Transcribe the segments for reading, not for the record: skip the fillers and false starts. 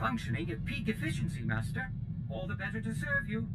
functioning at peak efficiency, Master. All the better to serve you.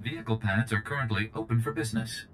Vehicle pads are currently open for business.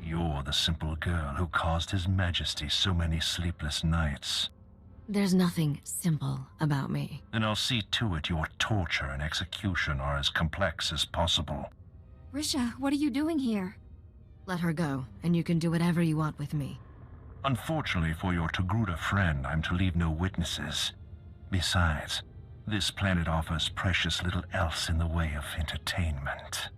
You're the simple girl who caused His Majesty so many sleepless nights. There's nothing simple about me. Then I'll see to it your torture and execution are as complex as possible. Risha, what are you doing here? Let her go, and you can do whatever you want with me. Unfortunately for your Togruta friend, I'm to leave no witnesses. Besides, this planet offers precious little else in the way of entertainment.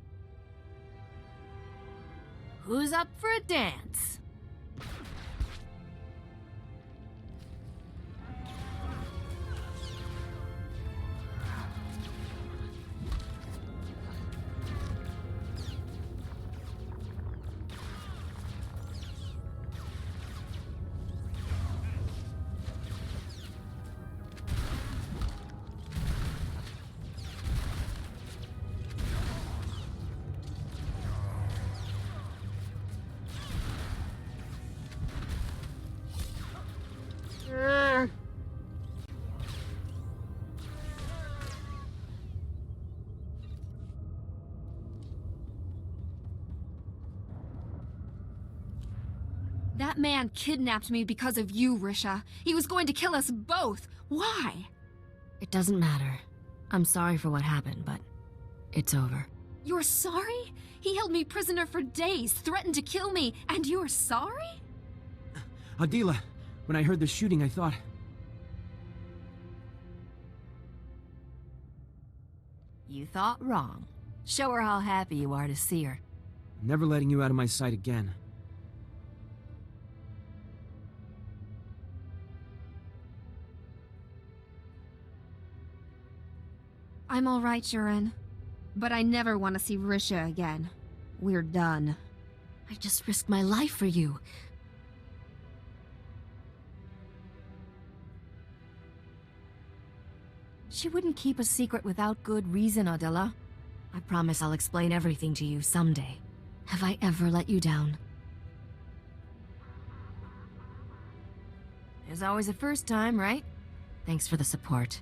Who's up for a dance? That man kidnapped me because of you, Risha. He was going to kill us both. Why? It doesn't matter. I'm sorry for what happened, but it's over. You're sorry? He held me prisoner for days, threatened to kill me, and you're sorry? Adila, when I heard the shooting, I thought... You thought wrong. Show her how happy you are to see her. Never letting you out of my sight again. I'm all right, Shuren. But I never want to see Risha again. We're done. I just risked my life for you. She wouldn't keep a secret without good reason, Adela. I promise I'll explain everything to you someday. Have I ever let you down? There's always a first time, right? Thanks for the support.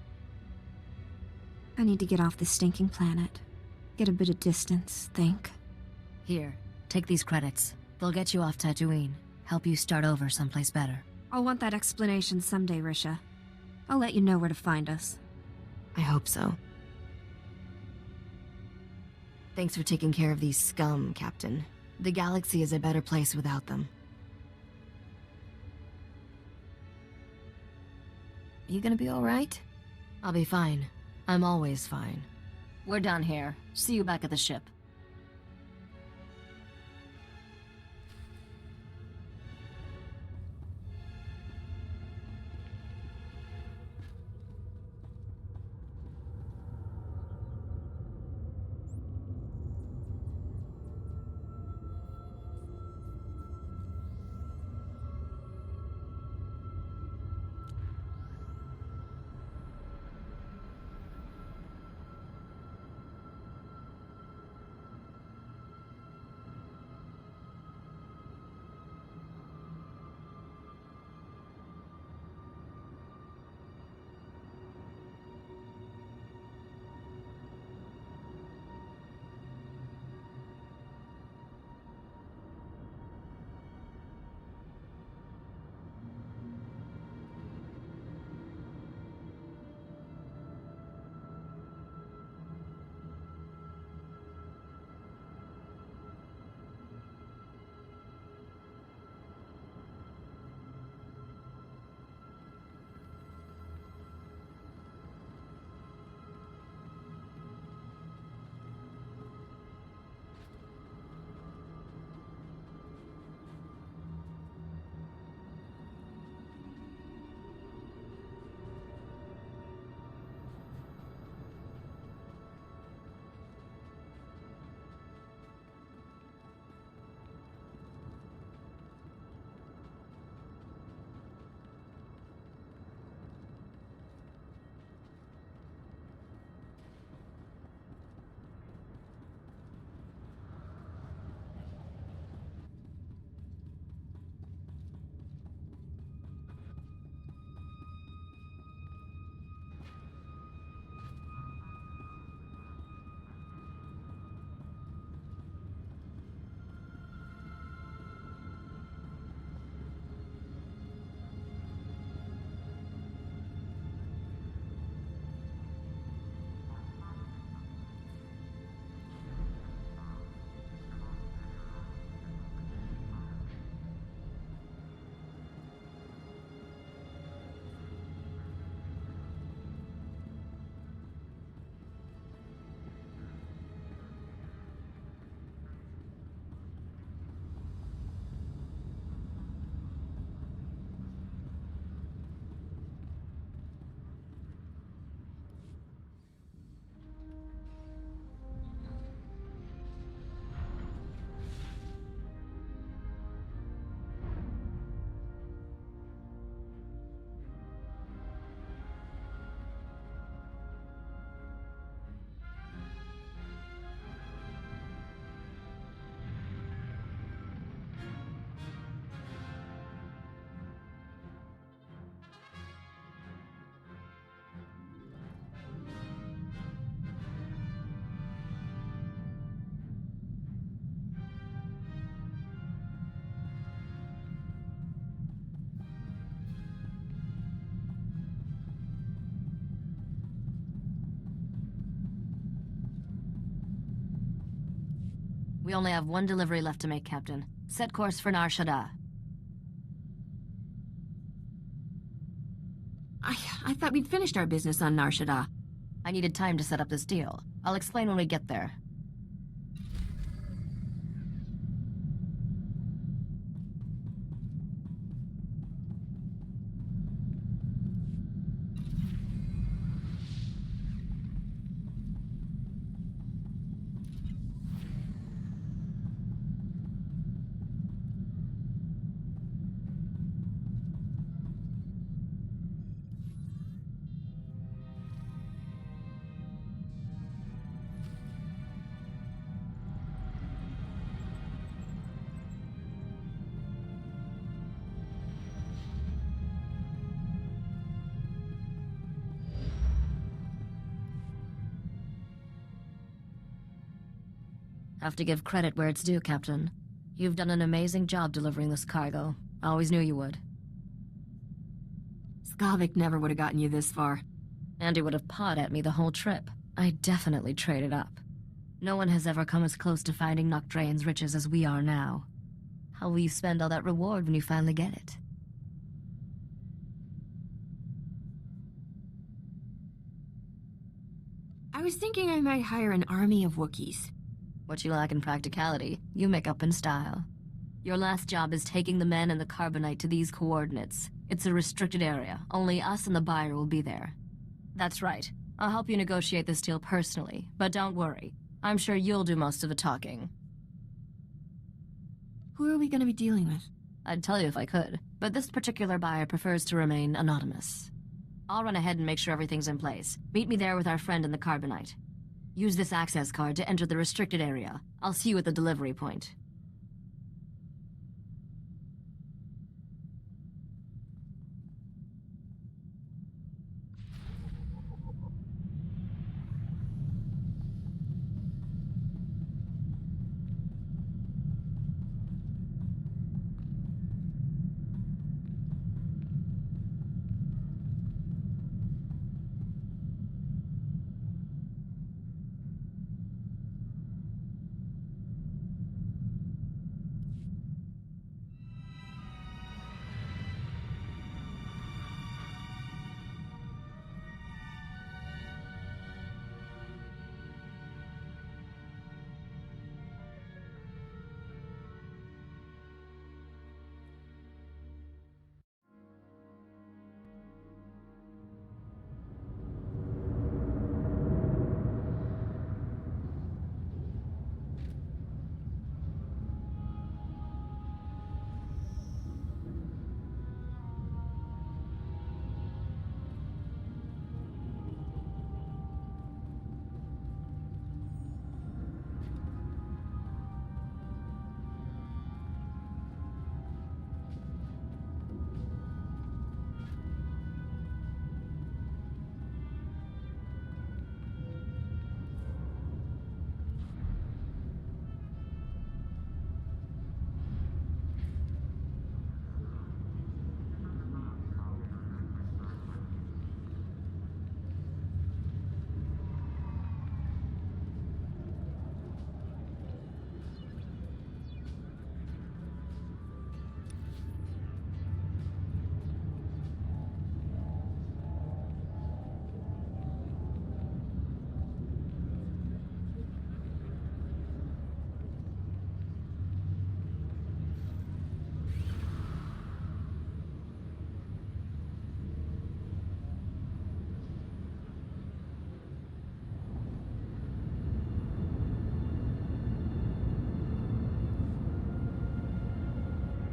I need to get off this stinking planet. Get a bit of distance, think. Here, take these credits. They'll get you off Tatooine. Help you start over someplace better. I'll want that explanation someday, Risha. I'll let you know where to find us. I hope so. Thanks for taking care of these scum, Captain. The galaxy is a better place without them. You gonna be alright? I'll be fine. I'm always fine. We're done here. See you back at the ship. We only have one delivery left to make, Captain. Set course for Nar Shaddaa. I thought we'd finished our business on Nar Shaddaa. I needed time to set up this deal. I'll explain when we get there. Have to give credit where it's due, Captain. You've done an amazing job delivering this cargo. I always knew you would. Skavik never would have gotten you this far. Andy would have pawed at me the whole trip. I definitely traded up. No one has ever come as close to finding Nok Draen's riches as we are now. How will you spend all that reward when you finally get it? I was thinking I might hire an army of Wookiees. What you lack in practicality, you make up in style. Your last job is taking the men and the carbonite to these coordinates. It's a restricted area. Only us and the buyer will be there. That's right. I'll help you negotiate this deal personally, but don't worry. I'm sure you'll do most of the talking. Who are we gonna be dealing with? I'd tell you if I could, but this particular buyer prefers to remain anonymous. I'll run ahead and make sure everything's in place. Meet me there with our friend in the carbonite. Use this access card to enter the restricted area. I'll see you at the delivery point.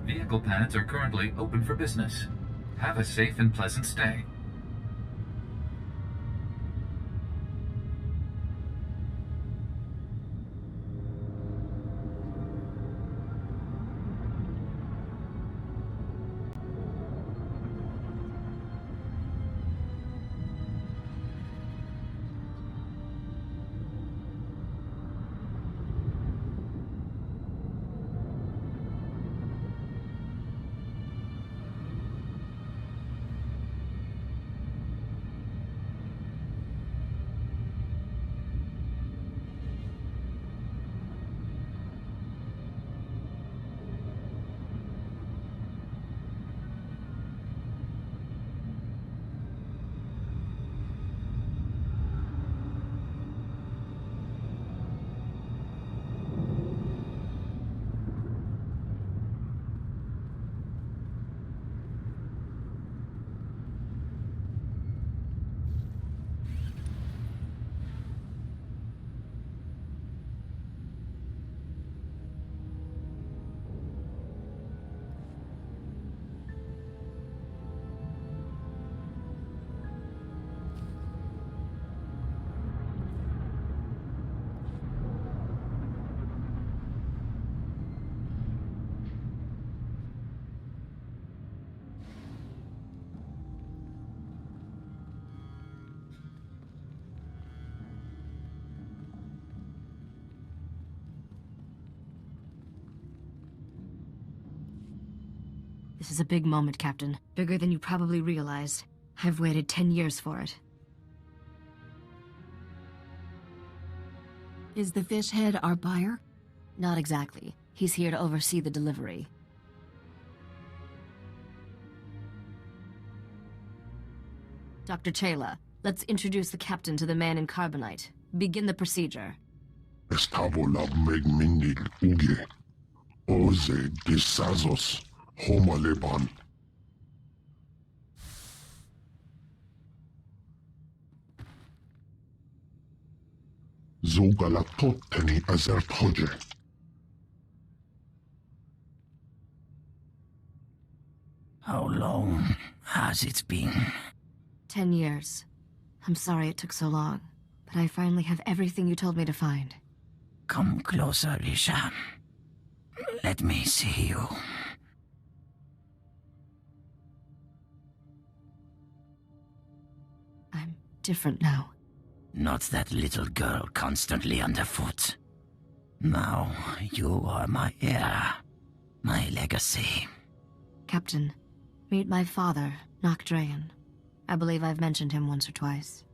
Vehicle pads are currently open for business. Have a safe and pleasant stay. This is a big moment, Captain. Bigger than you probably realized. I've waited 10 years for it. Is the fish head our buyer? Not exactly. He's here to oversee the delivery. Dr. Chayla, let's introduce the captain to the man in carbonite. Begin the procedure. Estavolab megmindig uge. Oze gisazos homaleban. Zogalatoteni azertoje. How long has it been? 10 years. I'm sorry it took so long, but I finally have everything you told me to find. Come closer, Risha. Let me see you. I'm different now. Not that little girl constantly underfoot. Now you are my heir, my legacy. Captain, meet my father, Nock Drayan. I believe I've mentioned him once or twice.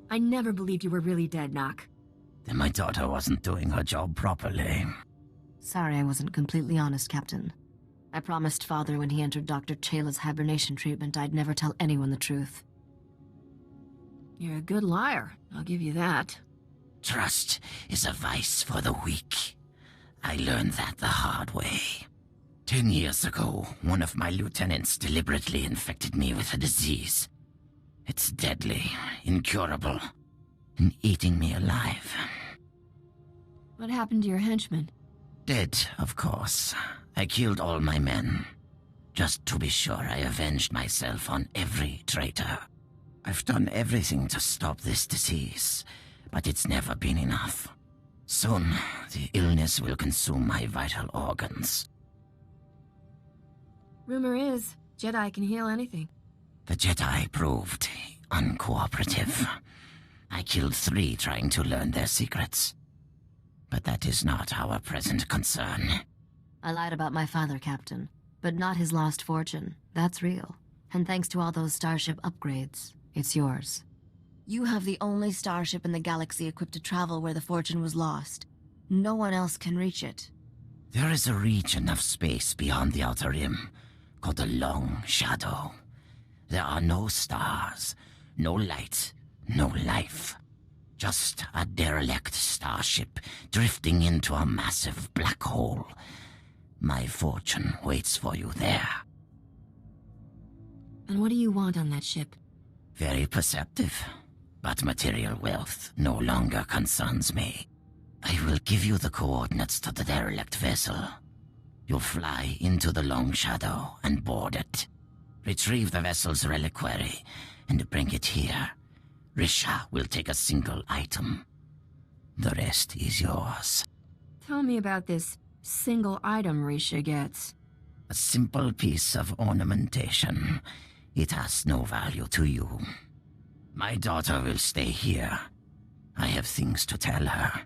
I never believed you were really dead, Nock. Then my daughter wasn't doing her job properly. Sorry I wasn't completely honest, Captain. I promised Father when he entered Dr. Chayla's hibernation treatment I'd never tell anyone the truth. You're a good liar, I'll give you that. Trust is a vice for the weak. I learned that the hard way. 10 years ago, one of my lieutenants deliberately infected me with a disease. It's deadly, incurable, and eating me alive. What happened to your henchmen? Dead, of course. I killed all my men. Just to be sure I avenged myself on every traitor. I've done everything to stop this disease, but it's never been enough. Soon, the illness will consume my vital organs. Rumor is, Jedi can heal anything. The Jedi proved uncooperative. I killed 3 trying to learn their secrets. But that is not our present concern. I lied about my father, Captain, but not his lost fortune. That's real. And thanks to all those starship upgrades, it's yours. You have the only starship in the galaxy equipped to travel where the fortune was lost. No one else can reach it. There is a region of space beyond the Outer Rim, called the Long Shadow. There are no stars, no light, no life. Just a derelict starship drifting into a massive black hole. My fortune waits for you there. And what do you want on that ship? Very perceptive, but material wealth no longer concerns me. I will give you the coordinates to the derelict vessel. You'll fly into the Long Shadow and board it. Retrieve the vessel's reliquary and bring it here. Risha will take a single item. The rest is yours. Tell me about this single item Risha gets. A simple piece of ornamentation. It has no value to you. My daughter will stay here. I have things to tell her,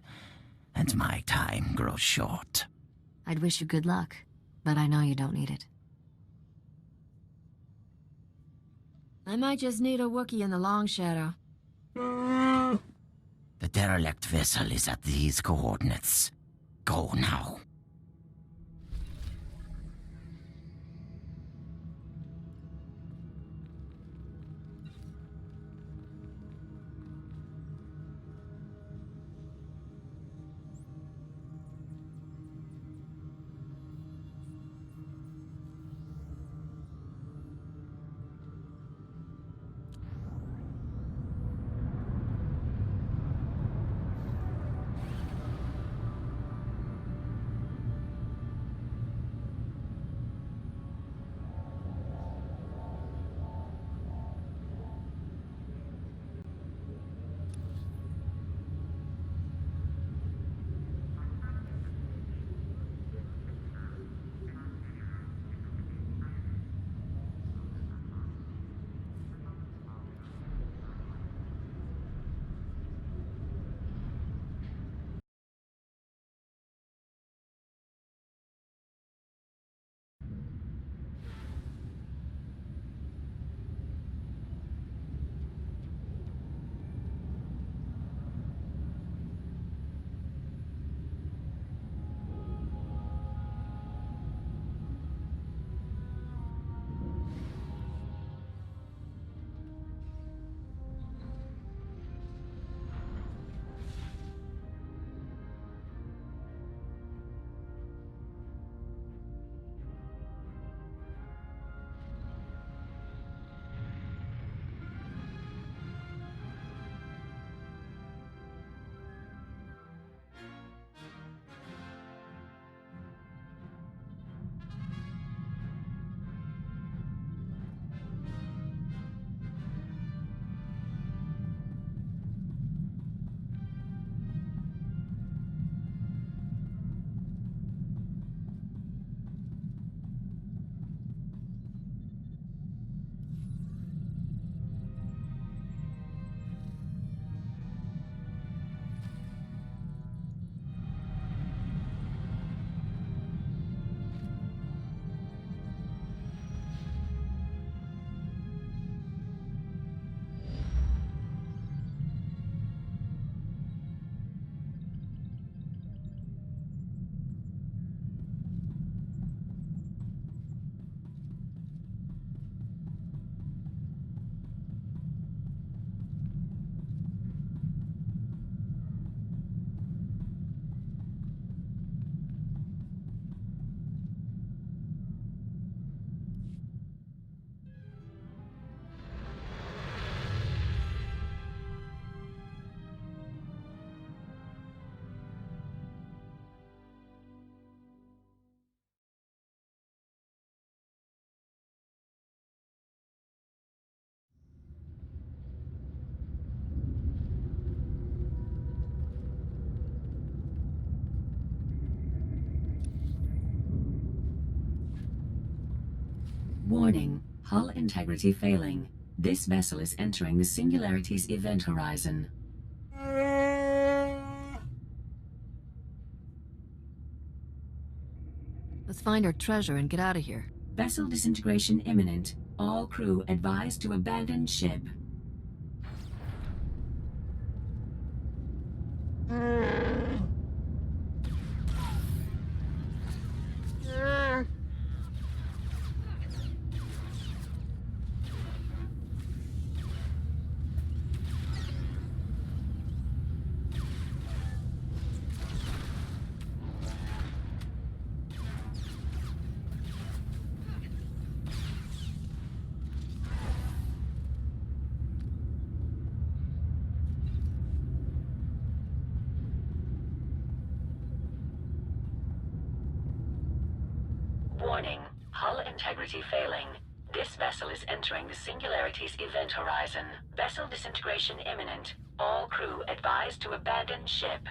and my time grows short. I'd wish you good luck, but I know you don't need it. I might just need a Wookiee in the Long Shadow. The derelict vessel is at these coordinates. Go now. Warning, hull integrity failing. This vessel is entering the Singularity's event horizon. Let's find our treasure and get out of here. Vessel disintegration imminent. All crew advised to abandon ship. Warning, hull integrity failing. This vessel is entering the Singularity's event horizon. Vessel disintegration imminent. All crew advised to abandon ship.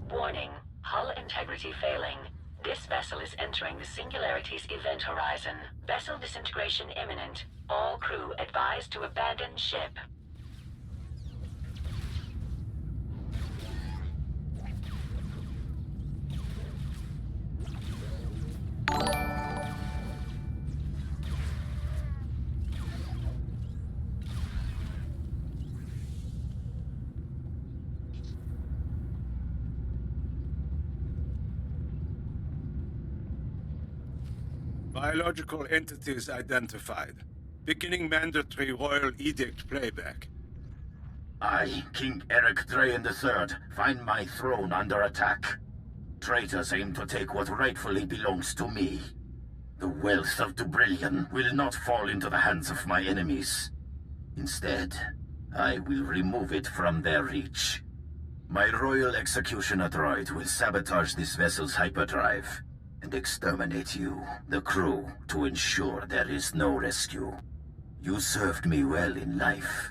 Warning, hull integrity failing. This vessel is entering the Singularity's event horizon. Vessel disintegration imminent. All crew advised to abandon ship. Biological entities identified. Beginning mandatory Royal Edict playback. I, King Eric Drayan III, find my throne under attack. Traitors aim to take what rightfully belongs to me. The wealth of Dubrillion will not fall into the hands of my enemies. Instead, I will remove it from their reach. My Royal Executioner droid will sabotage this vessel's hyperdrive and exterminate you, the crew, to ensure there is no rescue. You served me well in life.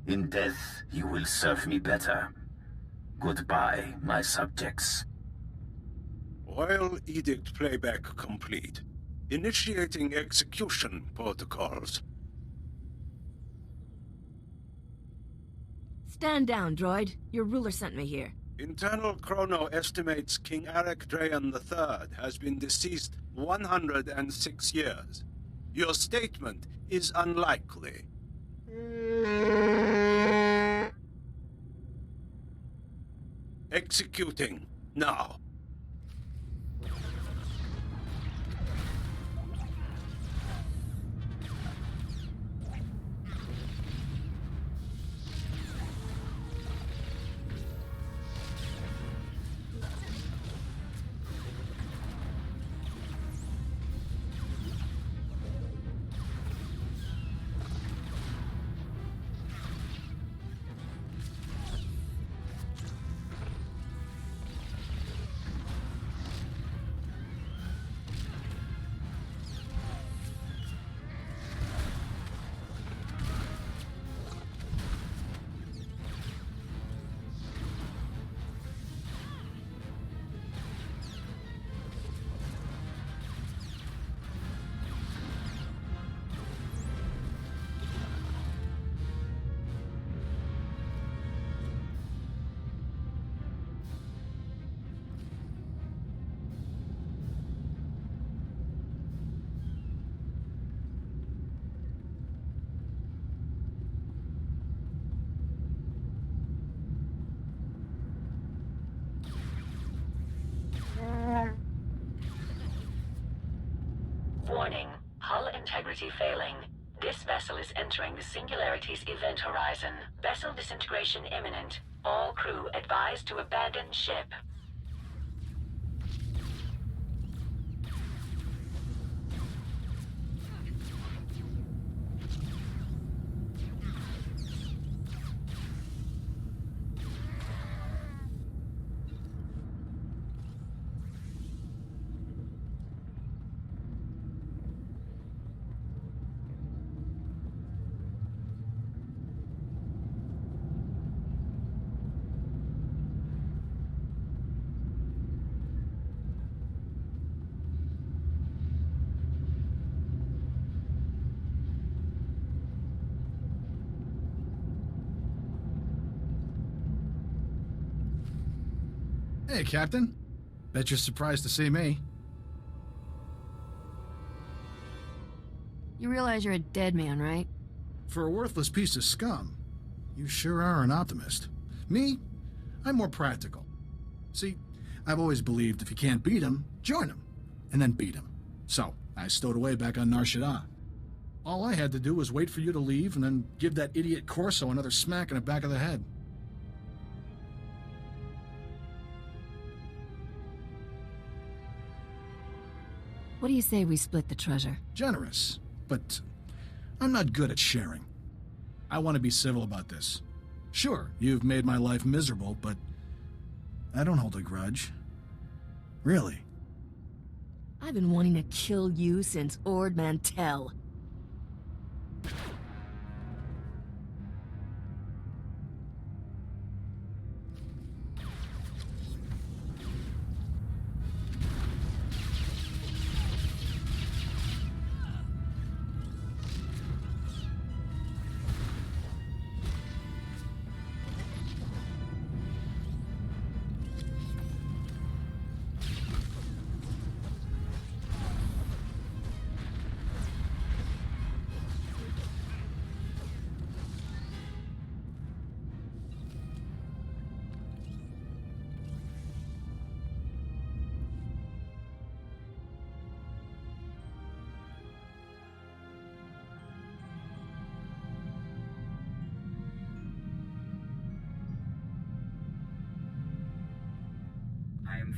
In death, you will serve me better. Goodbye, my subjects. Royal Edict playback complete. Initiating execution protocols. Stand down, droid. Your ruler sent me here. Internal chrono estimates King Eric Drayan III has been deceased 106 years. Your statement is unlikely. Executing now. Warning, hull integrity failing. This vessel is entering the Singularity's event horizon. Vessel disintegration imminent. All crew advised to abandon ship. Hey, Captain. Bet you're surprised to see me. You realize you're a dead man, right? For a worthless piece of scum, you sure are an optimist. Me? I'm more practical. See, I've always believed if you can't beat him, join him, and then beat him. So, I stowed away back on Nar Shaddaa. All I had to do was wait for you to leave and then give that idiot Corso another smack in the back of the head. What do you say we split the treasure? Generous, but I'm not good at sharing. I want to be civil about this. Sure, you've made my life miserable, but I don't hold a grudge. Really. I've been wanting to kill you since Ord Mantell.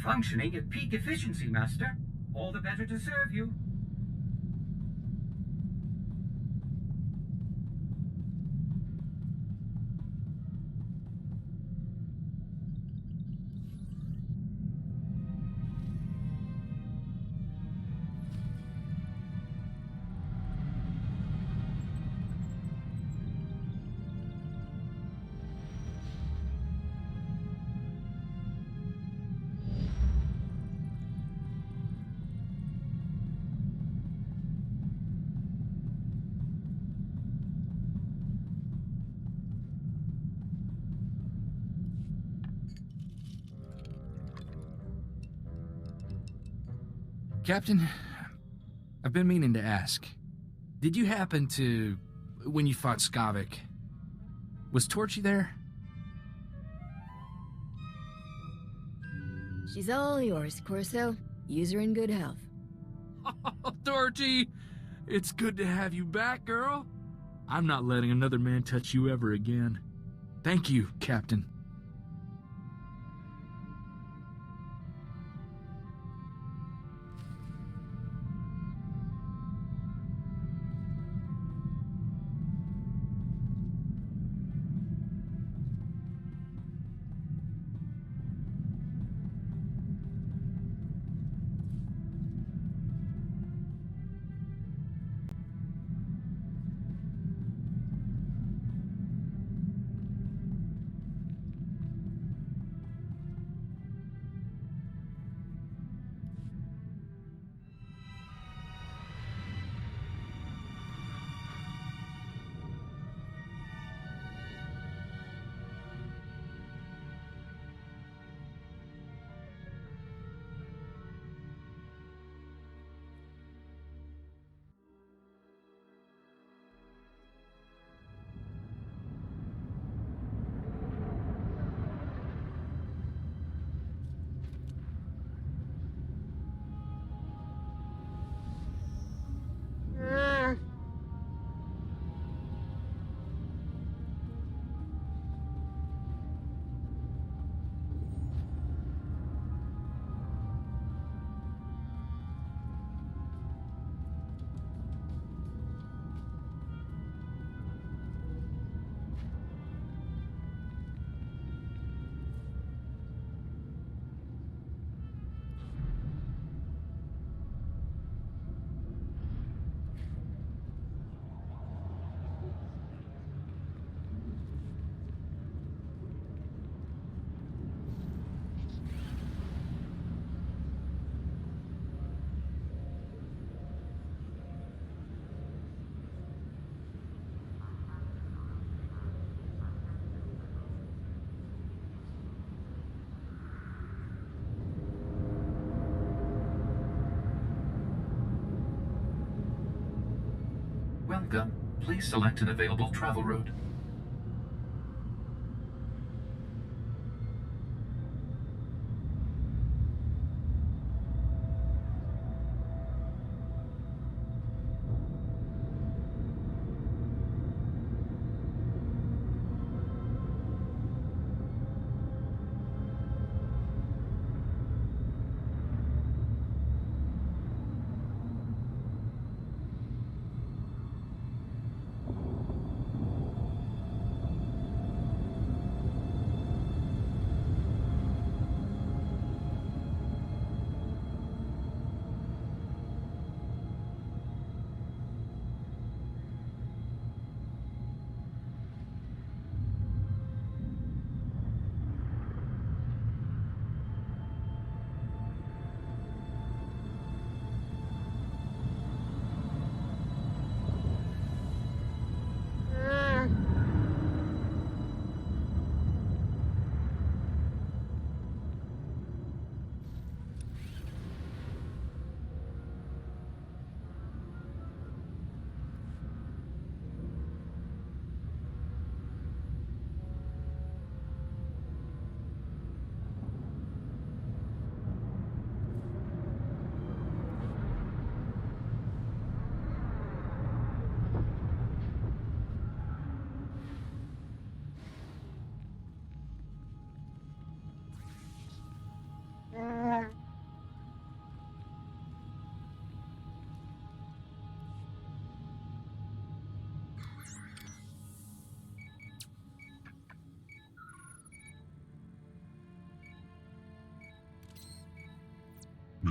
functioning at peak efficiency, Master. All the better to serve you. Captain, I've been meaning to ask. Did you happen to... when you fought Skavik, was Torchy there? She's all yours, Corso. Use her in good health. Oh, Torchy! It's good to have you back, girl. I'm not letting another man touch you ever again. Thank you, Captain. Welcome. Please select an available travel route.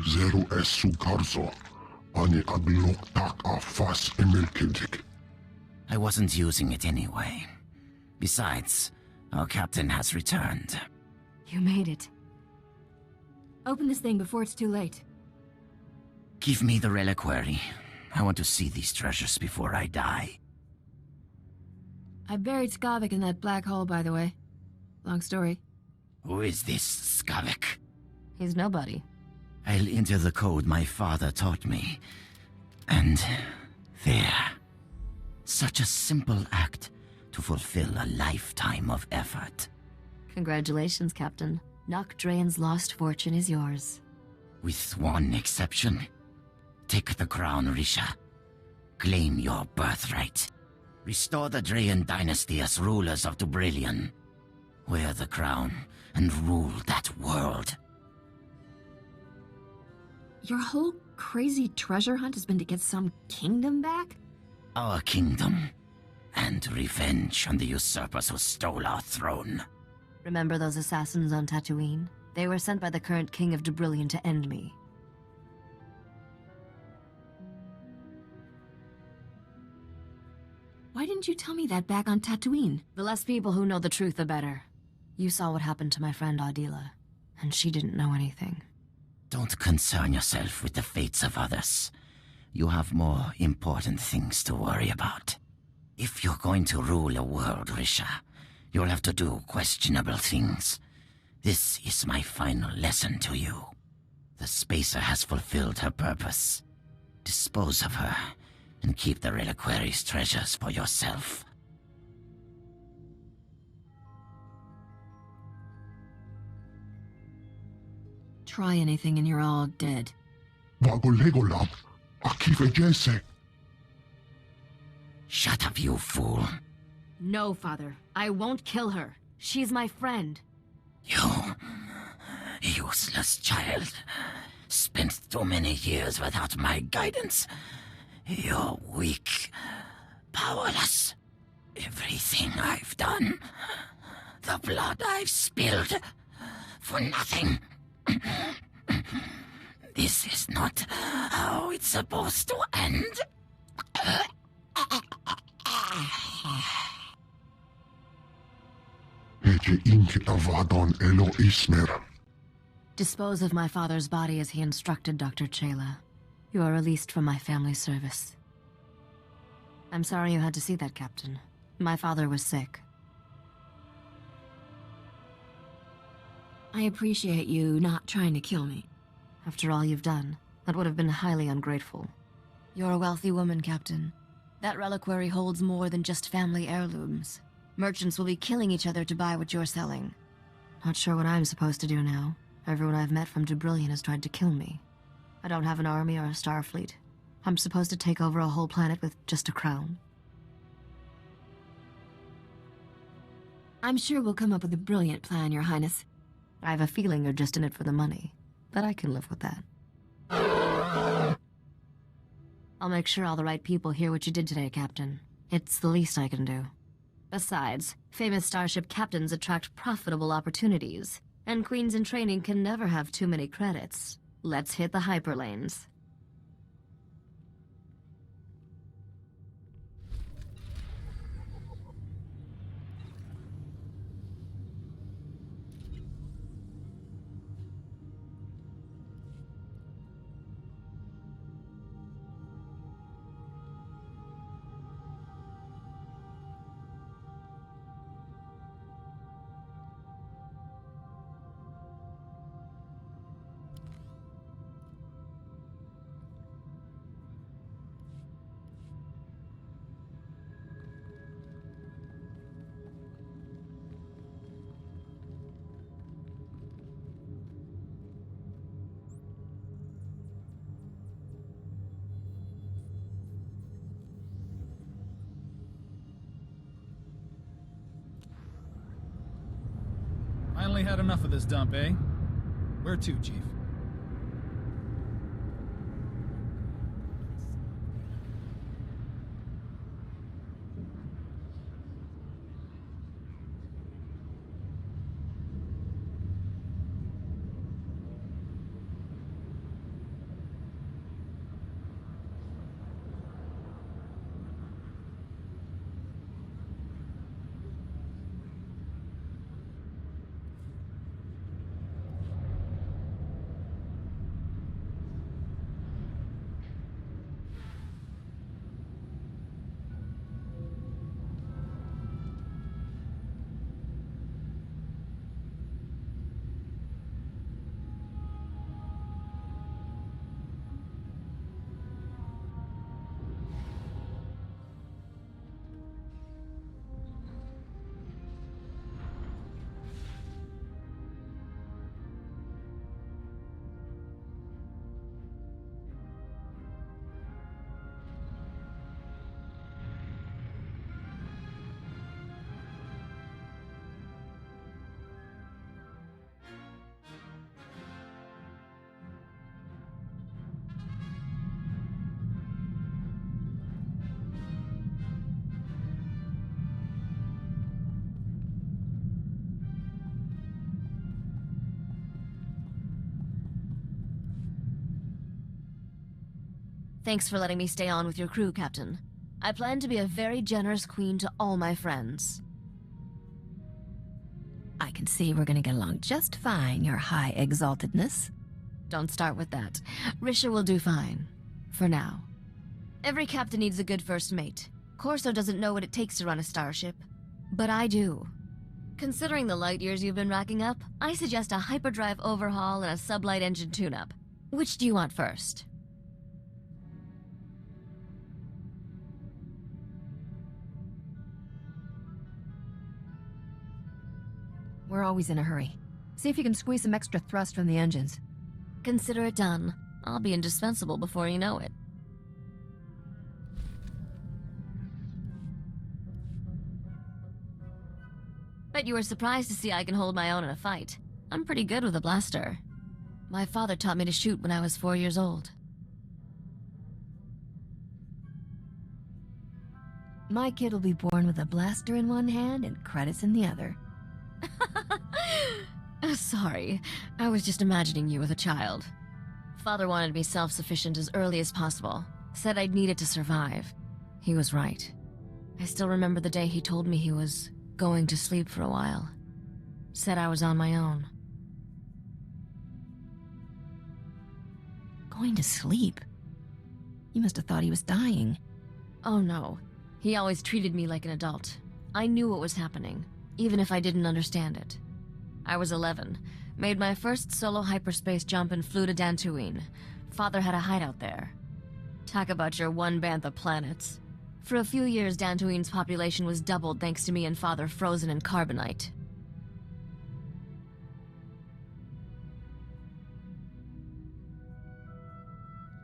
Zero es sugarzo. Ani agloktak a fas emelkedik. I wasn't using it anyway. Besides, our captain has returned. You made it. Open this thing before it's too late. Give me the reliquary. I want to see these treasures before I die. I buried Skavik in that black hole, by the way. Long story. Who is this Skavik? He's nobody. I'll enter the code my father taught me. And there. Such a simple act to fulfill a lifetime of effort. Congratulations, Captain. Nok Draen's lost fortune is yours. With one exception. Take the crown, Risha. Claim your birthright. Restore the Draen dynasty as rulers of Dubrillion. Wear the crown and rule that world. Your whole crazy treasure hunt has been to get some kingdom back? Our kingdom. And revenge on the usurpers who stole our throne. Remember those assassins on Tatooine? They were sent by the current king of Dubrillion to end me. Why didn't you tell me that back on Tatooine? The less people who know the truth, the better. You saw what happened to my friend Adila, and she didn't know anything. Don't concern yourself with the fates of others. You have more important things to worry about. If you're going to rule a world, Risha, you'll have to do questionable things. This is my final lesson to you. The Spacer has fulfilled her purpose. Dispose of her, and keep the reliquary's treasures for yourself. Try anything and you're all dead. Bago Legolam, akive jese. Shut up, you fool. No, Father. I won't kill her. She's my friend. You useless child. Spent too many years without my guidance. You're weak, powerless. Everything I've done, the blood I've spilled, for nothing. This is not how it's supposed to end. Ece inke avadon elo ismer. Dispose of my father's body as he instructed, Dr. Chayla. You are released from my family service. I'm sorry you had to see that, Captain. My father was sick. I appreciate you not trying to kill me. After all you've done, that would have been highly ungrateful. You're a wealthy woman, Captain. That reliquary holds more than just family heirlooms. Merchants will be killing each other to buy what you're selling. Not sure what I'm supposed to do now. Everyone I've met from Dubrillion has tried to kill me. I don't have an army or a star fleet. I'm supposed to take over a whole planet with just a crown. I'm sure we'll come up with a brilliant plan, Your Highness. I have a feeling you're just in it for the money, but I can live with that. I'll make sure all the right people hear what you did today, Captain. It's the least I can do. Besides, famous starship captains attract profitable opportunities, and queens in training can never have too many credits. Let's hit the hyperlanes. Finally had enough of this dump, eh? Where to, Chief? Thanks for letting me stay on with your crew, Captain. I plan to be a very generous queen to all my friends. I can see we're gonna get along just fine, your high exaltedness. Don't start with that. Risha will do fine. For now. Every captain needs a good first mate. Corso doesn't know what it takes to run a starship. But I do. Considering the light years you've been racking up, I suggest a hyperdrive overhaul and a sublight engine tune-up. Which do you want first? We're always in a hurry. See if you can squeeze some extra thrust from the engines. Consider it done. I'll be indispensable before you know it. Bet you were surprised to see I can hold my own in a fight. I'm pretty good with a blaster. My father taught me to shoot when I was 4 years old. My kid will be born with a blaster in one hand and credits in the other. Sorry, I was just imagining you with a child. Father wanted me self-sufficient as early as possible. Said I'd need it to survive. He was right. I still remember the day he told me he was going to sleep for a while. Said I was on my own. Going to sleep? You must have thought he was dying. Oh no. He always treated me like an adult. I knew what was happening, even if I didn't understand it. I was 11, made my first solo hyperspace jump and flew to Dantooine. Father had a hideout there. Talk about your one bantha planets. For a few years, Dantooine's population was doubled thanks to me and Father frozen in carbonite.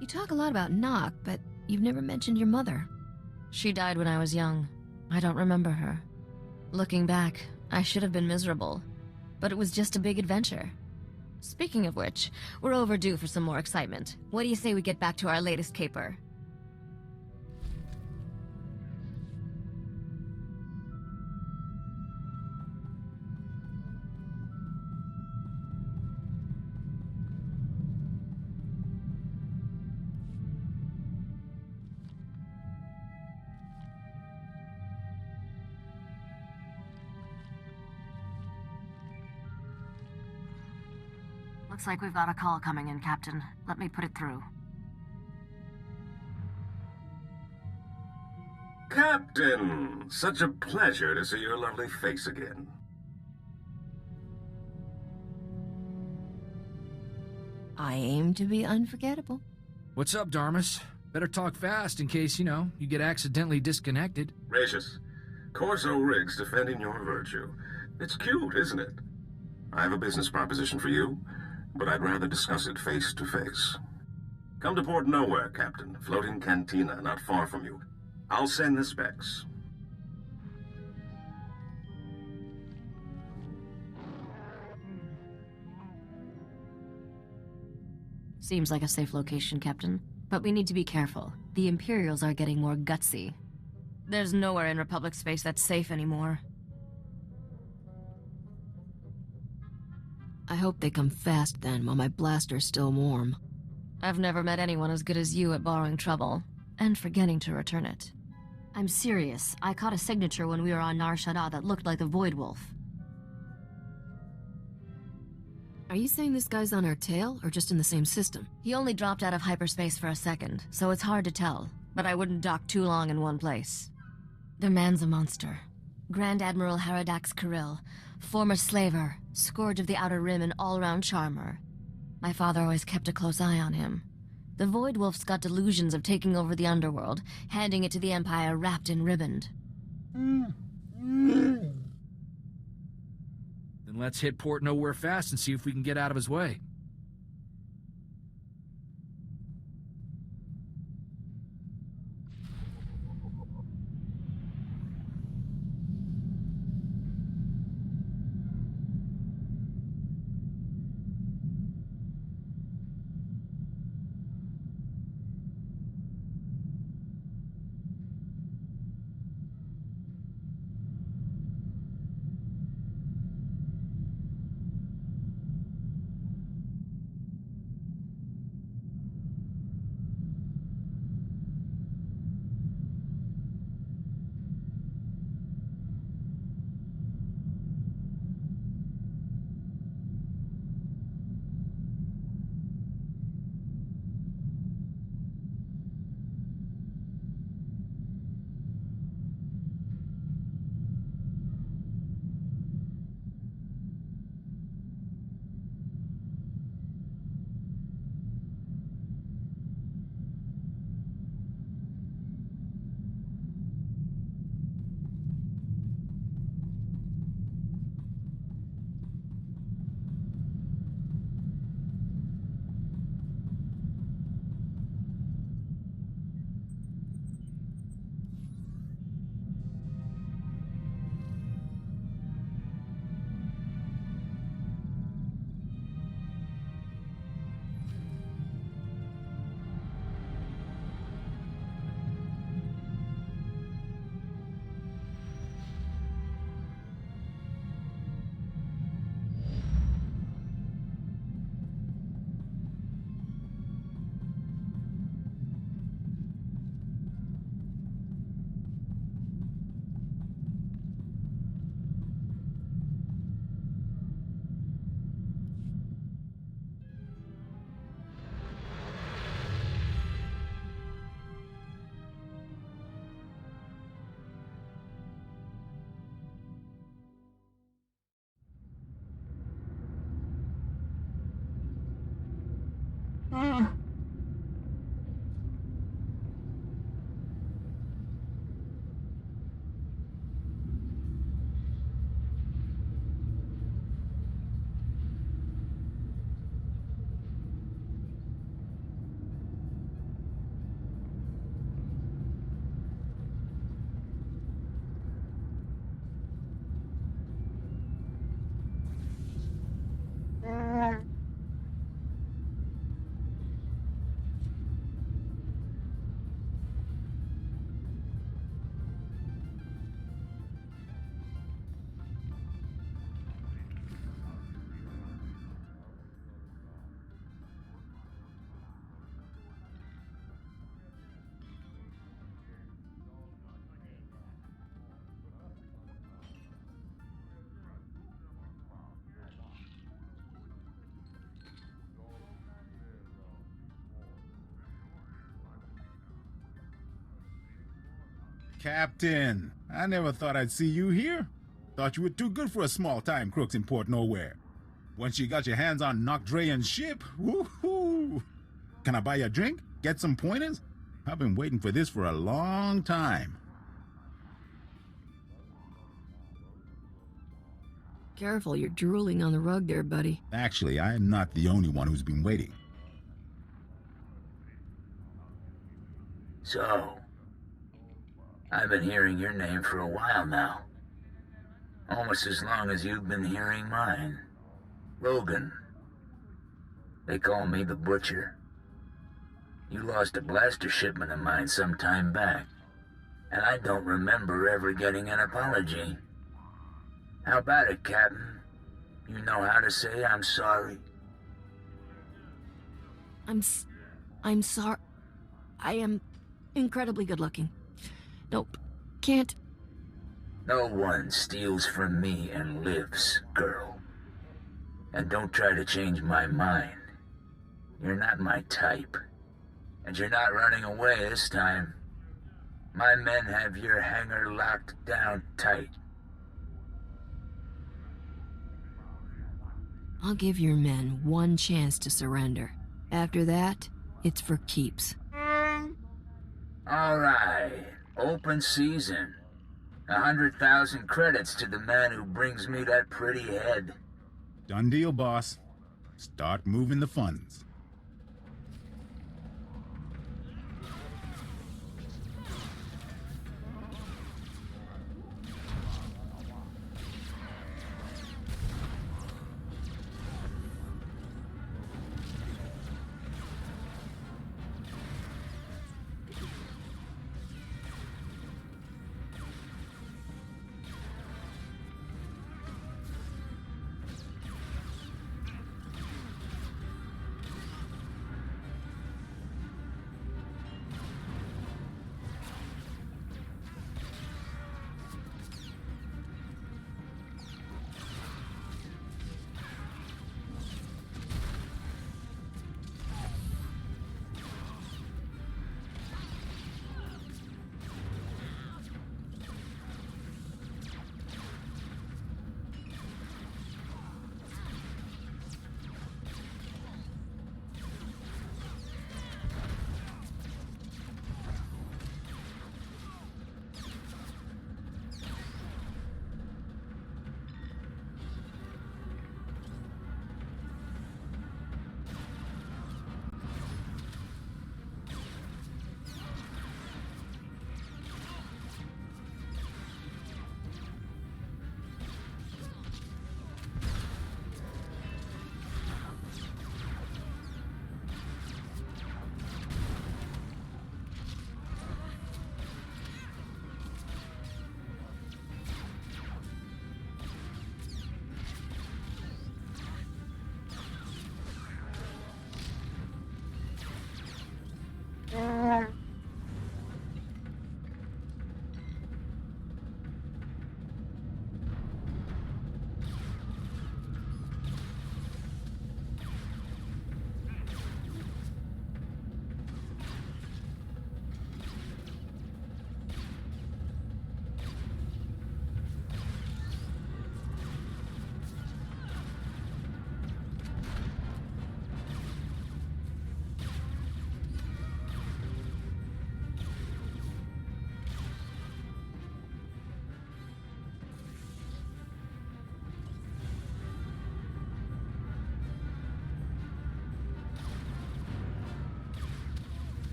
You talk a lot about Nock, but you've never mentioned your mother. She died when I was young. I don't remember her. Looking back, I should have been miserable. But it was just a big adventure. Speaking of which, we're overdue for some more excitement. What do you say we get back to our latest caper? Looks like we've got a call coming in, Captain. Let me put it through. Captain! Such a pleasure to see your lovely face again. I aim to be unforgettable. What's up, Darmus? Better talk fast in case, you get accidentally disconnected. Gracious. Corso Riggs defending your virtue. It's cute, isn't it? I have a business proposition for you, but I'd rather discuss it face to face. Come to Port Nowhere, Captain. Floating cantina not far from you. I'll send the specs. Seems like a safe location, Captain. But we need to be careful. The Imperials are getting more gutsy. There's nowhere in Republic space that's safe anymore. I hope they come fast then, while my blaster's still warm. I've never met anyone as good as you at borrowing trouble, and forgetting to return it. I'm serious. I caught a signature when we were on Nar Shaddaa that looked like the Void Wolf. Are you saying this guy's on our tail, or just in the same system? He only dropped out of hyperspace for a second, so it's hard to tell, but I wouldn't dock too long in one place. The man's a monster. Grand Admiral Haradax Kirill, former slaver, scourge of the Outer Rim and all-round charmer. My father always kept a close eye on him. The Void Wolf's got delusions of taking over the underworld, handing it to the Empire wrapped and ribboned. Then let's hit Port Nowhere fast and see if we can get out of his way. Captain, I never thought I'd see you here. Thought you were too good for a small-time crooks in Port Nowhere. Once you got your hands on Nocdrayan's ship, woohoo! Can I buy you a drink? Get some pointers? I've been waiting for this for a long time. Careful, you're drooling on the rug there, buddy. Actually, I am not the only one who's been waiting. So, I've been hearing your name for a while now. Almost as long as you've been hearing mine. Logan. They call me the Butcher. You lost a blaster shipment of mine some time back, and I don't remember ever getting an apology. How about it, Captain? You know how to say I'm sorry? I'm sorry. I am incredibly good looking. Nope. Can't. No one steals from me and lives, girl. And don't try to change my mind. You're not my type. And you're not running away this time. My men have your hangar locked down tight. I'll give your men one chance to surrender. After that, it's for keeps. All right. Open season. 100,000 credits to the man who brings me that pretty head. Done deal, boss. Start moving the funds.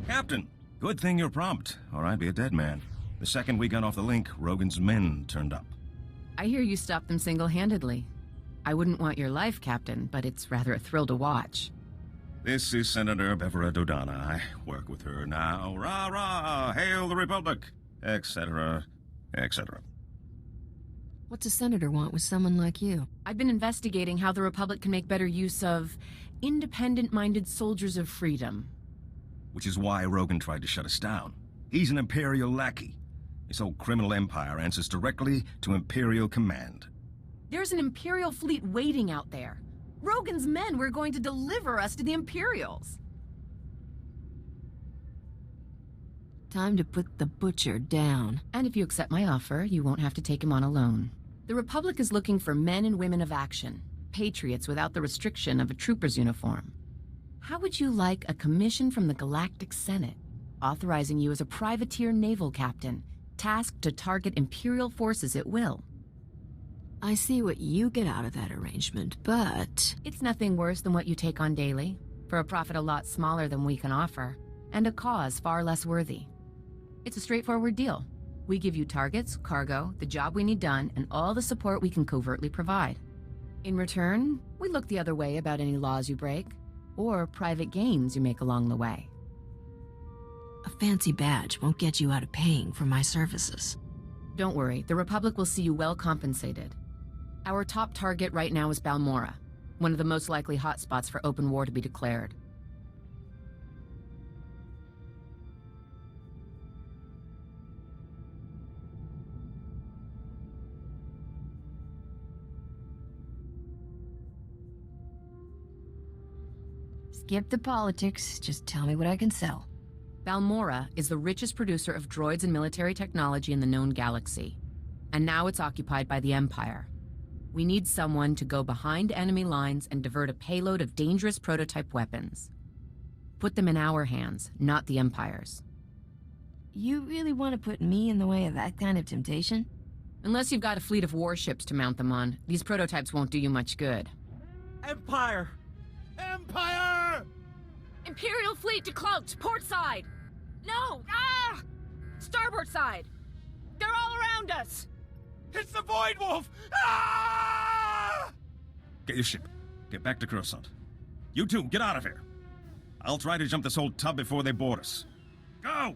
Captain, good thing you're prompt, or I'd be a dead man. The second we got off the link, Rogan's men turned up. I hear you stopped them single-handedly. I wouldn't want your life, Captain, but it's rather a thrill to watch. This is Senator Bevera Dodana. I work with her now. Rah-rah! Hail the Republic! Etc. etc. What's a senator want with someone like you? I've been investigating how the Republic can make better use of independent-minded soldiers of freedom. Which is why Rogan tried to shut us down. He's an Imperial lackey. This whole criminal empire answers directly to Imperial command. There's an Imperial fleet waiting out there. Rogan's men were going to deliver us to the Imperials. Time to put the butcher down. And if you accept my offer, you won't have to take him on alone. The Republic is looking for men and women of action, patriots without the restriction of a trooper's uniform. How would you like a commission from the Galactic Senate, authorizing you as a privateer naval captain, tasked to target Imperial forces at will? I see what you get out of that arrangement, but... It's nothing worse than what you take on daily, for a profit a lot smaller than we can offer, and a cause far less worthy. It's a straightforward deal. We give you targets, cargo, the job we need done, and all the support we can covertly provide. In return, we look the other way about any laws you break, or private gains you make along the way. A fancy badge won't get you out of paying for my services. Don't worry, the Republic will see you well compensated. Our top target right now is Balmora, one of the most likely hotspots for open war to be declared. Skip the politics, just tell me what I can sell. Balmora is the richest producer of droids and military technology in the known galaxy, and now it's occupied by the Empire. We need someone to go behind enemy lines and divert a payload of dangerous prototype weapons. Put them in our hands, not the Empire's. You really want to put me in the way of that kind of temptation? Unless you've got a fleet of warships to mount them on, these prototypes won't do you much good. Empire! Empire! Imperial fleet decloaked, port side! No! Ah! Starboard side! They're all around us! It's the Void Wolf! Ah! Get your ship. Get back to Coruscant. You two, get out of here. I'll try to jump this whole tub before they board us. Go!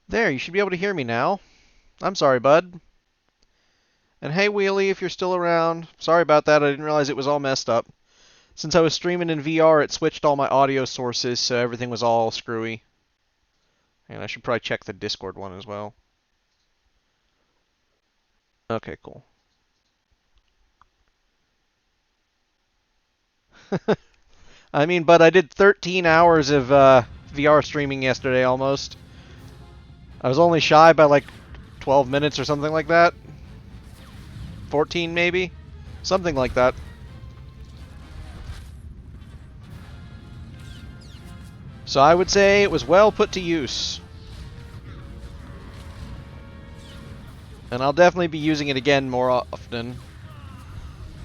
There, you should be able to hear me now. I'm sorry, bud. And hey, Wheelie, if you're still around. Sorry about that, I didn't realize it was all messed up. Since I was streaming in VR, it switched all my audio sources, so everything was all screwy. And I should probably check the Discord one as well. Okay, cool. I mean, but I did 13 hours of VR streaming yesterday almost. I was only shy by like 12 minutes or something like that. 14 maybe? Something like that. So I would say it was well put to use. And I'll definitely be using it again more often.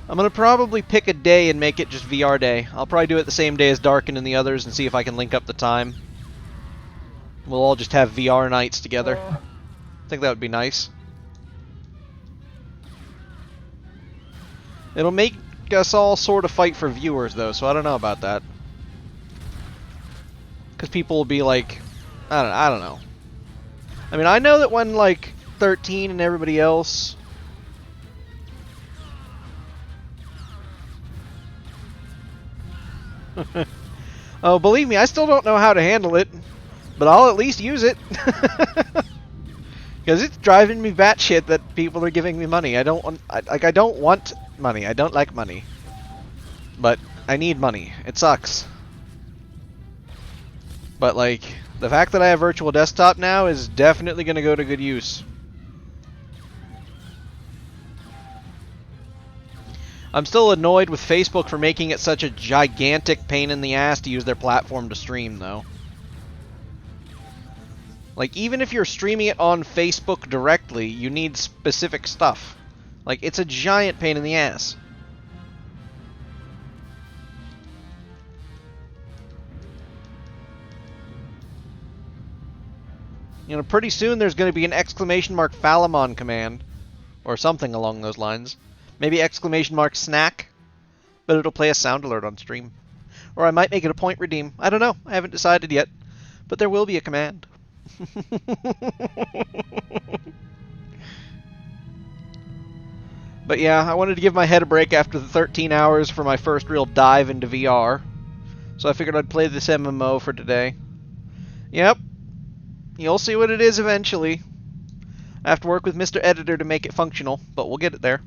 I'm going to probably pick a day and make it just VR day. I'll probably do it the same day as Darkin and the others and see if I can link up the time. We'll all just have VR nights together. I think that would be nice. It'll make us all sort of fight for viewers though, so I don't know about that. Because people will be like, I don't know. I mean, I know that when like 13 and everybody else... Oh, believe me, I still don't know how to handle it, but I'll at least use it. Because it's driving me batshit that people are giving me money. I don't want money. I don't like money. But I need money. It sucks. But like, the fact that I have Virtual Desktop now is definitely going to go to good use. I'm still annoyed with Facebook for making it such a gigantic pain in the ass to use their platform to stream, though. Like, even if you're streaming it on Facebook directly, you need specific stuff. Like, it's a giant pain in the ass. You know, pretty soon there's going to be an !Falamon command. Or something along those lines. Maybe !snack. But it'll play a sound alert on stream. Or I might make it a point redeem. I don't know. I haven't decided yet. But there will be a command. But yeah, I wanted to give my head a break after the 13 hours for my first real dive into VR. So I figured I'd play this MMO for today. Yep. You'll see what it is eventually. I have to work with Mr. Editor to make it functional, but we'll get it there.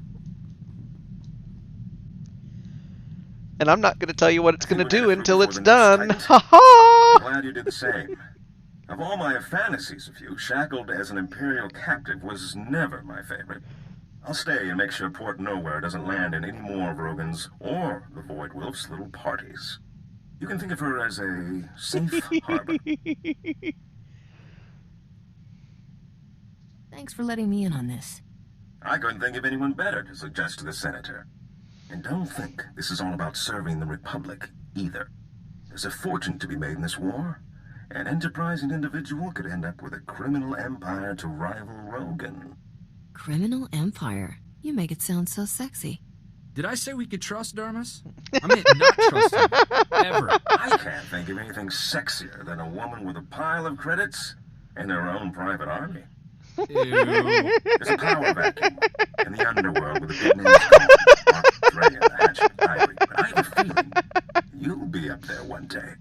And I'm not going to tell you what it's going to do until it's done. Ha ha! I'm glad you did the same. Of all my fantasies of you, shackled as an Imperial captive was never my favorite. I'll stay and make sure Port Nowhere doesn't land in any more of Rogan's or the Void Wolf's little parties. You can think of her as a safe harbor. Thanks for letting me in on this. I couldn't think of anyone better to suggest to the Senator. And don't think this is all about serving the Republic, either. There's a fortune to be made in this war. An enterprising individual could end up with a criminal empire to rival Rogan. Criminal empire? You make it sound so sexy. Did I say we could trust Darmus? I meant not trust him. Ever. I can't think of anything sexier than a woman with a pile of credits and her own private army. Ew. There's a power vacuum in the underworld with a big name called Mark Dre and the Hatchet Diary. But I have a feeling you'll be up there one day.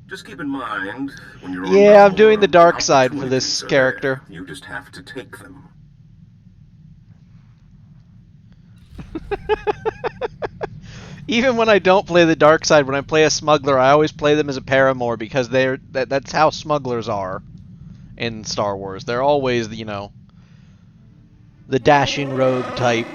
Just keep in mind when you're on I'm doing the dark side for this character. You just have to take them. Even when I don't play the dark side, when I play a smuggler, I always play them as a paramour because that's how smugglers are in Star Wars. They're always, you know, the dashing rogue type.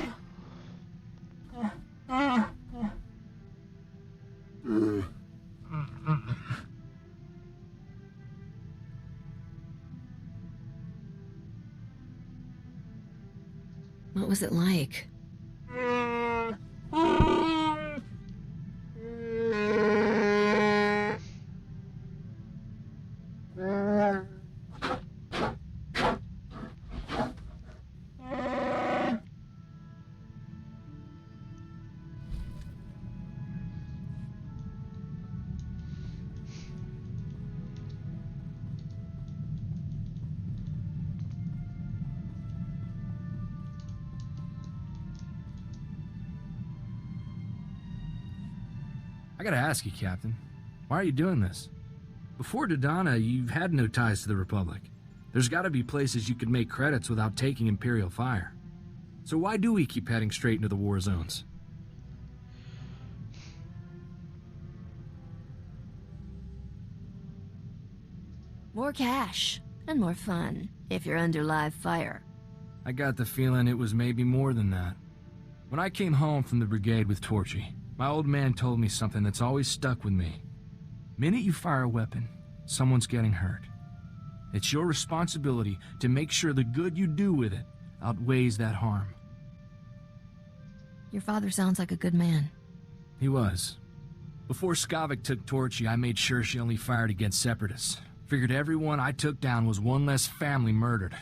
What was it like? I gotta ask you, Captain. Why are you doing this? Before Dodonna, you've had no ties to the Republic. There's gotta be places you could make credits without taking Imperial fire. So why do we keep heading straight into the war zones? More cash, and more fun, if you're under live fire. I got the feeling it was maybe more than that. When I came home from the brigade with Torchy, my old man told me something that's always stuck with me. Minute you fire a weapon, someone's getting hurt. It's your responsibility to make sure the good you do with it outweighs that harm. Your father sounds like a good man. He was. Before Skavik took Torchy, I made sure she only fired against Separatists. Figured everyone I took down was one less family murdered.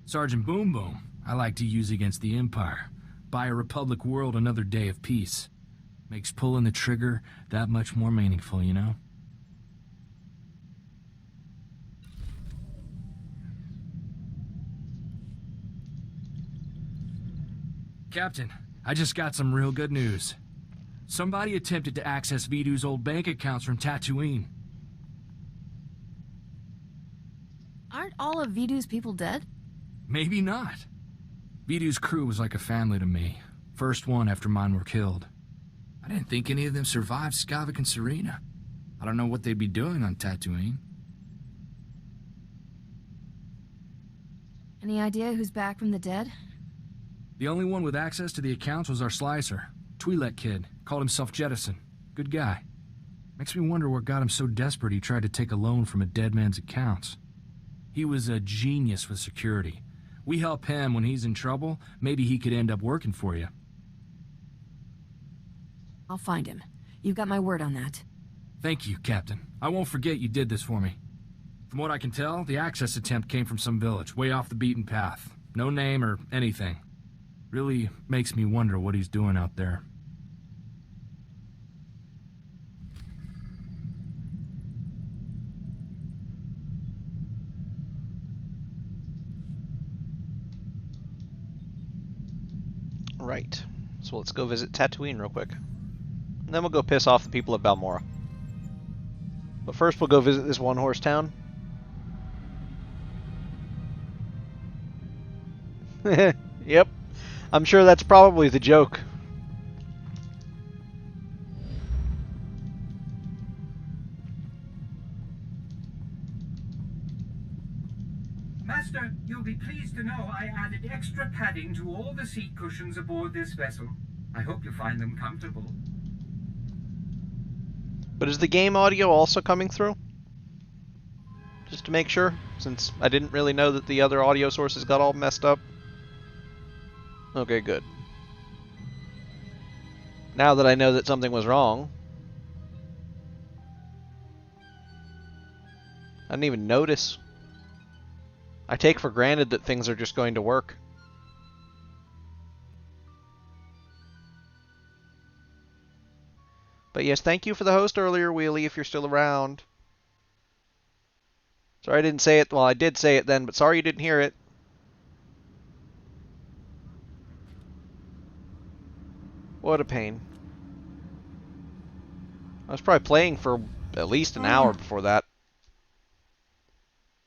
Sergeant Boom Boom, I like to use against the Empire. Buy a Republic world another day of peace. Makes pulling the trigger that much more meaningful, you know? Captain, I just got some real good news. Somebody attempted to access Vidu's old bank accounts from Tatooine. Aren't all of Vidu's people dead? Maybe not. Vidu's crew was like a family to me. First one after mine were killed. I didn't think any of them survived Skavik and Serena. I don't know what they'd be doing on Tatooine. Any idea who's back from the dead? The only one with access to the accounts was our slicer. Twi'lek kid. Called himself Jettison. Good guy. Makes me wonder what got him so desperate he tried to take a loan from a dead man's accounts. He was a genius with security. We help him when he's in trouble, maybe he could end up working for you. I'll find him. You've got my word on that. Thank you, Captain. I won't forget you did this for me. From what I can tell, the access attempt came from some village, way off the beaten path. No name or anything. Really makes me wonder what he's doing out there. Right. So let's go visit Tatooine real quick. And then we'll go piss off the people of Balmorra. But first we'll go visit this one-horse town. Yep. I'm sure that's probably the joke. Master, you'll be pleased to know I added extra padding to all the seat cushions aboard this vessel. I hope you find them comfortable. But is the game audio also coming through? Just to make sure, since I didn't really know that the other audio sources got all messed up. Okay, good. Now that I know that something was wrong. I didn't even notice. I take for granted that things are just going to work. But yes, thank you for the host earlier, Wheelie, if you're still around. Sorry I didn't say it. Well, I did say it then, but sorry you didn't hear it. What a pain. I was probably playing for at least an hour before that.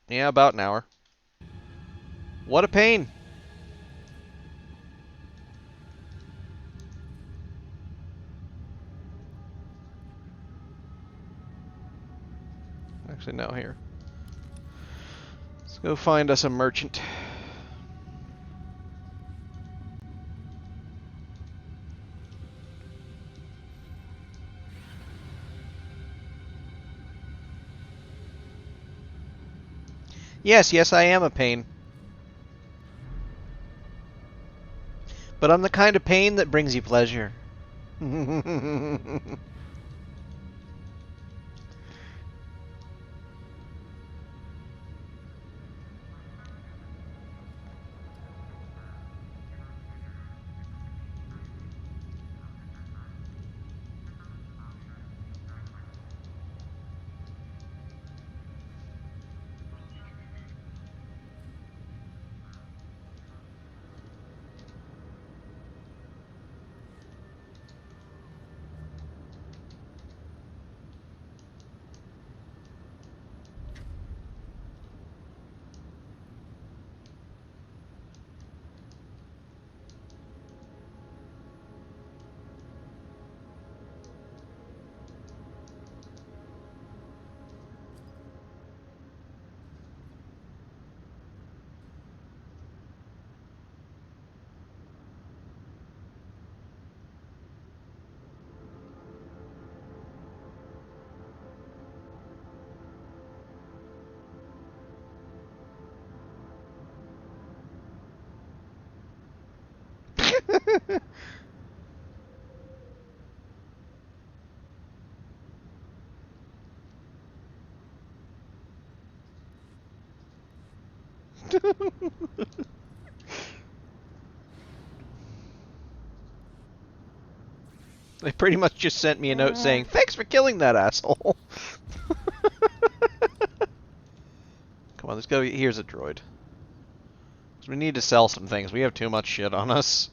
Yeah, about an hour. What a pain. Actually, no, here. Let's go find us a merchant. Yes, I am a pain. But I'm the kind of pain that brings you pleasure. They pretty much just sent me a note saying, "Thanks for killing that asshole." Come on, let's go. Here's a droid. 'Cause we need to sell some things. We have too much shit on us.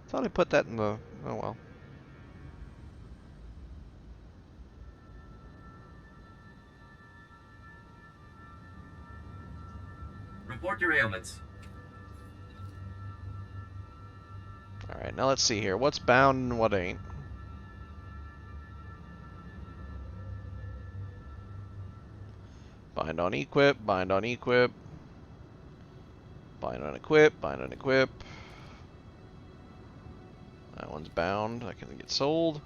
Thought I put that in the... Oh well. Report your ailments. Alright, now let's see here. What's bound and what ain't? Bind on equip, bind on equip. Bind on equip, bind on equip. That one's bound. That can get sold.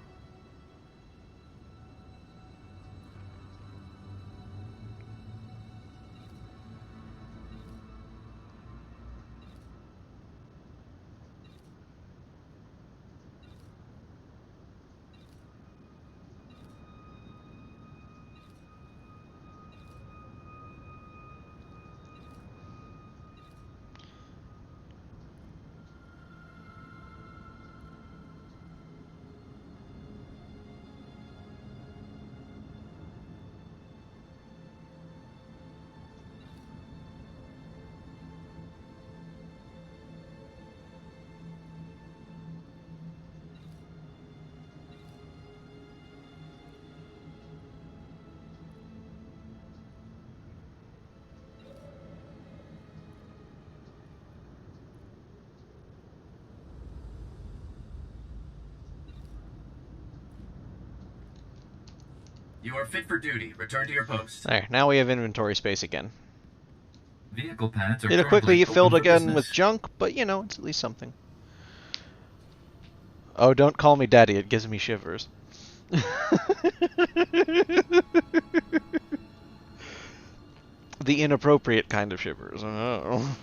You are fit for duty. Return to your post. There, now we have inventory space again. Vehicle pads are It'll quickly currently get filled open for again business. with junk, but you know, it's at least something. Oh, don't call me daddy, it gives me shivers. The inappropriate kind of shivers. Oh.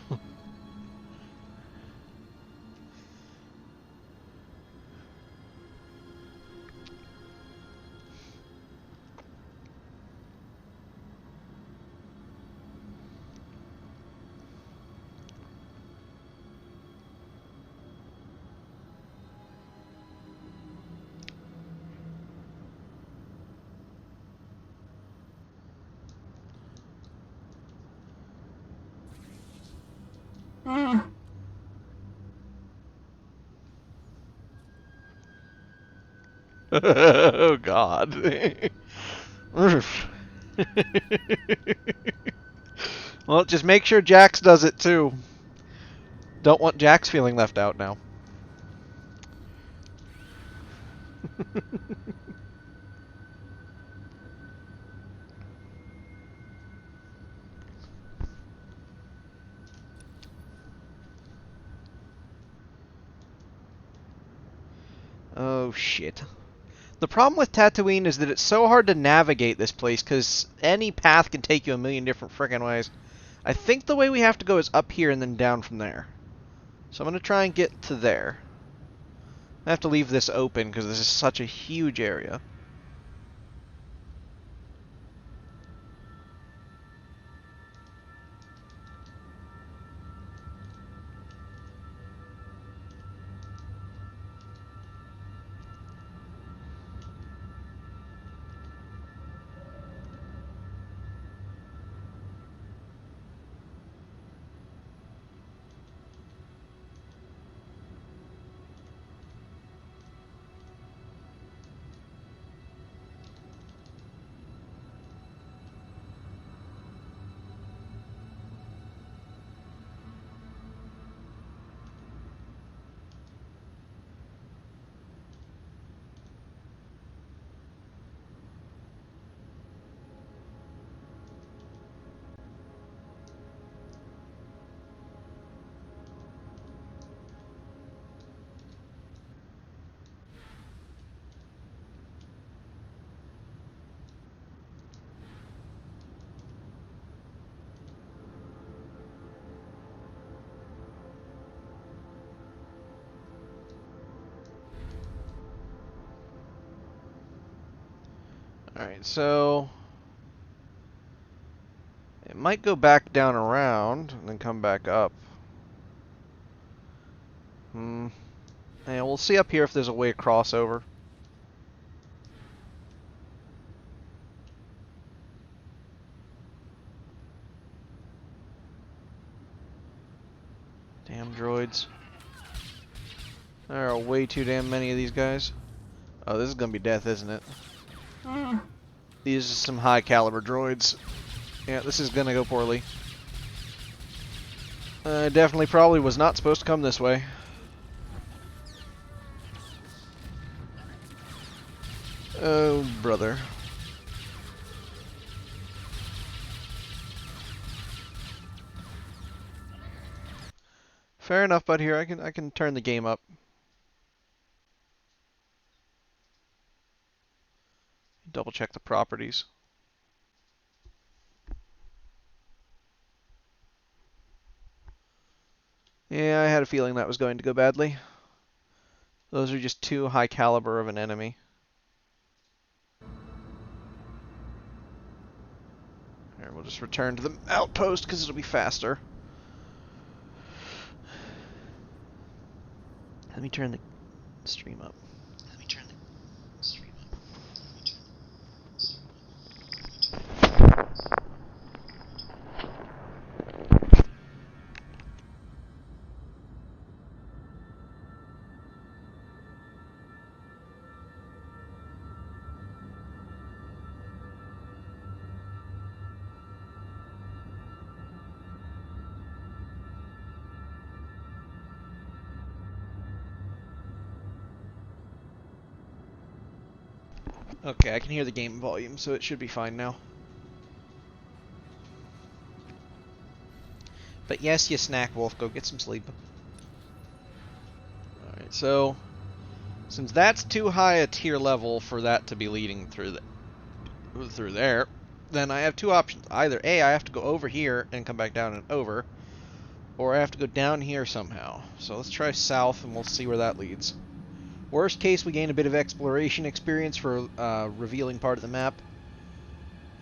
Oh God. Well, just make sure Jax does it too. Don't want Jax feeling left out now. Oh shit. The problem with Tatooine is that it's so hard to navigate this place because any path can take you a million different frickin' ways. I think the way we have to go is up here and then down from there. So I'm going to try and get to there. I have to leave this open because this is such a huge area. Alright, so it might go back down around and then come back up. And we'll see up here if there's a way to cross over. Damn droids. There are way too damn many of these guys. Oh, this is gonna be death, isn't it? These are some high caliber droids. Yeah, this is gonna go poorly. Definitely probably was not supposed to come this way. Oh, brother. Fair enough, but here I can turn the game up. Double check the properties. Yeah, I had a feeling that was going to go badly. Those are just too high caliber of an enemy. Here, we'll just return to the outpost because it'll be faster. Let me turn the stream up. Okay, I can hear the game volume, so it should be fine now. But yes, you snack wolf, go get some sleep. Alright, so since that's too high a tier level for that to be leading through there, then I have two options. Either A, I have to go over here and come back down and over, or I have to go down here somehow. So let's try south and we'll see where that leads. Worst case, we gain a bit of exploration experience for revealing part of the map.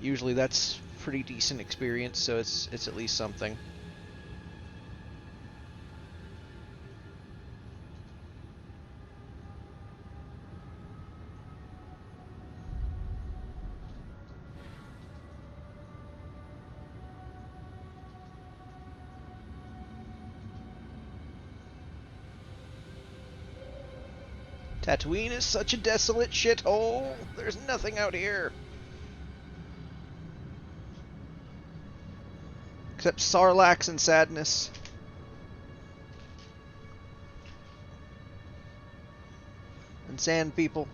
Usually that's pretty decent experience, so it's at least something. Tatooine is such a desolate shithole. There's nothing out here. Except Sarlacc and sadness. And sand people.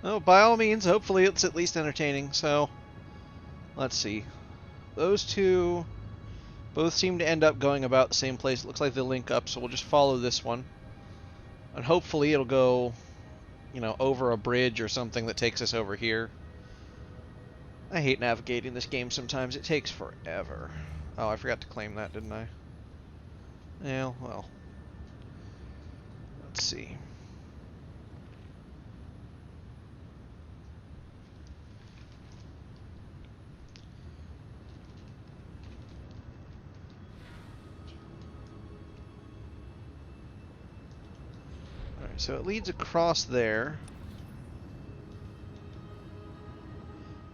Oh, by all means, hopefully it's at least entertaining. So, let's see. Those two both seem to end up going about the same place. It looks like they'll link up, so we'll just follow this one. And hopefully it'll go, you know, over a bridge or something that takes us over here. I hate navigating this game sometimes. It takes forever. Oh, I forgot to claim that, didn't I? Yeah, well. Let's see. So it leads across there,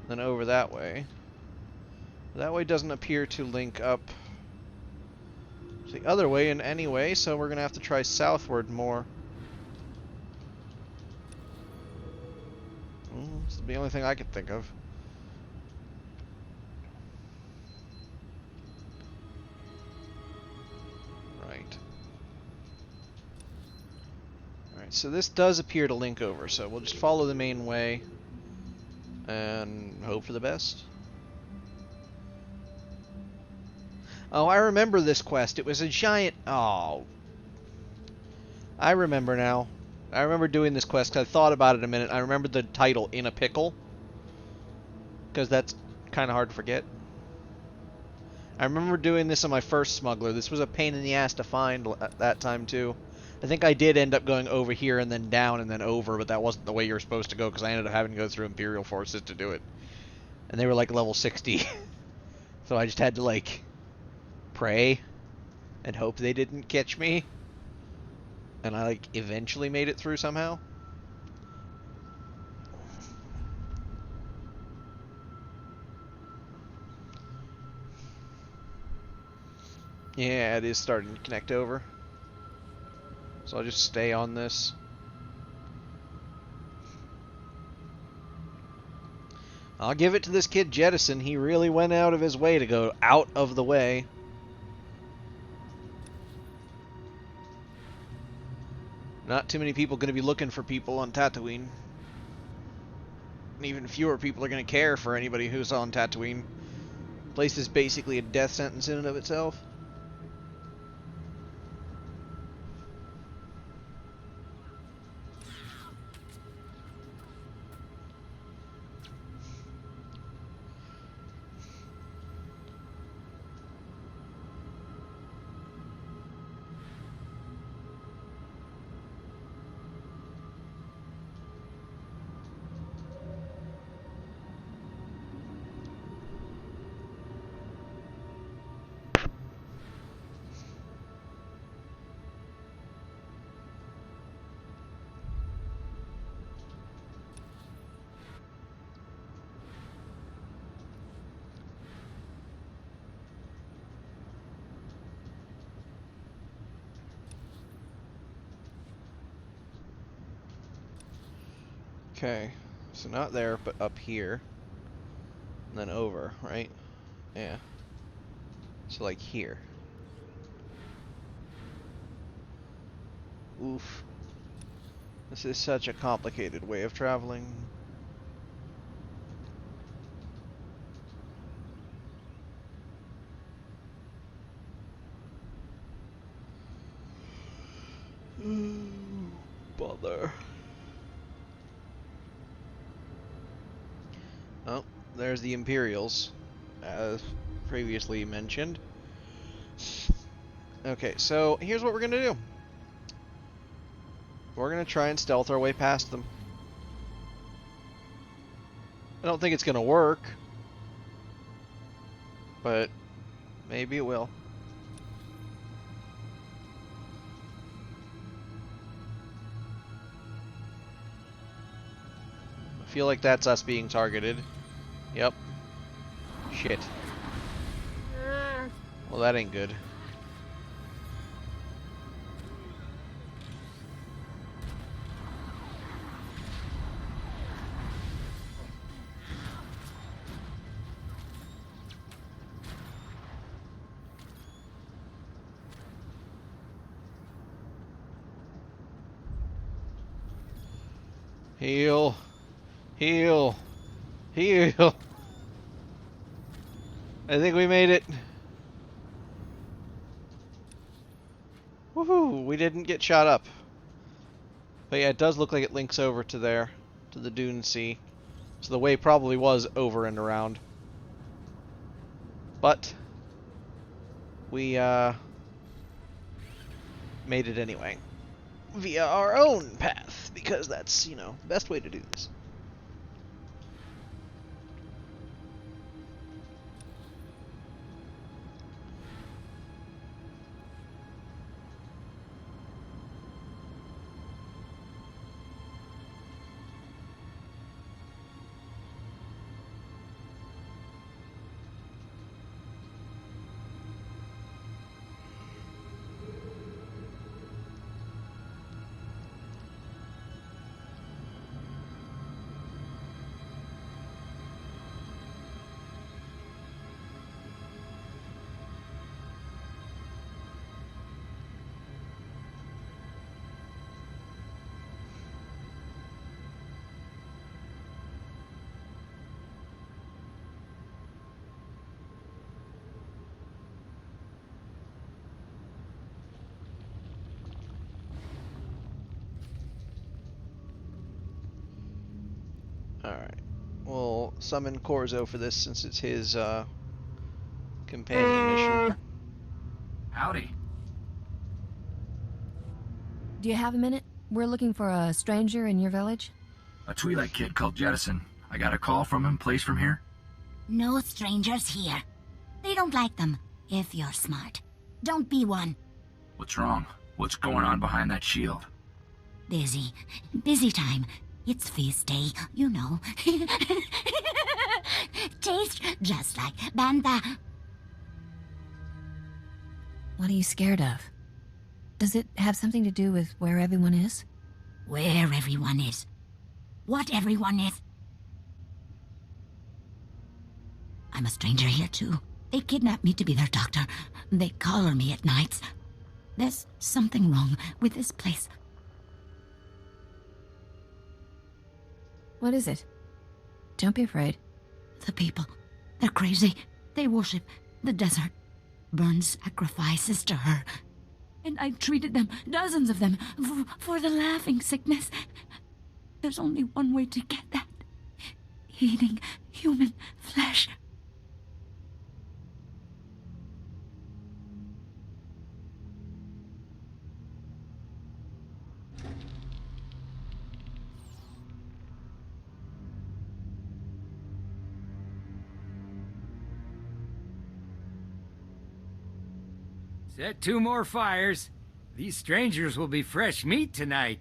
then over that way. That way doesn't appear to link up the other way in any way, so we're going to have to try southward more. This is the only thing I could think of. So this does appear to link over, so we'll just follow the main way and hope for the best. Oh, I remember this quest. It was a giant... Oh. I remember now. I remember doing this quest because I thought about it a minute. I remembered the title, In a Pickle. Because that's kind of hard to forget. I remember doing this on my first smuggler. This was a pain in the ass to find at that time, too. I think I did end up going over here and then down and then over, but that wasn't the way you were supposed to go because I ended up having to go through Imperial forces to do it. And they were like level 60. So I just had to like pray and hope they didn't catch me. And I like eventually made it through somehow. Yeah, it is starting to connect over. So I'll just stay on this. I'll give it to this kid Jettison. He really went out of his way to go out of the way. Not too many people going to be looking for people on Tatooine. And even fewer people are going to care for anybody who's on Tatooine. The place is basically a death sentence in and of itself. Okay, so not there, but up here. And then over, right? Yeah. So like here. Oof. This is such a complicated way of traveling. Bother. Oh, there's the Imperials, as previously mentioned. Okay, so here's what we're going to do. We're going to try and stealth our way past them. I don't think it's going to work, but maybe it will. I feel like that's us being targeted. Yep. Shit. Well, that ain't good. Heal. Heal. Heal. I think we made it. Woohoo! We didn't get shot up. But yeah, it does look like it links over to there, to the Dune Sea. So the way probably was over and around. But we made it anyway. Via our own path, because that's, you know, the best way to do this. Alright. We'll summon Corzo for this since it's his companion mission. Howdy. Do you have a minute? We're looking for a stranger in your village. A Twi'lek kid called Jettison. I got a call from him, place from here. No strangers here. They don't like them, if you're smart. Don't be one. What's wrong? What's going on behind that shield? Busy. Busy time. It's feast day, you know. Tastes just like Bantha. What are you scared of? Does it have something to do with where everyone is? Where everyone is. What everyone is. I'm a stranger here, too. They kidnapped me to be their doctor. They collar me at nights. There's something wrong with this place. What is it? Don't be afraid. The people. They're crazy. They worship the desert. Burn sacrifices to her. And I've treated them, dozens of them, for the laughing sickness. There's only one way to get that. Eating human flesh. Set 2 more fires. These strangers will be fresh meat tonight.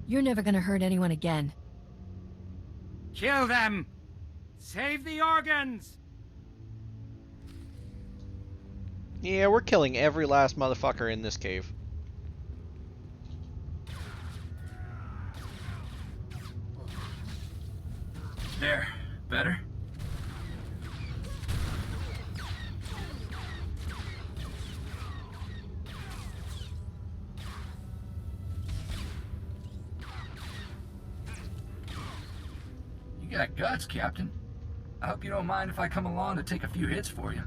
You're never gonna hurt anyone again. Kill them! Save the organs! Yeah, we're killing every last motherfucker in this cave. There. Better? You got guts, Captain. I hope you don't mind if I come along to take a few hits for you.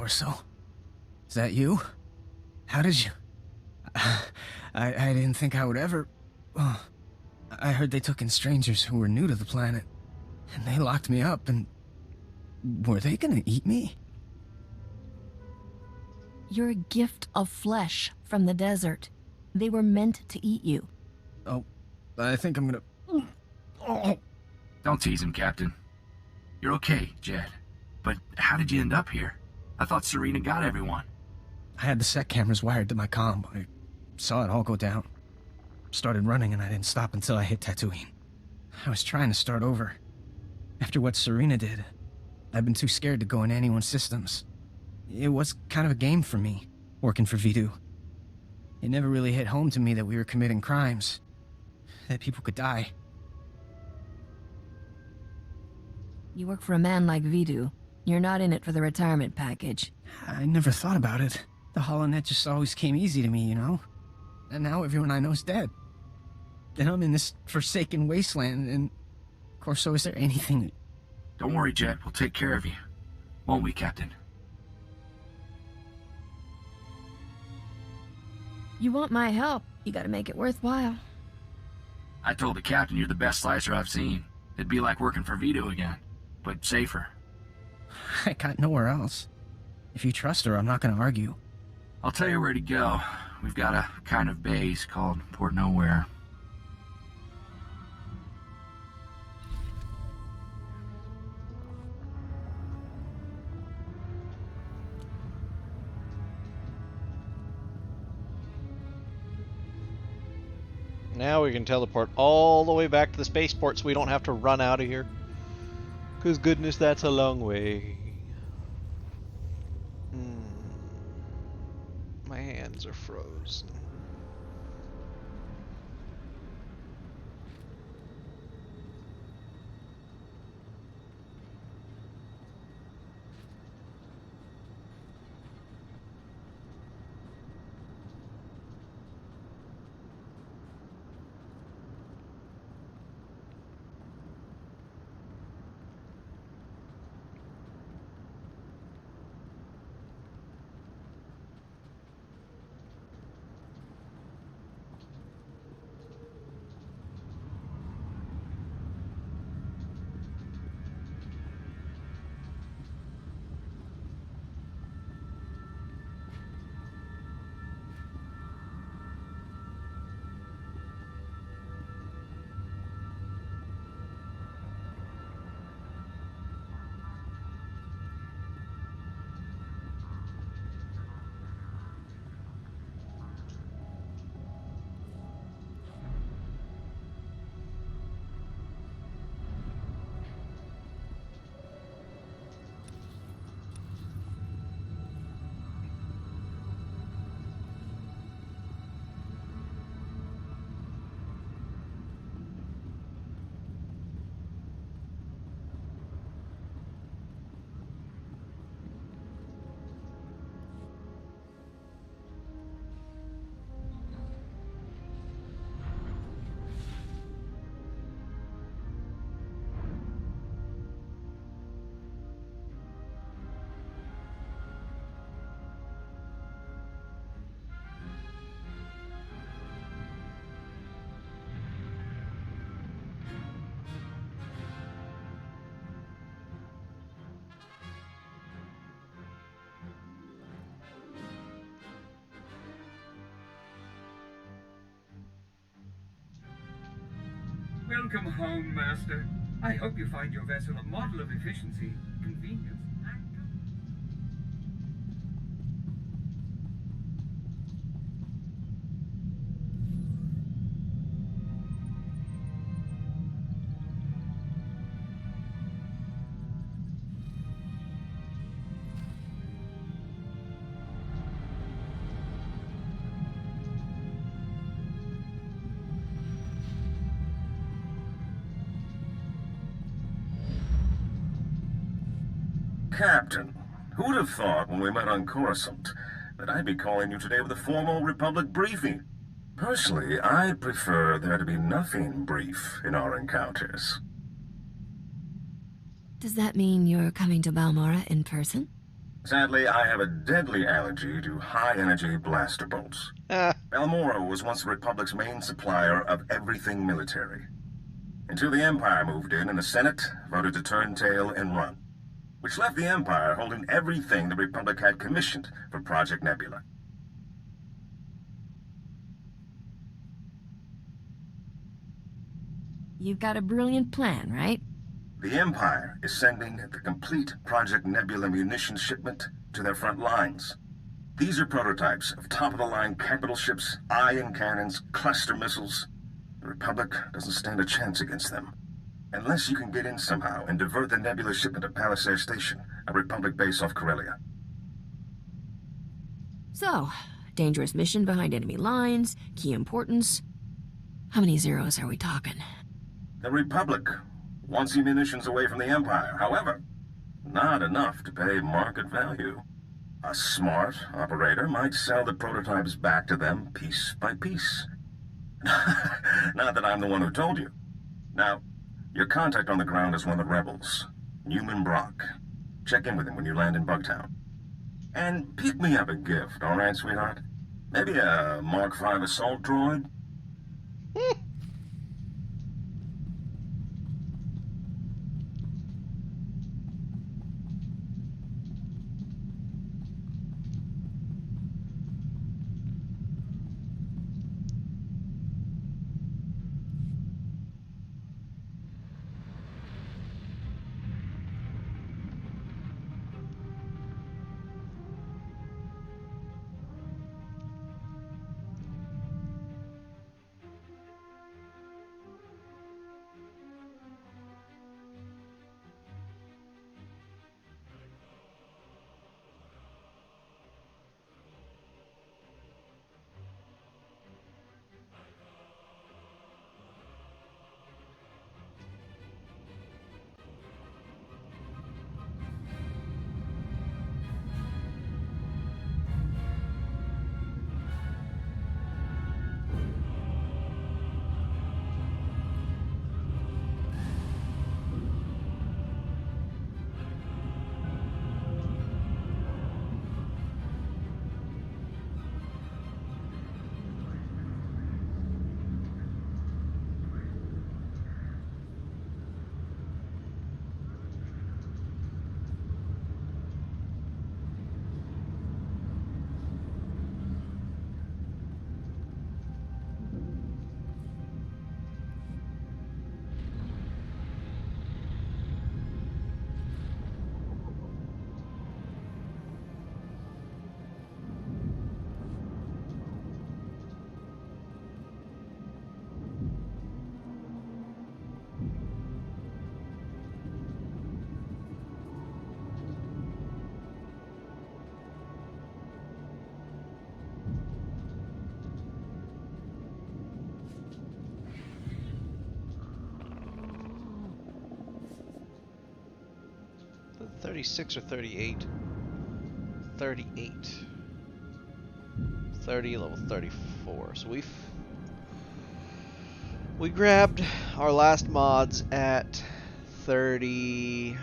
Corso? Is that you? How did you... I didn't think I would ever... Oh, I heard they took in strangers who were new to the planet. And they locked me up and... Were they gonna eat me? You're a gift of flesh from the desert. They were meant to eat you. Oh, I think I'm gonna... Oh. Don't tease him, Captain. You're okay, Jed. But how did you end up here? I thought Serena got everyone. I had the set cameras wired to my comm. I saw it all go down. Started running and I didn't stop until I hit Tatooine. I was trying to start over. After what Serena did, I've been too scared to go in anyone's systems. It was kind of a game for me, working for Vidu. It never really hit home to me that we were committing crimes. That people could die. You work for a man like Vidu. You're not in it for the retirement package. I never thought about it. The HoloNet just always came easy to me, you know? And now everyone I know's dead. And I'm in this forsaken wasteland, and... Corso, is there anything... Don't worry, Jed. We'll take care of you. Won't we, Captain? You want my help. You gotta make it worthwhile. I told the Captain you're the best slicer I've seen. It'd be like working for Vidu again, but safer. I got nowhere else. If you trust her, I'm not gonna argue. I'll tell you where to go. We've got a kind of base called Port Nowhere. Now we can teleport all the way back to the spaceport so we don't have to run out of here. Because goodness, that's a long way. My hands are frozen. Welcome home, Master. I hope you find your vessel a model of efficiency, convenience, Captain, who'd have thought when we met on Coruscant that I'd be calling you today with a formal Republic briefing? Personally, I prefer there to be nothing brief in our encounters. Does that mean you're coming to Balmorra in person? Sadly, I have a deadly allergy to high-energy blaster bolts. Balmorra was once the Republic's main supplier of everything military. Until the Empire moved in and the Senate voted to turn tail and run, which left the Empire holding everything the Republic had commissioned for Project Nebula. You've got a brilliant plan, right? The Empire is sending the complete Project Nebula munitions shipment to their front lines. These are prototypes of top-of-the-line capital ships, ion cannons, cluster missiles. The Republic doesn't stand a chance against them. Unless you can get in somehow and divert the Nebula shipment to Palisade Station, a Republic base off Corellia. So, dangerous mission behind enemy lines, key importance. How many zeros are we talking? The Republic wants the munitions away from the Empire. However, not enough to pay market value. A smart operator might sell the prototypes back to them piece by piece. Not that I'm the one who told you. Now, your contact on the ground is one of the rebels, Newman Brock. Check in with him when you land in Bugtown. And pick me up a gift, all right, sweetheart? Maybe a Mark V assault droid? 36 or 38? 38. 30, level 34. So we grabbed our last mods at 30...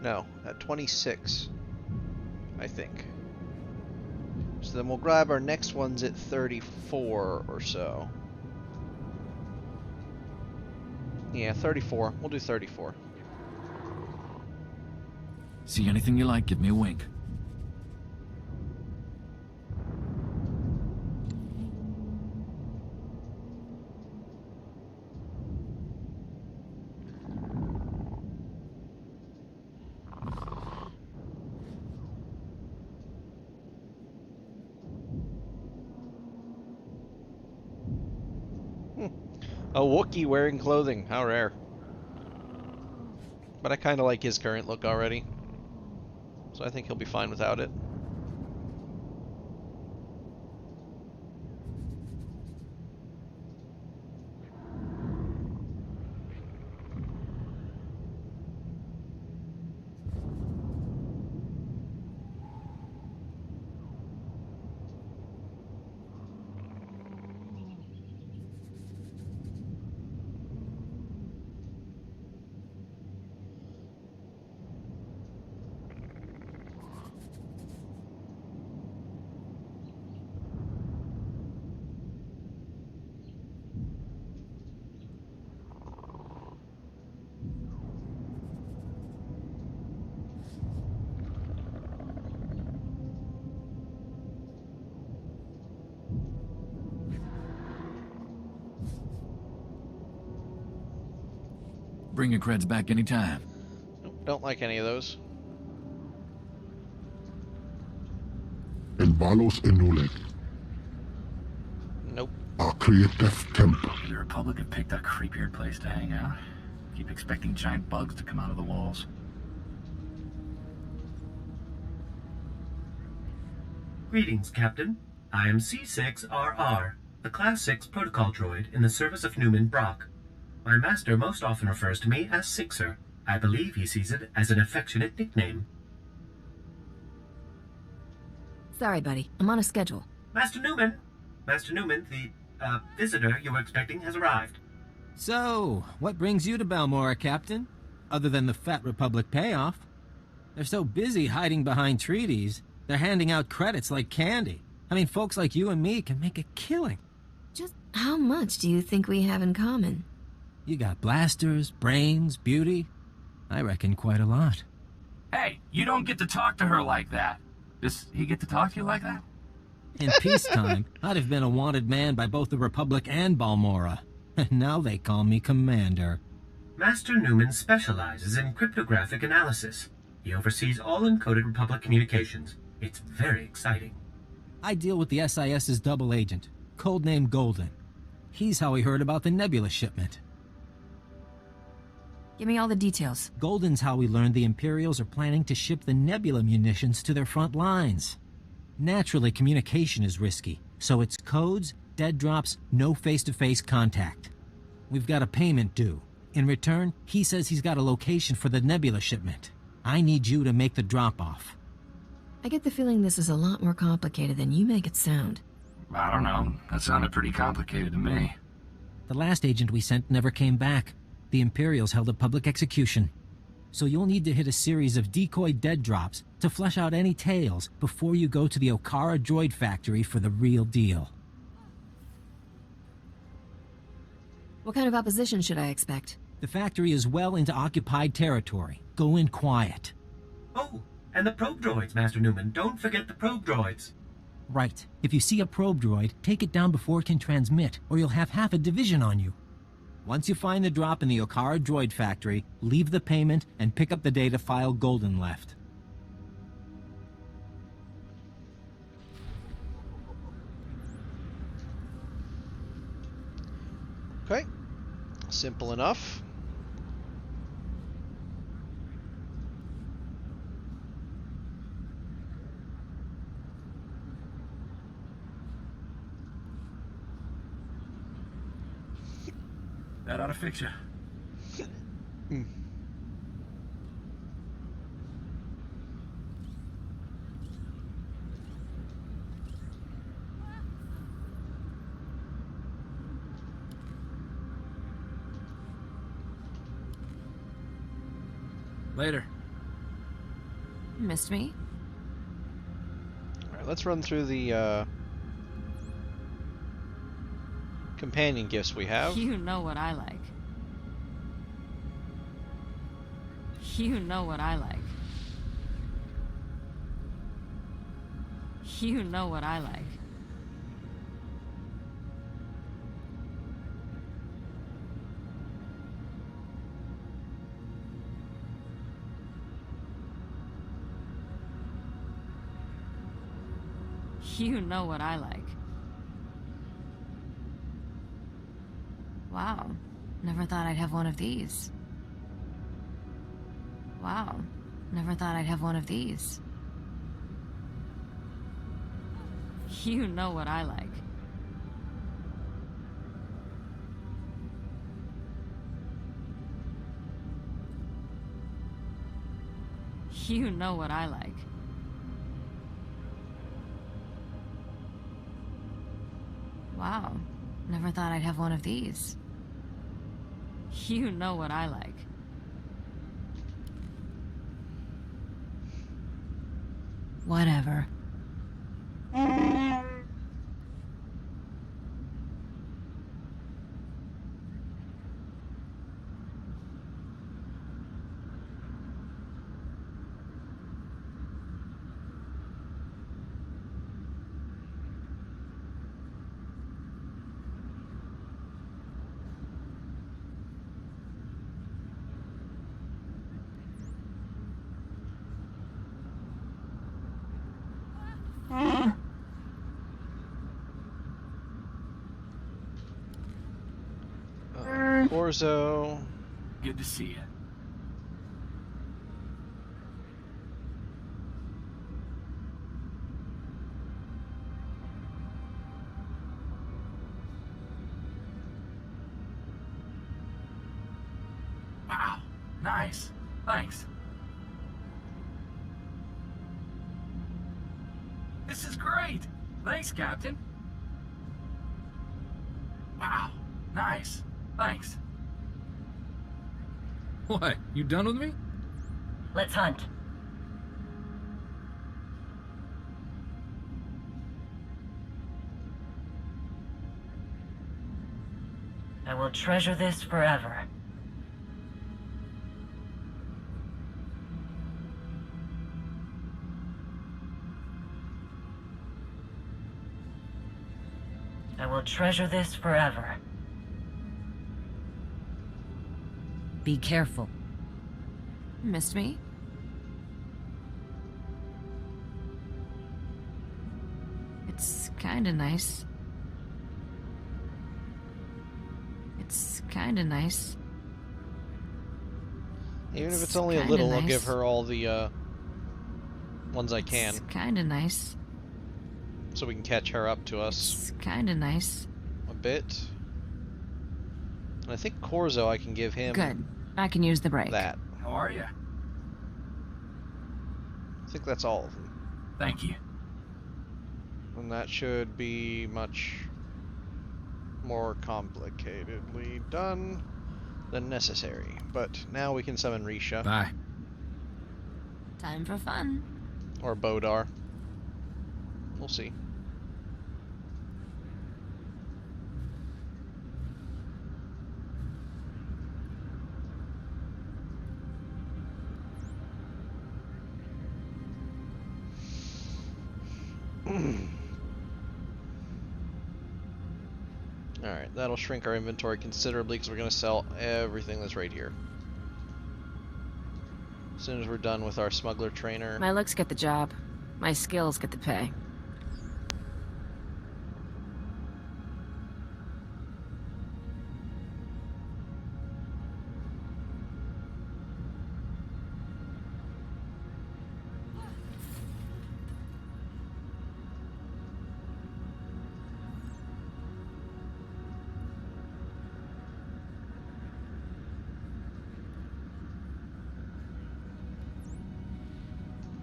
No, at 26, I think. So then we'll grab our next ones at 34 or so. Yeah, 34. We'll do 34. See anything you like, give me a wink. A Wookiee wearing clothing. How rare. But I kind of like his current look already. So I think he'll be fine without it. Bring your creds back anytime. Nope, don't like any of those. El Balos Enuleg. Nope. A creative temple. The Republic have picked a creepier place to hang out. Keep expecting giant bugs to come out of the walls. Greetings, Captain. I am C6RR, the Class 6 protocol droid in the service of Newman Brock. My master most often refers to me as Sixer. I believe he sees it as an affectionate nickname. Sorry, buddy. I'm on a schedule. Master Newman, the, visitor you were expecting has arrived. So, what brings you to Balmora, Captain? Other than the Fat Republic payoff? They're so busy hiding behind treaties, they're handing out credits like candy. I mean, folks like you and me can make a killing. Just how much do you think we have in common? You got blasters, brains, beauty. I reckon quite a lot. Hey, you don't get to talk to her like that. Does he get to talk to you like that? In peacetime, I'd have been a wanted man by both the Republic and Balmora. And now they call me Commander. Master Newman specializes in cryptographic analysis. He oversees all encoded Republic communications. It's very exciting. I deal with the SIS's double agent, codename Golden. He's how he heard about the Nebula shipment. Give me all the details. Golden's how we learned the Imperials are planning to ship the Nebula munitions to their front lines. Naturally, communication is risky, so it's codes, dead drops, no face-to-face contact. We've got a payment due. In return, he says he's got a location for the Nebula shipment. I need you to make the drop-off. I get the feeling this is a lot more complicated than you make it sound. I don't know. That sounded pretty complicated to me. The last agent we sent never came back. The Imperials held a public execution. So you'll need to hit a series of decoy dead drops to flesh out any tales before you go to the Okara droid factory for the real deal. What kind of opposition should I expect? The factory is well into occupied territory. Go in quiet. Oh, and the probe droids, Master Newman. Don't forget the probe droids. Right. If you see a probe droid, take it down before it can transmit, or you'll have half a division on you. Once you find the drop in the Okara droid factory, leave the payment and pick up the data file Golden left. Okay. Simple enough. That ought to fix you. Later. Missed me? Alright, let's run through the companion gifts we have. You know what I like. You know what I like. You know what I like. You know what I like. Wow. Never thought I'd have one of these. Wow. Never thought I'd have one of these. You know what I like. You know what I like. Wow. Never thought I'd have one of these. You know what I like. Whatever. Corzo. Good to see you. Wow, nice. Thanks. This is great. Thanks, Captain. Wow, nice. Thanks. What? You done with me? Let's hunt. I will treasure this forever. I will treasure this forever. Be careful. Missed me? It's kinda nice. It's kinda nice. Even if it's only a little, I'll give her all the ones I can. It's kinda nice. So we can catch her up to us. It's kinda nice. A bit. And I think Corzo, I can give him. Good. I can use the break. That. How are you? I think that's all of them. Thank you. And that should be much more complicatedly done than necessary. But now we can summon Risha. Bye. Time for fun. Or Bodar. We'll see. Alright, that'll shrink our inventory considerably because we're going to sell everything that's right here. As soon as we're done with our smuggler trainer. My looks get the job. My skills get the pay.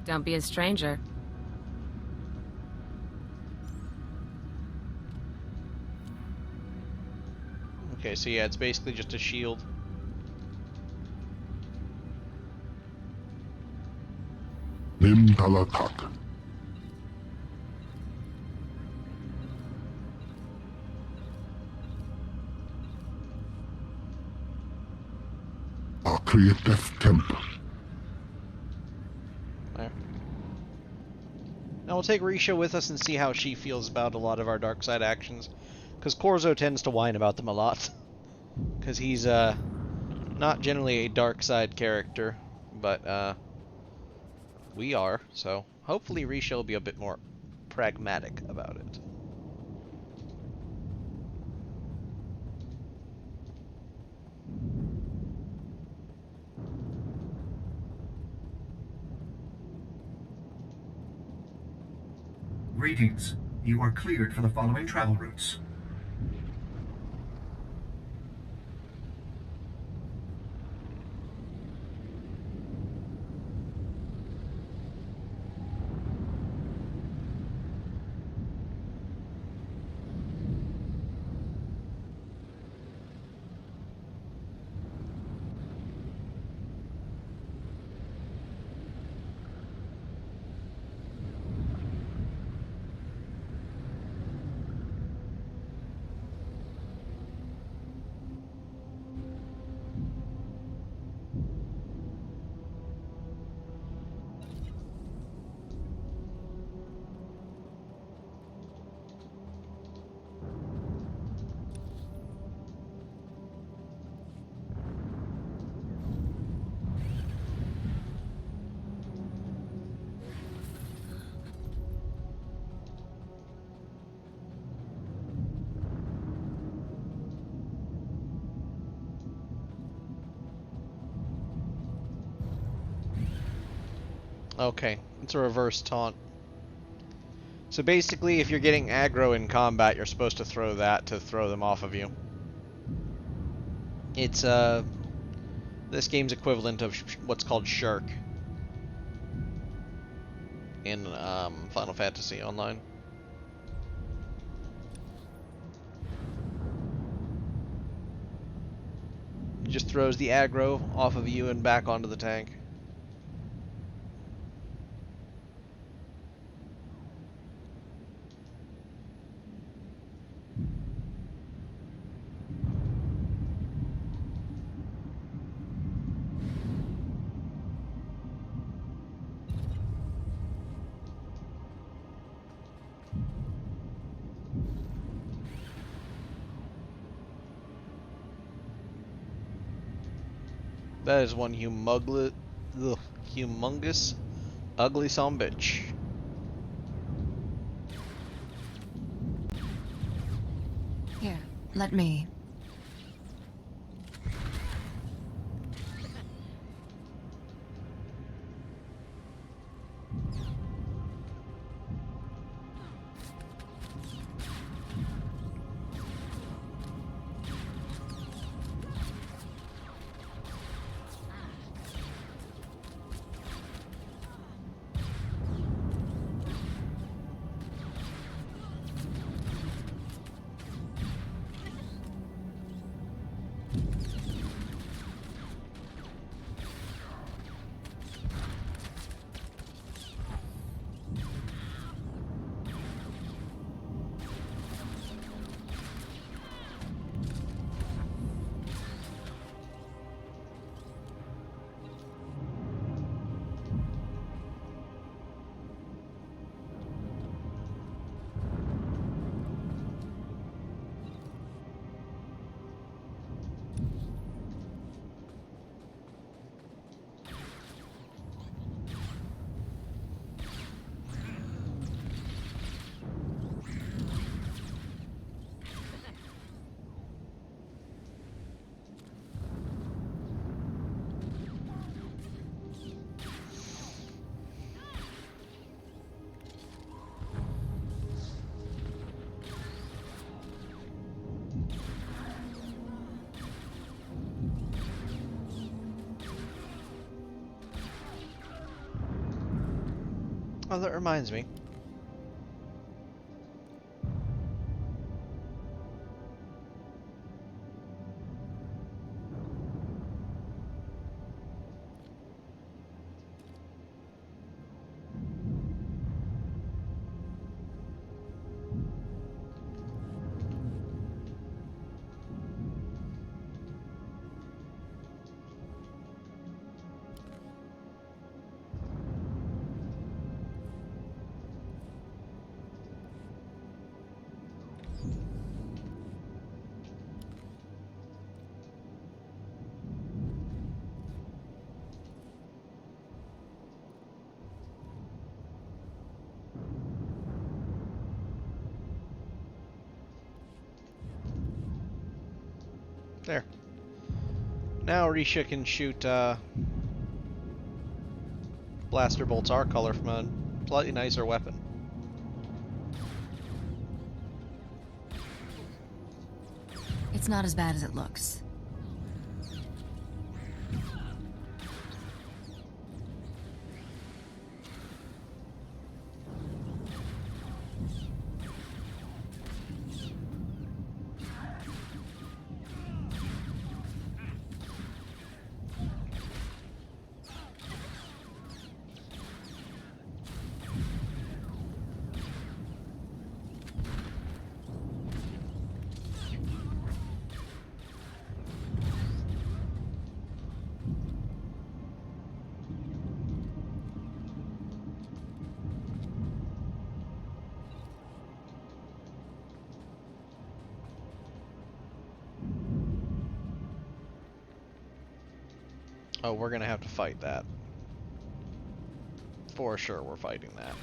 Don't be a stranger. Okay, so yeah, it's basically just a shield. Nim Talatak. A creative temp. There. Now we'll take Risha with us and see how she feels about a lot of our dark side actions. Because Corzo tends to whine about them a lot. Because he's not generally a dark side character, but we are. So hopefully Risha will be a bit more pragmatic about it. Greetings. You are cleared for the following travel routes. Okay, it's a reverse taunt. So basically, if you're getting aggro in combat, you're supposed to throw that to throw them off of you. It's, this game's equivalent of what's called Shirk in, Final Fantasy Online. It just throws the aggro off of you and back onto the tank. That is one humongous, ugly son bitch. Here, let me. Oh, that reminds me. There. Now Risha can shoot blaster bolts our color from a slightly nicer weapon. It's not as bad as it looks. Oh, we're gonna have to fight that. For sure, we're fighting that.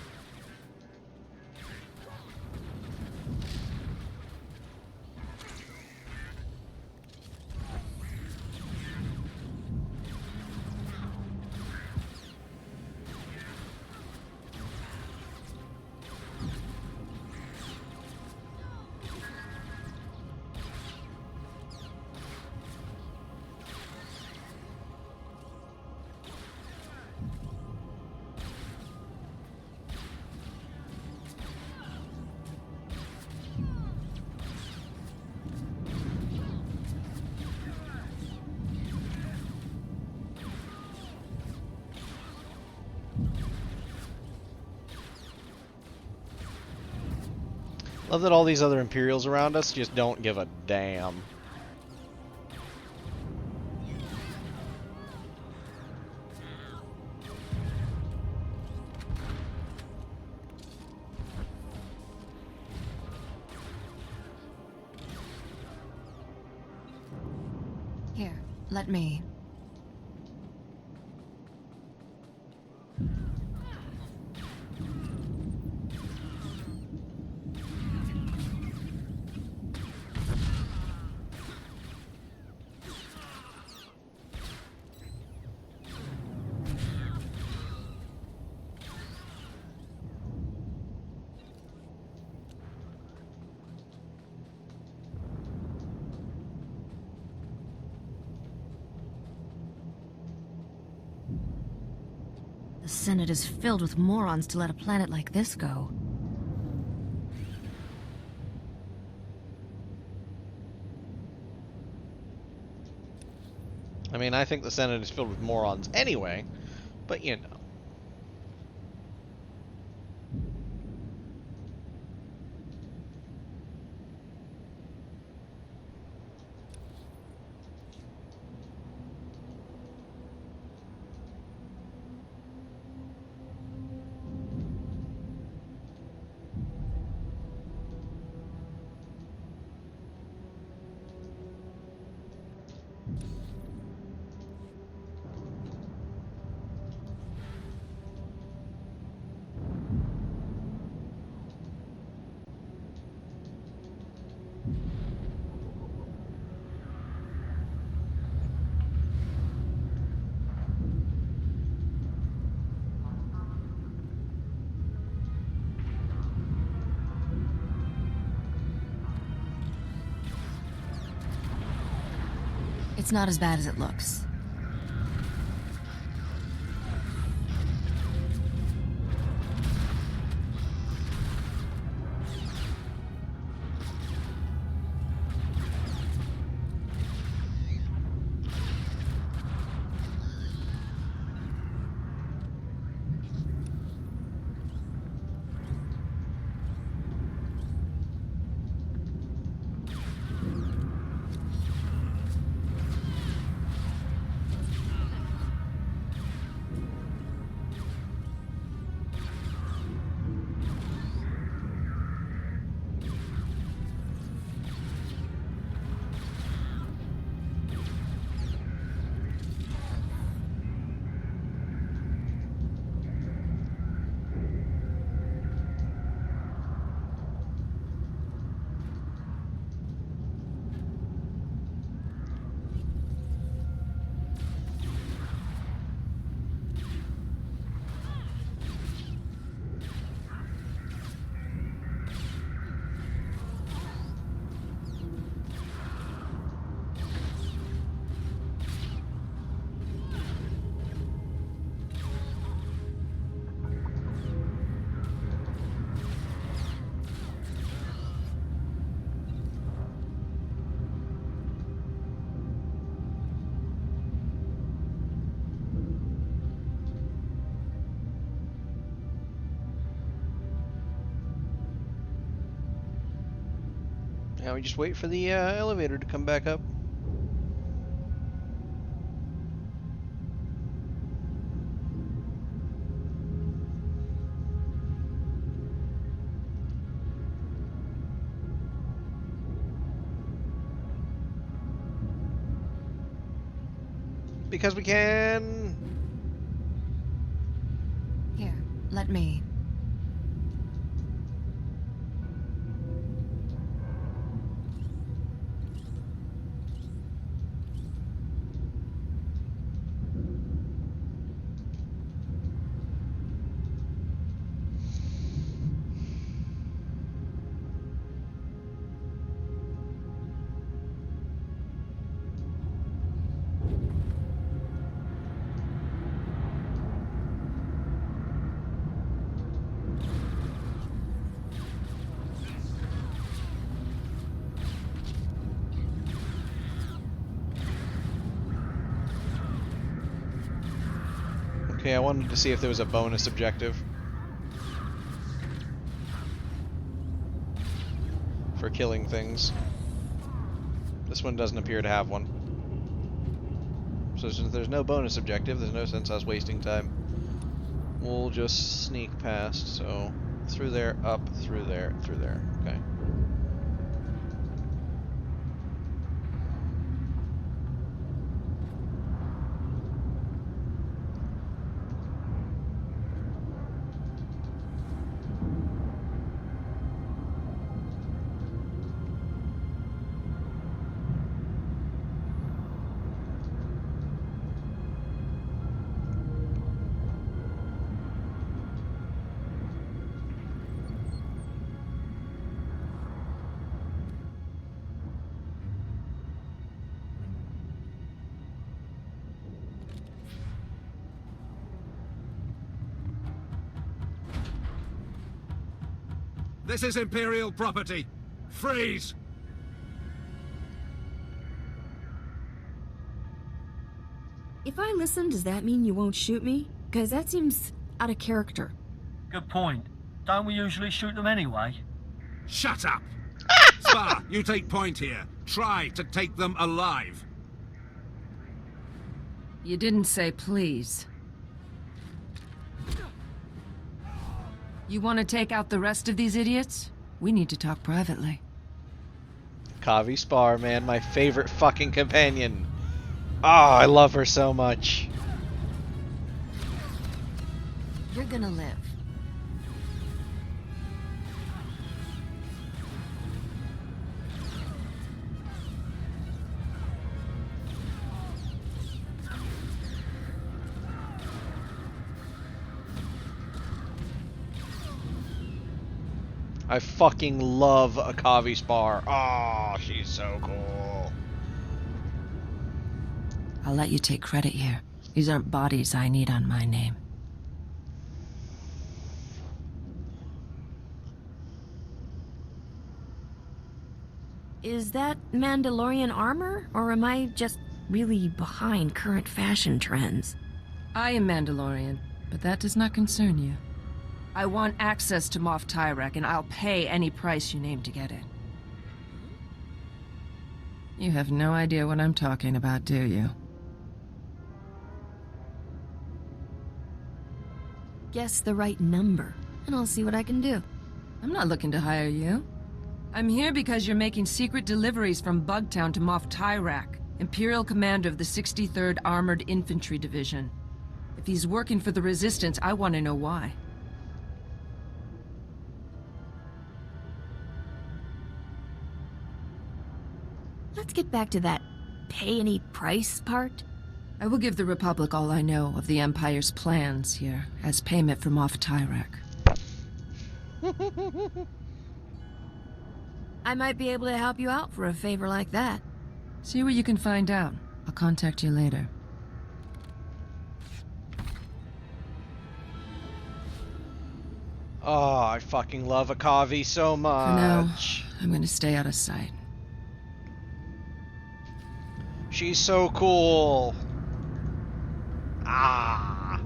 Love that all these other Imperials around us just don't give a damn. Here, let me. The Senate is filled with morons to let a planet like this go. I mean, I think the Senate is filled with morons anyway, but you know. It's not as bad as it looks. Now we just wait for the elevator to come back up. Because we can. Here, let me. Okay, I wanted to see if there was a bonus objective for killing things. This one doesn't appear to have one. So since there's no bonus objective, there's no sense us wasting time. We'll just sneak past, so through there, up, through there, okay. This is Imperial property. Freeze! If I listen, does that mean you won't shoot me? Because that seems out of character. Good point. Don't we usually shoot them anyway? Shut up! Spar, you take point here. Try to take them alive. You didn't say please. You want to take out the rest of these idiots? We need to talk privately. Kavi Spar, man, my favorite fucking companion. Oh, I love her so much. You're gonna live. I fucking love a Kavi Spar. Oh, she's so cool. I'll let you take credit here. These aren't bodies I need on my name. Is that Mandalorian armor, or am I just really behind current fashion trends? I am Mandalorian, but that does not concern you. I want access to Moff Tyrek, and I'll pay any price you name to get it. You have no idea what I'm talking about, do you? Guess the right number, and I'll see what I can do. I'm not looking to hire you. I'm here because you're making secret deliveries from Bugtown to Moff Tyrek, Imperial Commander of the 63rd Armored Infantry Division. If he's working for the Resistance, I want to know why. Let's get back to that pay any price part. I will give the Republic all I know of the Empire's plans here, as payment for Moff Tyrek. I might be able to help you out for a favor like that. See what you can find out. I'll contact you later. Oh, I fucking love a Kavi so much. For now, I'm gonna stay out of sight. She's so cool. Ah.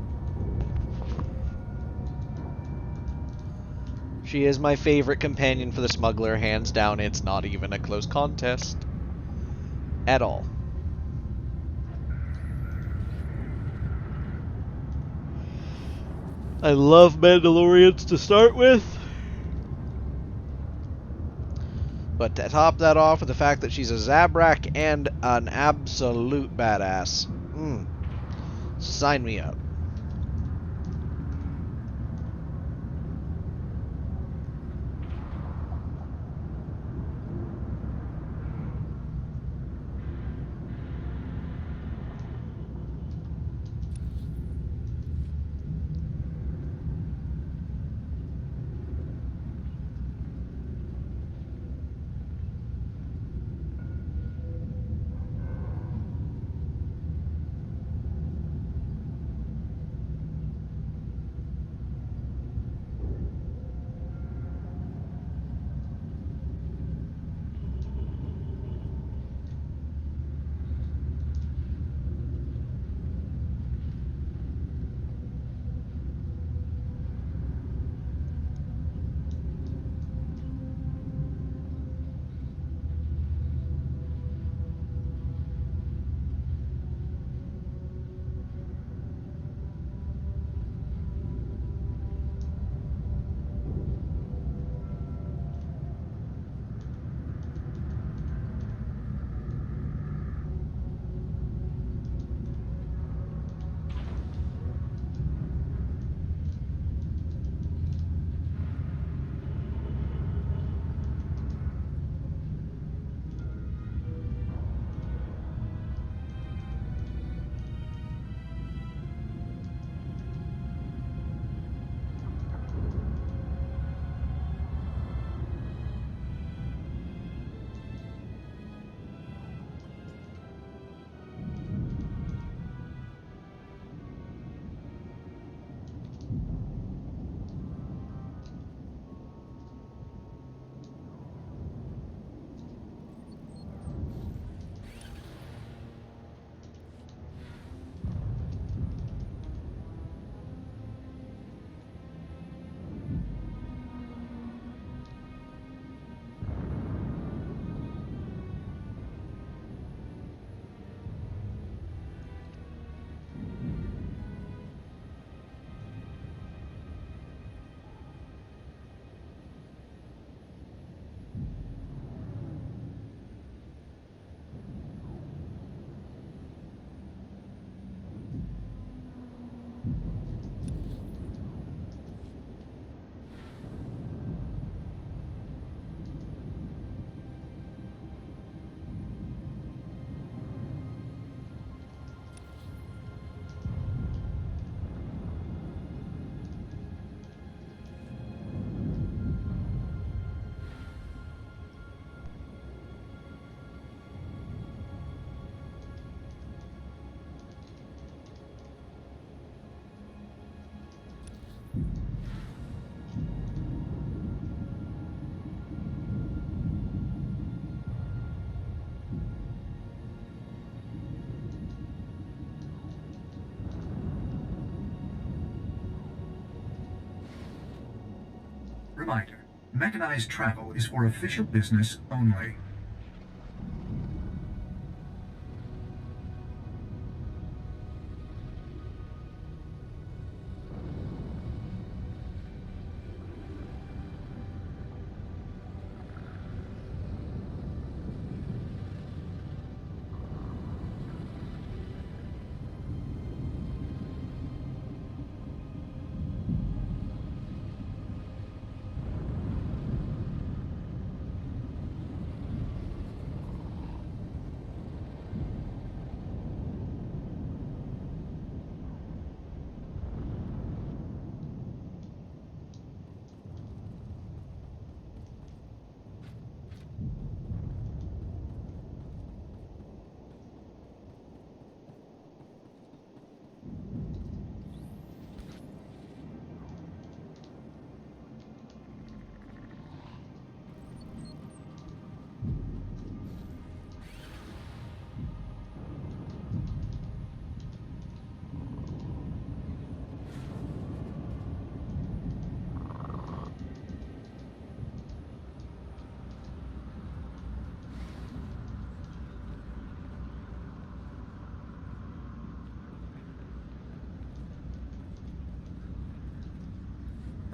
She is my favorite companion for the smuggler, hands down. It's not even a close contest. At all. I love Mandalorians to start with. But to top that off with the fact that she's a Zabrak and an absolute badass. Sign me up. Reminder, mechanized travel is for official business only.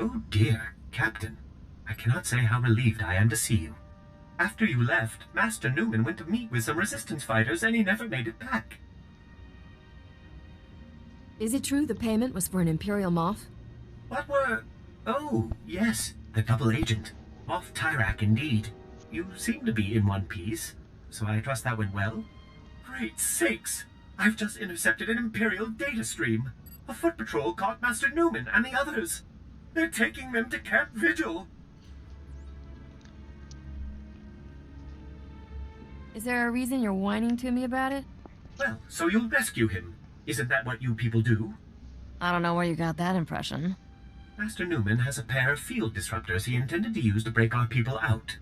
Oh dear, Captain. I cannot say how relieved I am to see you. After you left, Master Newman went to meet with some resistance fighters and he never made it back. Is it true the payment was for an Imperial Moth? What were... Oh, yes, the double agent. Moff Tyrak, indeed. You seem to be in one piece, so I trust that went well. Great sakes! I've just intercepted an Imperial data stream. A foot patrol caught Master Newman and the others. They're taking them to Camp Vigil. Is there a reason you're whining to me about it? Well, so you'll rescue him. Isn't that what you people do? I don't know where you got that impression. Master Newman has a pair of field disruptors he intended to use to break our people out.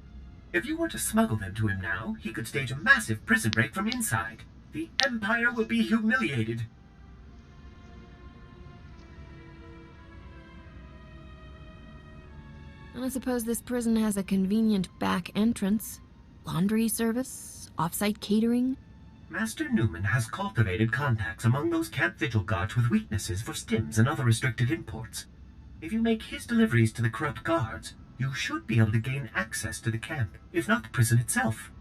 If you were to smuggle them to him now, he could stage a massive prison break from inside. The Empire will be humiliated. And I suppose this prison has a convenient back entrance. Laundry service, off-site catering. Master Newman has cultivated contacts among those Camp Vigil guards with weaknesses for stims and other restricted imports. If you make his deliveries to the corrupt guards, you should be able to gain access to the camp, if not the prison itself.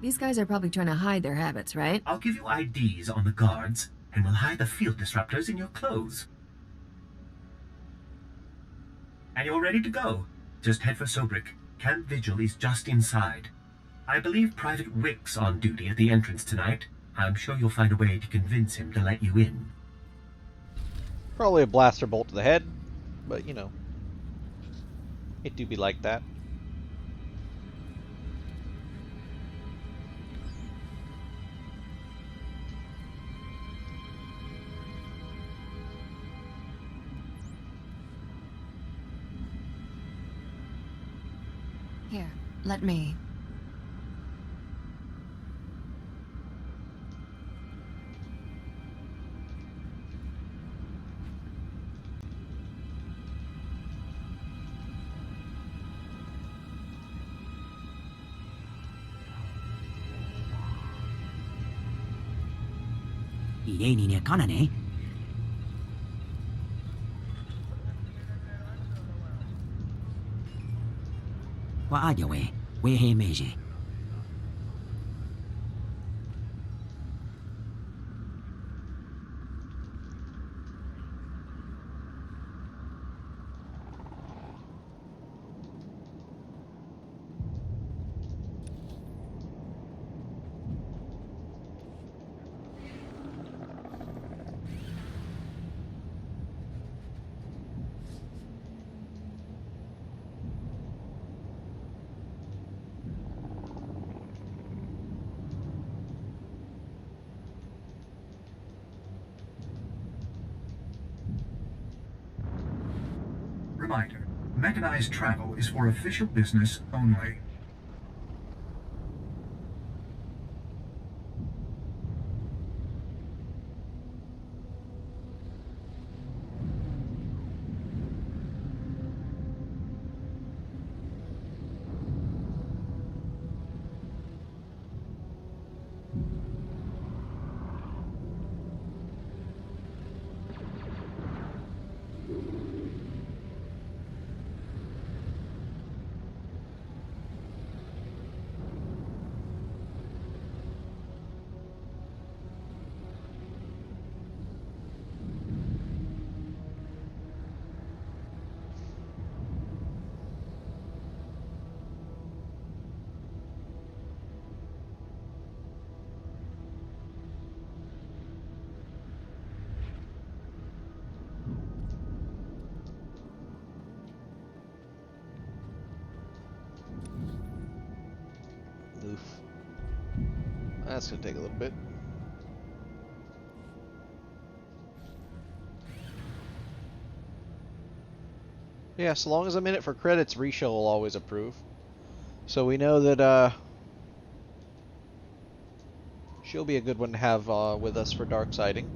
These guys are probably trying to hide their habits, right? I'll give you IDs on the guards, and we'll hide the field disruptors in your clothes. And you're ready to go. Just head for Sobrik. Camp Vigil is just inside. I believe Private Wick's on duty at the entrance tonight. I'm sure you'll find a way to convince him to let you in. Probably a blaster bolt to the head, but you know, it do be like that. Here, let me. Irenin kanane. Wa ajawe, we he meje. Reminder, mechanized travel is for official business only. Oof. That's gonna take a little bit. Yeah, so long as I'm in it for credits, Risha will always approve. So we know that she'll be a good one to have with us for dark siding.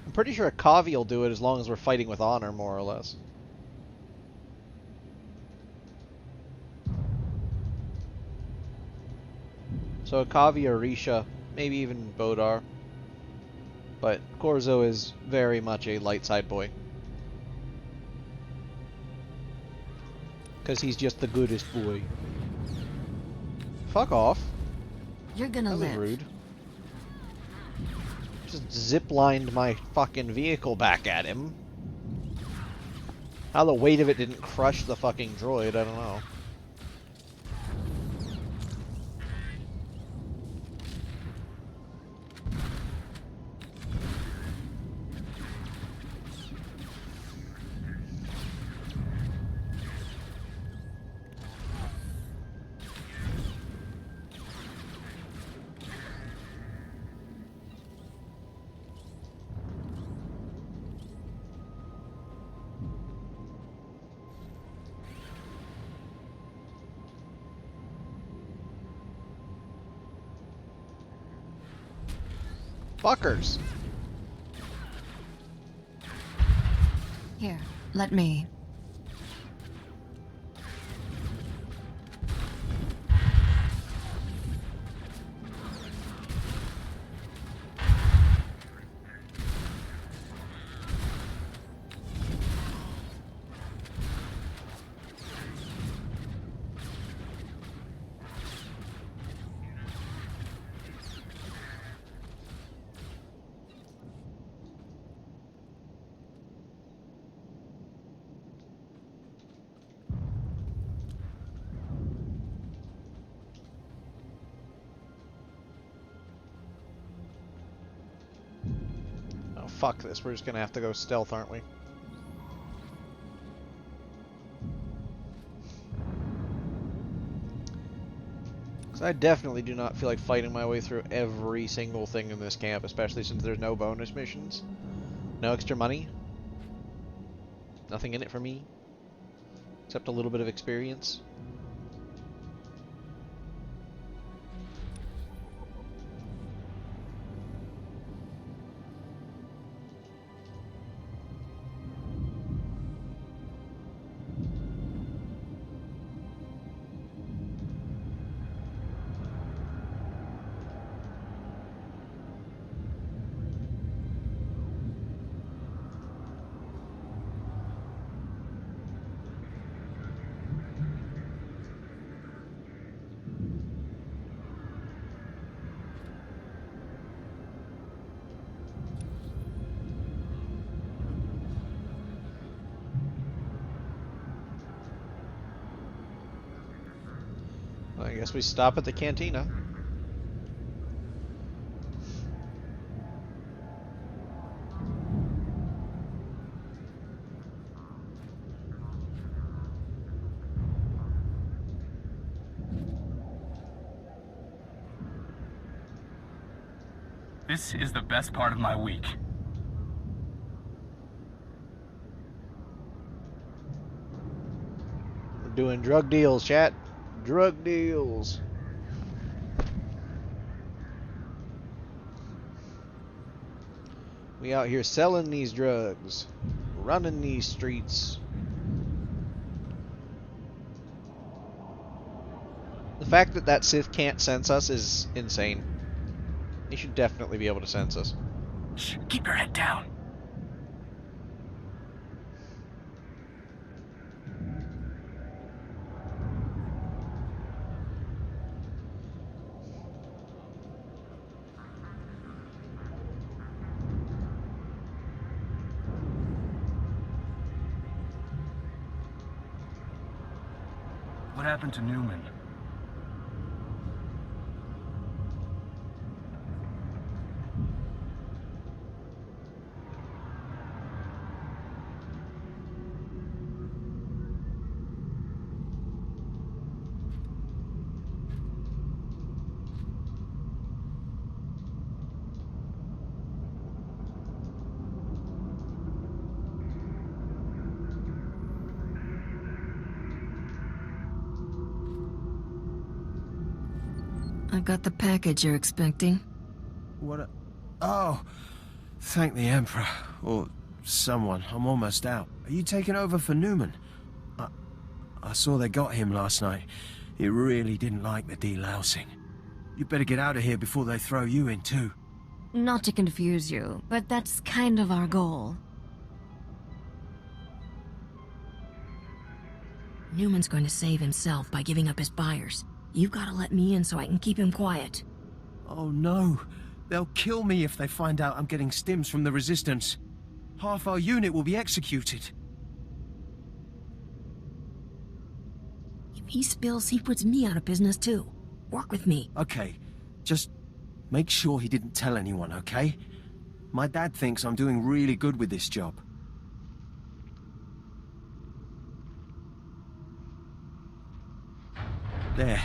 I'm pretty sure Kavi will do it as long as we're fighting with honor, more or less. So Kavi or Risha, maybe even Bodar. But Corzo is very much a light side boy. Because he's just the goodest boy. Fuck off. You're gonna That was live. rude. Just ziplined my fucking vehicle back at him. How the weight of it didn't crush the fucking droid, I don't know. Fuckers. Here, let me. Fuck this, we're just gonna have to go stealth, aren't we? Because I definitely do not feel like fighting my way through every single thing in this camp, especially since there's no bonus missions. No extra money. Nothing in it for me. Except a little bit of experience. I guess we stop at the cantina. This is the best part of my week. We're doing drug deals, chat. Drug deals. We out here selling these drugs, running these streets. The fact that that Sith can't sense us is insane. He should definitely be able to sense us. Shh, keep your head down. What happened to Newman? I got the package you're expecting. What Oh! Thank the Emperor. Or someone. I'm almost out. Are you taking over for Newman? I saw they got him last night. He really didn't like the delousing. You better get out of here before they throw you in too. Not to confuse you, but that's kind of our goal. Newman's going to save himself by giving up his buyers. You've got to let me in so I can keep him quiet. Oh no. They'll kill me if they find out I'm getting stims from the Resistance. Half our unit will be executed. If he spills, he puts me out of business too. Work with me. Okay, just make sure he didn't tell anyone, okay? My dad thinks I'm doing really good with this job. There.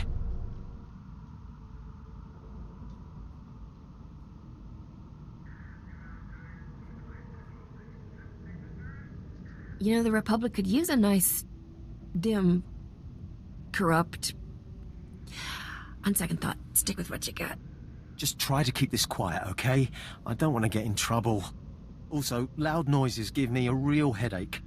You know, the Republic could use a nice, dim, corrupt... On second thought, stick with what you got. Just try to keep this quiet, okay? I don't want to get in trouble. Also, loud noises give me a real headache.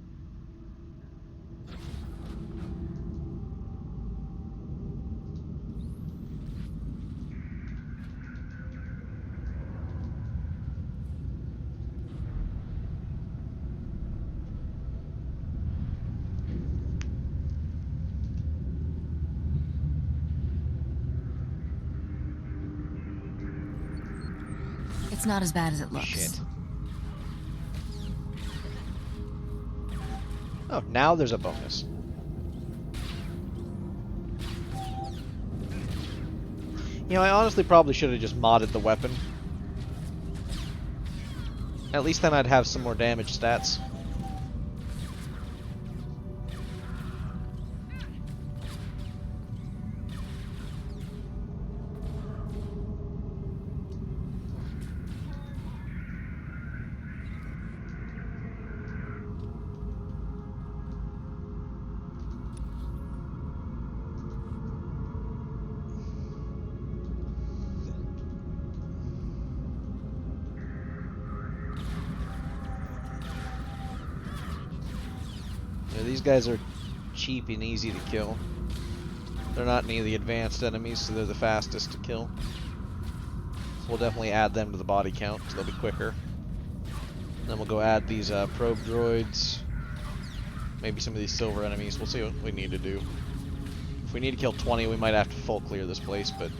It's not as bad as it looks. Shit. Oh, now there's a bonus. You know, I honestly probably should have just modded the weapon. At least then I'd have some more damage stats. These guys are cheap and easy to kill. They're not any of the advanced enemies, so they're the fastest to kill. So we'll definitely add them to the body count, so they'll be quicker. Then we'll go add these probe droids. Maybe some of these silver enemies. We'll see what we need to do. If we need to kill 20, we might have to full clear this place, but...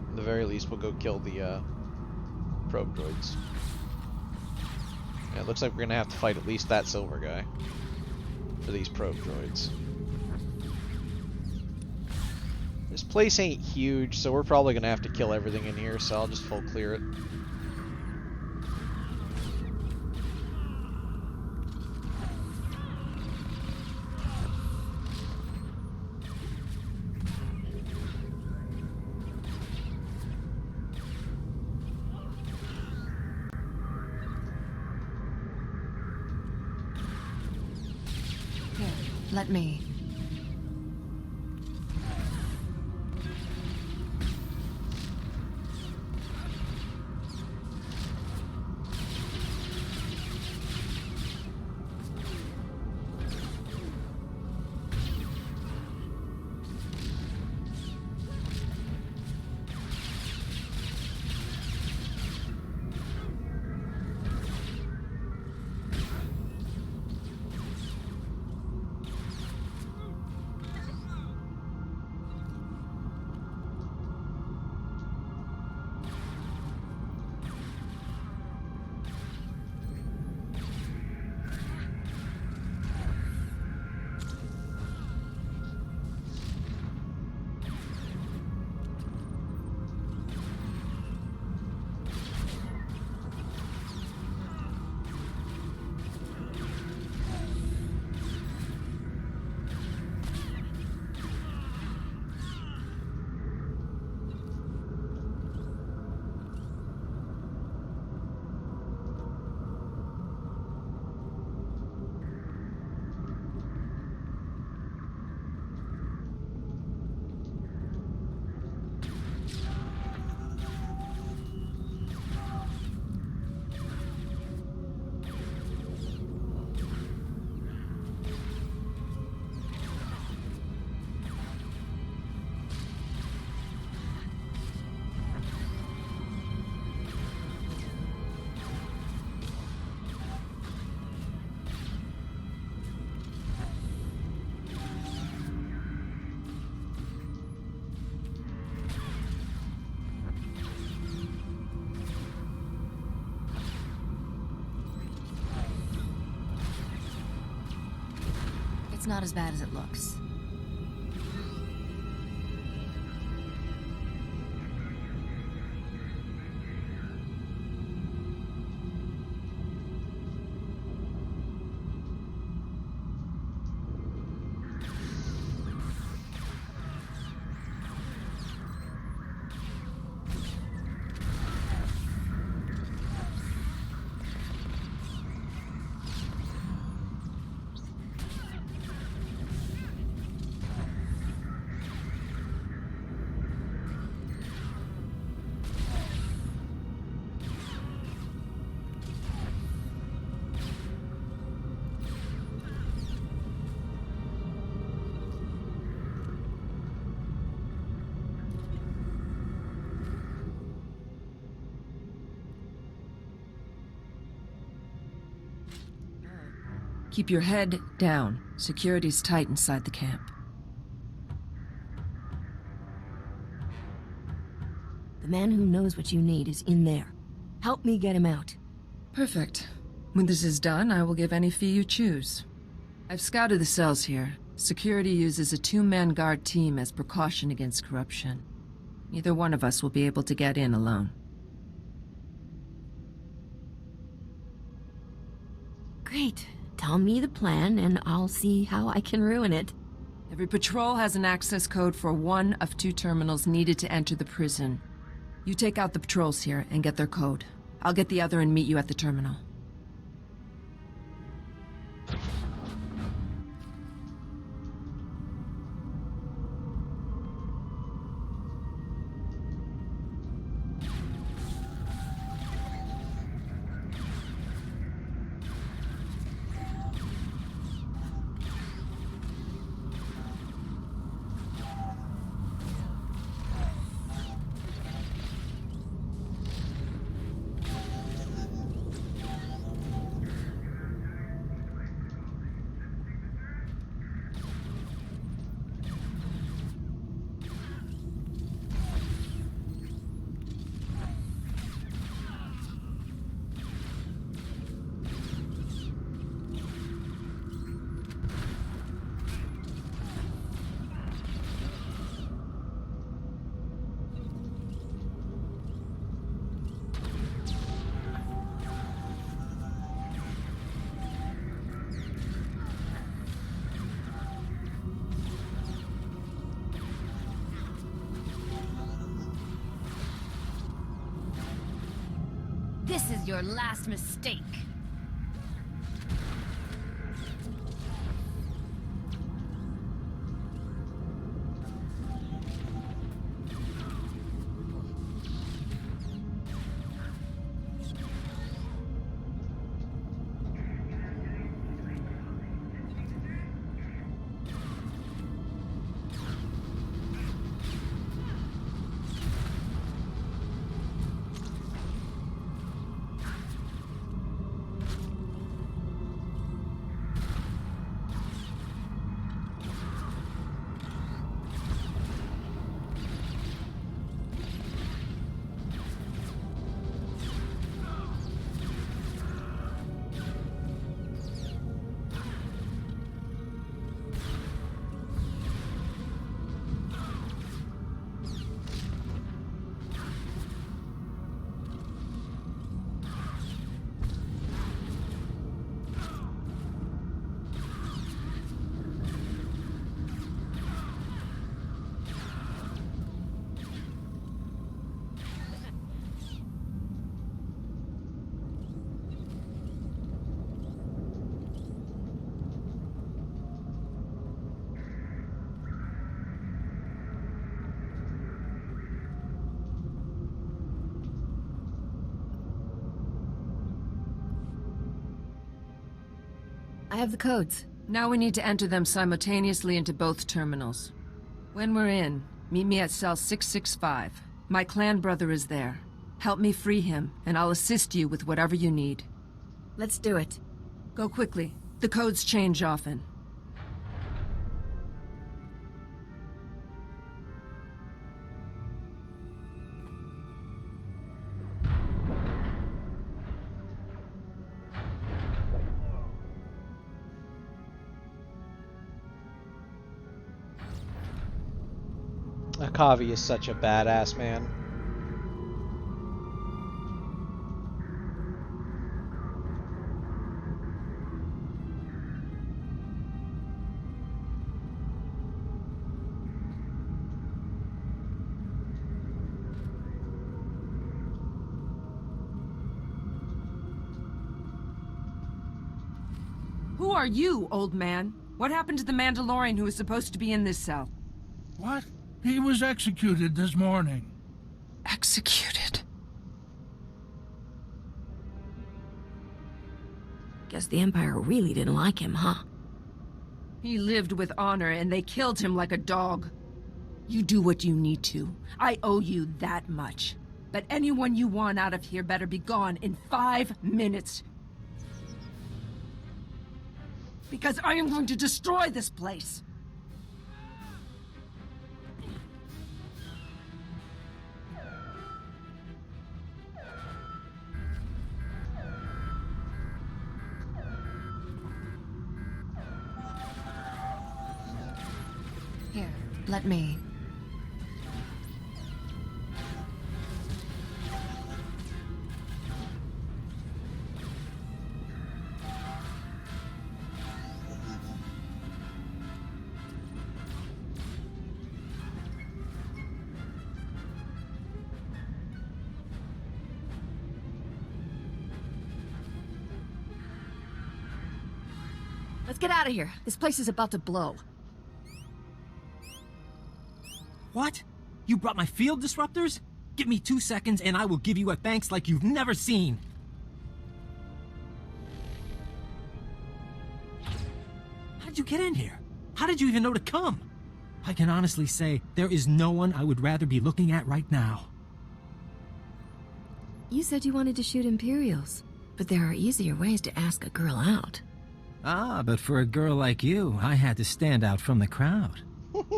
at the very least, we'll go kill the probe droids. Yeah, it looks like we're gonna have to fight at least that silver guy for these probe droids. This place ain't huge, so we're probably gonna have to kill everything in here, so I'll just full clear it. Let me. It's not as bad as it looks. Keep your head down. Security's tight inside the camp. The man who knows what you need is in there. Help me get him out. Perfect. When this is done, I will give any fee you choose. I've scouted the cells here. Security uses a two-man guard team as precaution against corruption. Neither one of us will be able to get in alone. Great. Tell me the plan, and I'll see how I can ruin it. Every patrol has an access code for one of 2 terminals needed to enter the prison. You take out the patrols here and get their code. I'll get the other and meet you at the terminal. This is your last mistake. I have the codes. Now we need to enter them simultaneously into both terminals. When we're in, meet me at cell 665. My clan brother is there. Help me free him, and I'll assist you with whatever you need. Let's do it. Go quickly. The codes change often. Akavi is such a badass, man. Who are you, old man? What happened to the Mandalorian who was supposed to be in this cell? What? He was executed this morning. Executed? Guess the Empire really didn't like him, huh? He lived with honor and they killed him like a dog. You do what you need to. I owe you that much. But anyone you want out of here better be gone in 5 minutes. Because I am going to destroy this place. Here, let me. Let's get out of here. This place is about to blow. What? You brought my field disruptors? Give me 2 seconds and I will give you a thanks like you've never seen. How did you get in here? How did you even know to come? I can honestly say there is no one I would rather be looking at right now. You said you wanted to shoot Imperials, but there are easier ways to ask a girl out. Ah, but for a girl like you, I had to stand out from the crowd.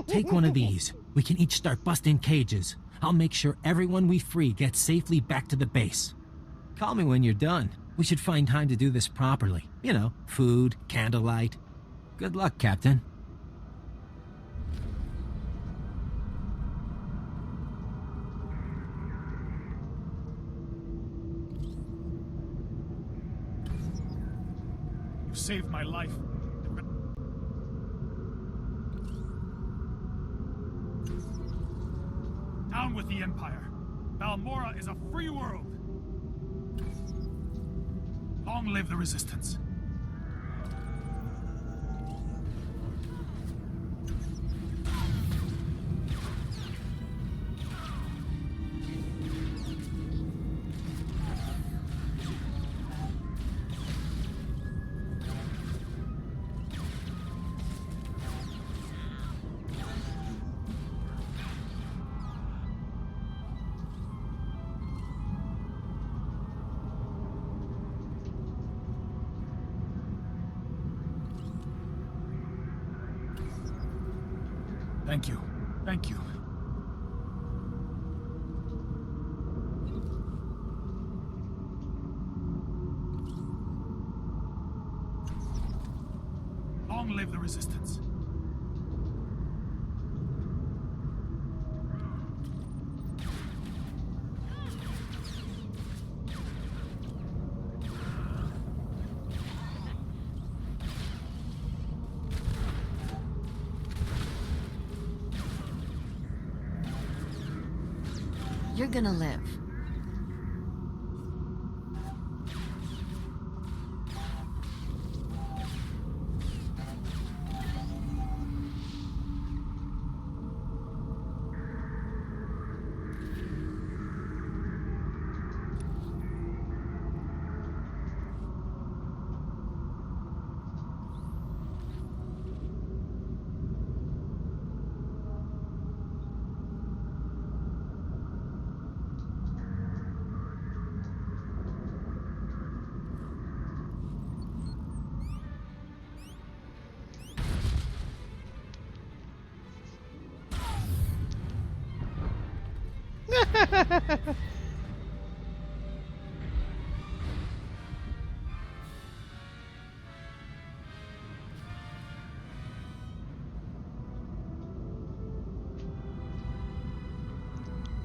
Take one of these. We can each start busting cages. I'll make sure everyone we free gets safely back to the base. Call me when you're done. We should find time to do this properly. You know, food, candlelight. Good luck, Captain. You saved my life. Down with the Empire. Balmorra is a free world. Long live the Resistance. Thank you. Thank you. Long live the Resistance. You're gonna live.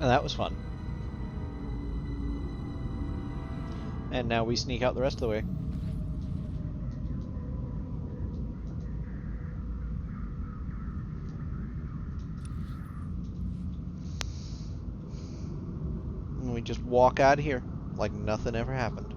And that was fun. And now we sneak out the rest of the way. And we just walk out of here like nothing ever happened.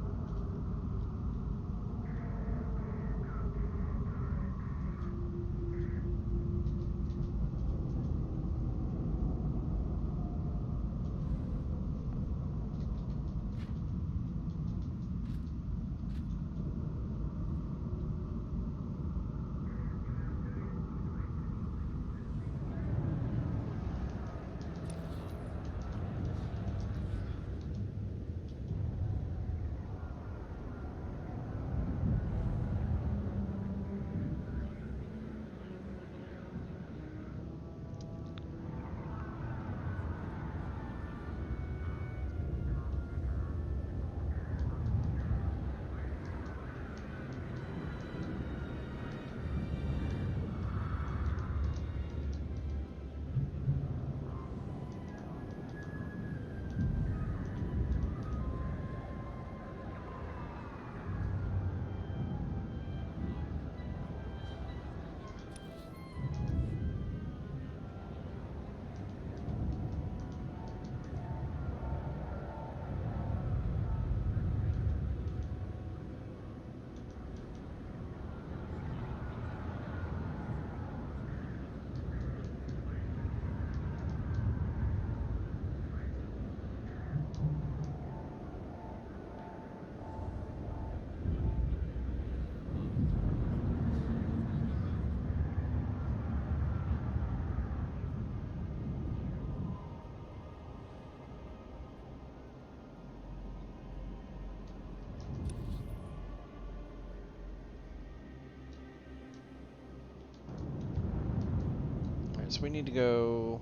So we need to go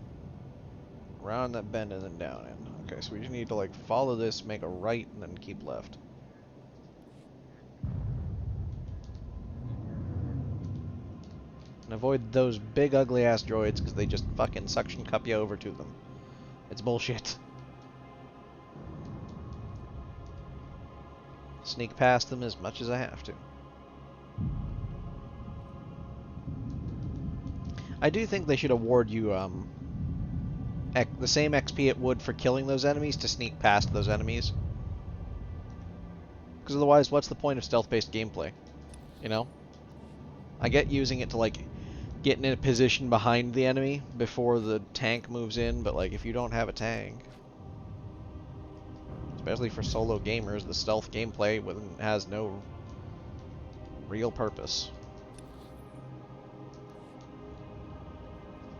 around that bend and then down in. Okay, so we just need to like follow this, make a right, and then keep left. And avoid those big ugly ass droids because they just fucking suction cup you over to them. It's bullshit. Sneak past them as much as I have to. I do think they should award you the same XP it would for killing those enemies to sneak past those enemies. Because otherwise, what's the point of stealth-based gameplay? You know? I get using it to, like, get in a position behind the enemy before the tank moves in, but, like, if you don't have a tank... Especially for solo gamers, the stealth gameplay has no real purpose.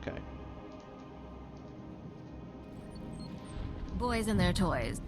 Okay. Boys and their toys.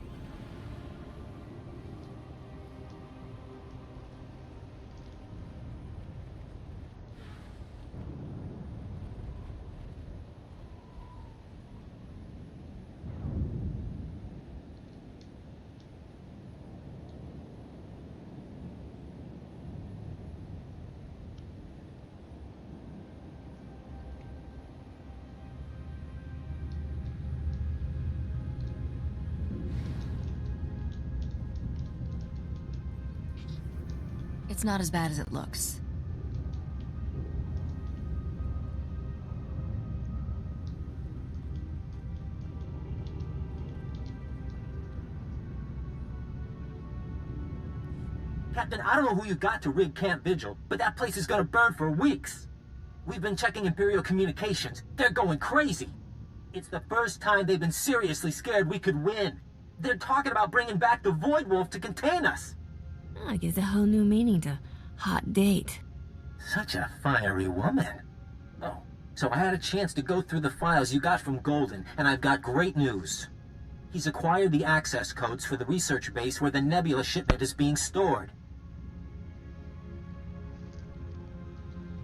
It's not as bad as it looks. Captain, I don't know who you got to rig Camp Vigil, but that place is gonna burn for weeks. We've been checking Imperial communications. They're going crazy. It's the first time they've been seriously scared we could win. They're talking about bringing back the Void Wolf to contain us. I gives a whole new meaning to hot date. Such a fiery woman. Oh, so I had a chance to go through the files you got from Golden, and I've got great news. He's acquired the access codes for the research base where the Nebula shipment is being stored.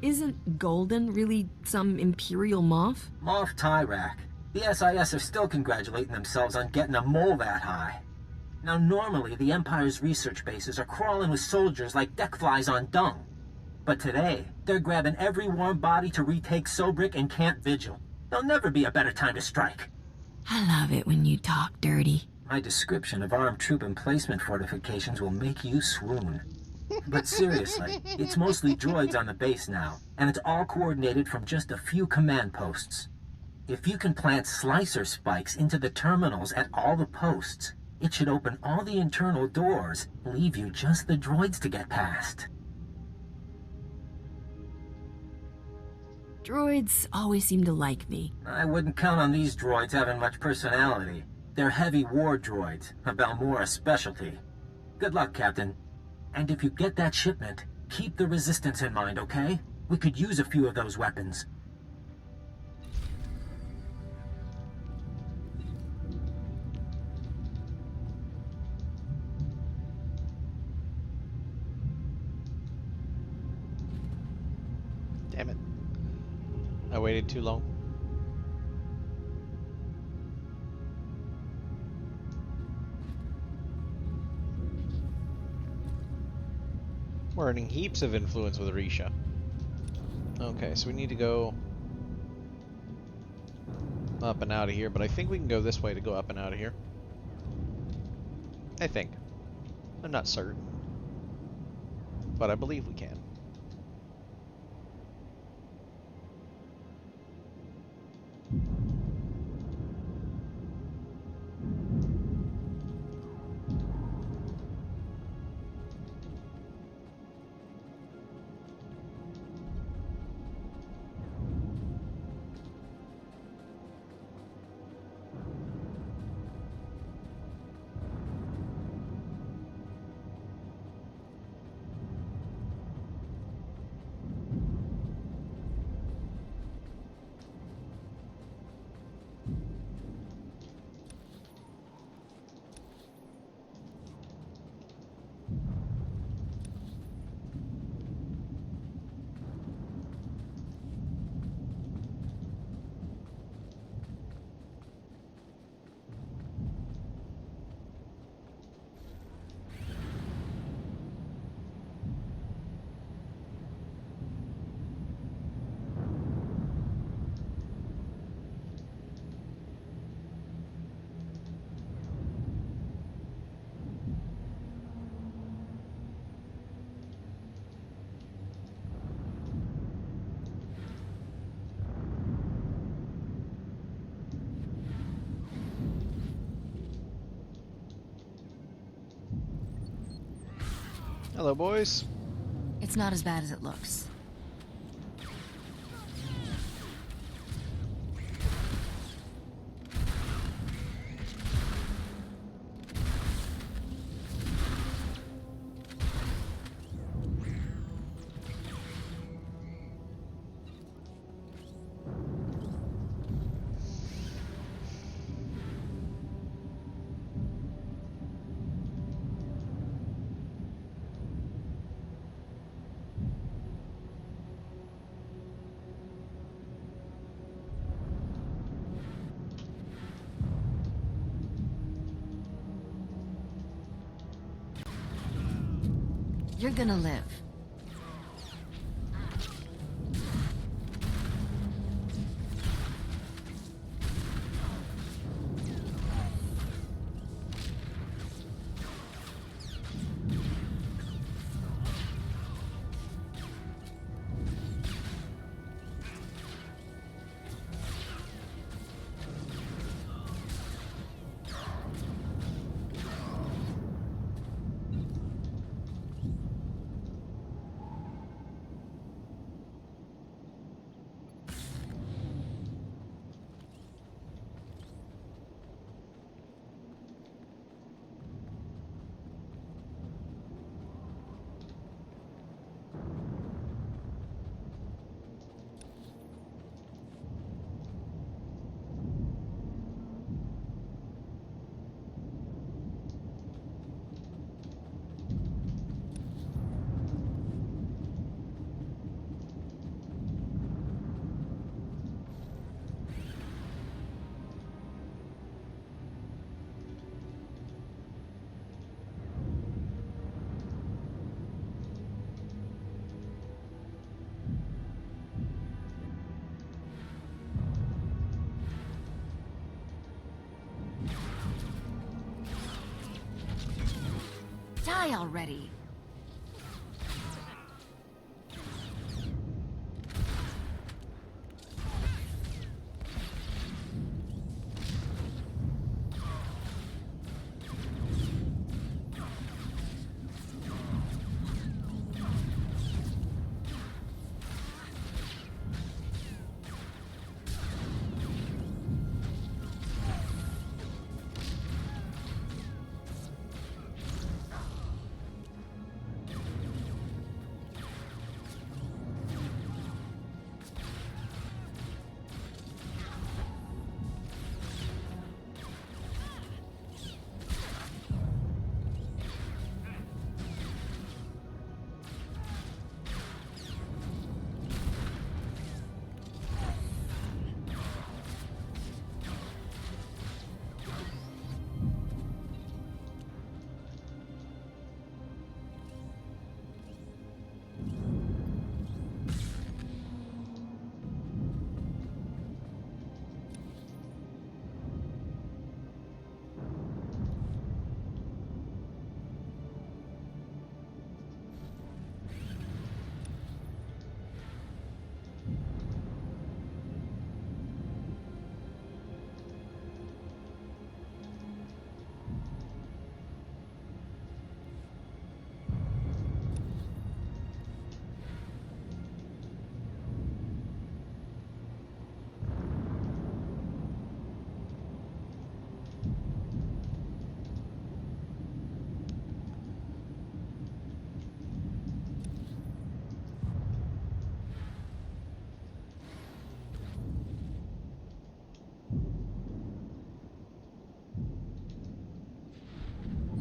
Isn't Golden really some Imperial Moff? Moff Tyrak. The SIS are still congratulating themselves on getting a mole that high. Now, normally, the Empire's research bases are crawling with soldiers like deck flies on dung. But today, they're grabbing every warm body to retake Sobrik and Camp Vigil. There'll never be a better time to strike. I love it when you talk dirty. My description of armed troop emplacement fortifications will make you swoon. But seriously, it's mostly droids on the base now, and it's all coordinated from just a few command posts. If you can plant slicer spikes into the terminals at all the posts, it should open all the internal doors, leave you just the droids to get past. Droids always seem to like me. I wouldn't count on these droids having much personality. They're heavy war droids, a Balmora specialty. Good luck, Captain. And if you get that shipment, keep the Resistance in mind, okay? We could use a few of those weapons. Damn it. I waited too long. We're earning heaps of influence with Risha. Okay, so we need to go up and out of here, but I think we can go this way to go up and out of here. I think. I'm not certain. But I believe we can. Hello, boys. It's not as bad as it looks. You're gonna live. die already.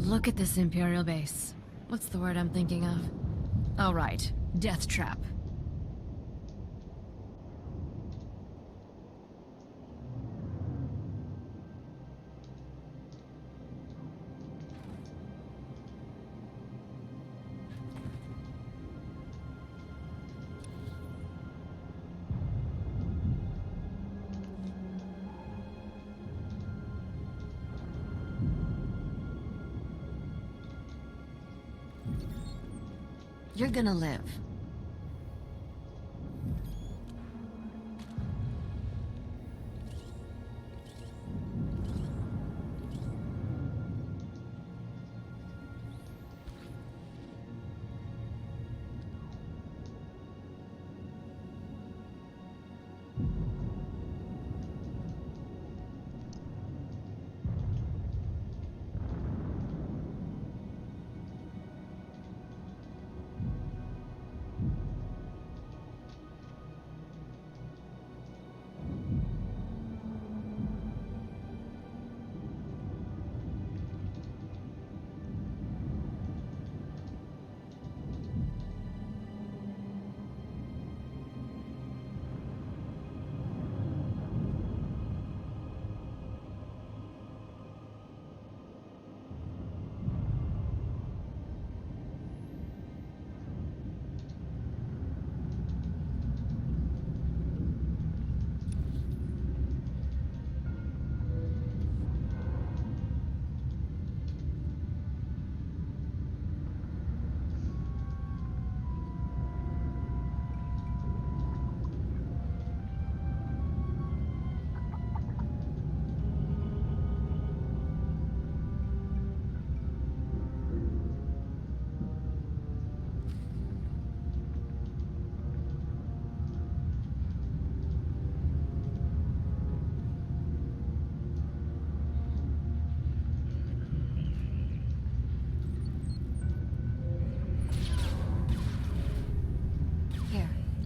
Look at this Imperial base. What's the word I'm thinking of? Oh, right. Death Trap. You're gonna live.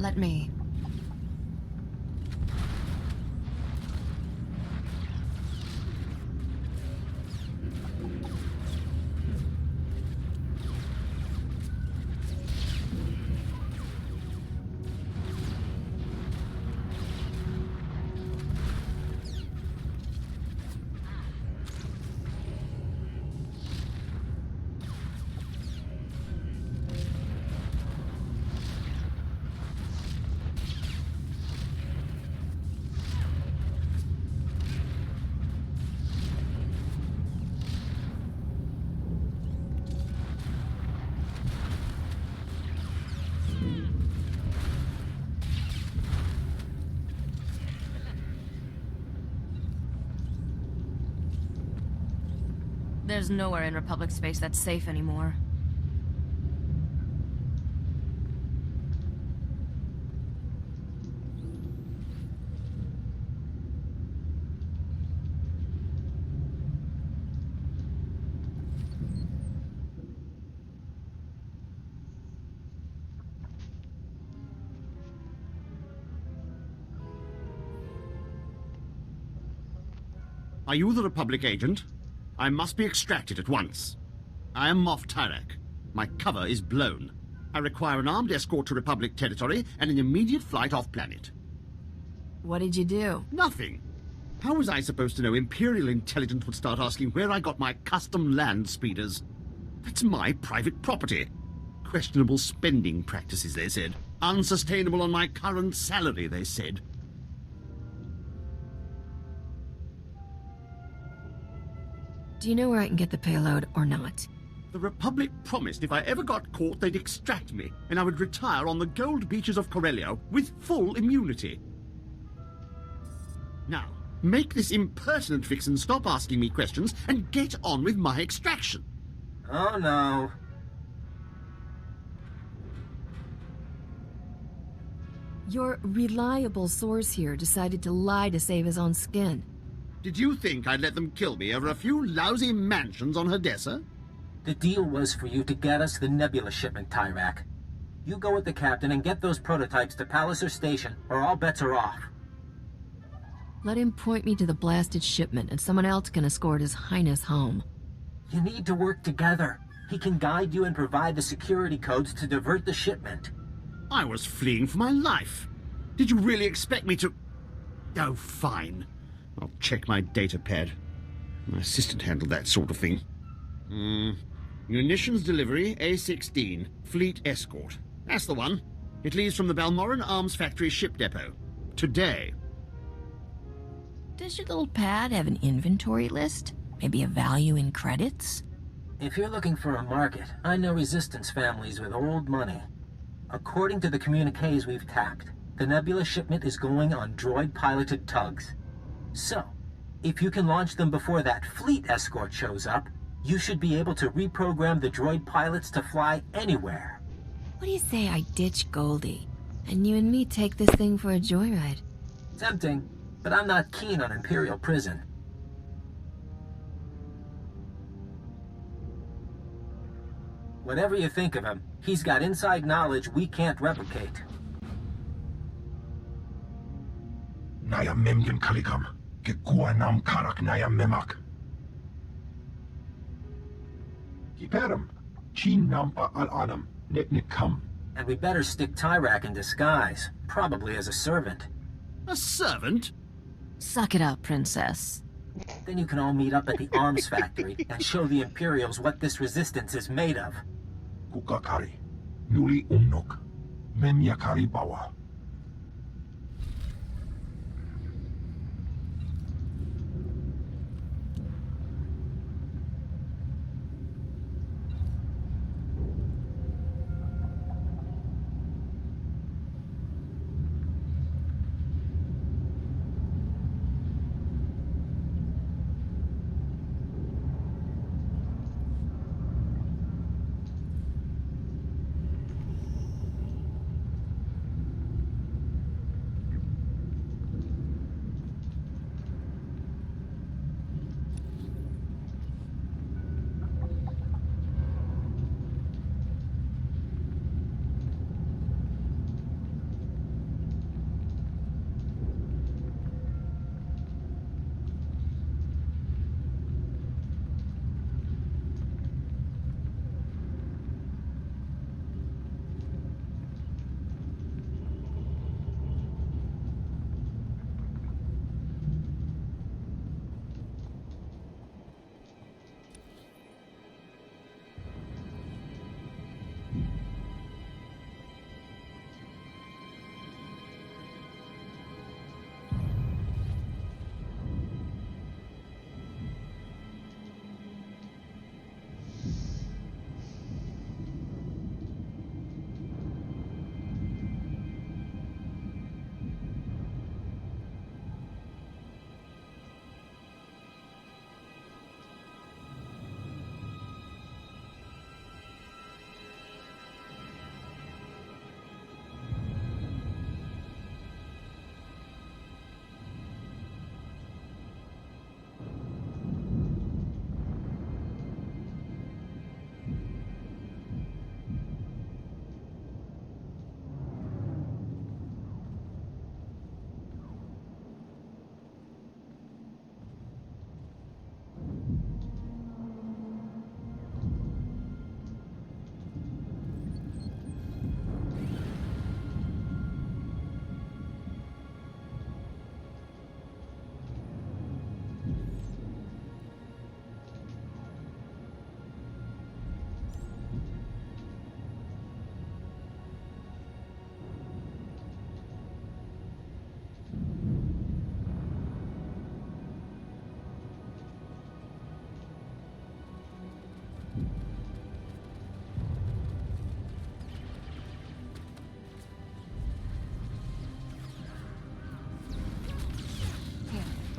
Let me. There's nowhere in Republic space that's safe anymore. Are you the Republic agent? I must be extracted at once. I am Moff Tyrak. My cover is blown. I require an armed escort to Republic territory and an immediate flight off-planet. What did you do? Nothing. How was I supposed to know Imperial intelligence would start asking where I got my custom land speeders? That's my private property. Questionable spending practices, they said. Unsustainable on my current salary, they said. Do you know where I can get the payload or not? The Republic promised if I ever got caught, they'd extract me, and I would retire on the gold beaches of Corellia with full immunity. Now, make this impertinent vixen stop asking me questions and get on with my extraction. Oh, no. Your reliable source here decided to lie to save his own skin. Did you think I'd let them kill me over a few lousy mansions on Hadessa? The deal was for you to get us the Nebula shipment, Tyrak. You go with the captain and get those prototypes to Palliser Station, or all bets are off. Let him point me to the blasted shipment, and someone else can escort His Highness home. You need to work together. He can guide you and provide the security codes to divert the shipment. I was fleeing for my life. Did you really expect me to... Oh, fine. I'll check my data pad. My assistant handled that sort of thing. Munitions delivery, A-16. Fleet escort. That's the one. It leaves from the Balmoran Arms Factory ship depot. Today. Does your little pad have an inventory list? Maybe a value in credits? If you're looking for a market, I know Resistance families with old money. According to the communiques we've tapped, the Nebula shipment is going on droid-piloted tugs. So, if you can launch them before that fleet escort shows up, you should be able to reprogram the droid pilots to fly anywhere. What do you say I ditch Goldie, and you and me take this thing for a joyride? Tempting, but I'm not keen on Imperial prison. Whatever you think of him, he's got inside knowledge we can't replicate. Naya memgen kalikam. Ke kua nam karak naya memak. Kiperum. Chin nampa al adam. Nek kam. And we better stick Tyrak in disguise, probably as a servant. A servant? Suck it up, princess. Then you can all meet up at the arms factory and show the Imperials what this resistance is made of. Kukakari. Nuli umnok. Memyakari bawa.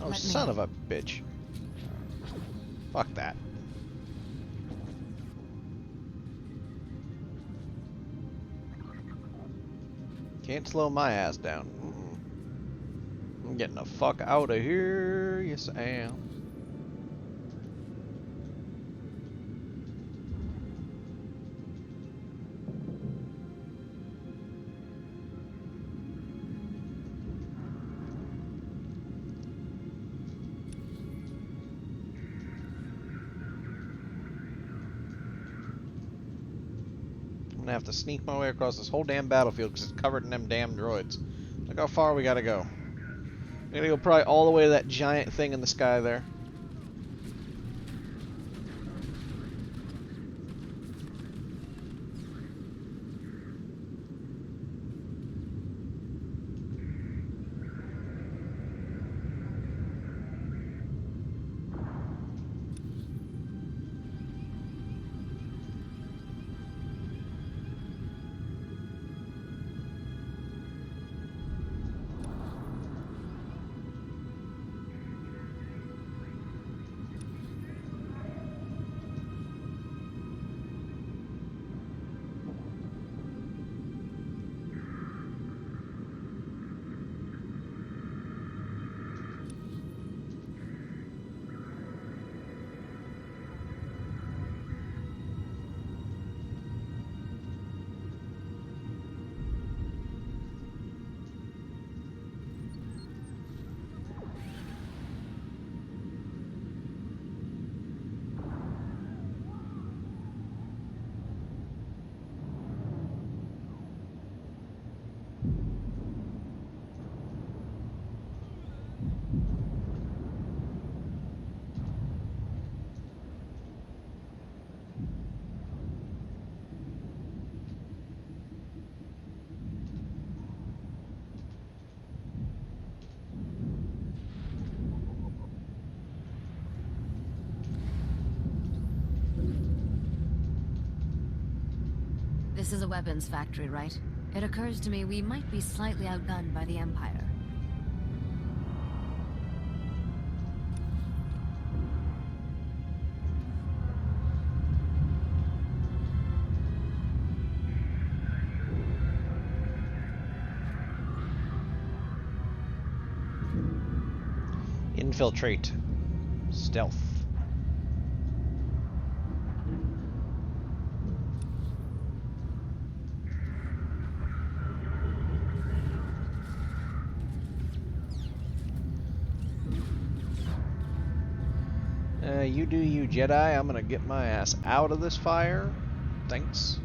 Oh, Let son me. of a bitch. Fuck that. Can't slow my ass down. I'm getting the fuck out of here. Yes, I am. I'm gonna have to sneak my way across this whole damn battlefield because it's covered in them damn droids. Look how far we gotta go. We gotta go probably all the way to that giant thing in the sky there. This is a weapons factory, right? It occurs to me we might be slightly outgunned by the Empire. Infiltrate. Stealth. You do you, Jedi. I'm gonna get my ass out of this fire. Thanks.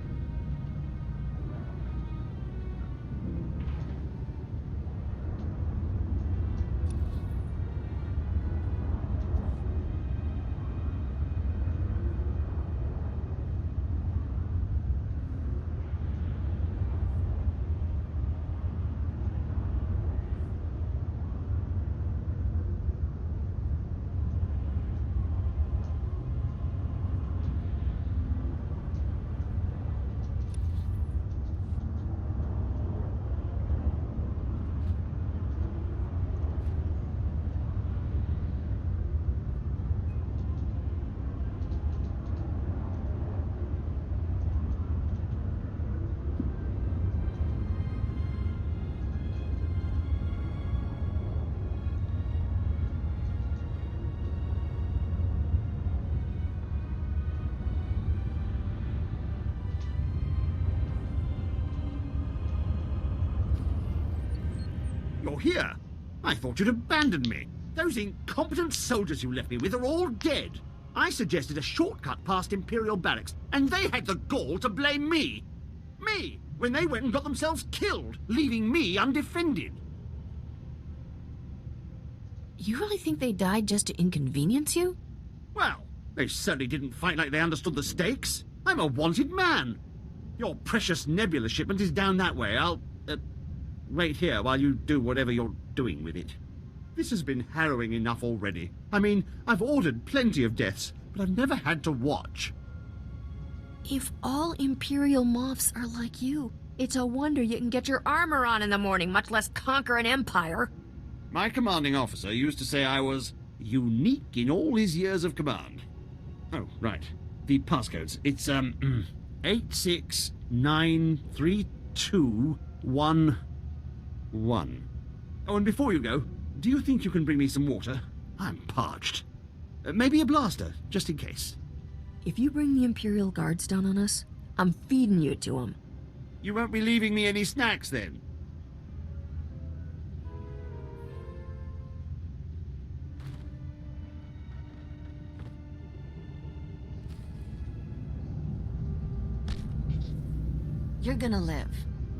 You're here. I thought you'd abandoned me. Those incompetent soldiers you left me with are all dead. I suggested a shortcut past Imperial Barracks, and they had the gall to blame me. Me, when they went and got themselves killed, leaving me undefended. You really think they died just to inconvenience you? Well, they certainly didn't fight like they understood the stakes. I'm a wanted man. Your precious Nebula shipment is down that way. I'll, wait here while you do whatever you're doing with it. This has been harrowing enough already. I mean, I've ordered plenty of deaths, but I've never had to watch. If all Imperial Moffs are like you, it's a wonder you can get your armor on in the morning, much less conquer an empire. My commanding officer used to say I was unique in all his years of command. Oh, right. The passcodes. It's, 8693211. Oh, and before you go, do you think you can bring me some water? I'm parched. Maybe a blaster, just in case. If you bring the Imperial Guards down on us, I'm feeding you to them. You won't be leaving me any snacks, then? You're gonna live.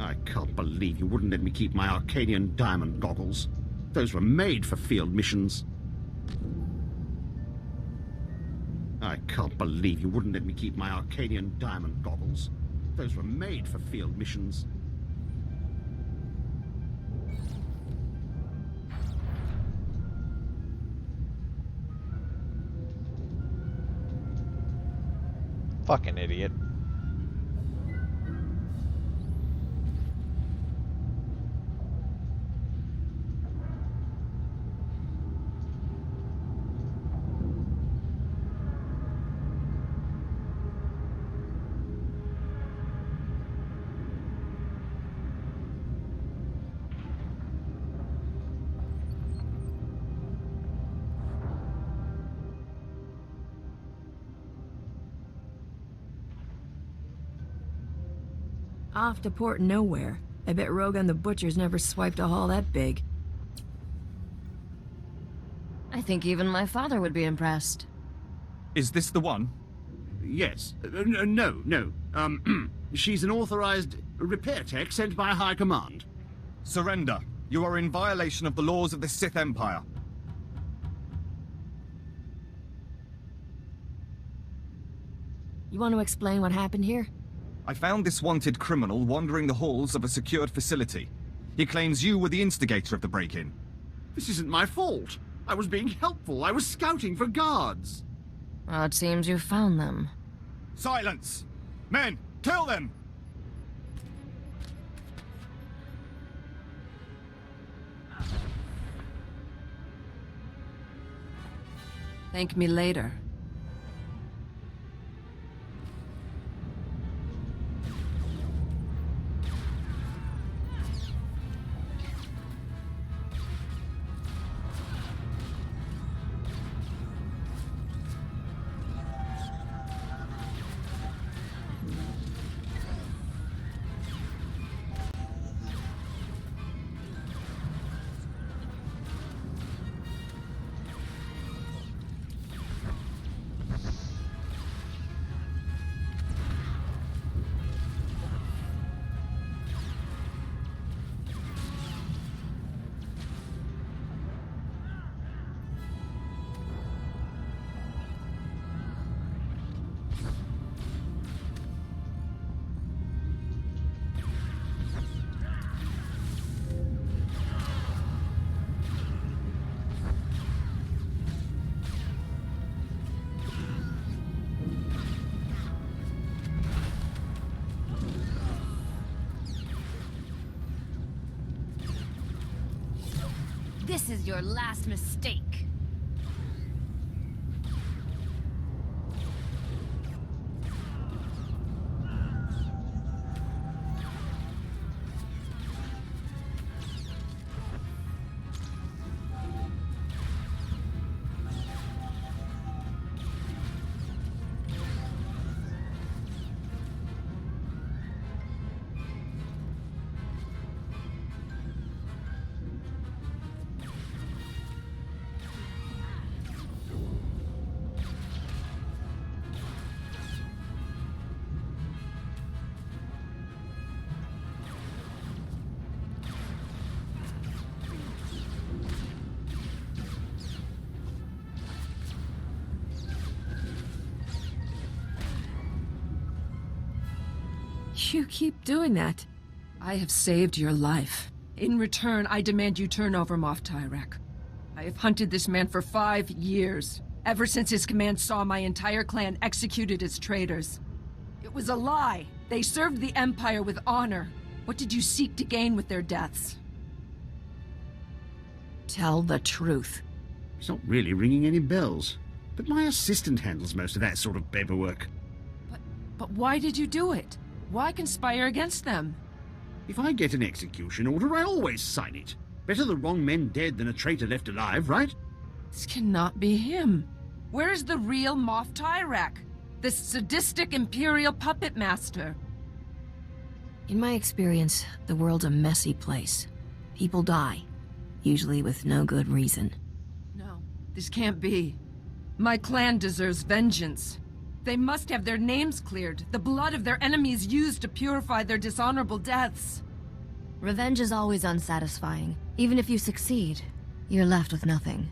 I can't believe you wouldn't let me keep my Arcadian diamond goggles. Those were made for field missions. I can't believe you wouldn't let me keep my Arcadian diamond goggles. Those were made for field missions. Fucking idiot. Off to Port Nowhere. I bet Rogan the Butcher's never swiped a haul that big. I think even my father would be impressed. Is this the one? Yes. No. She's an authorized repair tech sent by High Command. Surrender. You are in violation of the laws of the Sith Empire. You want to explain what happened here? I found this wanted criminal wandering the halls of a secured facility. He claims you were the instigator of the break-in. This isn't my fault. I was being helpful. I was scouting for guards. Well, it seems you found them. Silence! Men, kill them! Thank me later. This is your last mistake. You keep doing that. I have saved your life. In return, I demand you turn over Moff Tyrek. I have hunted this man for 5 years, ever since his command saw my entire clan executed as traitors. It was a lie. They served the Empire with honor. What did you seek to gain with their deaths? Tell the truth. It's not really ringing any bells. But my assistant handles most of that sort of paperwork. But why did you do it? Why conspire against them? If I get an execution order, I always sign it. Better the wrong men dead than a traitor left alive, right? This cannot be him. Where is the real Moff Tyrak? This sadistic Imperial puppet master? In my experience, the world's a messy place. People die, usually with no good reason. No, this can't be. My clan deserves vengeance. They must have their names cleared, the blood of their enemies used to purify their dishonorable deaths. Revenge is always unsatisfying. Even if you succeed, you're left with nothing.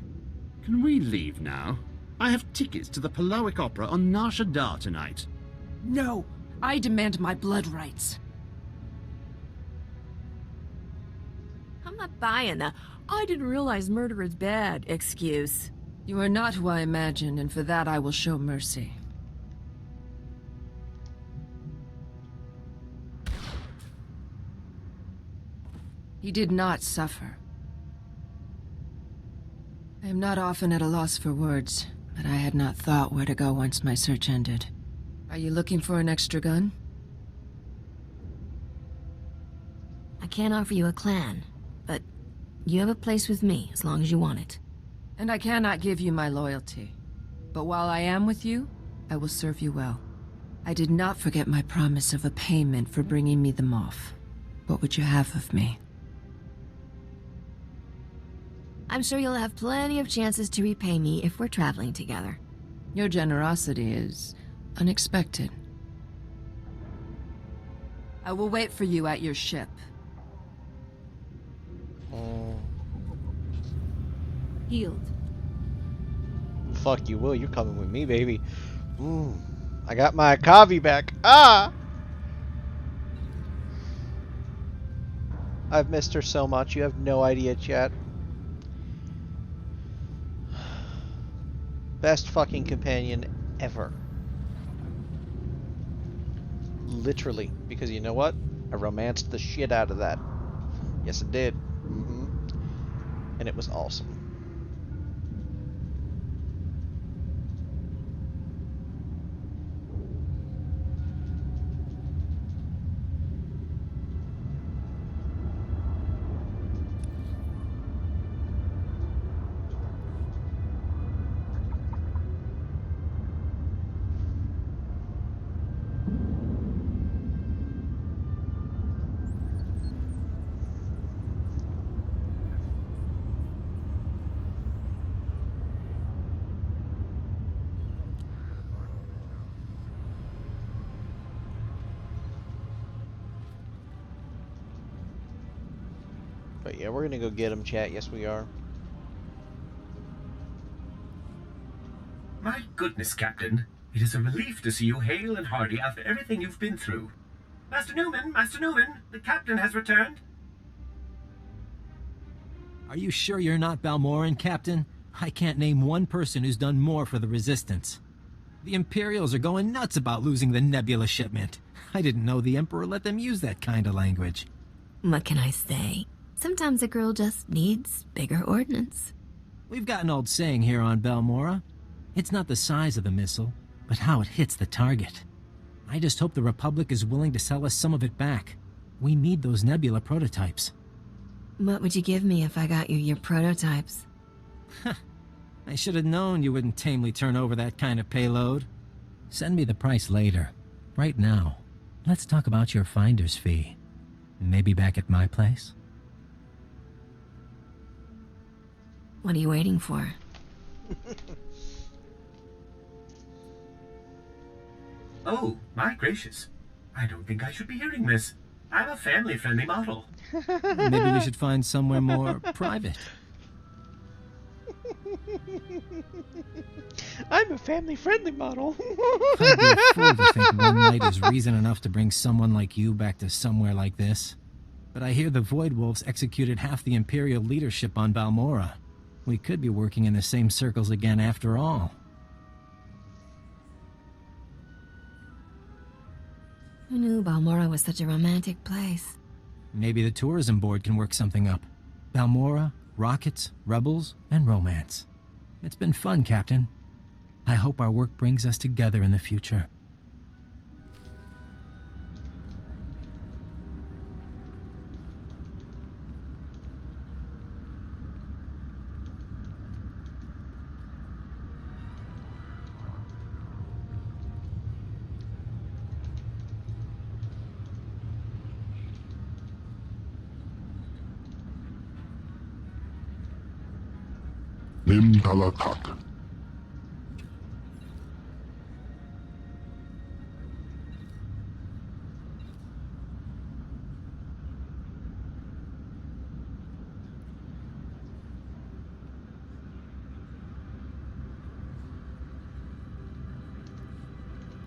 Can we leave now? I have tickets to the Palawic Opera on Nar Shaddaa tonight. No! I demand my blood rights. I'm not buying the "I didn't realize murder is bad" excuse. You are not who I imagined, and for that I will show mercy. He did not suffer. I am not often at a loss for words, but I had not thought where to go once my search ended. Are you looking for an extra gun? I can't offer you a clan, but you have a place with me as long as you want it. And I cannot give you my loyalty. But while I am with you, I will serve you well. I did not forget my promise of a payment for bringing me the Moff. What would you have of me? I'm sure you'll have plenty of chances to repay me if we're traveling together. Your generosity is unexpected. I will wait for you at your ship. Healed. Fuck you, Will. You're coming with me, baby. I got my Akavi back. Ah! I've missed her so much. You have no idea, chat. Best fucking companion ever. Literally. Because you know what? I romanced the shit out of that. Yes, it did. And it was awesome. But yeah, we're gonna go get him, chat. Yes, we are. My goodness, Captain. It is a relief to see you hale and hearty after everything you've been through. Master Newman, the Captain has returned. Are you sure you're not Balmoran, Captain? I can't name one person who's done more for the Resistance. The Imperials are going nuts about losing the Nebula shipment. I didn't know the Emperor let them use that kind of language. What can I say? Sometimes a girl just needs bigger ordnance. We've got an old saying here on Balmora. It's not the size of the missile, but how it hits the target. I just hope the Republic is willing to sell us some of it back. We need those Nebula prototypes. What would you give me if I got you your prototypes? I should have known you wouldn't tamely turn over that kind of payload. Send me the price later. Right now, let's talk about your finder's fee. Maybe back at my place? What are you waiting for? Oh, my gracious. I don't think I should be hearing this. I'm a family-friendly model. Maybe we should find somewhere more private. I'm a family-friendly model. I'd be a fool to think one night is reason enough to bring someone like you back to somewhere like this. But I hear the Void Wolves executed half the Imperial leadership on Balmora. We could be working in the same circles again after all. Who knew Balmora was such a romantic place? Maybe the tourism board can work something up. Balmora, Rockets, rebels, and romance. It's been fun, Captain. I hope our work brings us together in the future. Nim Talatak.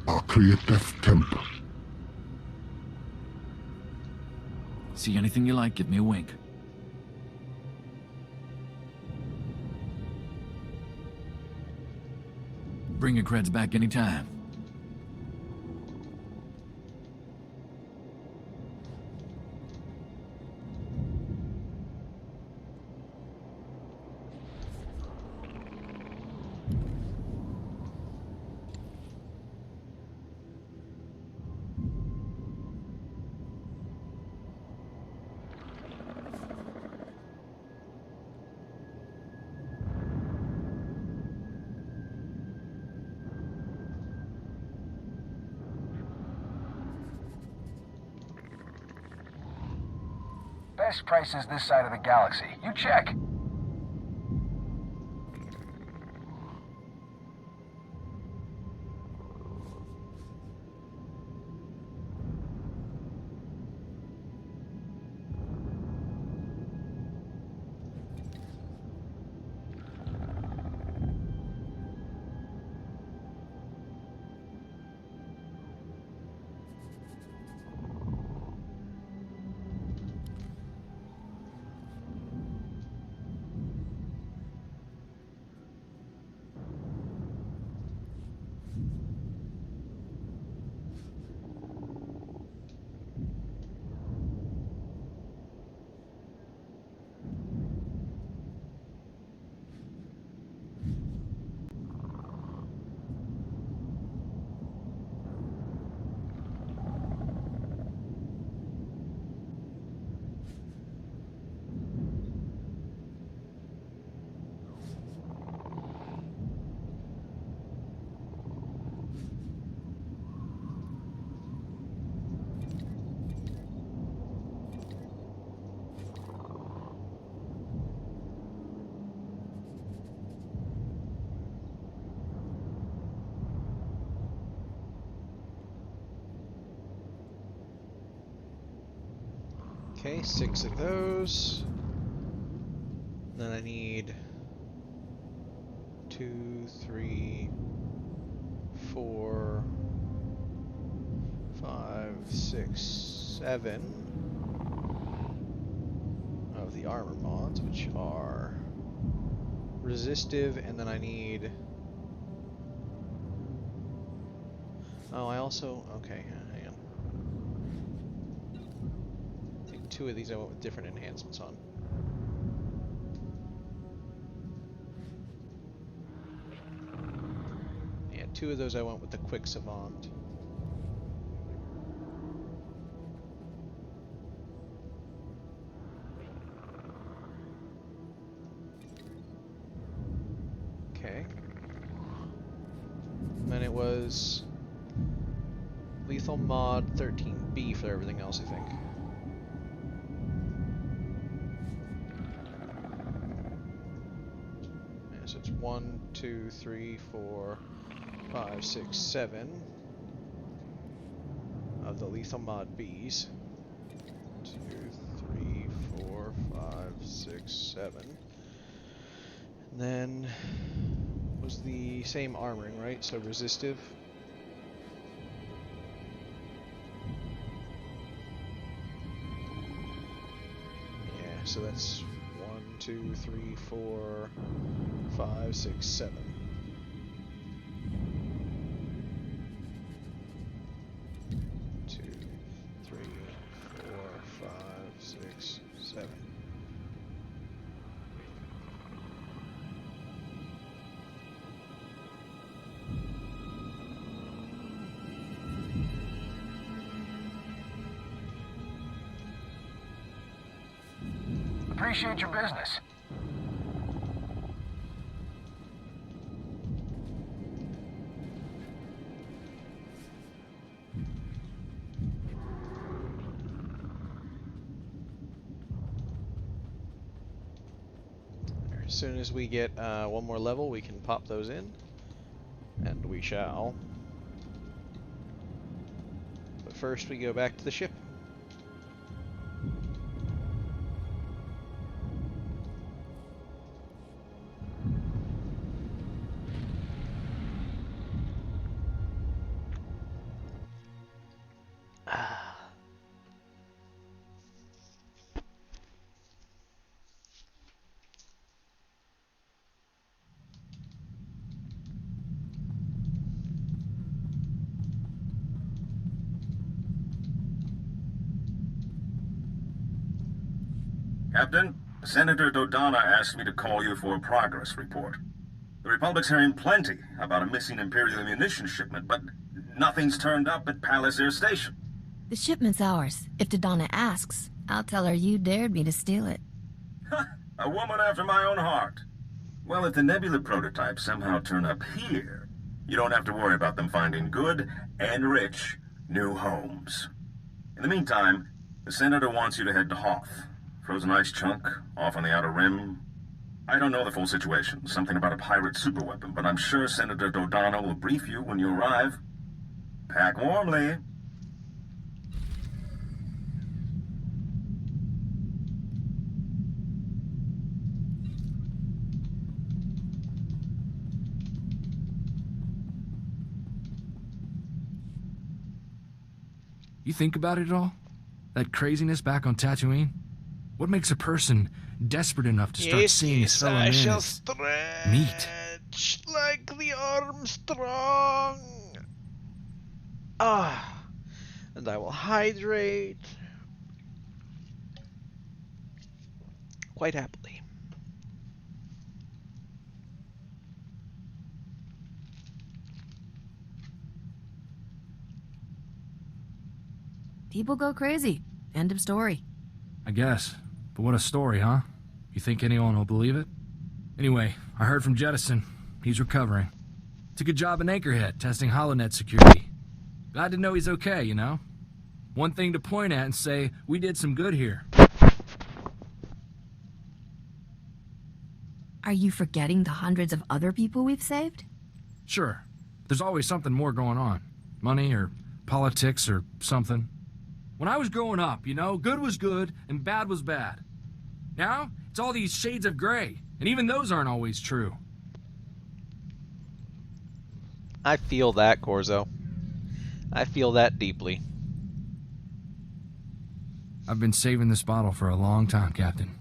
A creative temple. See anything you like, give me a wink. Bring your creds back anytime. Best prices this side of the galaxy. You check. Okay, 6 of those. Then I need 2, 3, 4, 5, 6, 7 of the armor mods, which are resistive, and then I need... Oh, I also... Okay, hang on. I think 2 of these I went with different enhancements on. Yeah, 2 of those I went with the Quick Savant. Okay. And then it was Lethal Mod 13B for everything else, I think. Yeah, so it's 1, 2, 3, 4, 5, 6, 7 of the Lethal Mod Bs. 2, 3, 4, 5, 6, 7. And then was the same armoring, right? So resistive. Yeah, so that's 1, 2, 3, 4, 5, 6, 7. appreciate your business. As soon as we get one more level, we can pop those in, and we shall. But first, we go back to the ship. Captain, Senator Dodonna asked me to call you for a progress report. The Republic's hearing plenty about a missing Imperial munition shipment, but nothing's turned up at Palace Air Station. The shipment's ours. If Dodonna asks, I'll tell her you dared me to steal it. A woman after my own heart. Well, if the Nebula prototypes somehow turn up here, you don't have to worry about them finding good and rich new homes. In the meantime, the Senator wants you to head to Hoth. Frozen ice chunk, off on the outer rim. I don't know the full situation, something about a pirate superweapon, but I'm sure Senator Dodonna will brief you when you arrive. Pack warmly. You think about it at all? That craziness back on Tatooine? What makes a person desperate enough to start seeing his fellow man as meat? Like the Armstrong. And I will hydrate quite happily. People go crazy. End of story. I guess. But what a story, huh? You think anyone will believe it? Anyway, I heard from Jettison. He's recovering. Took a job in Anchorhead, testing HoloNet security. Glad to know he's okay, you know? One thing to point at and say, we did some good here. Are you forgetting the hundreds of other people we've saved? Sure. There's always something more going on. Money or politics or something. When I was growing up, you know, good was good and bad was bad. Now, it's all these shades of gray, and even those aren't always true. I feel that, Corzo. I feel that deeply. I've been saving this bottle for a long time, Captain.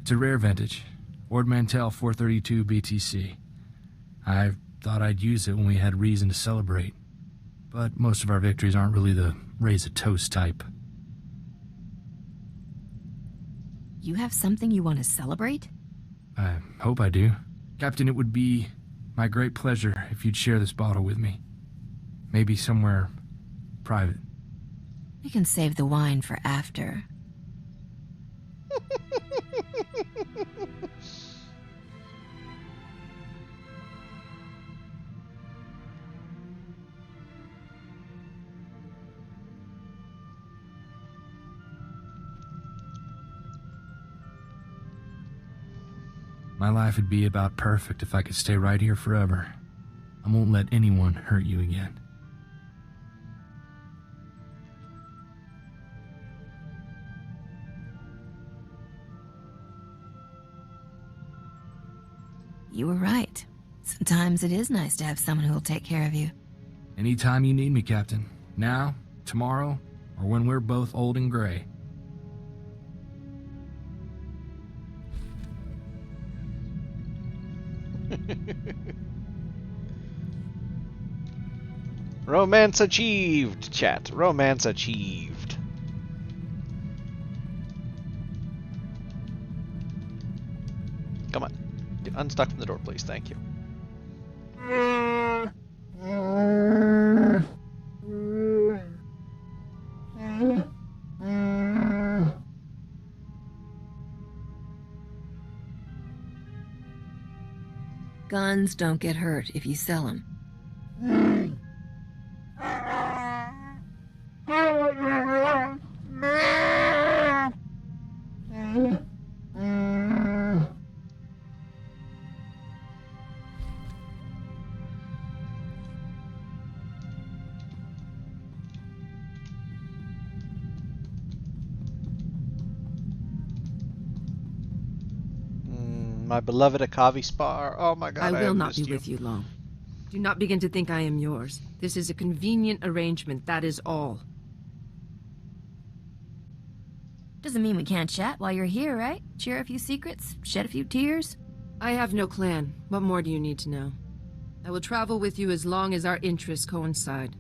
It's a rare vintage. Ord Mantell 432 BTC. I thought I'd use it when we had reason to celebrate. But most of our victories aren't really the raise a toast type. You have something you want to celebrate? I hope I do. Captain, it would be my great pleasure if you'd share this bottle with me. Maybe somewhere private. We can save the wine for after. My life would be about perfect if I could stay right here forever. I won't let anyone hurt you again. You were right. Sometimes it is nice to have someone who'll take care of you. Anytime you need me, Captain. Now, tomorrow, or when we're both old and gray. Romance achieved, chat. Romance achieved. Come on. Get unstuck from the door, please. Thank you. guns don't get hurt if you sell them. My beloved Akavi Spar. Oh my god, I will not missed be you. with you long. Do not begin to think I am yours. This is a convenient arrangement, that is all. Doesn't mean we can't chat while you're here, right? Share a few secrets, shed a few tears. I have no clan. What more do you need to know? I will travel with you as long as our interests coincide.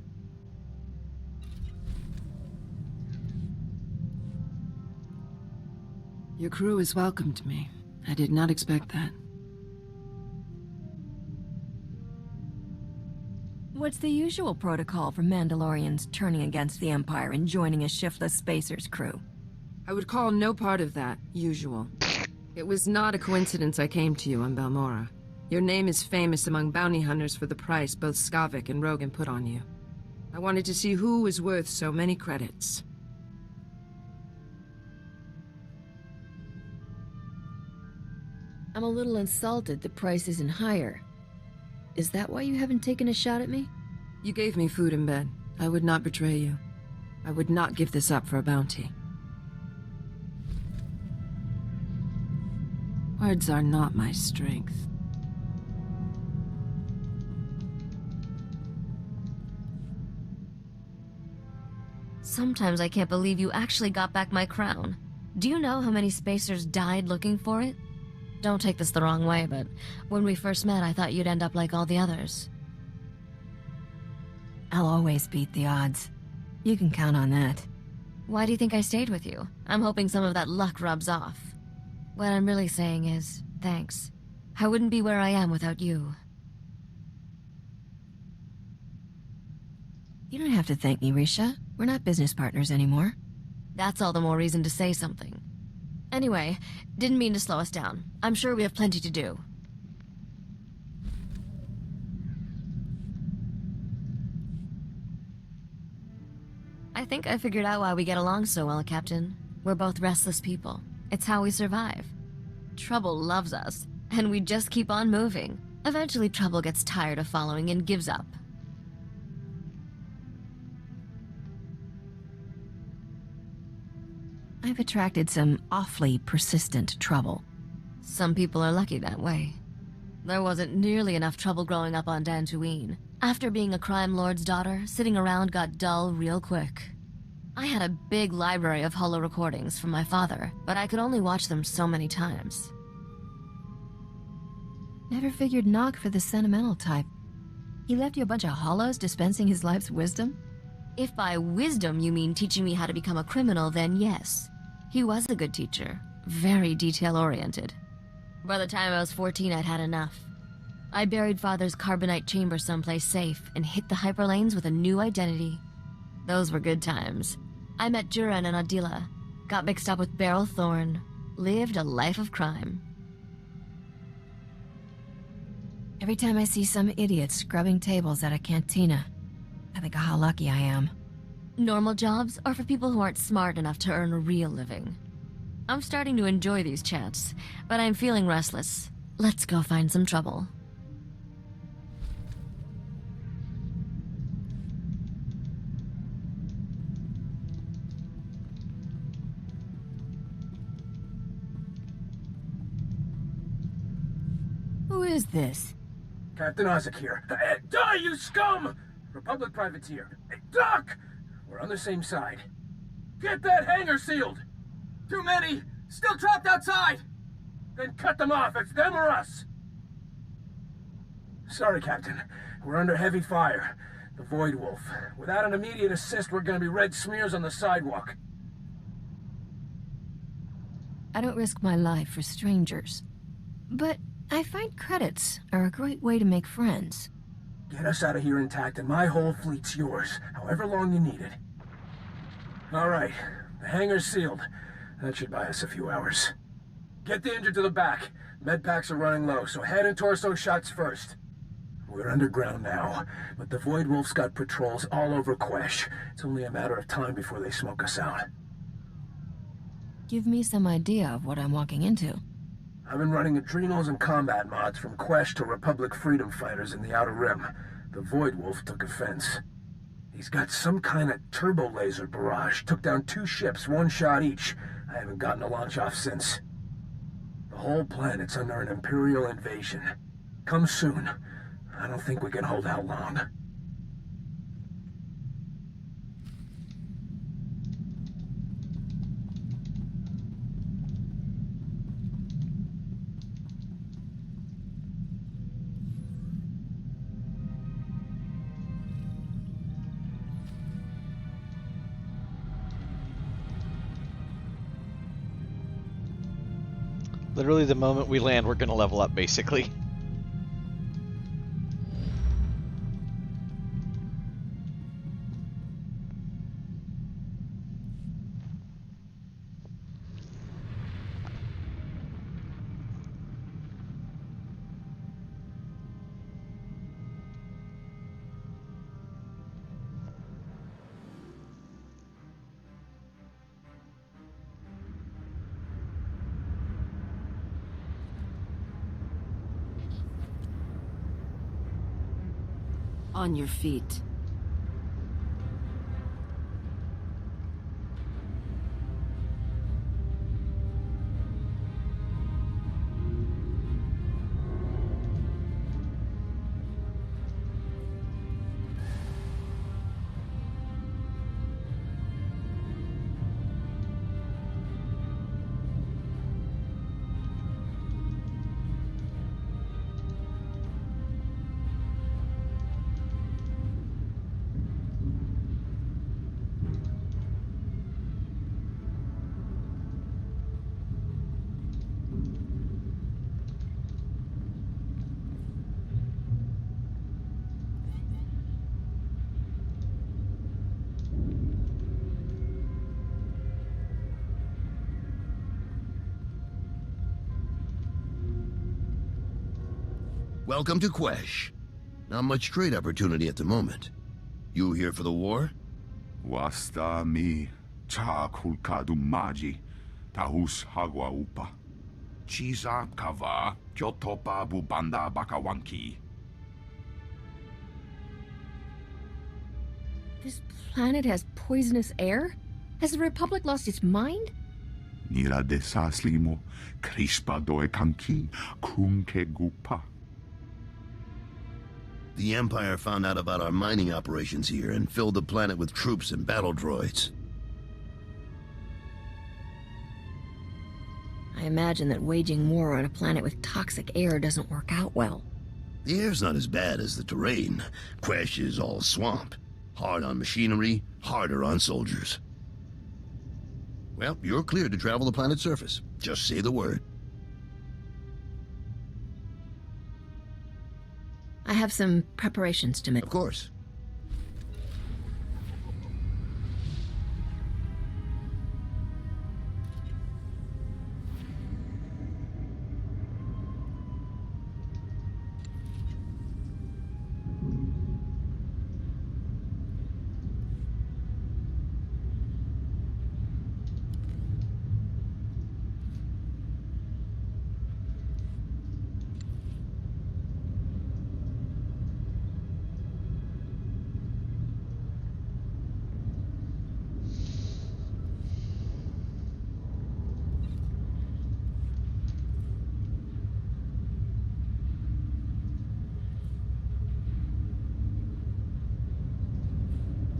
Your crew has welcomed me. I did not expect that. What's the usual protocol for Mandalorians turning against the Empire and joining a shiftless spacer's crew? I would call no part of that usual. It was not a coincidence I came to you on Balmorra. Your name is famous among bounty hunters for the price both Skavik and Rogan put on you. I wanted to see who was worth so many credits. I'm a little insulted the price isn't higher. Is that why you haven't taken a shot at me? You gave me food and bed. I would not betray you. I would not give this up for a bounty. Words are not my strength. Sometimes I can't believe you actually got back my crown. Do you know how many spacers died looking for it? Don't take this the wrong way, but when we first met, I thought you'd end up like all the others. I'll always beat the odds. You can count on that. Why do you think I stayed with you? I'm hoping some of that luck rubs off. What I'm really saying is, thanks. I wouldn't be where I am without you. You don't have to thank me, Risha. We're not business partners anymore. That's all the more reason to say something. Anyway, didn't mean to slow us down. I'm sure we have plenty to do. I think I figured out why we get along so well, Captain. We're both restless people. It's how we survive. Trouble loves us, and we just keep on moving. Eventually, Trouble gets tired of following and gives up. I've attracted some awfully persistent trouble. Some people are lucky that way. There wasn't nearly enough trouble growing up on Dantooine. After being a crime lord's daughter, sitting around got dull real quick. I had a big library of holo recordings from my father, but I could only watch them so many times. Never figured Nog for the sentimental type. He left you a bunch of holos dispensing his life's wisdom? If by wisdom you mean teaching me how to become a criminal, then yes. He was a good teacher, very detail-oriented. By the time I was 14, I'd had enough. I buried Father's carbonite chamber someplace safe and hit the hyperlanes with a new identity. Those were good times. I met Duran and Adila, got mixed up with Beryl Thorne, lived a life of crime. Every time I see some idiot scrubbing tables at a cantina, I think of how lucky I am. Normal jobs are for people who aren't smart enough to earn a real living. I'm starting to enjoy these chats, but I'm feeling restless. Let's go find some trouble. Who is this? Captain Isaac here. Die, you scum! Republic privateer. Duck! We're on the same side. Get that hangar sealed! Too many! Still trapped outside! Then cut them off. It's them or us. Sorry, Captain. We're under heavy fire. The Void Wolf. Without an immediate assist, we're gonna be red smears on the sidewalk. I don't risk my life for strangers. But I find credits are a great way to make friends. Get us out of here intact and my whole fleet's yours, however long you need it. All right, the hangar's sealed. That should buy us a few hours. Get the injured to the back. Med packs are running low, so head and torso shots first. We're underground now, but the Void Wolf's got patrols all over Quesh. It's only a matter of time before they smoke us out. Give me some idea of what I'm walking into. I've been running adrenals and combat mods from Quesh to Republic freedom fighters in the Outer Rim. The Void Wolf took offense. He's got some kind of turbo laser barrage. Took down 2 ships, 1 shot each. I haven't gotten a launch off since. The whole planet's under an Imperial invasion. Come soon. I don't think we can hold out long. Literally the moment we land, we're gonna level up, basically. On your feet. Welcome to Quesh. Not much trade opportunity at the moment. You here for the war? Wasta mi cha kulkadu maji tahus hagwa upa. Chiza kava kyotopa bubanda bakawanki. This planet has poisonous air? Has the Republic lost its mind? Nira desaslimo crispa doe kanki kunke gupa. The Empire found out about our mining operations here and filled the planet with troops and battle droids. I imagine that waging war on a planet with toxic air doesn't work out well. The air's not as bad as the terrain. Quesh is all swamp. Hard on machinery, harder on soldiers. Well, you're cleared to travel the planet's surface. Just say the word. I have some preparations to make. Of course.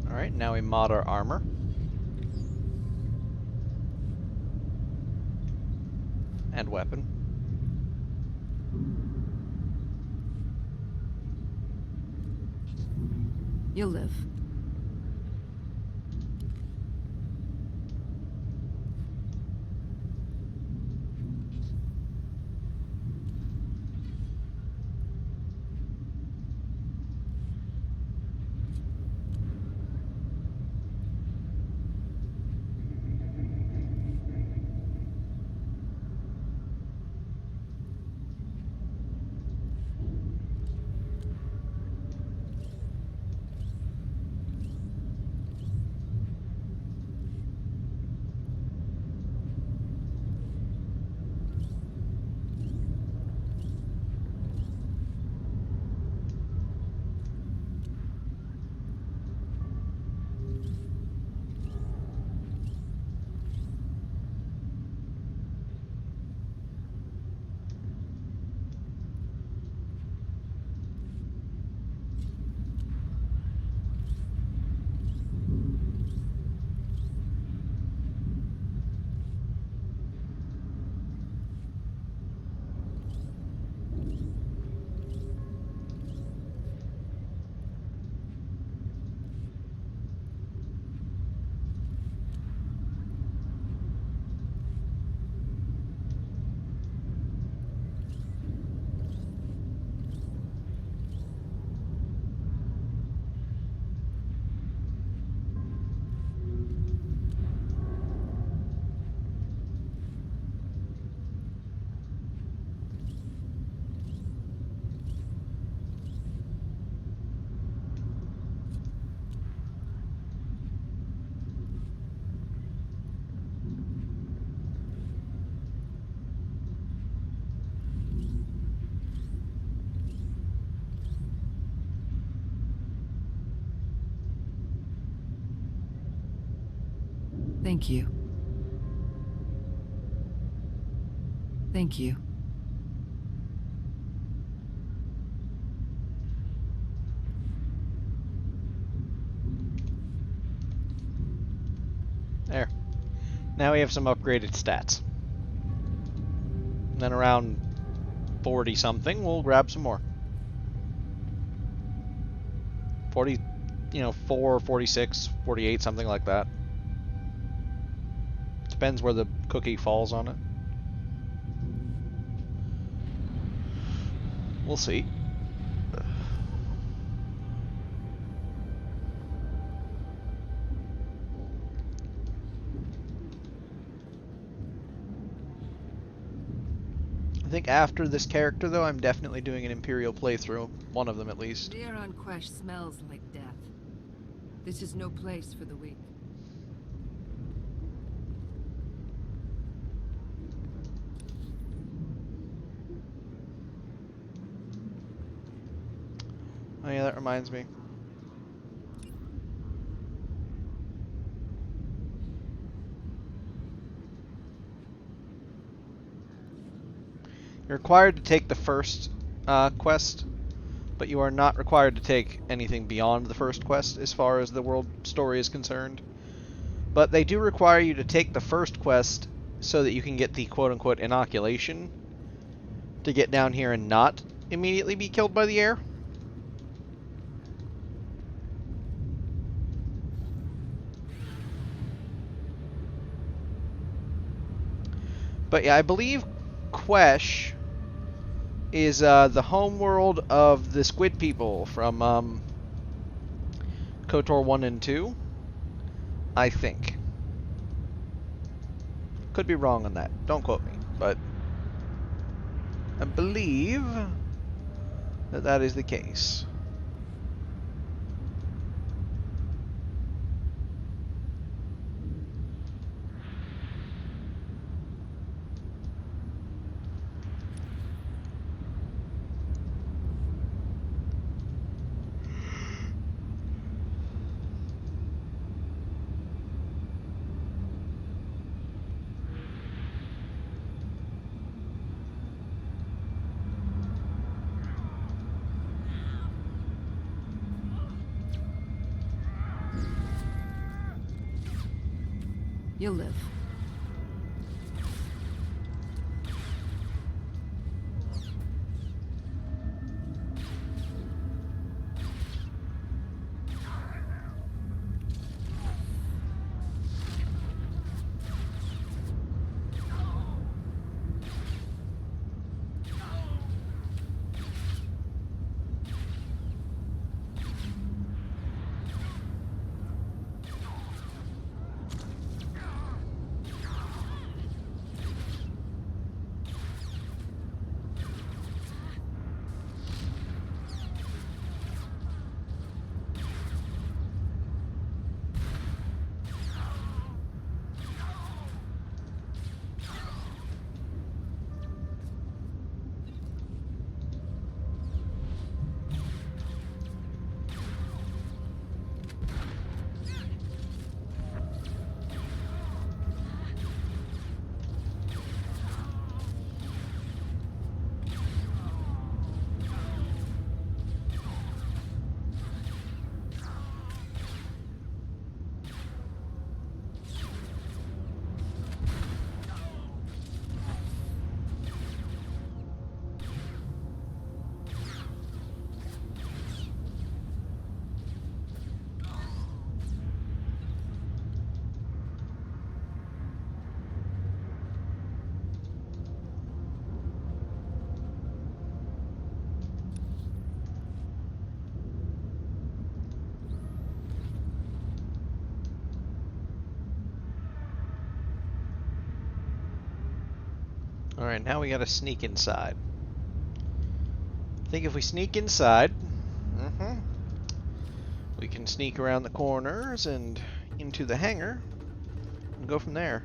Alright, now we mod our armor. And weapon. You'll live. Thank you. Thank you. There. Now we have some upgraded stats. And then around 40 something, we'll grab some more. 40, 4, 46, 48, something like that. Depends where the cookie falls on it. We'll see. I think after this character, though, I'm definitely doing an Imperial playthrough. One of them, at least. The air on Quesh smells like death. This is no place for the weak. Oh yeah, that reminds me. You're required to take the first quest, but you are not required to take anything beyond the first quest as far as the world story is concerned. But they do require you to take the first quest so that you can get the quote-unquote inoculation to get down here and not immediately be killed by the air. But yeah, I believe Quesh is the homeworld of the Squid People from KOTOR 1 and 2, I think. Could be wrong on that. Don't quote me, but I believe that that is the case. You'll live. Alright, now we gotta sneak inside. I think if we sneak inside, we can sneak around the corners and into the hangar and go from there.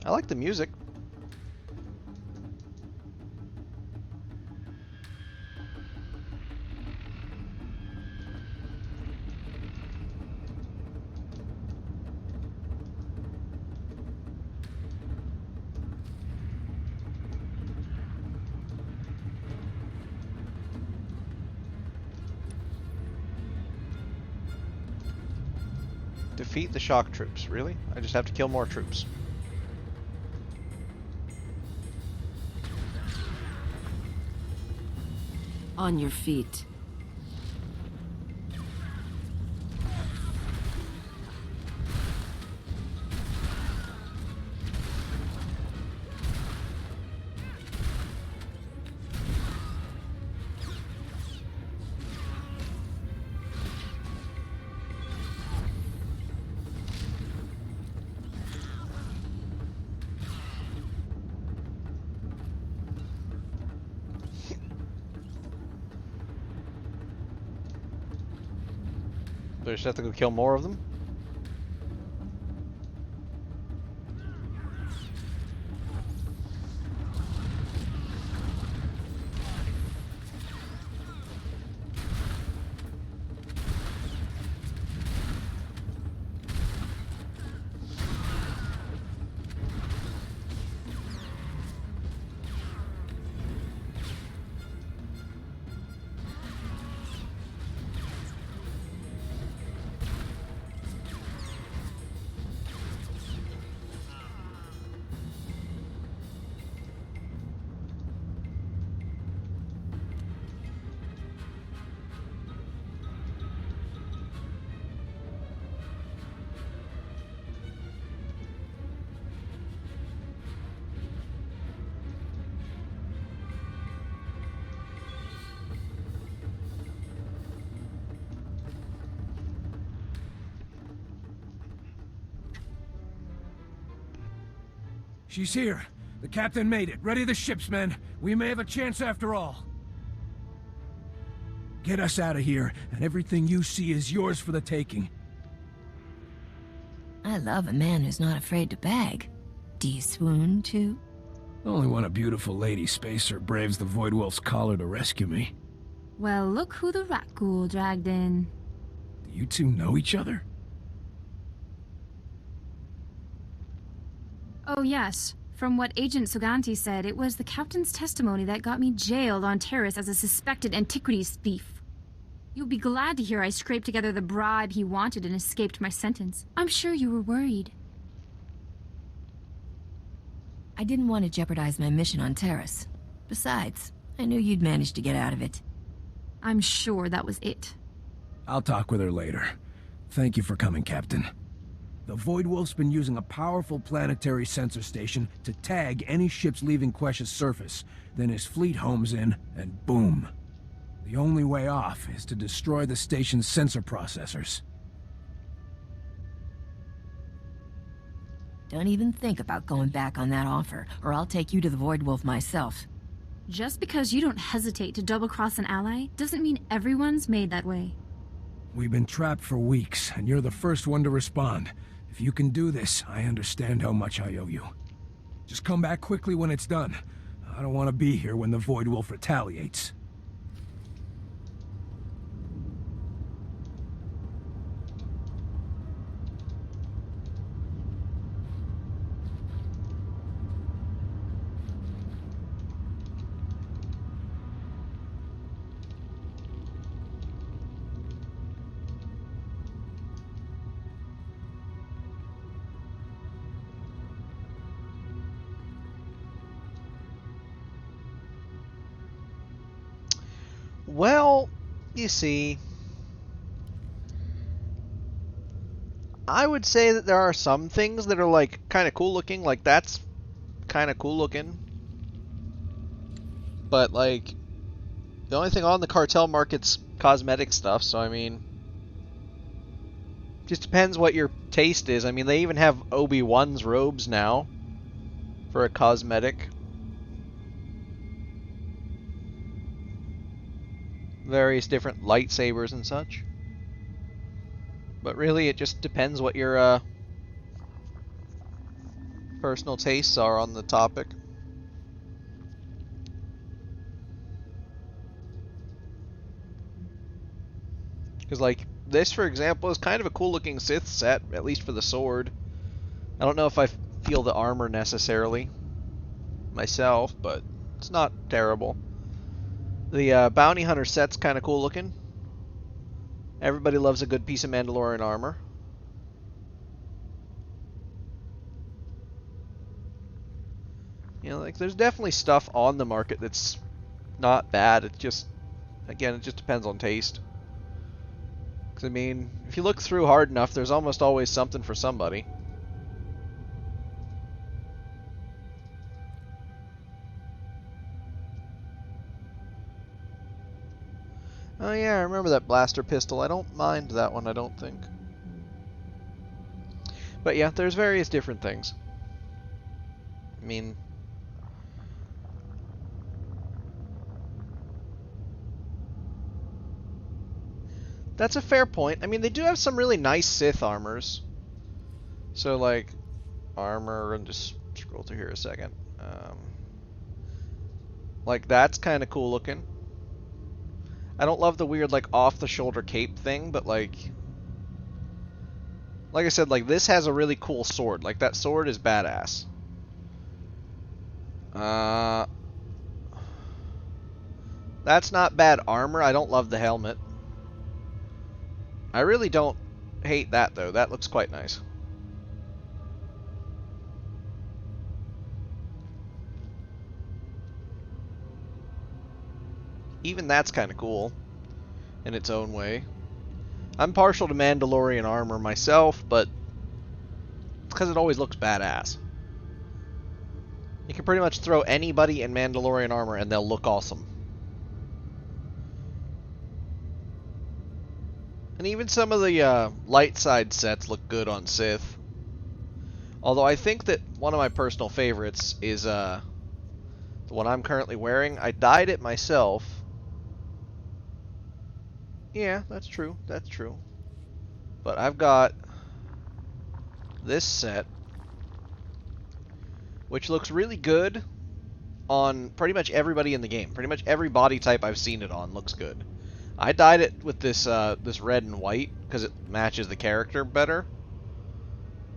I like the music. Defeat the shock troops. Really? I just have to kill more troops. On your feet. Do I just have to go kill more of them? She's here. The captain made it. Ready the ships, men. We may have a chance after all. Get us out of here, and everything you see is yours for the taking. I love a man who's not afraid to bag. Do you swoon, too? Only when a beautiful lady spacer braves the Void Wolf's collar to rescue me. Well, look who the rat ghoul dragged in. Do you two know each other? Oh, yes. From what Agent Suganti said, it was the captain's testimony that got me jailed on Terrace as a suspected antiquities thief. You'll be glad to hear I scraped together the bribe he wanted and escaped my sentence. I'm sure you were worried. I didn't want to jeopardize my mission on Terrace. Besides, I knew you'd manage to get out of it. I'm sure that was it. I'll talk with her later. Thank you for coming, Captain. The Void Wolf's been using a powerful planetary sensor station to tag any ships leaving Quesh's surface. Then his fleet homes in, and boom. The only way off is to destroy the station's sensor processors. Don't even think about going back on that offer, or I'll take you to the Void Wolf myself. Just because you don't hesitate to double-cross an ally, doesn't mean everyone's made that way. We've been trapped for weeks, and you're the first one to respond. If you can do this, I understand how much I owe you. Just come back quickly when it's done. I don't want to be here when the Void Wolf retaliates. Well, you see, I would say that there are some things that are like kind of cool looking, like that's kind of cool looking. But like, the only thing on the cartel market's cosmetic stuff, so I mean, just depends what your taste is. I mean, they even have Obi-Wan's robes now for a cosmetic. Various different lightsabers and such. But really, it just depends what your personal tastes are on the topic. Because, like, this, for example, is kind of a cool-looking Sith set, at least for the sword. I don't know if I feel the armor necessarily myself, but it's not terrible. The Bounty Hunter set's kind of cool looking. Everybody loves a good piece of Mandalorian armor. You know, like, there's definitely stuff on the market that's not bad. It just, again, it just depends on taste. 'Cause, I mean, if you look through hard enough, there's almost always something for somebody. Oh yeah, I remember that blaster pistol. I don't mind that one, I don't think. But yeah, there's various different things. I mean... That's a fair point. I mean, they do have some really nice Sith armors. So, like, armor, and just scroll through here a second. Like, that's kind of cool looking. I don't love the weird, like, off-the-shoulder cape thing, but, like I said, like, this has a really cool sword. Like, that sword is badass. That's not bad armor. I don't love the helmet. I really don't hate that, though. That looks quite nice. Even that's kind of cool in its own way. I'm partial to Mandalorian armor myself, but it's because it always looks badass. You can pretty much throw anybody in Mandalorian armor and they'll look awesome. And even some of the light side sets look good on Sith. Although I think that one of my personal favorites is the one I'm currently wearing. I dyed it myself. Yeah, that's true. That's true. But I've got this set, which looks really good on pretty much everybody in the game. Pretty much every body type I've seen it on looks good. I dyed it with this this red and white because it matches the character better.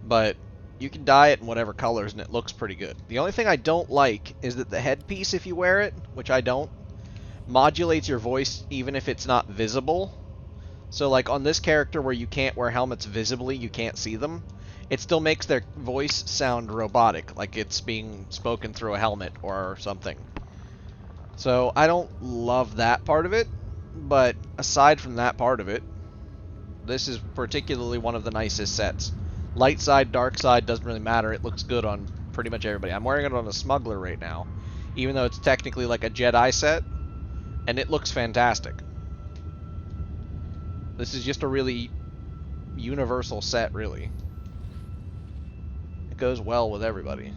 But you can dye it in whatever colors and it looks pretty good. The only thing I don't like is that the headpiece, if you wear it, which I don't, modulates your voice even if it's not visible. So like on this character where you can't wear helmets visibly, you can't see them, it still makes their voice sound robotic, like it's being spoken through a helmet or something. So I don't love that part of it, but aside from that part of it, this is particularly one of the nicest sets. Light side, dark side, doesn't really matter, it looks good on pretty much everybody. I'm wearing it on a smuggler right now, even though it's technically like a Jedi set. And it looks fantastic. This is just a really universal set, really. It goes well with everybody.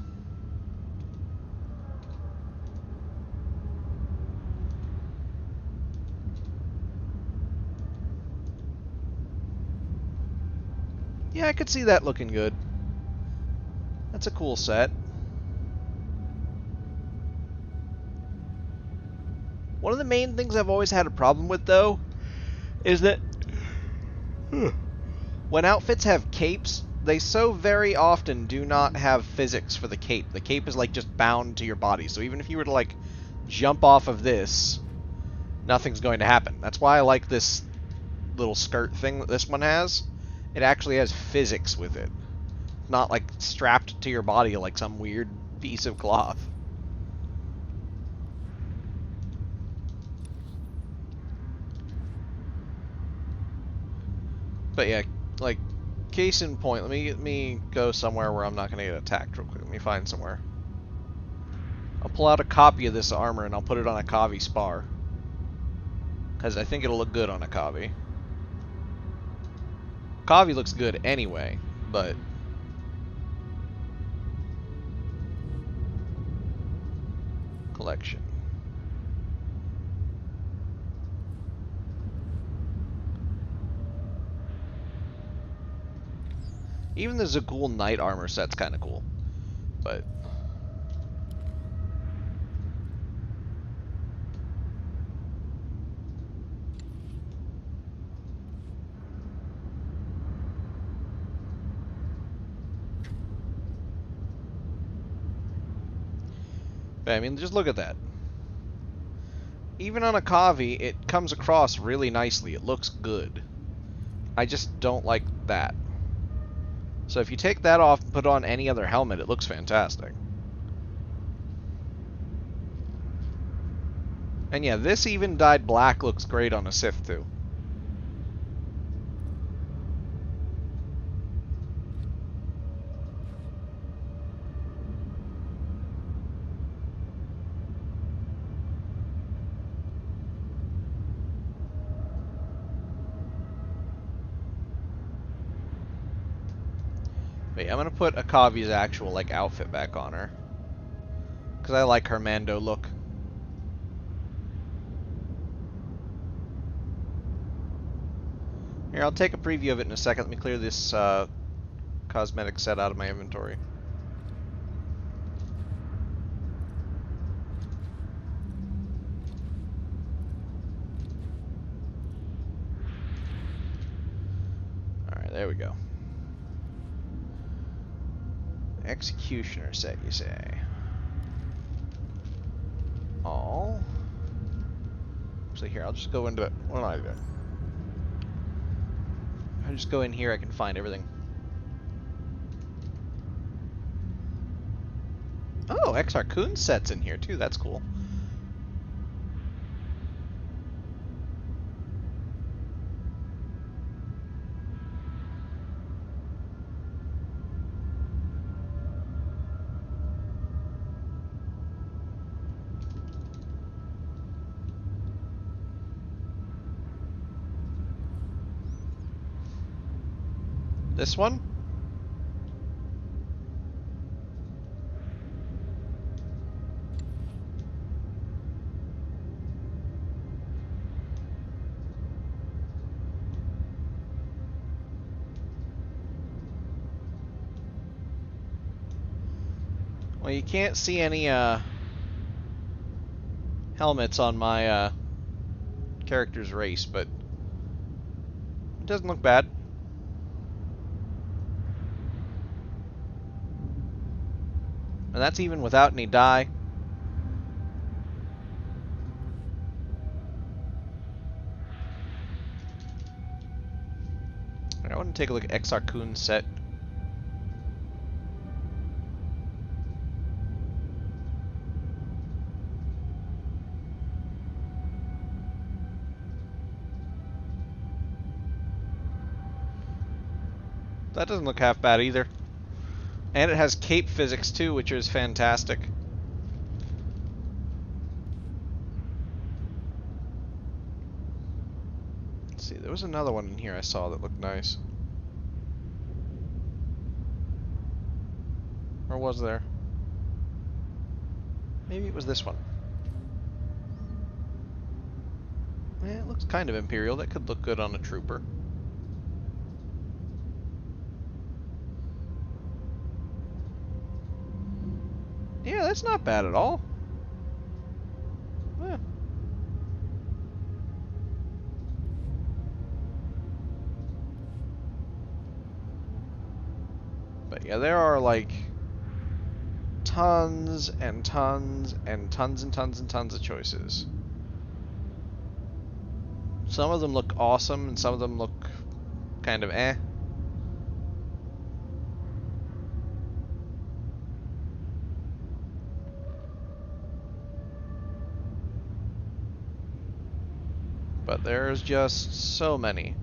Yeah, I could see that looking good. That's a cool set. One of the main things I've always had a problem with, though, is that when outfits have capes, they so very often do not have physics for the cape. The cape is, like, just bound to your body. So even if you were to, like, jump off of this, nothing's going to happen. That's why I like this little skirt thing that this one has. It actually has physics with it. Not, like, strapped to your body like some weird piece of cloth. But yeah, like, case in point, let me go somewhere where I'm not going to get attacked real quick. Let me find somewhere. I'll pull out a copy of this armor and I'll put it on a Kavi spar. Because I think it'll look good on a Kavi. Kavi looks good anyway, but... Collection. Even the Zagul Knight armor set's kind of cool, but... I mean, just look at that. Even on a Kavi, it comes across really nicely. It looks good. I just don't like that. So if you take that off and put on any other helmet, it looks fantastic. And yeah, this even dyed black looks great on a Sith too. But yeah, I'm gonna put Akavi's actual like outfit back on her, because I like her Mando look. Here, I'll take a preview of it in a second. Let me clear this cosmetic set out of my inventory. Alright, there we go. Executioner set, you say? All. So here, I'll just go into it. What am I doing? I just go in here, I can find everything. Oh, Exar Kun set's in here too, that's cool. This one? Well, you can't see any helmets on my character's race, but it doesn't look bad. And that's even without any dye. I want to take a look at Exar Kun's set. That doesn't look half bad either. And it has cape physics too, which is fantastic. Let's see, there was another one in here I saw that looked nice. Or was there? Maybe it was this one. Yeah, it looks kind of Imperial. That could look good on a trooper. Yeah, that's not bad at all. Yeah. But yeah, there are like tons and tons and tons and tons and tons of choices. Some of them look awesome and some of them look kind of eh. But there's just so many.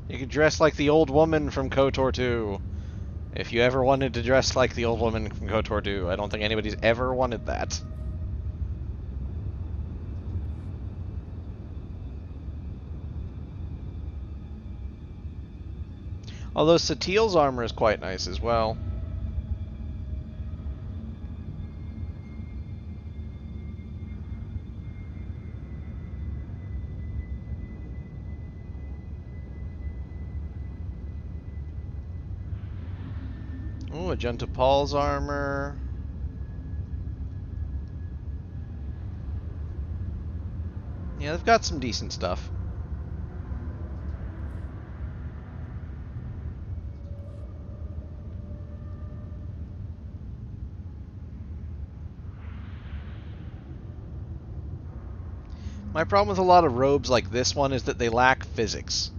You could dress like the old woman from KOTOR 2. If you ever wanted to dress like the old woman from KOTOR 2. I don't think anybody's ever wanted that. Although Satele's armor is quite nice as well. Ooh, Magenta Paul's armor. Yeah, they've got some decent stuff. My problem with a lot of robes like this one is that they lack physics.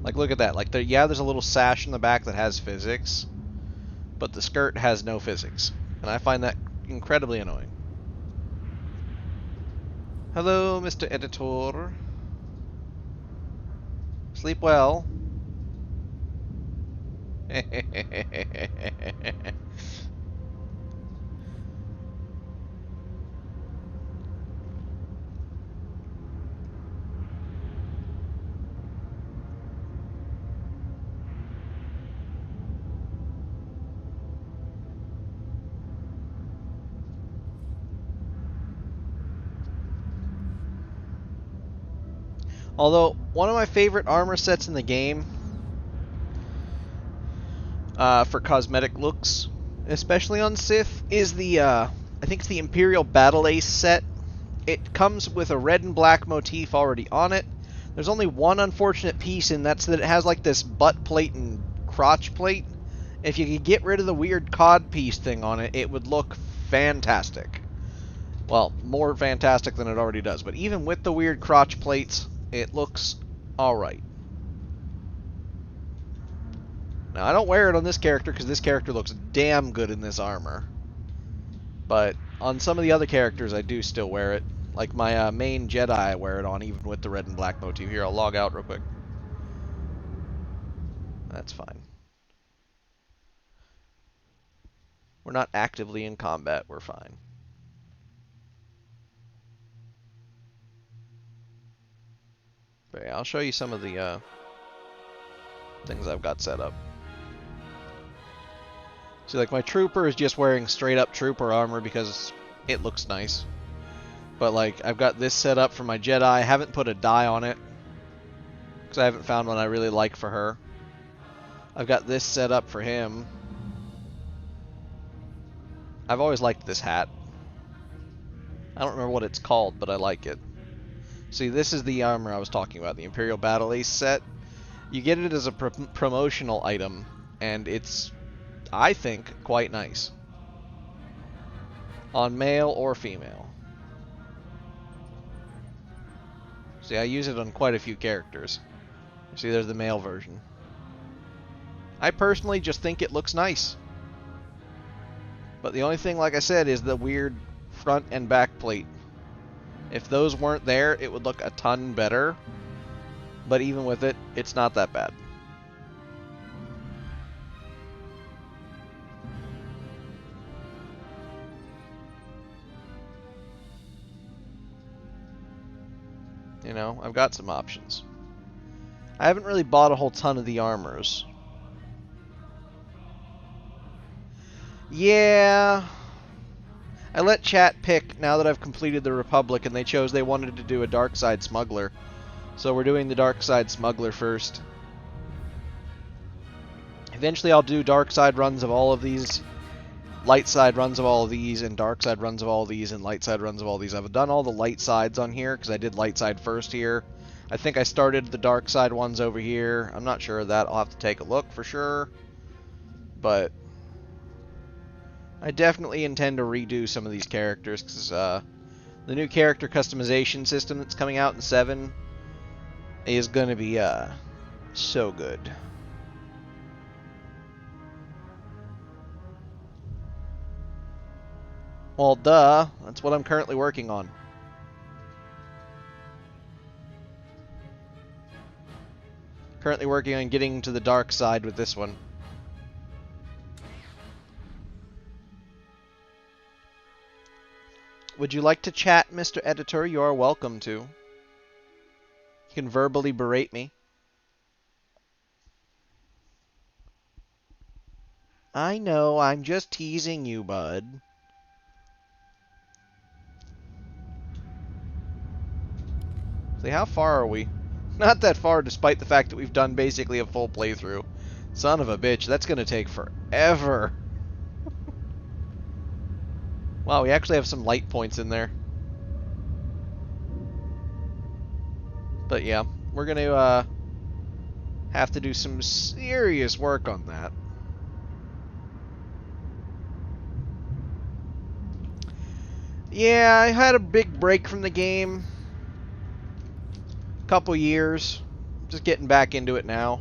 Like, look at that. Like, yeah, there's a little sash in the back that has physics, but the skirt has no physics. And I find that incredibly annoying. Hello, Mr. Editor. Sleep well. Although, one of my favorite armor sets in the game, for cosmetic looks, especially on Sith, is the, I think it's the Imperial Battle Ace set. It comes with a red and black motif already on it. There's only one unfortunate piece, and that's that it has like this butt plate and crotch plate. If you could get rid of the weird cod piece thing on it, it would look fantastic. Well, more fantastic than it already does, but even with the weird crotch plates, it looks alright. Now, I don't wear it on this character because this character looks damn good in this armor. But on some of the other characters, I do still wear it. Like my main Jedi, I wear it on even with the red and black motif. Here, I'll log out real quick. That's fine. We're not actively in combat, we're fine. But yeah, I'll show you some of the things I've got set up. See, like my trooper is just wearing straight up trooper armor because it looks nice. But like, I've got this set up for my Jedi. I haven't put a dye on it because I haven't found one I really like for her. I've got this set up for him. I've always liked this hat. I don't remember what it's called, but I like it. See, this is the armor I was talking about, the Imperial Battle Ace set. You get it as a promotional item, and it's, I think, quite nice. On male or female. See, I use it on quite a few characters. See, there's the male version. I personally just think it looks nice. But the only thing, like I said, is the weird front and back plate. If those weren't there, it would look a ton better. But even with it, it's not that bad. You know, I've got some options. I haven't really bought a whole ton of the armors. Yeah, I let chat pick now that I've completed the Republic, and they chose they wanted to do a Dark Side Smuggler. So we're doing the Dark Side Smuggler first. Eventually I'll do Dark Side runs of all of these, Light Side runs of all of these, and Dark Side runs of all of these, and Light Side runs of all of these. I've done all the Light Sides on here, because I did Light Side first here. I think I started the Dark Side ones over here. I'm not sure of that. I'll have to take a look for sure. But I definitely intend to redo some of these characters, because the new character customization system that's coming out in 7 is going to be so good. Well, duh. That's what I'm currently working on. Currently working on getting to the dark side with this one. Would you like to chat, Mr. Editor? You are welcome to. You can verbally berate me. I know, I'm just teasing you, bud. See, how far are we? Not that far, despite the fact that we've done basically a full playthrough. Son of a bitch, that's gonna take forever. Wow, we actually have some light points in there. But yeah, we're going to have to do some serious work on that. Yeah, I had a big break from the game. Couple years. Just getting back into it now.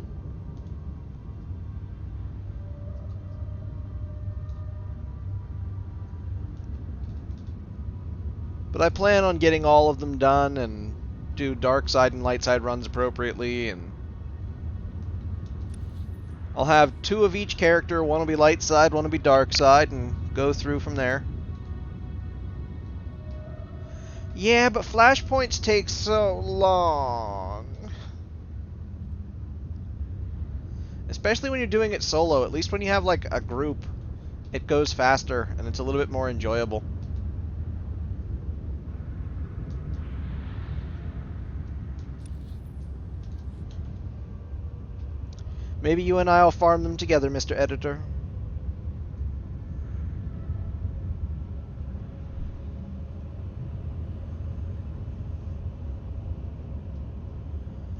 But I plan on getting all of them done and do dark side and light side runs appropriately, and I'll have 2 of each character. One will be light side, one will be dark side, and go through from there. Yeah, but flashpoints take so long. Especially when you're doing it solo. At least when you have like a group, it goes faster and it's a little bit more enjoyable. Maybe you and I will farm them together, Mr. Editor.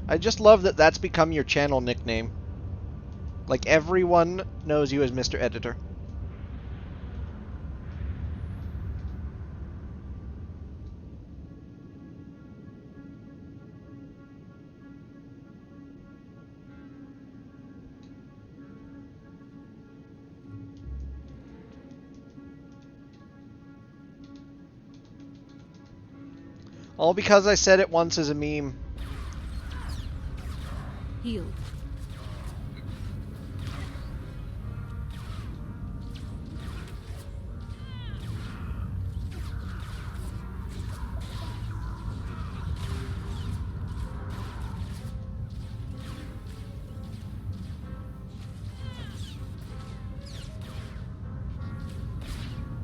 I just love that that's become your channel nickname. Like, everyone knows you as Mr. Editor. All because I said it once as a meme. Heal.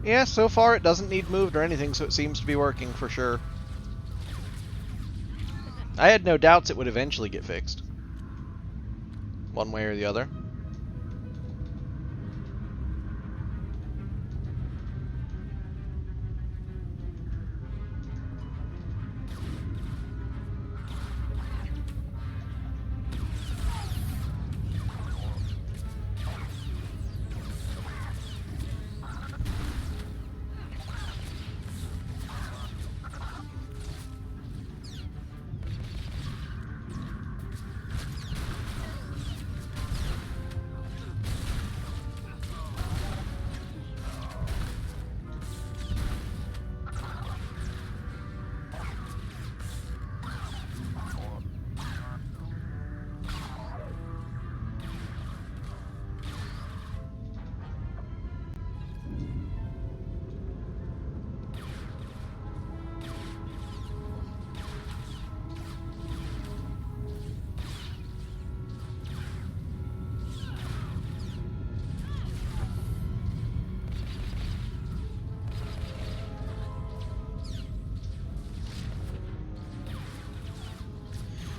Yeah, so far it doesn't need moved or anything, so it seems to be working for sure. I had no doubts it would eventually get fixed. One way or the other.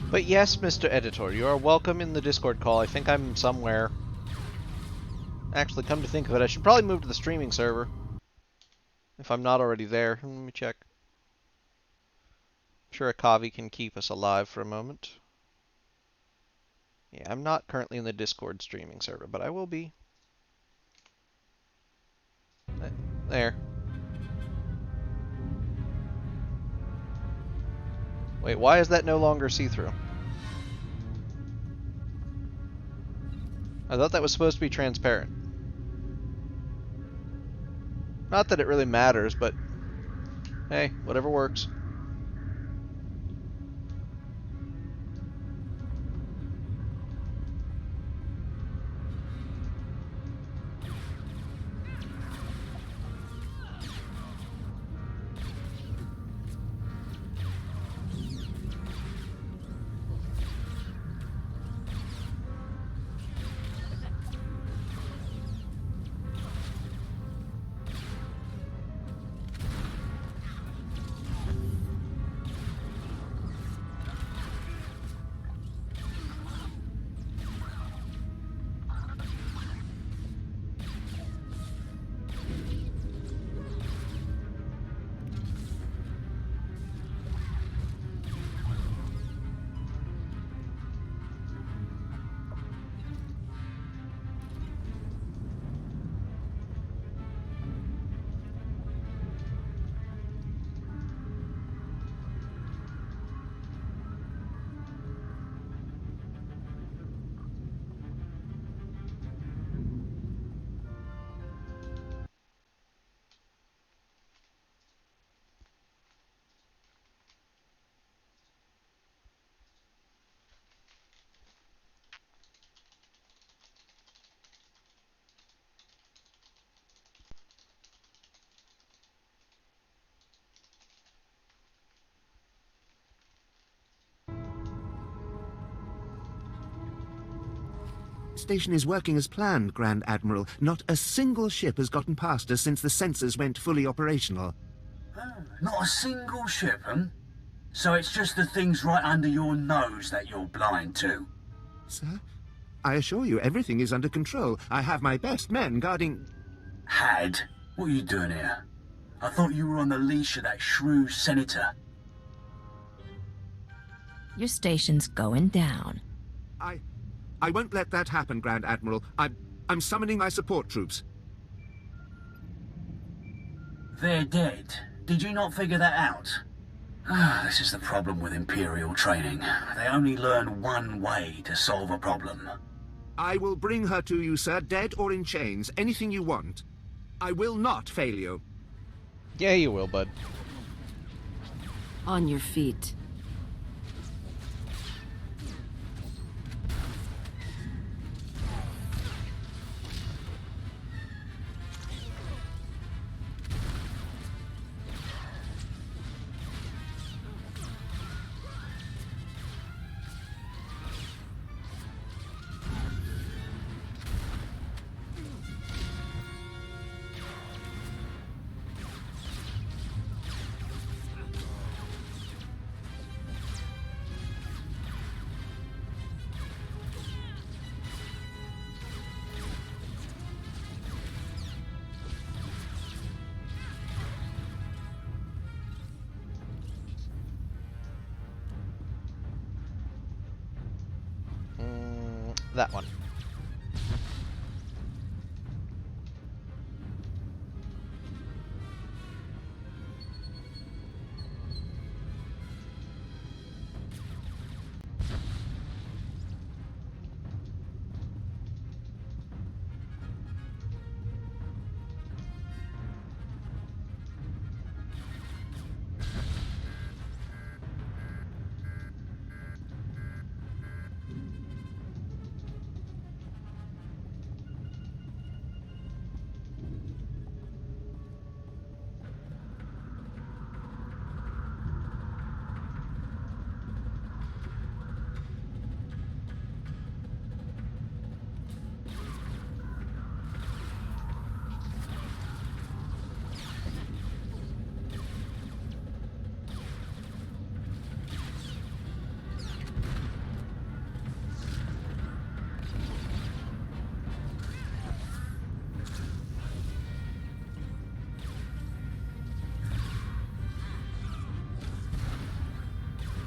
But yes, Mr. Editor, you are welcome in the Discord call. I think I'm somewhere. Actually, come to think of it, I should probably move to the streaming server. If I'm not already there. Let me check. I'm sure Akavi can keep us alive for a moment. Yeah, I'm not currently in the Discord streaming server, but I will be. There. Wait, why is that no longer see-through? I thought that was supposed to be transparent. Not that it really matters, but hey, whatever works. station is working as planned, Grand Admiral. Not a single ship has gotten past us since the sensors went fully operational. Not a single ship, huh? So it's just the things right under your nose that you're blind to? Sir, I assure you everything is under control. I have my best men guarding... Had? What are you doing here? I thought you were on the leash of that shrew senator. Your station's going down. I won't let that happen, Grand Admiral. I'm summoning my support troops. They're dead. Did you not figure that out? This is the problem with Imperial training. They only learn one way to solve a problem. I will bring her to you, sir, dead or in chains. Anything you want. I will not fail you. Yeah, you will, bud. On your feet. That one.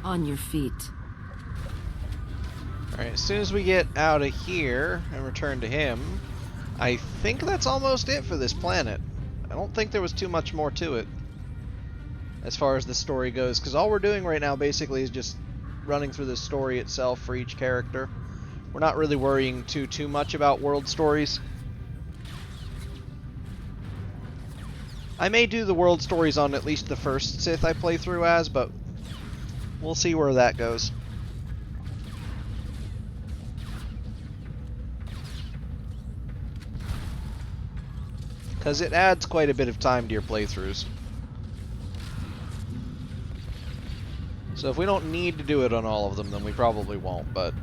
On your feet. Alright, as soon as we get out of here and return to him, I think that's almost it for this planet. I don't think there was too much more to it as far as the story goes, because all we're doing right now basically is just running through the story itself for each character. We're not really worrying too much about world stories. I may do the world stories on at least the first Sith I play through as, but we'll see where that goes. Because it adds quite a bit of time to your playthroughs. So if we don't need to do it on all of them, then we probably won't, but...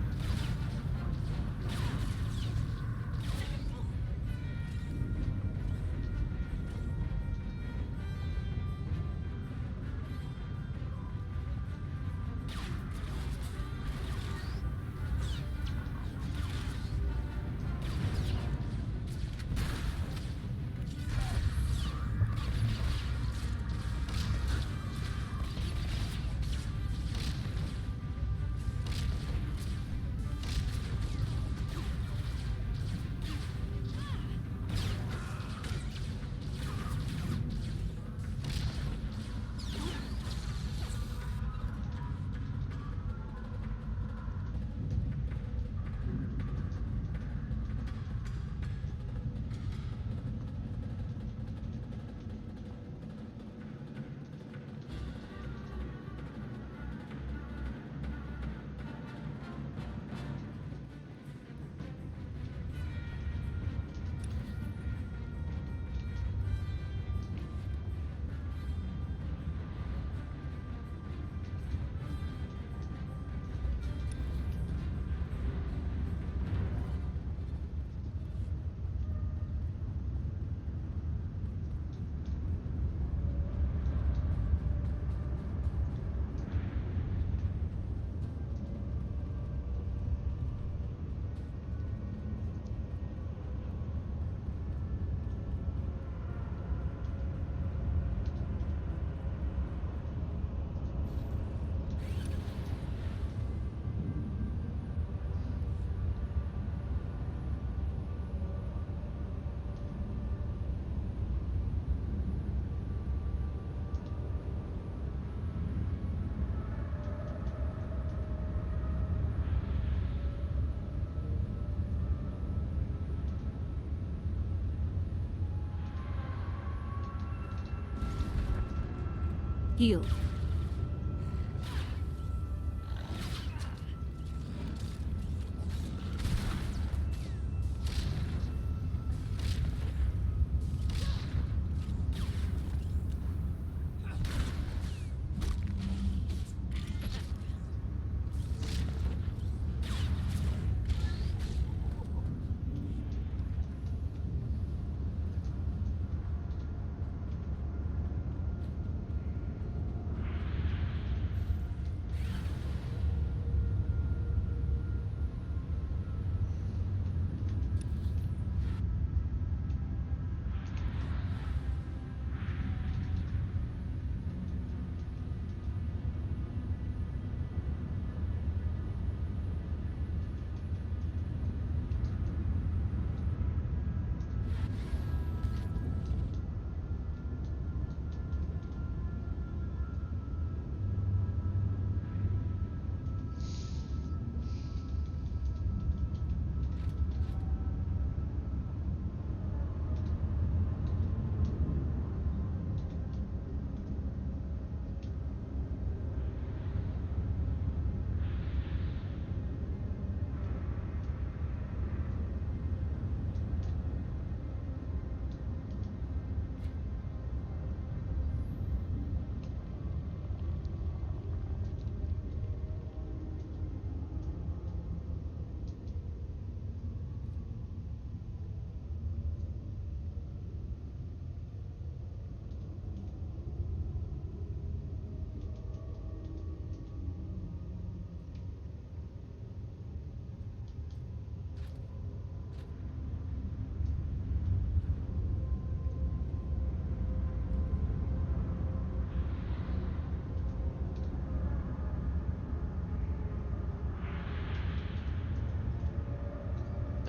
Heal.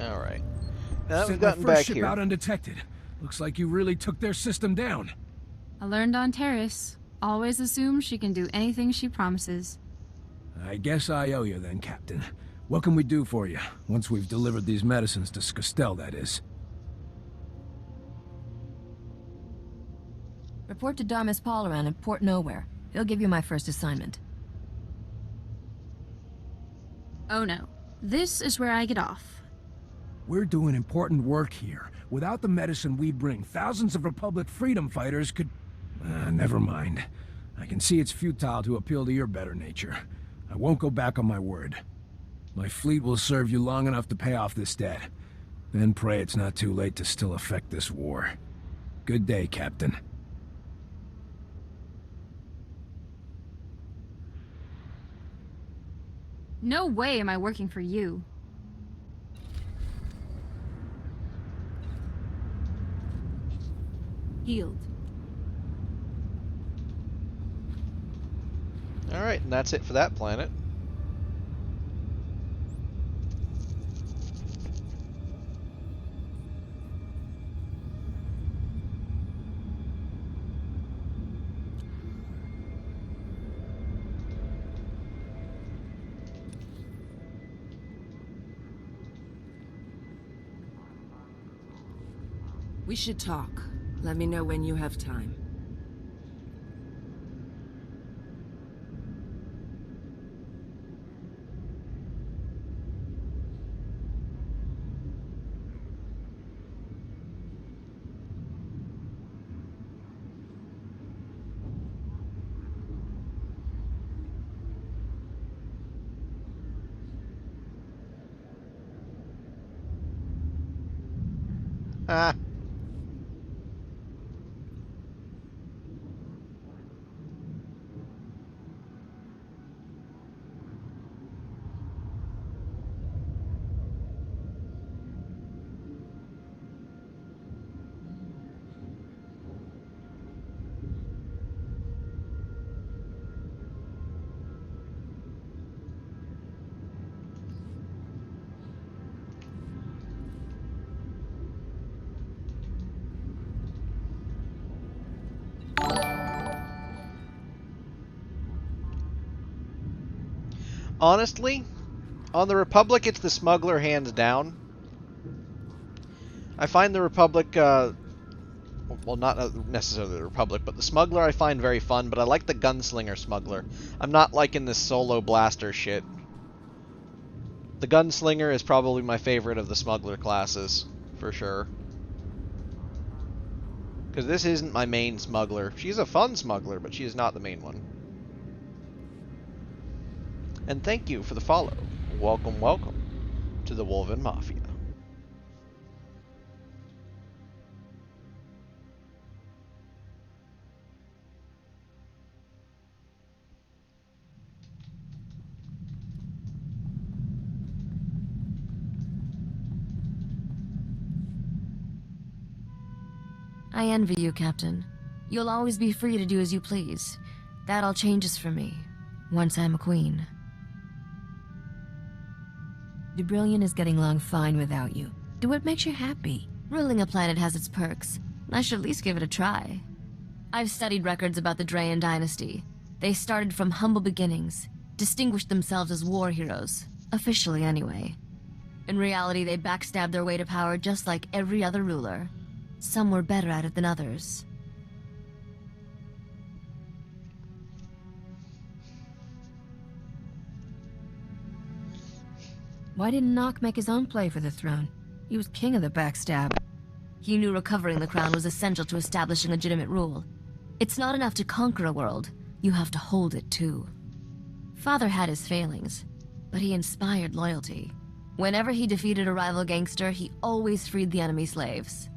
Alright. Now that we've Sent my gotten first back ship here. out undetected. Looks like you really took their system down. I learned on Terrace. Always assume she can do anything she promises. I guess I owe you then, Captain. What can we do for you, once we've delivered these medicines to Skastel, that is? Report to Darmus Polaran in Port Nowhere. He'll give you my first assignment. Oh no. This is where I get off. We're doing important work here. Without the medicine we bring, thousands of Republic freedom fighters could... never mind. I can see it's futile to appeal to your better nature. I won't go back on my word. My fleet will serve you long enough to pay off this debt. Then pray it's not too late to still effect this war. Good day, Captain. No way am I working for you. Healed. Alright, and that's it for that planet. We should talk. Let me know when you have time. Ah. Honestly, on the Republic, it's the smuggler hands down. I find the Republic well, not necessarily the Republic, but the Smuggler I find very fun, but I like the Gunslinger Smuggler. I'm not liking this solo blaster shit. The Gunslinger is probably my favorite of the Smuggler classes, for sure. Because this isn't my main Smuggler. She's a fun Smuggler, but she is not the main one. And thank you for the follow. Welcome, welcome to the Wolven Mafia. I envy you, Captain. You'll always be free to do as you please. That all changes for me, once I'm a queen. Dubrillion is getting along fine without you. Do what makes you happy. Ruling a planet has its perks. I should at least give it a try. I've studied records about the Drayan dynasty. They started from humble beginnings, distinguished themselves as war heroes, officially anyway. In reality, they backstabbed their way to power just like every other ruler. Some were better at it than others. Why didn't Nock make his own play for the throne? He was king of the backstab. He knew recovering the crown was essential to establishing legitimate rule. It's not enough to conquer a world, you have to hold it too. Father had his failings, but he inspired loyalty. Whenever he defeated a rival gangster, he always freed the enemy slaves.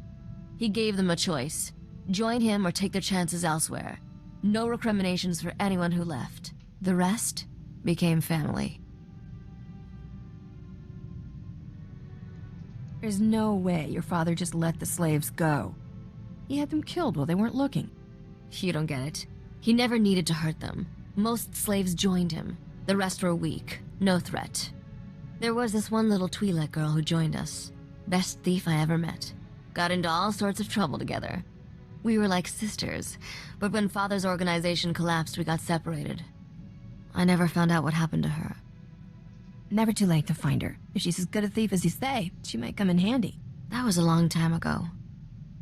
He gave them a choice. Join him or take their chances elsewhere. No recriminations for anyone who left. The rest became family. There's no way your father just let the slaves go. He had them killed while they weren't looking. You don't get it. He never needed to hurt them. Most slaves joined him. The rest were weak, no threat. There was this one little Twi'lek girl who joined us. Best thief I ever met. Got into all sorts of trouble together. We were like sisters, but when Father's organization collapsed, we got separated. I never found out what happened to her. Never too late to find her. If she's as good a thief as you say, she might come in handy. That was a long time ago.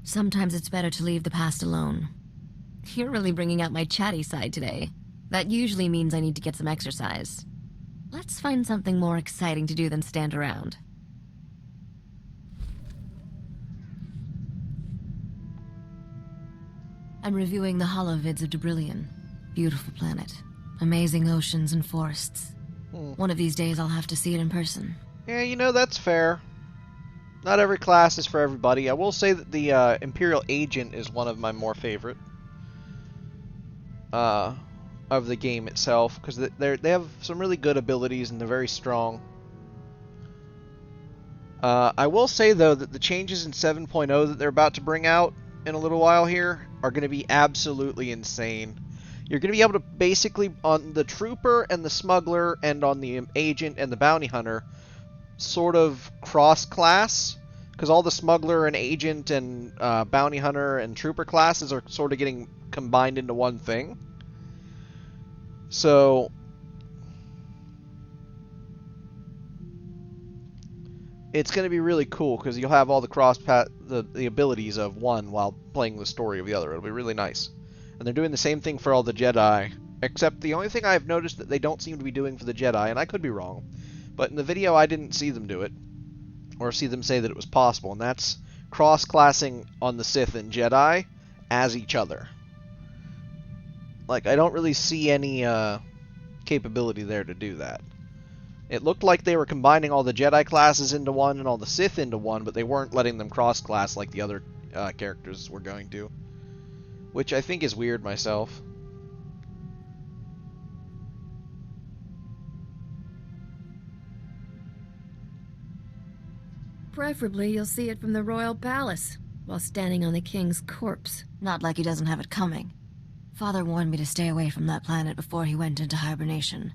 Sometimes it's better to leave the past alone. You're really bringing out my chatty side today. That usually means I need to get some exercise. Let's find something more exciting to do than stand around. I'm reviewing the holovids of Dubrillion. Beautiful planet. Amazing oceans and forests. One of these days I'll have to see it in person. Yeah, you know, that's fair. Not every class is for everybody. I will say that the Imperial Agent is one of my more favorite of the game itself, because they have some really good abilities and they're very strong. I will say, though, that the changes in 7.0 that they're about to bring out in a little while here are going to be absolutely insane. You're going to be able to basically, on the Trooper and the Smuggler and on the Agent and the Bounty Hunter, sort of cross-class, because all the Smuggler and Agent and Bounty Hunter and Trooper classes are sort of getting combined into one thing. So it's going to be really cool because you'll have all the abilities of one while playing the story of the other. It'll be really nice. And they're doing the same thing for all the Jedi, except the only thing I've noticed that they don't seem to be doing for the Jedi, and I could be wrong, but in the video I didn't see them do it, or see them say that it was possible, and that's cross-classing on the Sith and Jedi as each other. Like, I don't really see any capability there to do that. It looked like they were combining all the Jedi classes into one and all the Sith into one, but they weren't letting them cross-class like the other characters were going to. Which I think is weird myself. Preferably, you'll see it from the royal palace, while standing on the king's corpse. Not like he doesn't have it coming. Father warned me to stay away from that planet before he went into hibernation.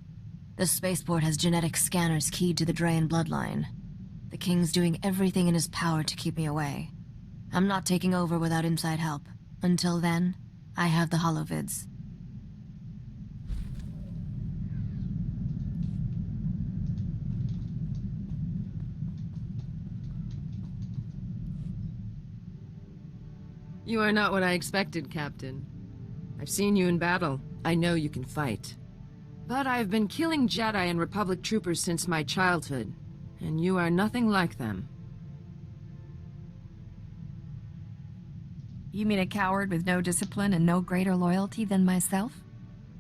The spaceport has genetic scanners keyed to the Drayan bloodline. The king's doing everything in his power to keep me away. I'm not taking over without inside help. Until then, I have the holovids. You are not what I expected, Captain. I've seen you in battle. I know you can fight. But I've been killing Jedi and Republic troopers since my childhood, and you are nothing like them. You mean a coward with no discipline and no greater loyalty than myself?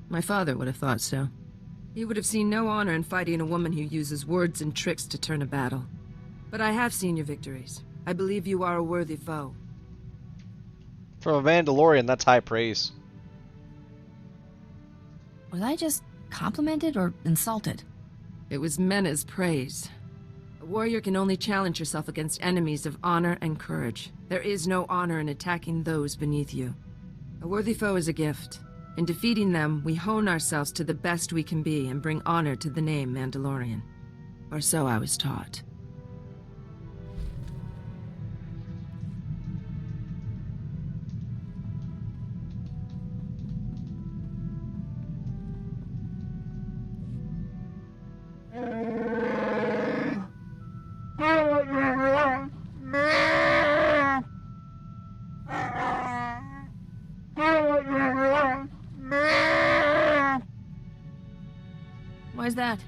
My father would have thought so. He would have seen no honor in fighting a woman who uses words and tricks to turn a battle. But I have seen your victories. I believe you are a worthy foe. From a Mandalorian, that's high praise. Was I just complimented or insulted? It was meant as praise. A warrior can only challenge yourself against enemies of honor and courage. There is no honor in attacking those beneath you. A worthy foe is a gift. In defeating them, we hone ourselves to the best we can be and bring honor to the name Mandalorian. Or so I was taught. Why's that?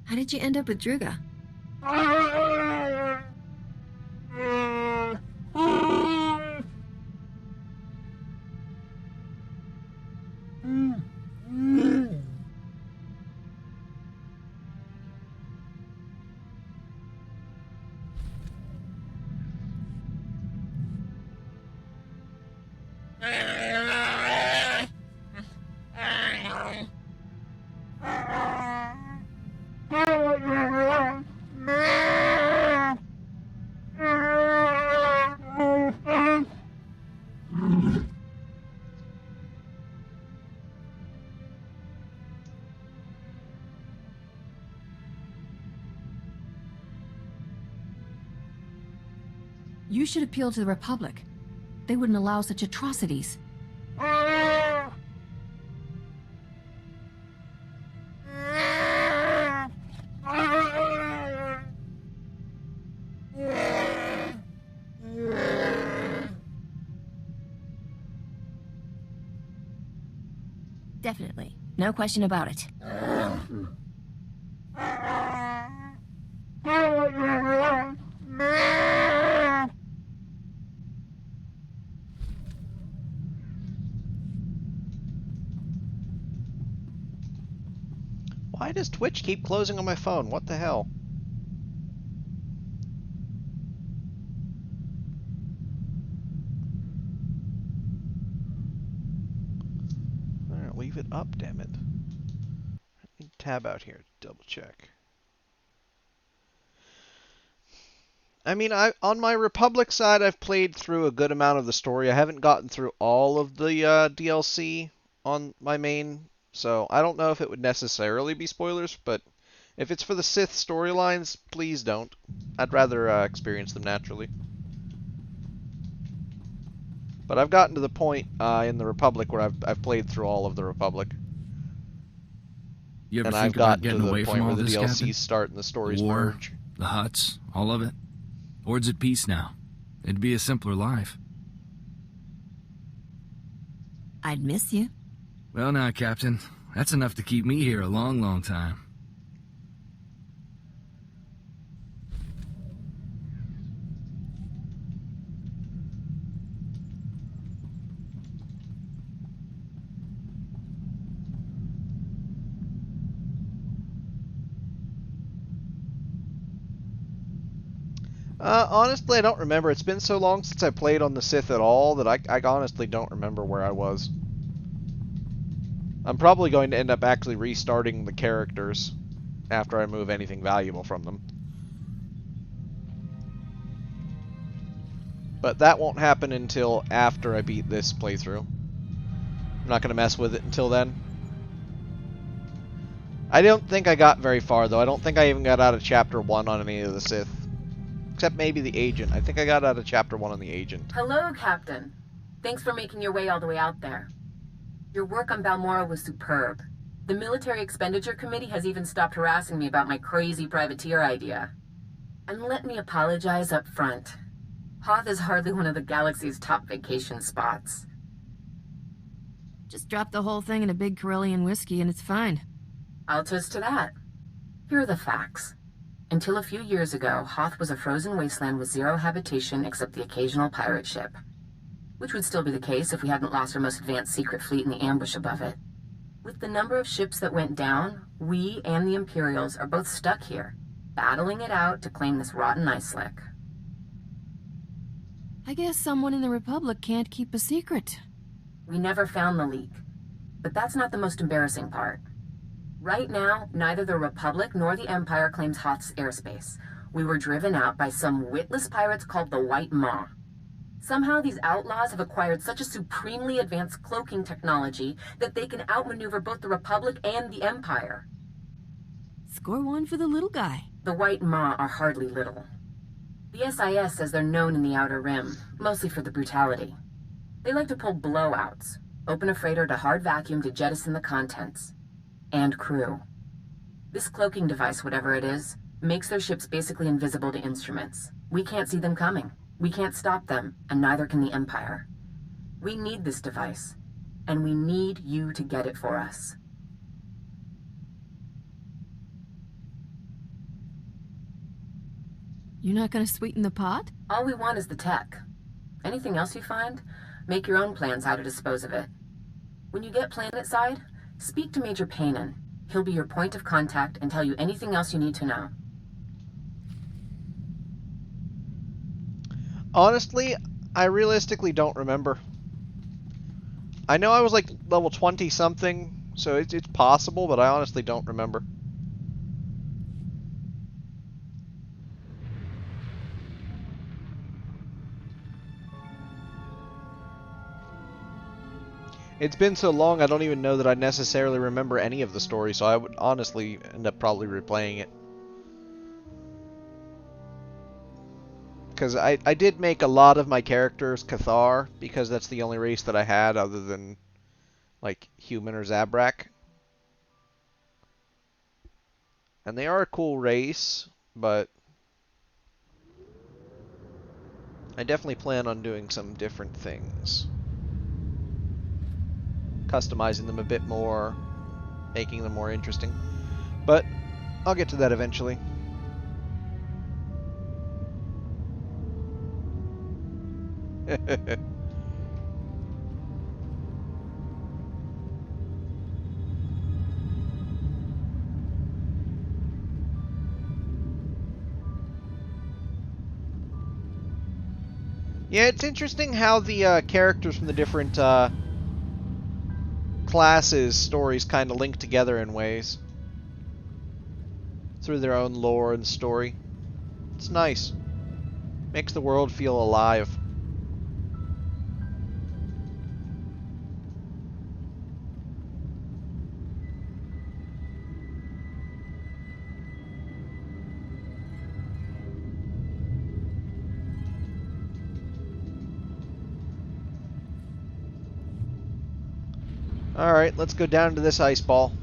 How did you end up with Druga? You should appeal to the Republic. They wouldn't allow such atrocities. Definitely. No question about it. Why does Twitch keep closing on my phone? What the hell? Alright, leave it up, damn it. Tab out here to double check. I mean, on my Republic side, I've played through a good amount of the story. I haven't gotten through all of the DLC on my main, so I don't know if it would necessarily be spoilers, but if it's for the Sith storylines, please don't. I'd rather experience them naturally. But I've gotten to the point in the Republic where I've played through all of the Republic. You ever and think I've about gotten getting to the away point from where all the this, DLCs Captain? start and the stories War, merge. the huts, all of it. Hord's at peace now. It'd be a simpler life. I'd miss you. Well now, Captain, that's enough to keep me here a long, long time. Honestly, I don't remember. It's been so long since I played on the Sith at all that I honestly don't remember where I was. I'm probably going to end up actually restarting the characters after I move anything valuable from them. But that won't happen until after I beat this playthrough. I'm not going to mess with it until then. I don't think I got very far, though. I don't think I even got out of Chapter 1 on any of the Sith. Except maybe the agent. I think I got out of Chapter 1 on the agent. Hello, Captain. Thanks for making your way all the way out there. Your work on Balmora was superb. The Military Expenditure Committee has even stopped harassing me about my crazy privateer idea. And let me apologize up front. Hoth is hardly one of the galaxy's top vacation spots. Just drop the whole thing in a big Corellian whiskey and it's fine. I'll toast to that. Here are the facts. Until a few years ago, Hoth was a frozen wasteland with zero habitation except the occasional pirate ship. Which would still be the case if we hadn't lost our most advanced secret fleet in the ambush above it. With the number of ships that went down, we and the Imperials are both stuck here, battling it out to claim this rotten ice slick. I guess someone in the Republic can't keep a secret. We never found the leak. But that's not the most embarrassing part. Right now, neither the Republic nor the Empire claims Hoth's airspace. We were driven out by some witless pirates called the White Maw. Somehow these outlaws have acquired such a supremely advanced cloaking technology that they can outmaneuver both the Republic and the Empire. Score one for the little guy. The White Maw are hardly little. The SIS says they're known in the Outer Rim, mostly for the brutality. They like to pull blowouts, open a freighter to hard vacuum to jettison the contents. And crew. This cloaking device, whatever it is, makes their ships basically invisible to instruments. We can't see them coming. We can't stop them, and neither can the Empire. We need this device, and we need you to get it for us. You're not gonna sweeten the pot? All we want is the tech. Anything else you find, make your own plans how to dispose of it. When you get planetside, speak to Major Paynon. He'll be your point of contact and tell you anything else you need to know. Honestly, I realistically don't remember. I know I was like level 20 something, so it's possible, but I honestly don't remember. It's been so long I don't even know that I necessarily remember any of the story, so I would honestly end up probably replaying it. Because I did make a lot of my characters Cathar, because that's the only race that I had other than, like, human or Zabrak. And they are a cool race, but I definitely plan on doing some different things. Customizing them a bit more, making them more interesting. But I'll get to that eventually. Yeah, it's interesting how the characters from the different classes' stories kind of link together in ways. Through their own lore and story. It's nice. Makes the world feel alive. Alright, let's go down to this ice ball.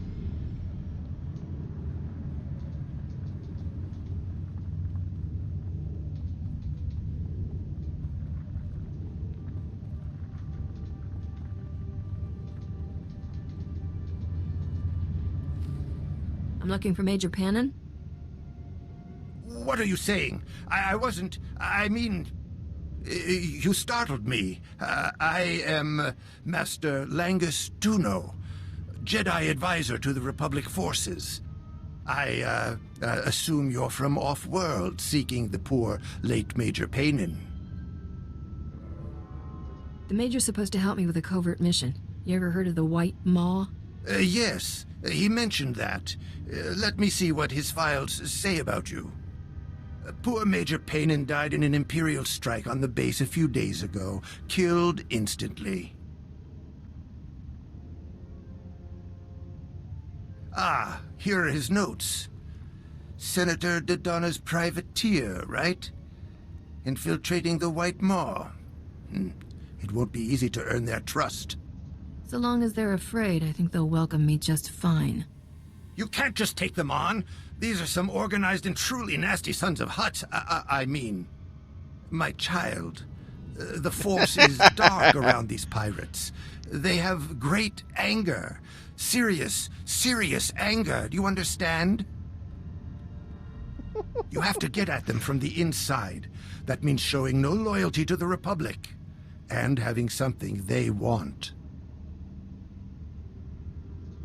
I'm looking for Major Paynon. What are you saying? I wasn't... I mean... You startled me. I am Master Langus Duno, Jedi advisor to the Republic forces. I assume you're from off-world, seeking the poor late Major Paynon. The Major's supposed to help me with a covert mission. You ever heard of the White Maw? Yes, he mentioned that. Let me see what his files say about you. Poor Major Paynon died in an Imperial strike on the base a few days ago. Killed instantly. Ah, here are his notes. Senator Dodonna's privateer, right? infiltrating the White Maw. It won't be easy to earn their trust. So long as they're afraid, I think they'll welcome me just fine. You can't just take them on. These are some organized and truly nasty sons of Hutt. I mean, my child. The force is dark around these pirates. They have great anger. Serious anger. Do you understand? You have to get at them from the inside. That means showing no loyalty to the Republic. And having something they want.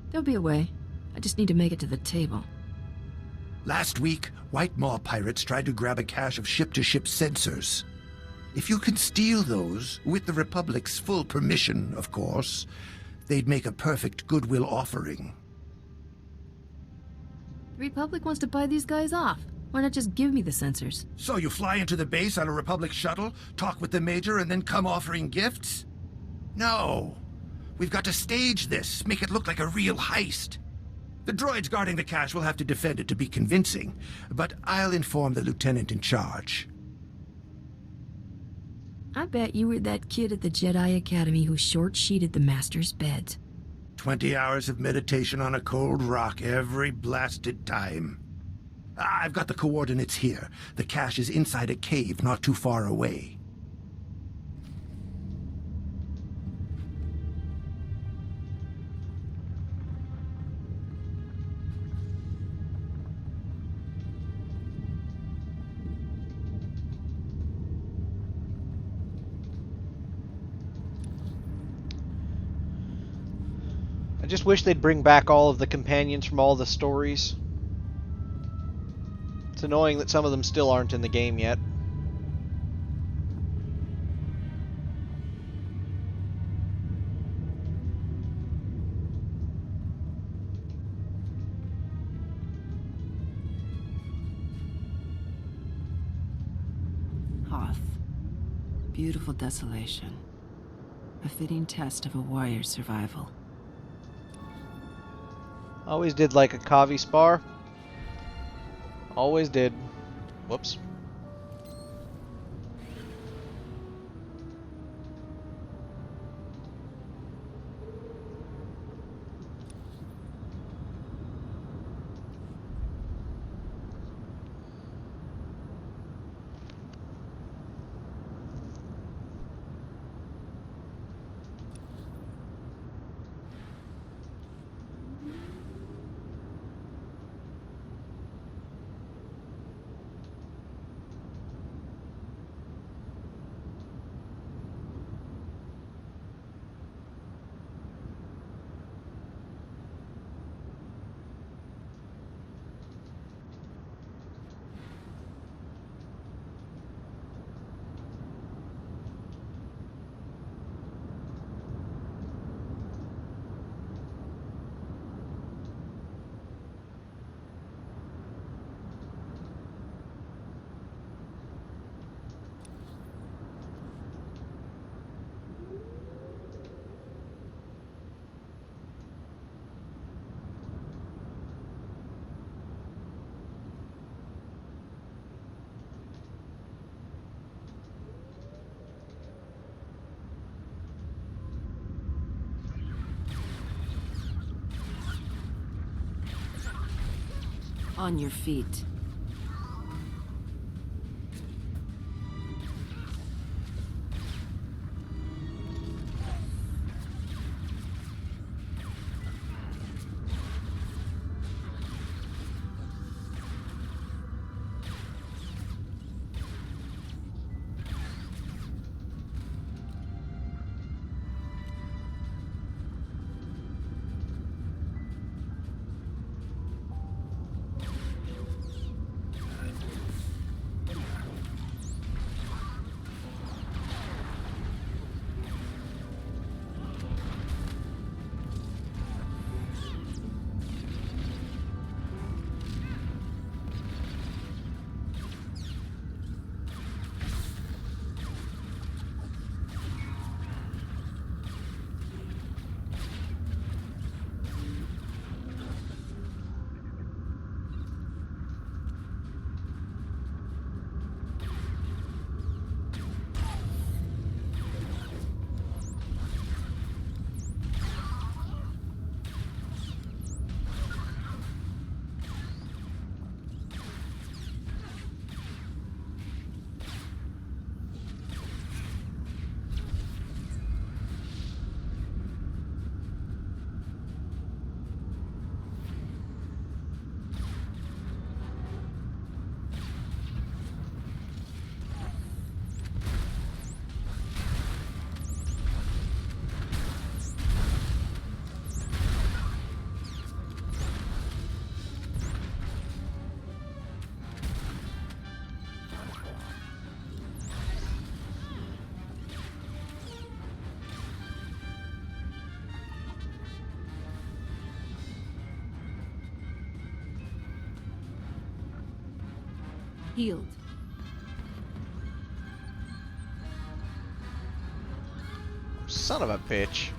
There'll be a way. I just need to make it to the table. Last week, White Maw pirates tried to grab a cache of ship-to-ship sensors. If you can steal those, with the Republic's full permission, of course, they'd make a perfect goodwill offering. The Republic wants to buy these guys off. Why not just give me the sensors? So you fly into the base on a Republic shuttle, talk with the Major, and then come offering gifts? No. We've got to stage this, make it look like a real heist. The droids guarding the cache will have to defend it to be convincing, but I'll inform the lieutenant in charge. I bet you were that kid at the Jedi Academy who short-sheeted the Master's beds. 20 hours of meditation on a cold rock every blasted time. I've got the coordinates here. The cache is inside a cave not too far away. I just wish they'd bring back all of the companions from all the stories. It's annoying that some of them still aren't in the game yet. Hoth. Beautiful desolation. A fitting test of a warrior's survival. Always did like a Kavi spar. Always did. Whoops. On your feet. Healed. Son of a bitch.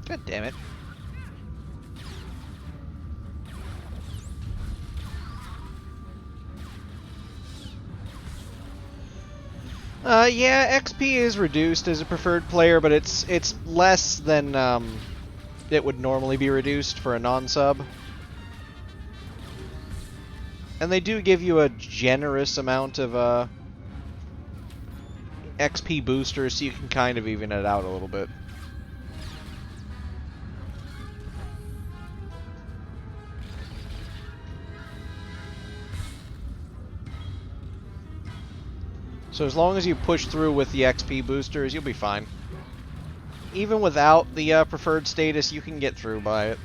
God damn it. Yeah, XP is reduced as a preferred player, but it's less than it would normally be reduced for a non-sub. And they do give you a generous amount of XP boosters, so you can kind of even it out a little bit. So as long as you push through with the XP boosters, you'll be fine. Even without the preferred status, you can get through by it.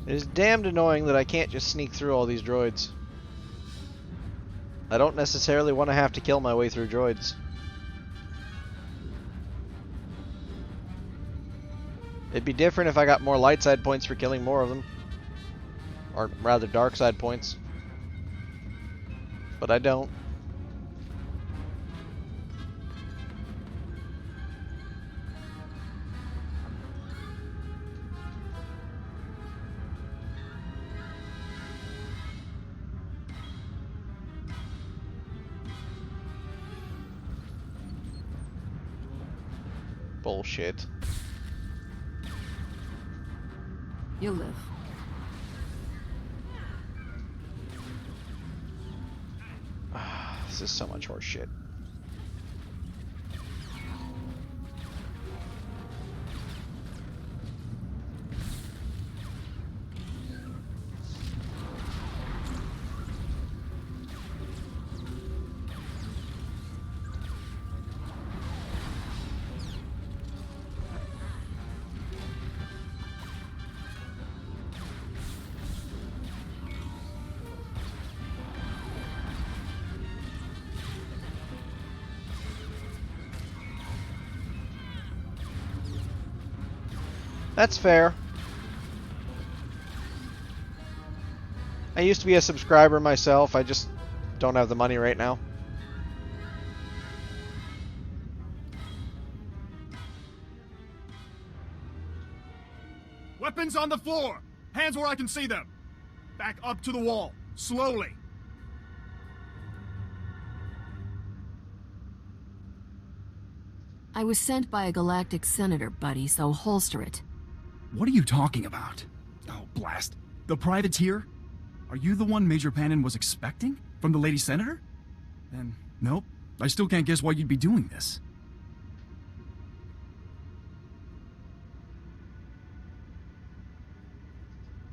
It is damned annoying that I can't just sneak through all these droids. I don't necessarily want to have to kill my way through droids. It'd be different if I got more light side points for killing more of them. Or rather, dark side points. But I don't. Bullshit. You'll live. This is so much horse shit. That's fair. I used to be a subscriber myself, I just don't have the money right now. Weapons on the floor! Hands where I can see them! Back up to the wall, slowly! I was sent by a galactic senator, buddy, so holster it. What are you talking about? Oh, blast. The privateer? Are you the one Major Pannon was expecting? From the Lady Senator? Then, nope. I still can't guess why you'd be doing this.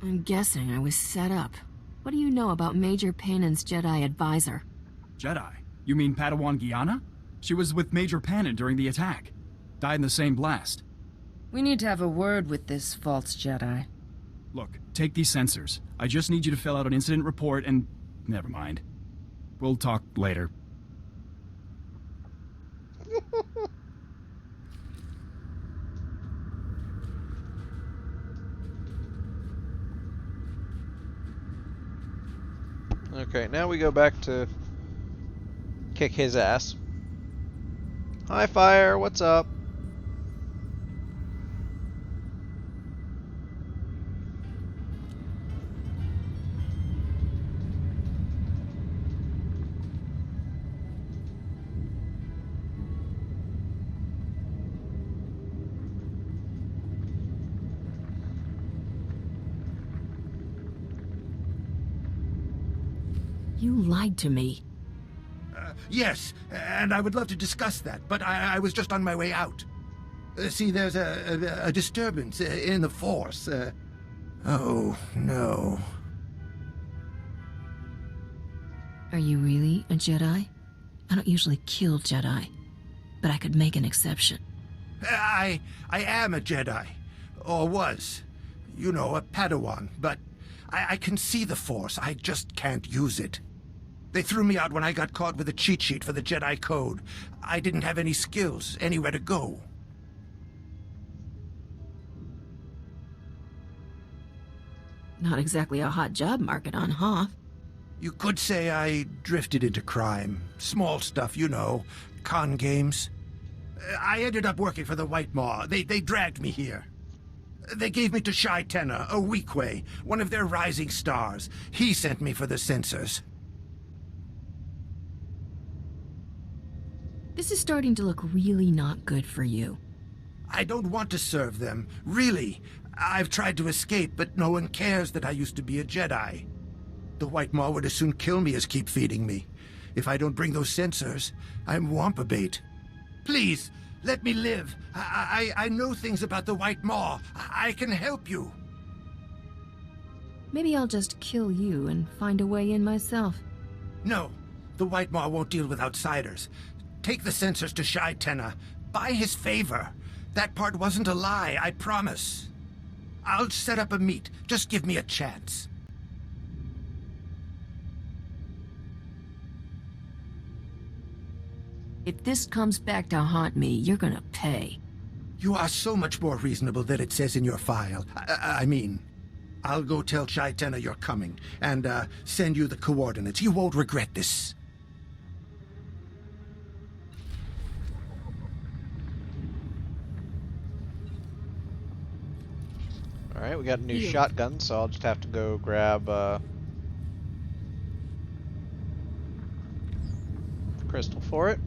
I'm guessing I was set up. What do you know about Major Panon's Jedi advisor? Jedi? You mean Padawan Guyana? She was with Major Pannon during the attack. Died in the same blast. We need to have a word with this false Jedi. Look, take these sensors. I just need you to fill out an incident report and... never mind. We'll talk later. Okay, now we go back to kick his ass. Hi, Fire, what's up? You lied to me. Yes, and I would love to discuss that, but I was just on my way out. See, there's a disturbance in the Force. Oh, no. Are you really a Jedi? I don't usually kill Jedi, but I could make an exception. I am a Jedi. Or was. You know, a Padawan, but I can see the Force. I just can't use it. They threw me out when I got caught with a cheat sheet for the Jedi Code. I didn't have any skills, anywhere to go. Not exactly a hot job market on Hoth. You could say I drifted into crime. Small stuff, you know. Con games. I ended up working for the White Maw. They dragged me here. They gave me to Shai Tenna, a Weequay, one of their rising stars. He sent me for the censors. This is starting to look really not good for you. I don't want to serve them, really. I've tried to escape, but no one cares that I used to be a Jedi. The White Maw would as soon kill me as keep feeding me. If I don't bring those censors, I'm Wampa bait. Please, let me live. I know things about the White Maw. I can help you. Maybe I'll just kill you and find a way in myself. No, the White Maw won't deal with outsiders. Take the censors to Shai Tenna. Buy his favor. That part wasn't a lie, I promise. I'll set up a meet. Just give me a chance. If this comes back to haunt me, you're gonna pay. You are so much more reasonable than it says in your file. I mean, I'll go tell Shai Tenna you're coming, and send you the coordinates. You won't regret this. Alright, we got a new shotgun, so I'll just have to go grab crystal for it.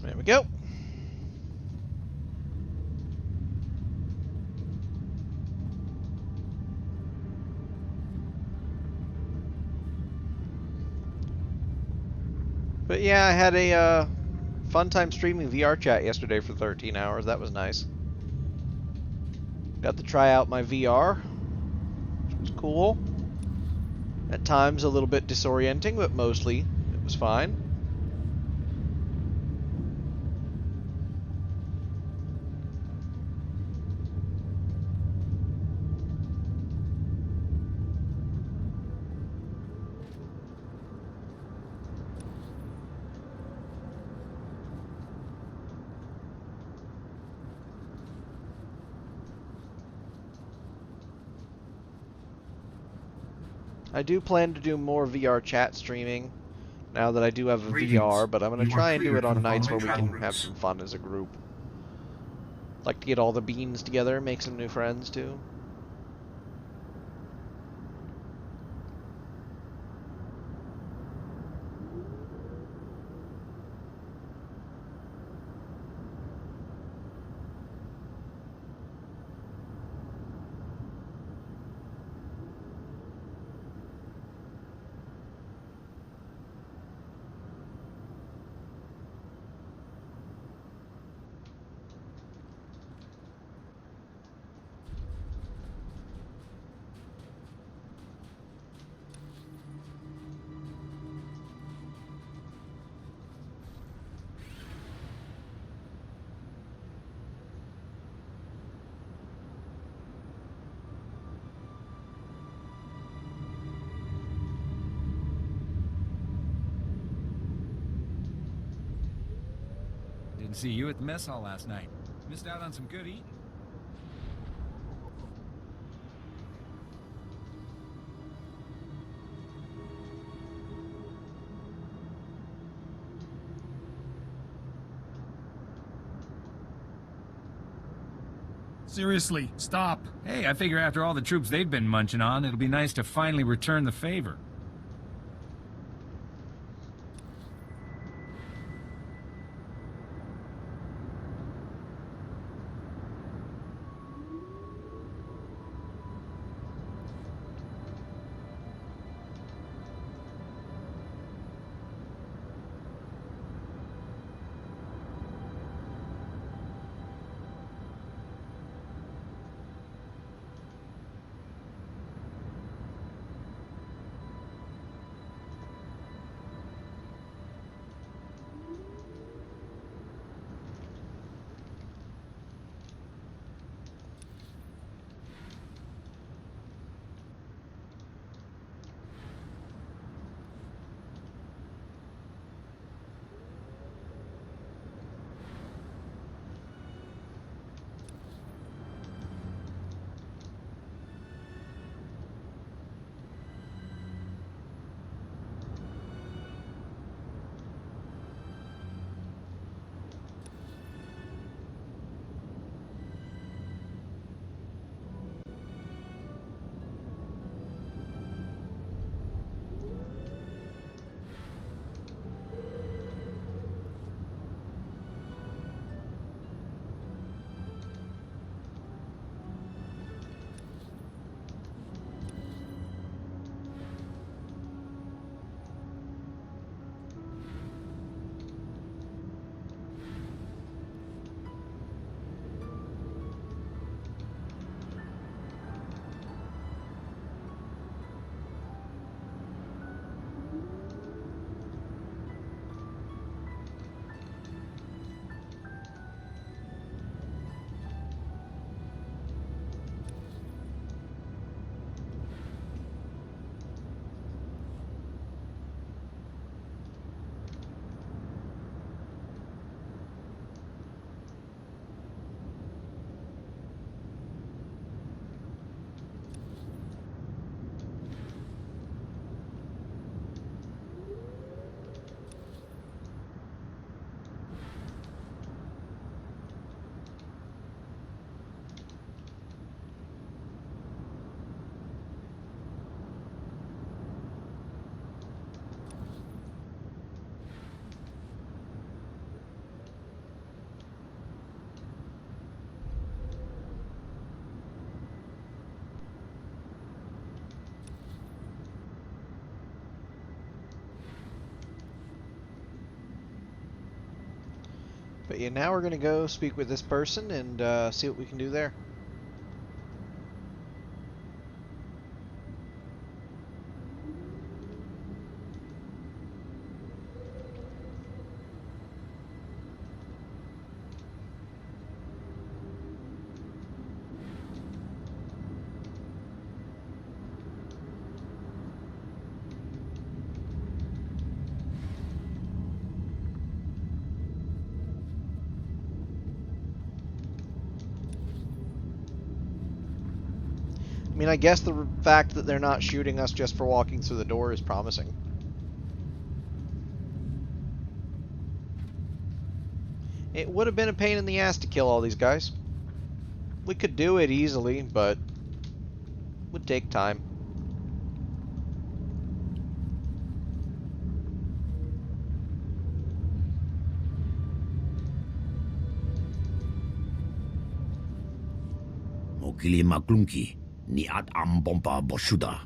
There we go. But yeah, I had a fun time streaming VR chat yesterday for 13 hours. That was nice. Got to try out my VR, which was cool. At times a little bit disorienting, but mostly it was fine. I do plan to do more VR chat streaming now that I do have a VR, but I'm going to try and do it on nights where we can have some fun as a group. Like to get all the beans together, make some new friends too. Didn't see you at the mess hall last night. Missed out on some good eating. Seriously, stop. Hey, I figure after all the troops they've been munching on, it'll be nice to finally return the favor. But yeah, now we're going to go speak with this person and see what we can do there. I mean, I guess the fact that they're not shooting us just for walking through the door is promising. It would have been a pain in the ass to kill all these guys. We could do it easily, but it would take time. Mokili maklunki. Ni at ambompa boshuda.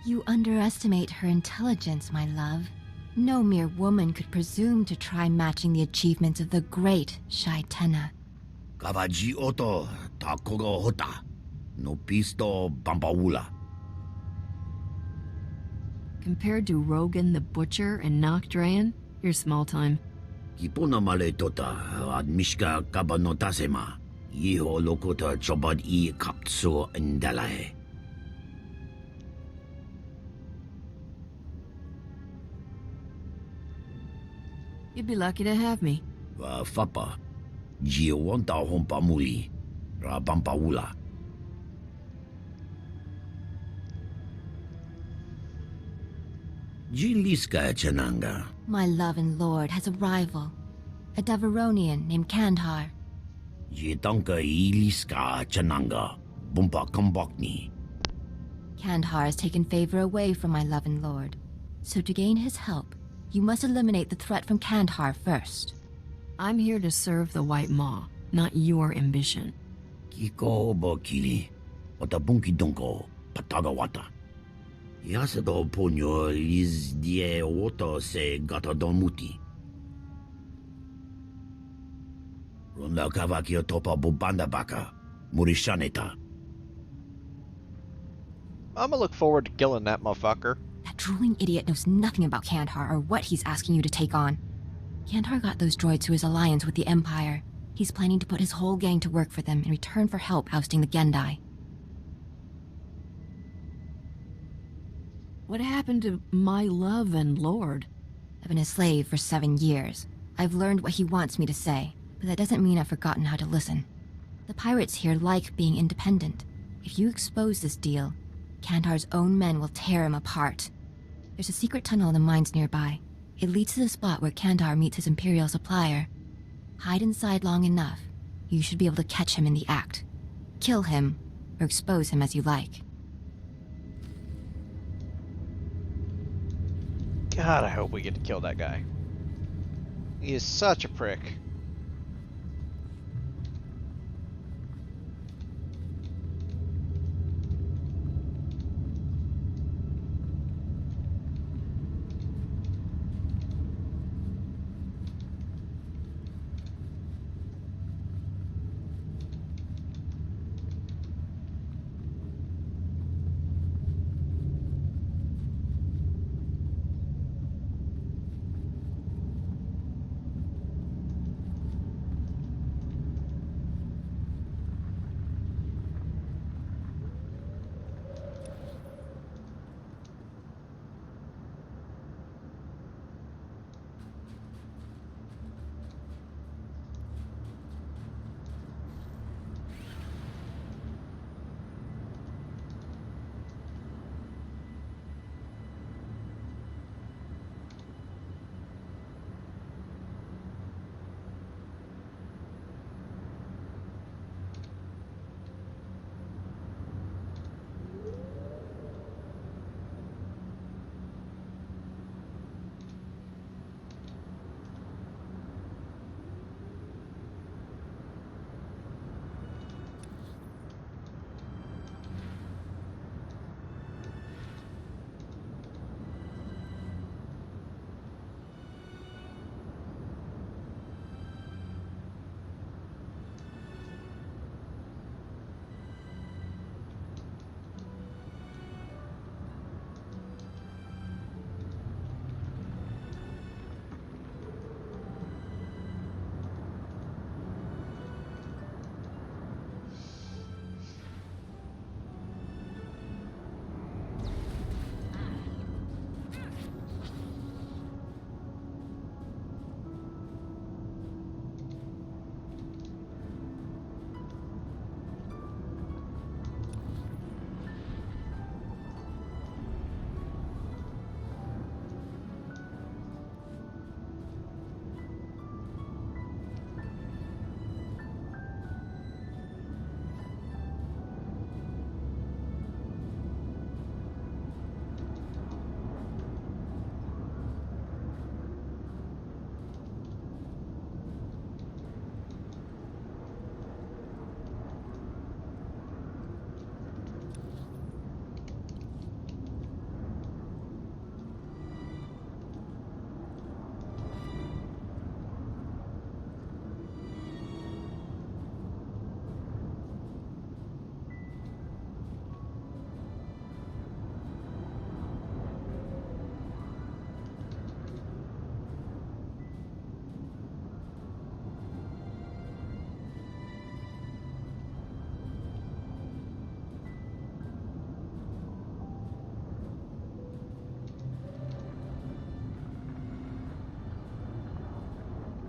You underestimate her intelligence, my love. No mere woman could presume to try matching the achievements of the great Shai Tenna. Kavaji oto takogo hota. No pisto bampaula. Compared to Rogan the Butcher and Noctran, you're small time. Kipona male tota ad mishka kabanotasema. Yiho lokota chobad I kapso indalae. You'd be lucky to have me. Fapa. Giowanta hompa muli. Rabampaula. Jiliska Chananga. My love and lord has a rival. A Deveronian named Kandhar. Jitanka iliska chananga. Bumpa kambokni. Kandahar has taken favor away from my loving lord. So to gain his help, you must eliminate the threat from Kandahar first. I'm here to serve the White Maw, not your ambition. Kiko bokili. Otabunki donko. Patagawata. Yasado ponyo is die water se gata don muti. Ronda kavakio topa bubanda baka. Murishaneta. I'm gonna look forward to killing that motherfucker. That drooling idiot knows nothing about Kandahar or what he's asking you to take on. Kandahar got those droids through his alliance with the Empire. He's planning to put his whole gang to work for them in return for help ousting the Gendai. What happened to my love and lord? I've been a slave for 7 years. I've learned what he wants me to say, but that doesn't mean I've forgotten how to listen. The pirates here like being independent. If you expose this deal, Kandahar's own men will tear him apart. There's a secret tunnel in the mines nearby. It leads to the spot where Kandahar meets his Imperial supplier. Hide inside long enough. You should be able to catch him in the act. Kill him, or expose him as you like. God, I hope we get to kill that guy. He is such a prick.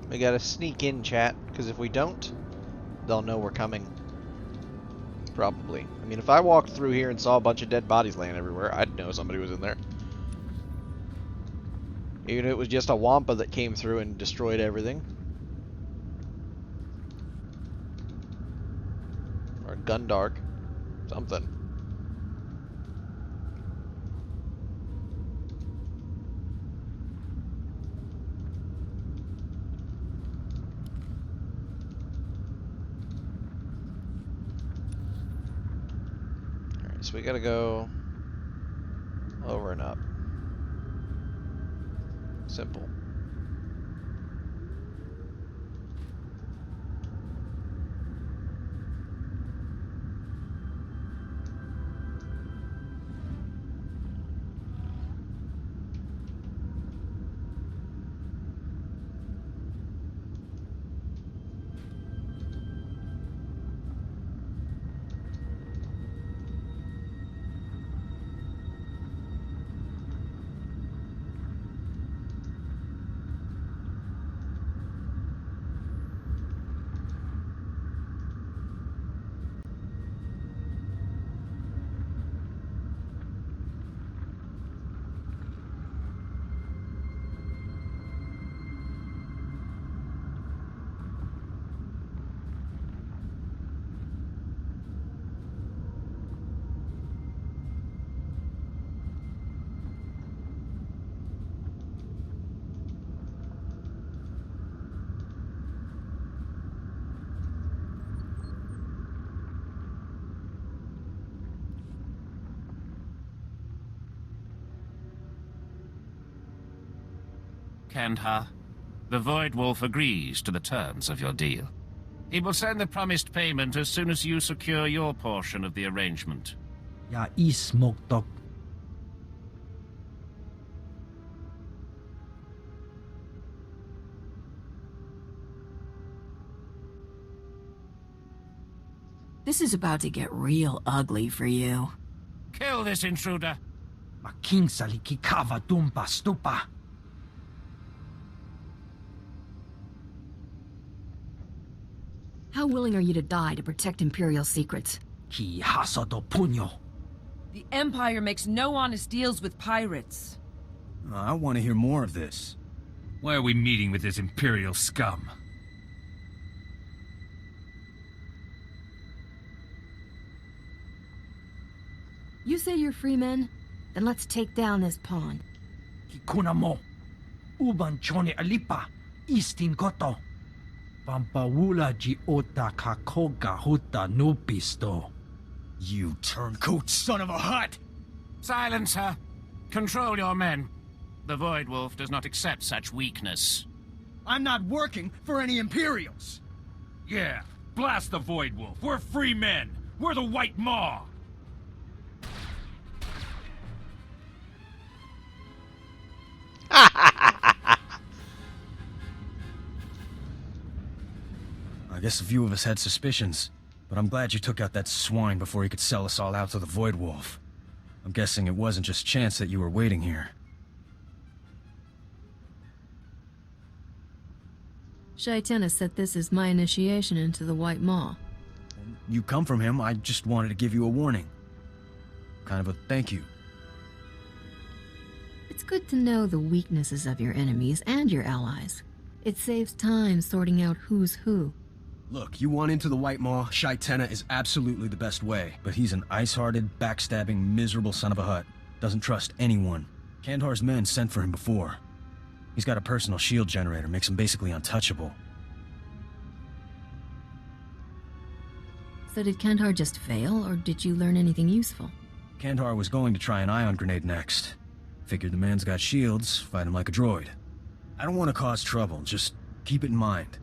We gotta sneak in, chat, because if we don't, they'll know we're coming. Probably. I mean, if I walked through here and saw a bunch of dead bodies laying everywhere, I'd know somebody was in there. Even if it was just a Wampa that came through and destroyed everything. Or Gundark. Something. Alright, so we gotta go over and up. Simple. Kandhar, the Void Wolf agrees to the terms of your deal. He will send the promised payment as soon as you secure your portion of the arrangement. Ya smoke dog. This is about to get real ugly for you. Kill this intruder! Making salikikava dumpa stupa. How willing are you to die to protect Imperial secrets? Ki hasado puño. The Empire makes no honest deals with pirates. I want to hear more of this. Why are we meeting with this Imperial scum? You say you're free men? Then let's take down this pawn. Kikunamo. Uban chone alipa. Istin koto. Pampawula jiota kakoga huta nupisto. You turncoat son of a hut! Silence her! Control your men. The Void Wolf does not accept such weakness. I'm not working for any Imperials! Yeah, blast the Void Wolf. We're free men. We're the White Maw. I guess a few of us had suspicions, but I'm glad you took out that swine before he could sell us all out to the Void Wolf. I'm guessing it wasn't just chance that you were waiting here. Shaitena said this is my initiation into the White Maw. You come from him, I just wanted to give you a warning. Kind of a thank you. It's good to know the weaknesses of your enemies and your allies. It saves time sorting out who's who. Look, you want into the White Maw, Shaitena is absolutely the best way. But he's an ice-hearted, backstabbing, miserable son of a hut. Doesn't trust anyone. Kandhar's men sent for him before. He's got a personal shield generator, makes him basically untouchable. So did Kandhar just fail, or did you learn anything useful? Kandhar was going to try an ion grenade next. Figured the man's got shields, fight him like a droid. I don't want to cause trouble, just keep it in mind.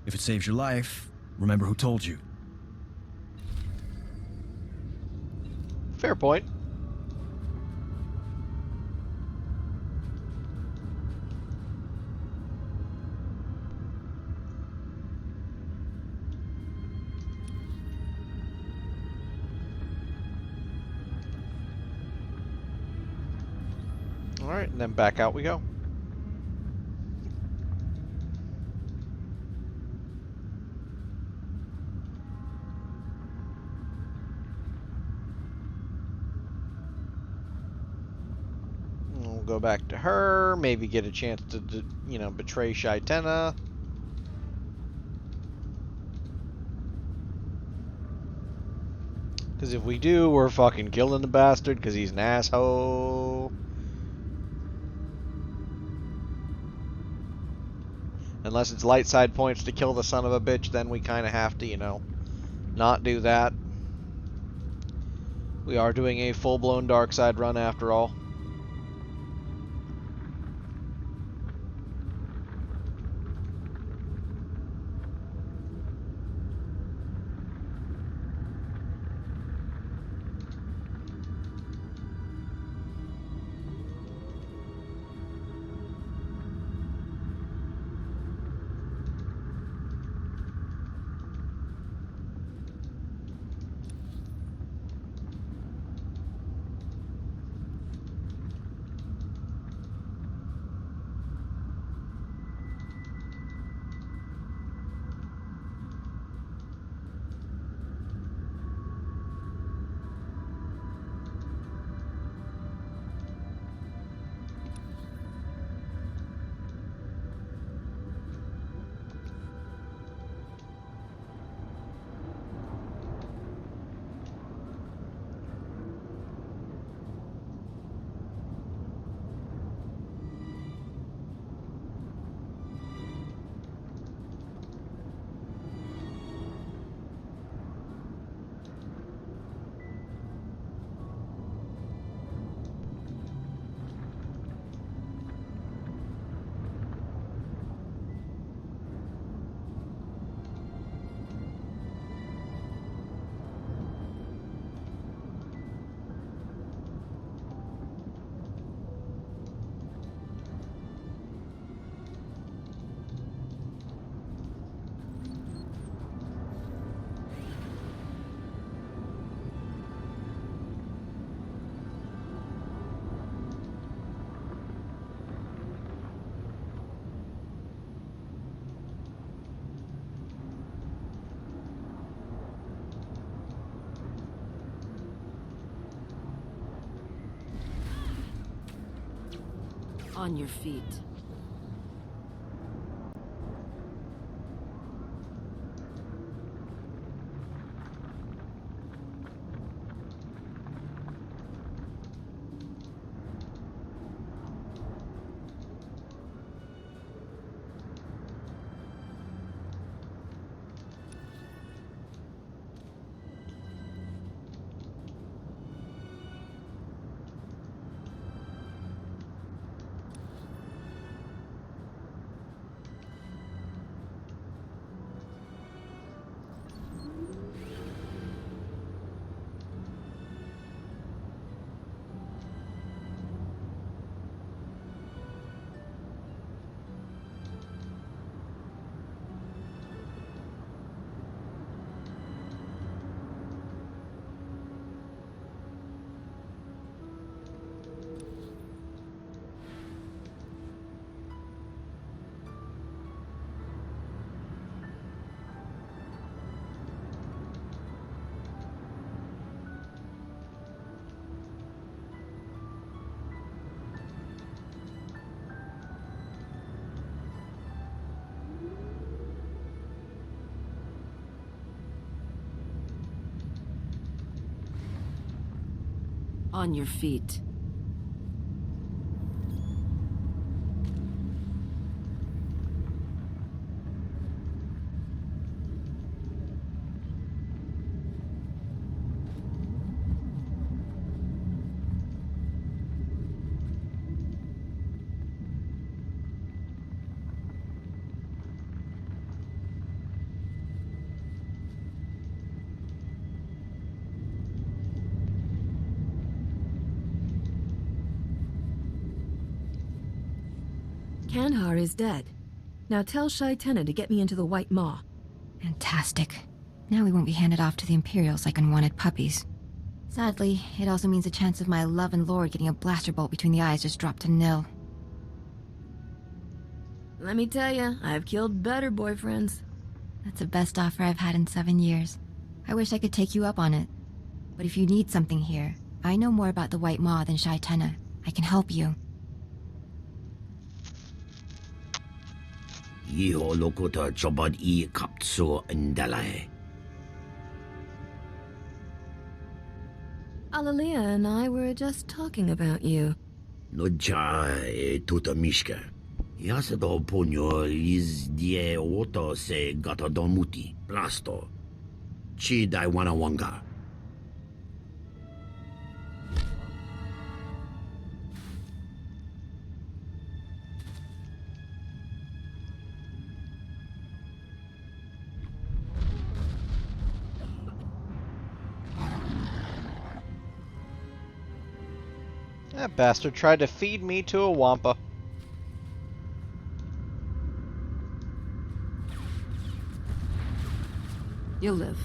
If it saves your life, remember who told you. Fair point. Alright, and then back out we go. We'll go back to her, maybe get a chance to, you know, betray Shaitena. Because if we do, we're fucking killing the bastard because he's an asshole. Unless it's light side points to kill the son of a bitch, then we kind of have to, you know, not do that. We are doing a full-blown dark side run after all. On your feet. On your feet. Kandahar is dead. Now tell Shai Tenna to get me into the White Maw. Fantastic. Now we won't be handed off to the Imperials like unwanted puppies. Sadly, it also means the chance of my love and lord getting a blaster bolt between the eyes just dropped to nil. Let me tell you, I've killed better boyfriends. That's the best offer I've had in 7 years. I wish I could take you up on it. But if you need something here, I know more about the White Maw than Shai Tenna. I can help you. Yiho lokuta chobad I kaptso indalai. Alalia and I were just talking about you. Nodcha e tuta mishka. Yasa do ponyo is die oto se gata don muti. Plasto. Chi dai wana wanga. That bastard tried to feed me to a wampa. You'll live.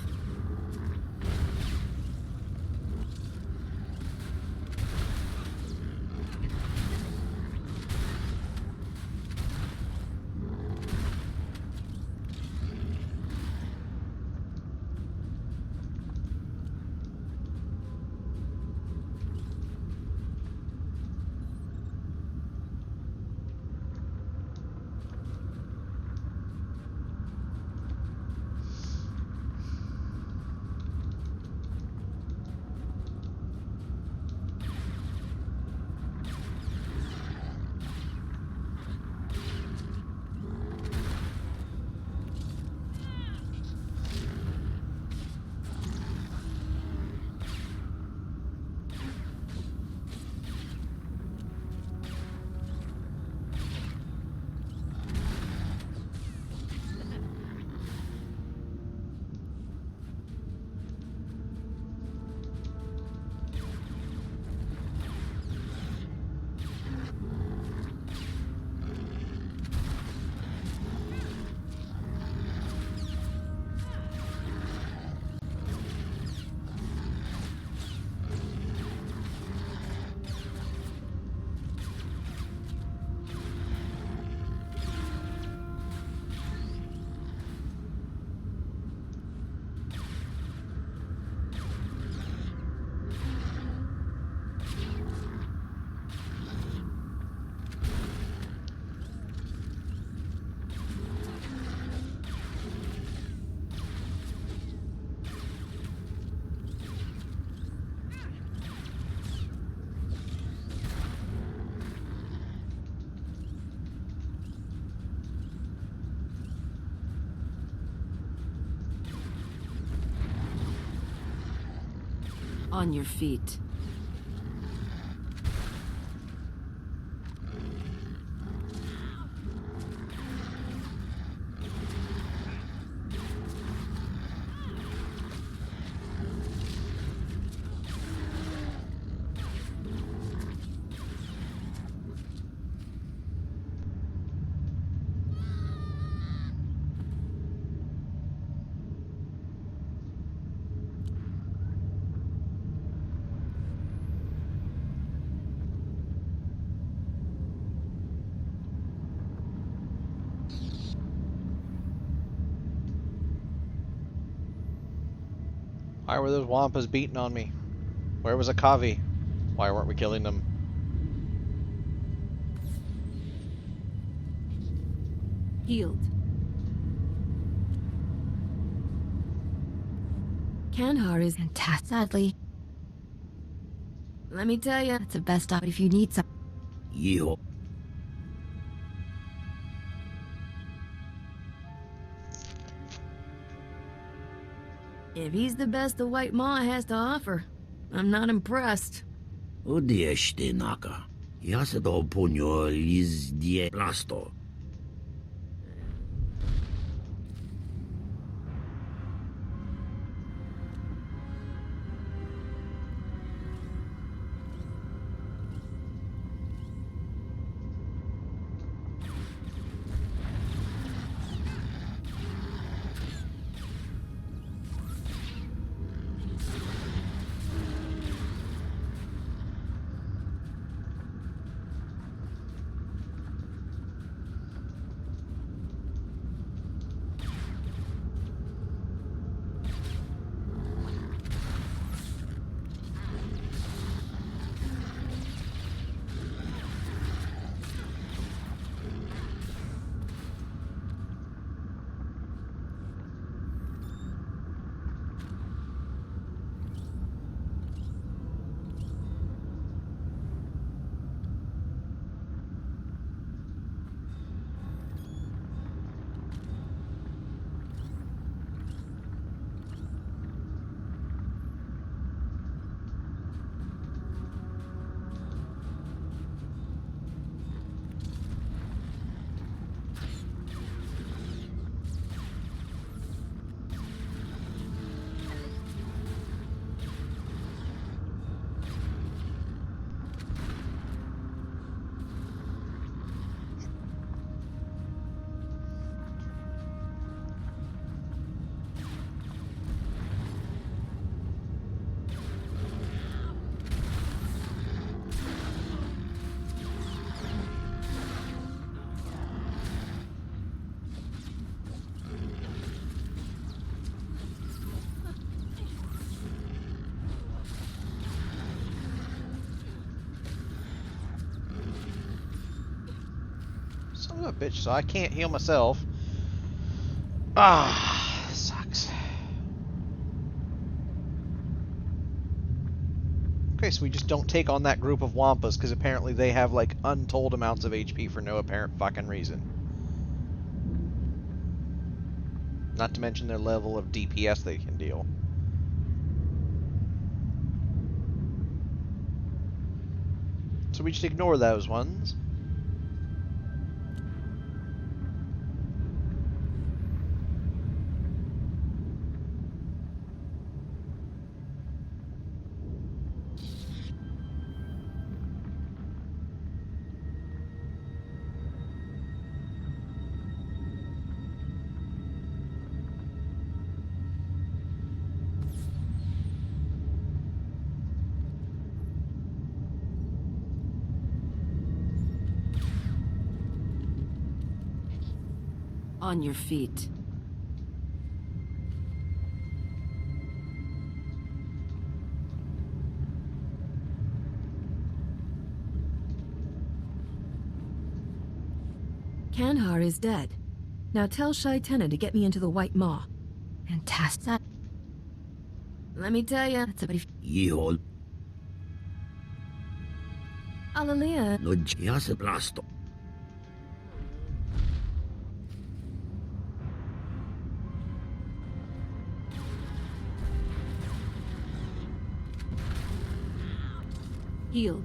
On your feet. Why were those wampas beating on me? Where was Akavi? Why weren't we killing them? Healed. Kandahar is fantastic. Sadly. Let me tell you, it's the best op if you need some. Yo. If he's the best the White Maw has to offer, I'm not impressed. Odieshte naka. Yasa do ponyo is die plasto. of a bitch, so I can't heal myself. Ah, sucks. Okay, so we just don't take on that group of Wampas, because apparently they have, like, untold amounts of HP for no apparent fucking reason. Not to mention their level of DPS they can deal. So we just ignore those ones. On your feet. Kandahar is dead. Now tell Shai Tenna to get me into the White Maw. Fantastic. Let me tell you, That's a pretty... Yihol. Alalia. No jiase plasto. Healed.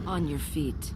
On your feet.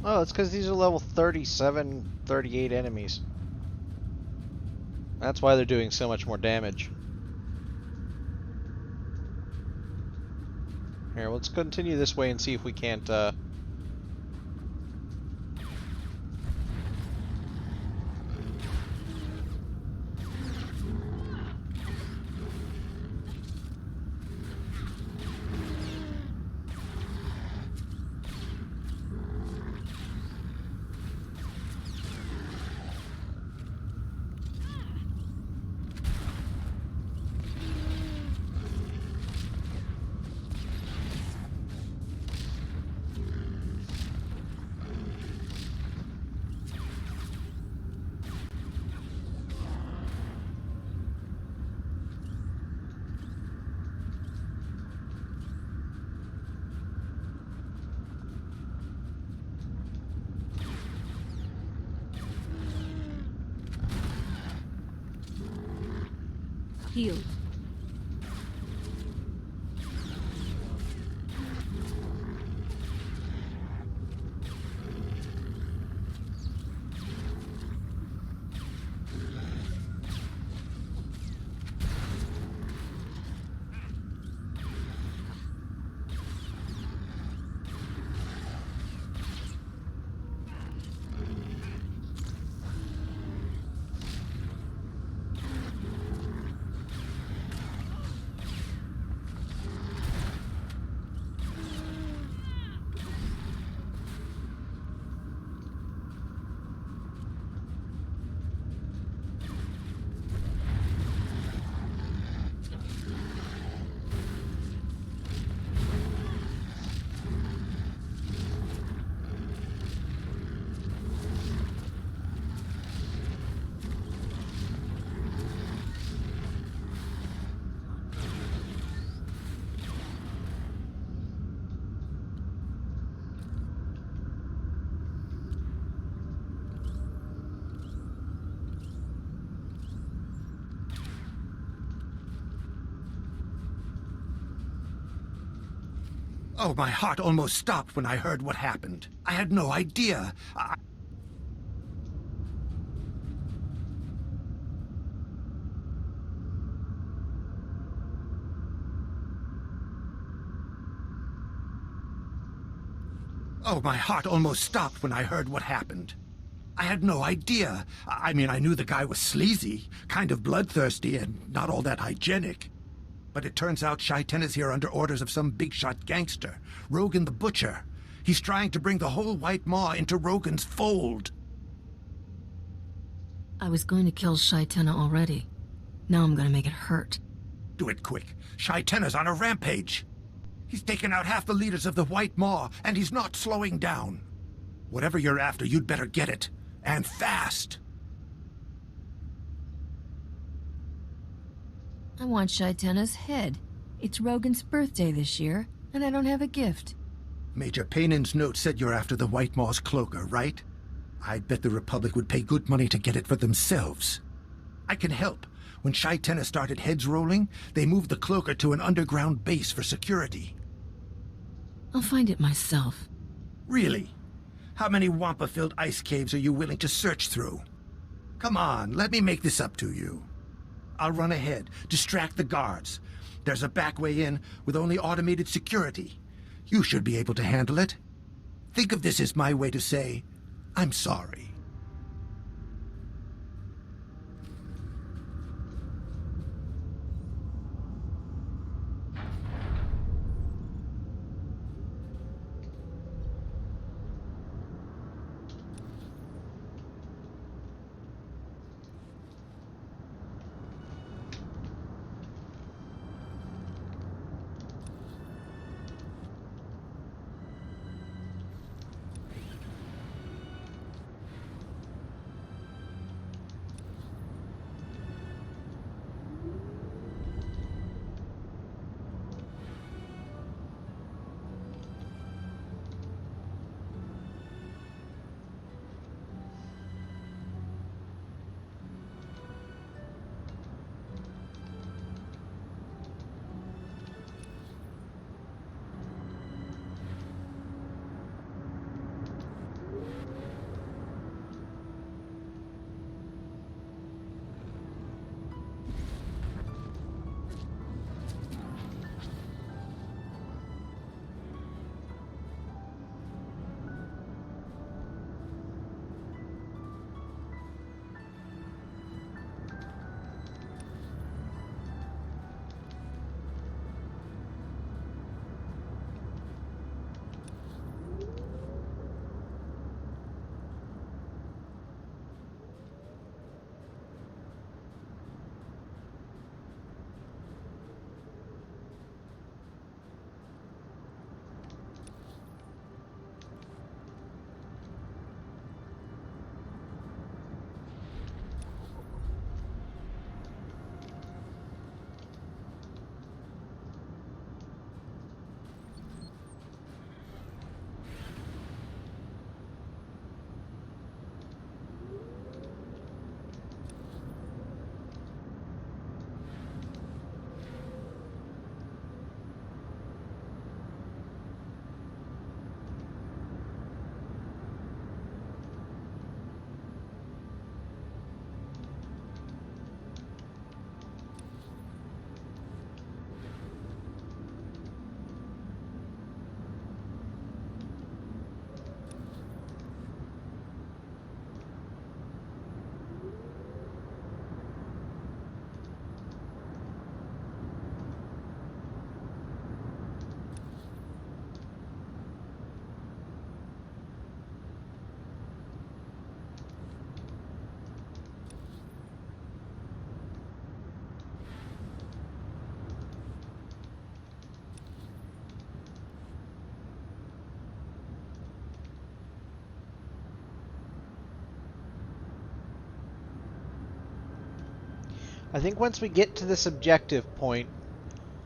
Oh, it's because these are level 37, 38 enemies. That's why they're doing so much more damage. Here, let's continue this way and see if we can't, healed. Oh, my heart almost stopped when I heard what happened. I had no idea. Oh, my heart almost stopped when I heard what happened. I had no idea. I mean, I knew the guy was sleazy, kind of bloodthirsty, and not all that hygienic. But it turns out Shai-Ten is here under orders of some big-shot gangster, Rogan the Butcher. He's trying to bring the whole White Maw into Rogan's fold. I was going to kill Shai-Ten already. Now I'm gonna make it hurt. Do it quick. Shai-Ten is on a rampage. He's taken out half the leaders of the White Maw, and he's not slowing down. Whatever you're after, you'd better get it. And fast. I want Shai-Ten's head. It's Rogan's birthday this year, and I don't have a gift. Major Paynin's note said you're after the White Maw's cloaker, right? I'd bet the Republic would pay good money to get it for themselves. I can help. When Shai-Ten started heads rolling, they moved the cloaker to an underground base for security. I'll find it myself. Really? How many Wampa-filled ice caves are you willing to search through? Come on, let me make this up to you. I'll run ahead, distract the guards. There's a back way in with only automated security. You should be able to handle it. Think of this as my way to say, I'm sorry. I think once we get to this objective point,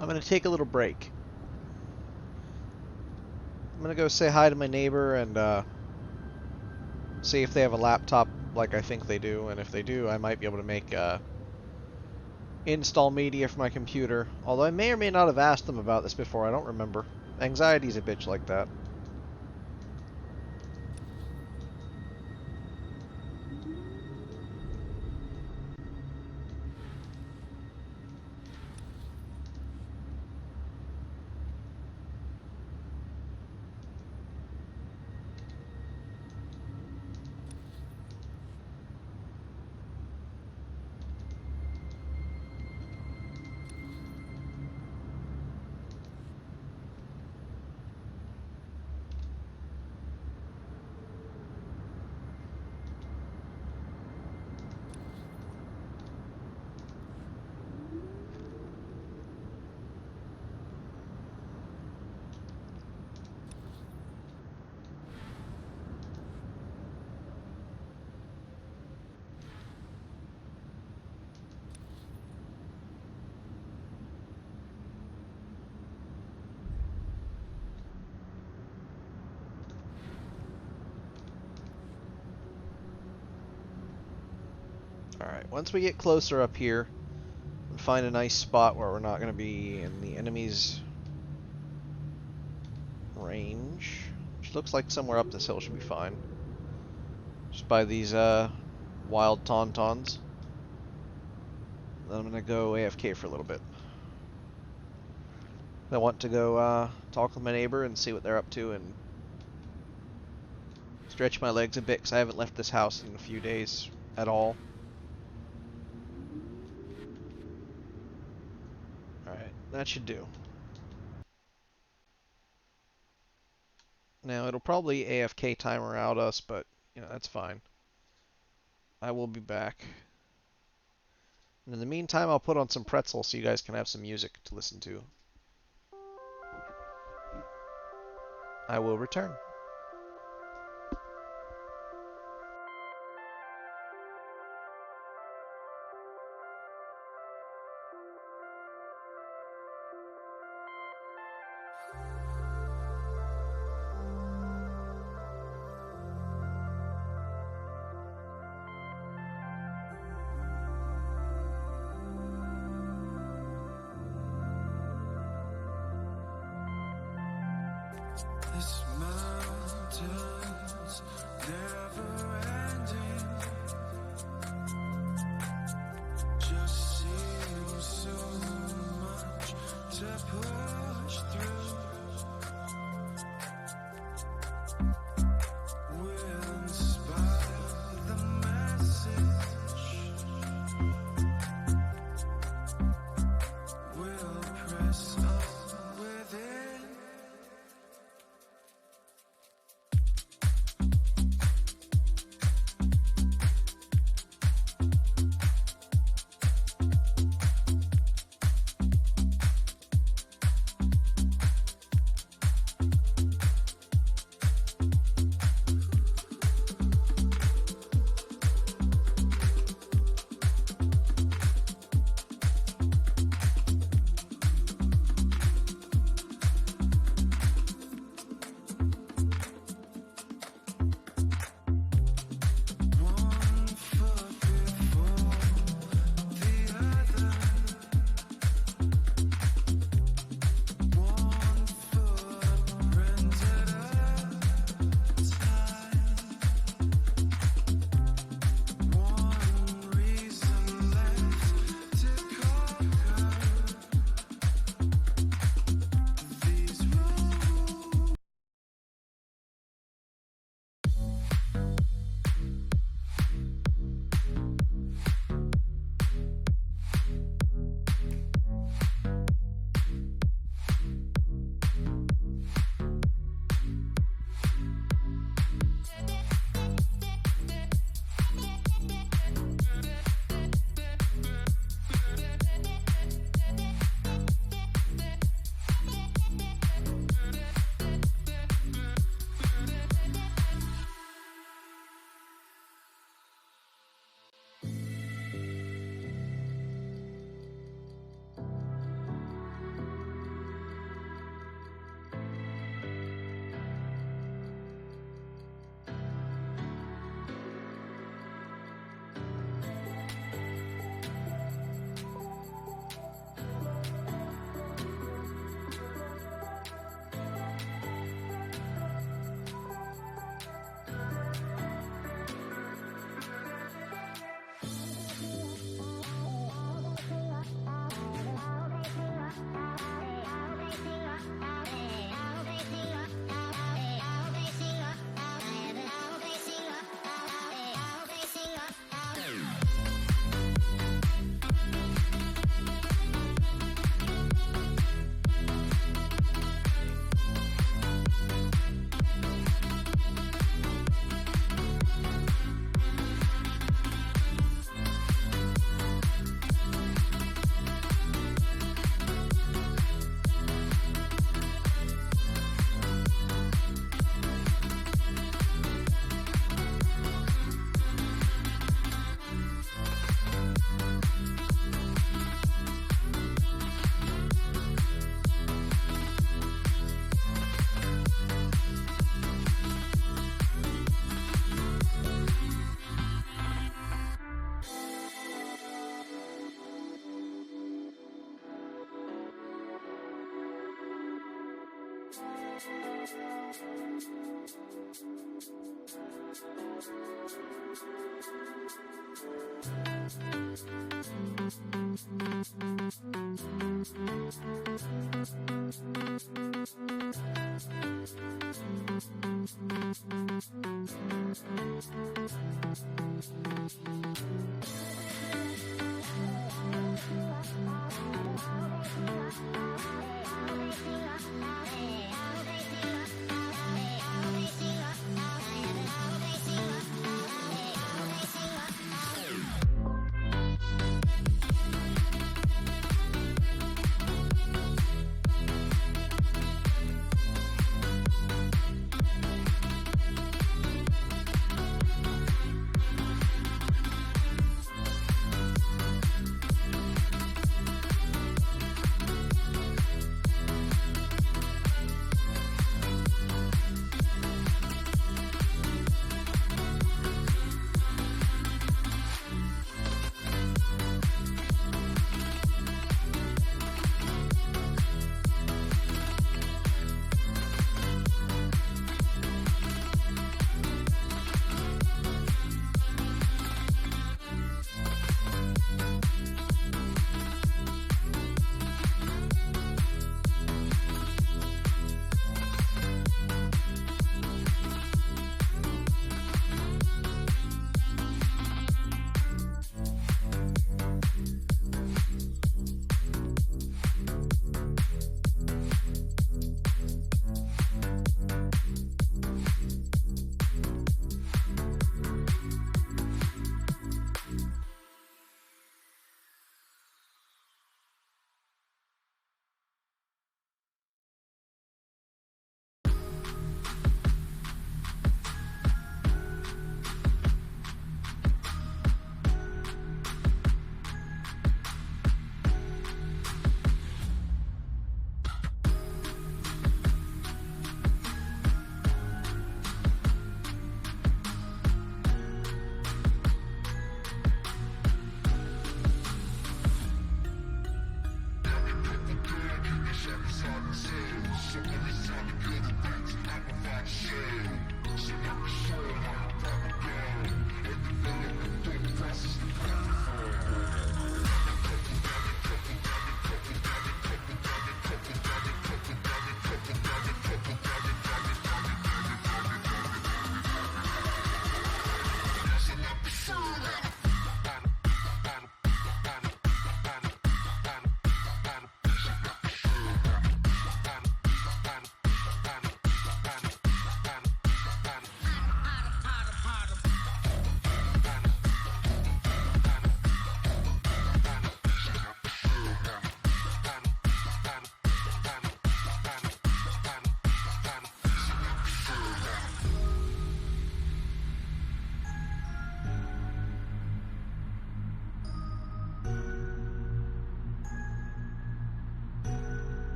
I'm going to take a little break. I'm going to go say hi to my neighbor and see if they have a laptop like I think they do, and if they do, I might be able to make install media for my computer. Although I may or may not have asked them about this before, I don't remember. Anxiety's a bitch like that. Alright, once we get closer up here and find a nice spot where we're not going to be in the enemy's range, which looks like somewhere up this hill should be fine. Just by these wild tauntauns. Then I'm going to go AFK for a little bit. I want to go talk with my neighbor and see what they're up to and stretch my legs a bit because I haven't left this house in a few days at all. Alright, that should do. Now it'll probably AFK timer out us, but you know, that's fine. I will be back. And in the meantime, I'll put on some pretzels so you guys can have some music to listen to. I will return. This mountain's never ending. Just seems so much to push through. We'll inspire the message. We'll press on within.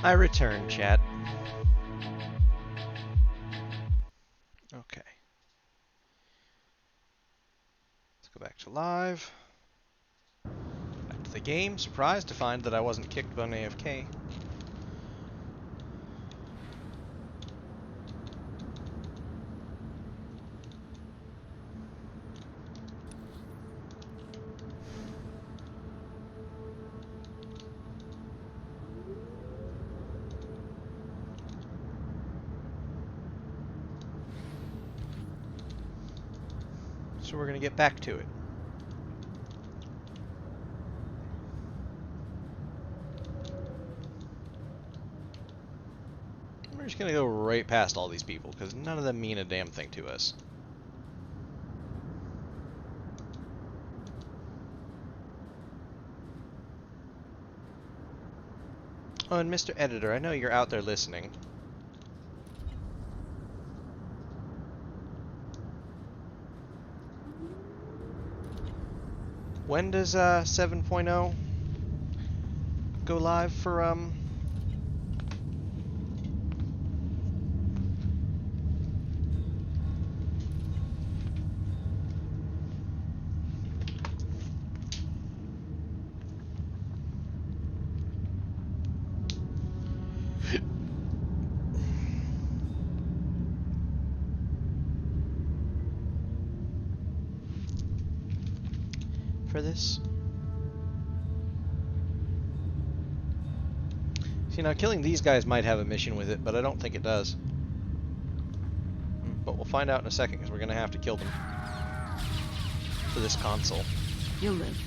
I return, chat. Okay. Let's go back to live. Back to the game. Surprised to find that I wasn't kicked on AFK. So we're going to get back to it. We're just going to go right past all these people, because none of them mean a damn thing to us. Oh, and Mr. Editor, I know you're out there listening. When does 7.0 go live for for this? See, now killing these guys might have a mission with it, but I don't think it does. But we'll find out in a second, because we're going to have to kill them for this console. You'll live.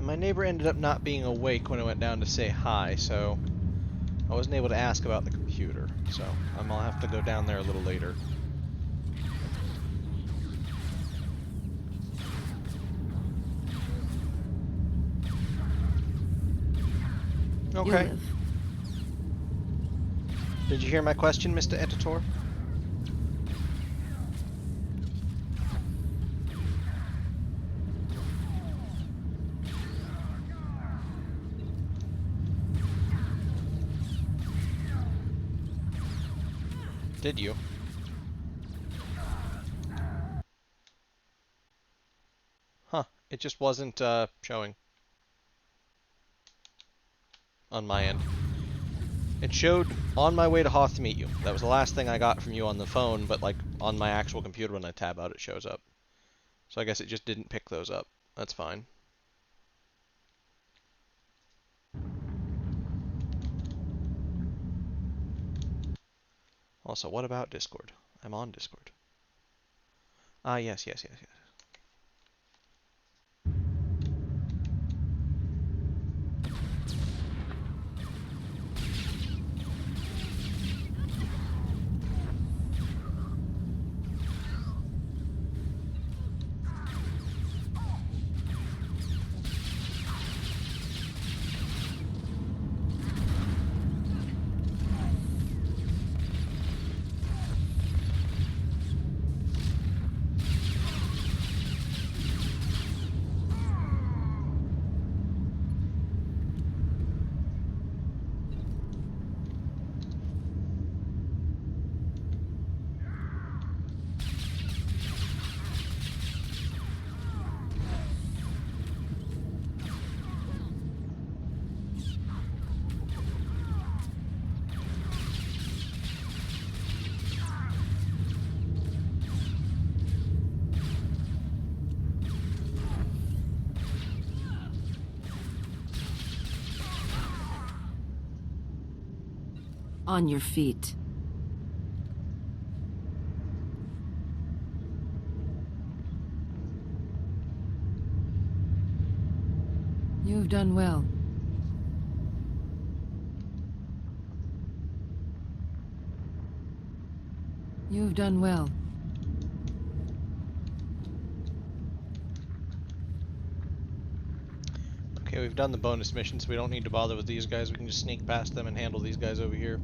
My neighbor ended up not being awake when I went down to say hi, so I wasn't able to ask about the computer. So I'll have to go down there a little later. Okay. Did you hear my question, Mr. Editor? Did you? Huh. It just wasn't showing on my end. It showed on my way to Hoth to meet you. That was the last thing I got from you on the phone, but like on my actual computer when I tab out it shows up. So I guess it just didn't pick those up. That's fine. Also, what about Discord? I'm on Discord. Ah, yes. On your feet. You've done well. You've done well. Okay, we've done the bonus mission, so we don't need to bother with these guys. We can just sneak past them and handle these guys over here.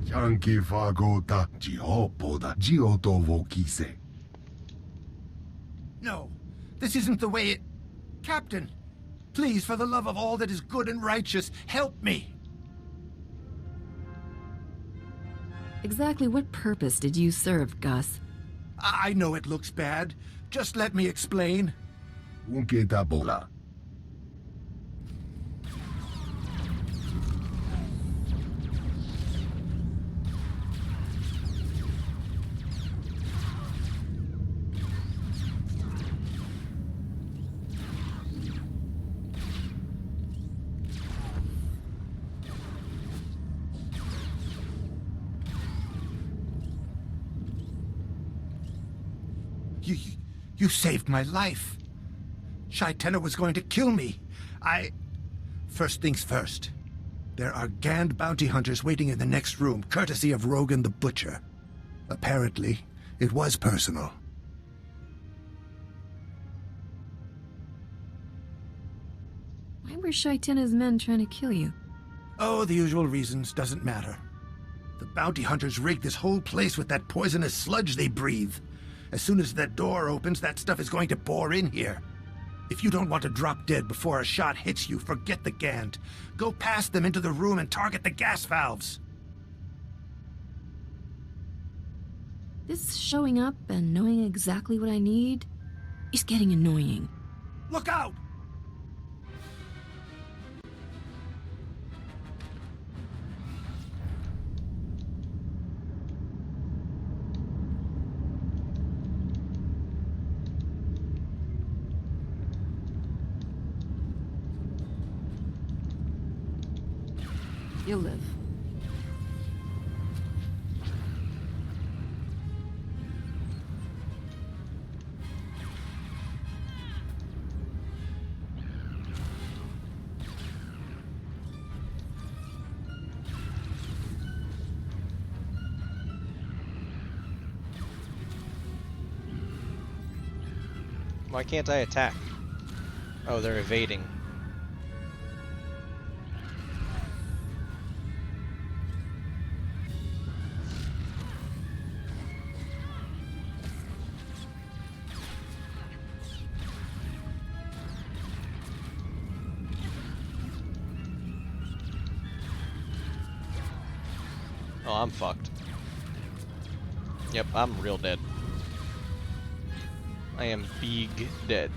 Yankee Fagota Giopoda Gioto Vokise. No, this isn't the way it... Captain, please, for the love of all that is good and righteous, help me! Exactly what purpose did you serve, Gus? I know it looks bad. Just let me explain. Unketa Bola. You saved my life. Shaitena was going to kill me. First things first. There are Gand bounty hunters waiting in the next room, courtesy of Rogan the Butcher. Apparently, it was personal. Why were Shaitena's men trying to kill you? Oh, the usual reasons. Doesn't matter. The bounty hunters rigged this whole place with that poisonous sludge they breathe. As soon as that door opens, that stuff is going to pour in here. If you don't want to drop dead before a shot hits you, forget the Gand. Go past them into the room and target the gas valves. This showing up and knowing exactly what I need is getting annoying. Look out! You'll live. Why can't I attack? Oh, they're evading. Oh, I'm fucked. Yep, I'm real dead. I am big dead.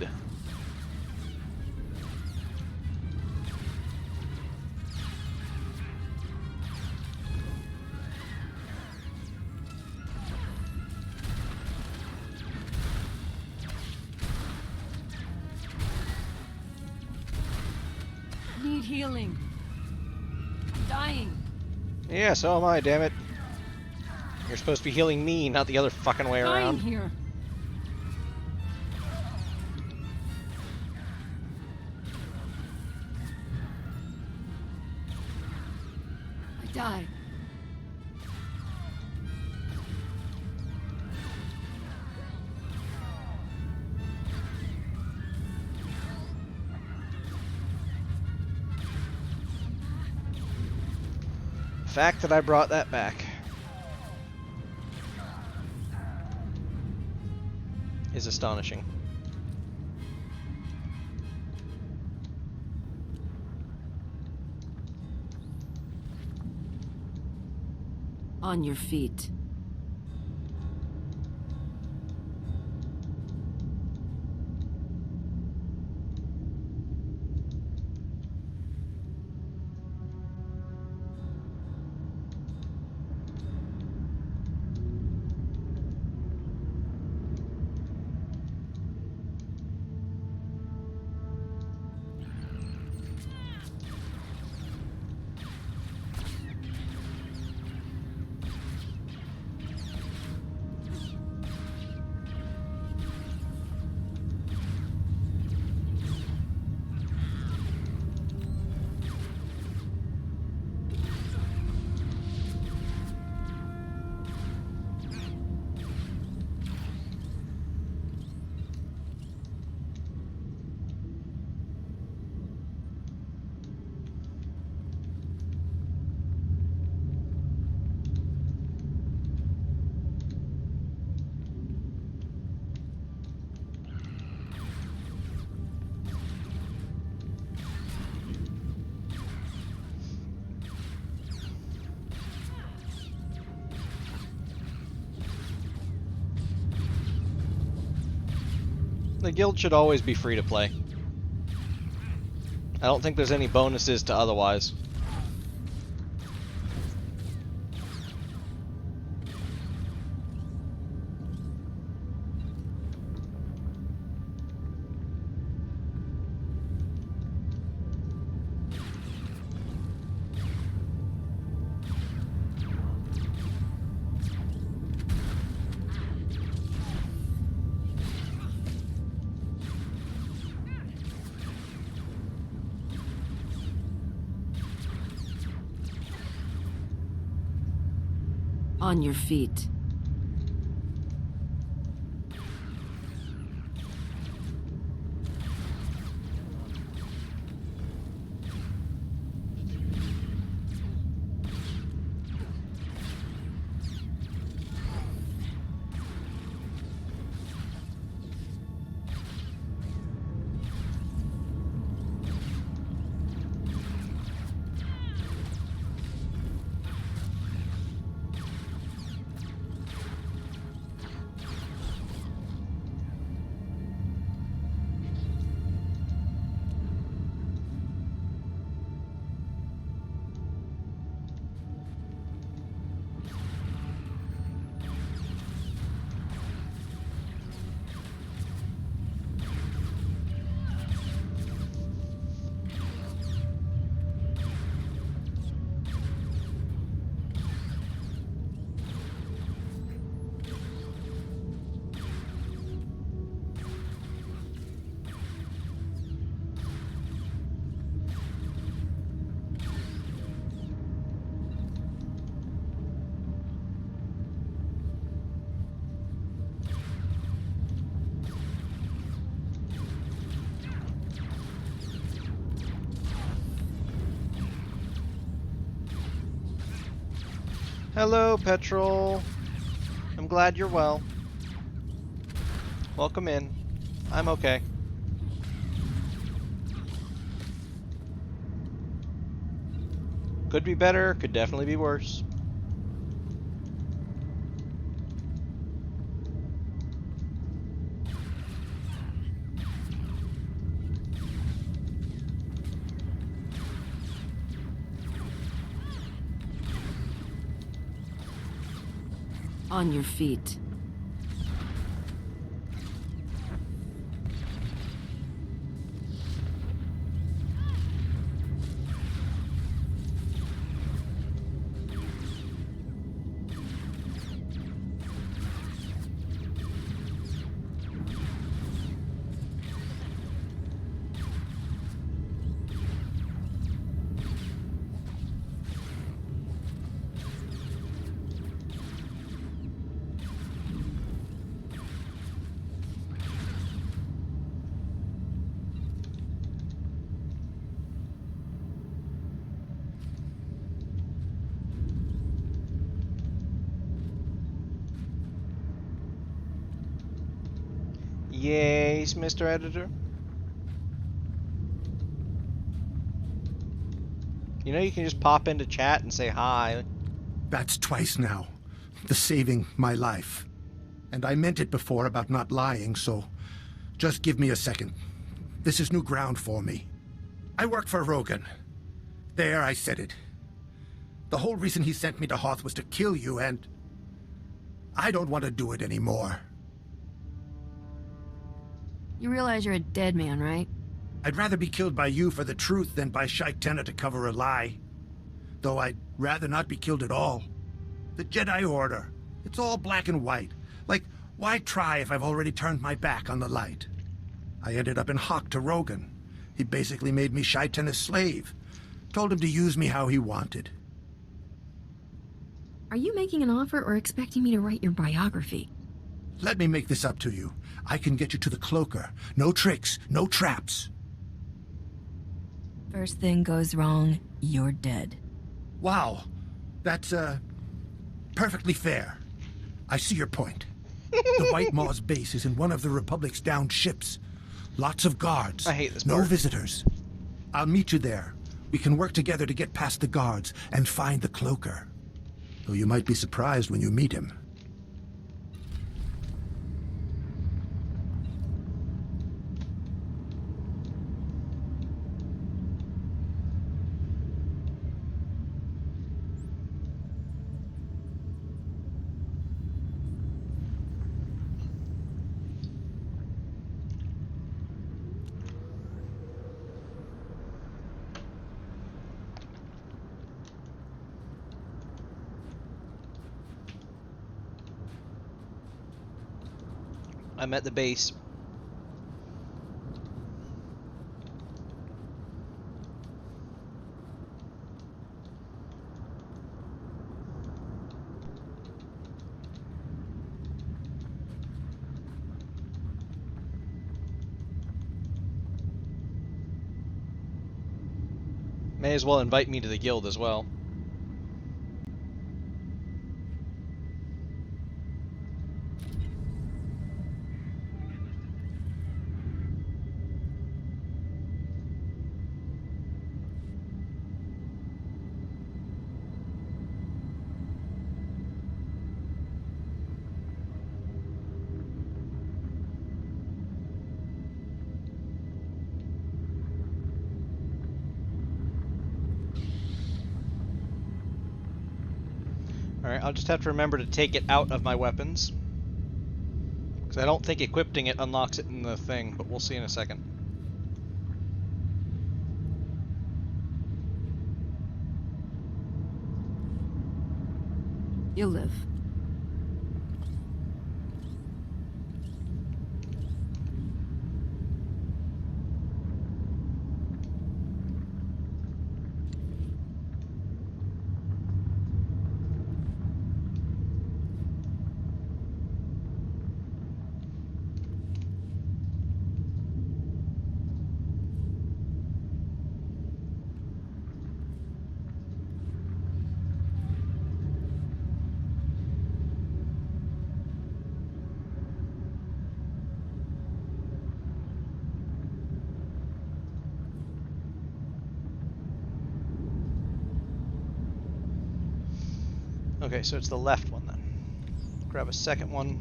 Need healing. I'm dying. Yeah, so am I, damn it. You're supposed to be healing me, not the other fucking way Dying around. here. I died. fact that I brought that back is astonishing. On your feet. The guild should always be free to play. I don't think there's any bonuses to otherwise. On your feet. Hello, Petrol. I'm glad you're well. Welcome in. I'm okay. Could be better, could definitely be worse. On your feet. Yes, Mr. Editor. You know you can just pop into chat and say hi. That's twice now. The saving my life. And I meant it before about not lying, so just give me a second. This is new ground for me. I work for Rogan. There, I said it. The whole reason he sent me to Hoth was to kill you, and I don't want to do it anymore. You realize you're a dead man, right? I'd rather be killed by you for the truth than by Shaik Tenna to cover a lie. Though I'd rather not be killed at all. The Jedi Order. It's all black and white. Like, why try if I've already turned my back on the light? I ended up in Hock to Rogan. He basically made me Shaik Tenna's slave. Told him to use me how he wanted. Are you making an offer or expecting me to write your biography? Let me make this up to you. I can get you to the cloaker. No tricks, no traps. First thing goes wrong, you're dead. Wow. That's, perfectly fair. I see your point. The White Maw's base is in one of the Republic's downed ships. Lots of guards. I hate this No part. visitors. I'll meet you there. We can work together to get past the guards and find the cloaker. Though you might be surprised when you meet him. I'm at the base. May as well invite me to the guild as well. Alright, I'll just have to remember to take it out of my weapons. Because I don't think equipping it unlocks it in the thing, but we'll see in a second. You'll live. Okay, so it's the left one then. Grab a second one.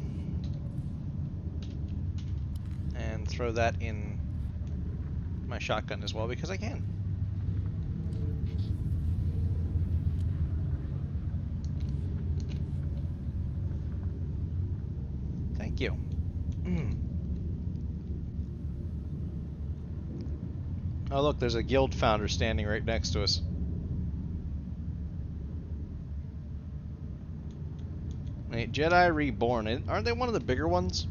And throw that in my shotgun as well because I can. Thank you. Oh look, there's a guild founder standing right next to us. Wait, Jedi Reborn, aren't they one of the bigger ones?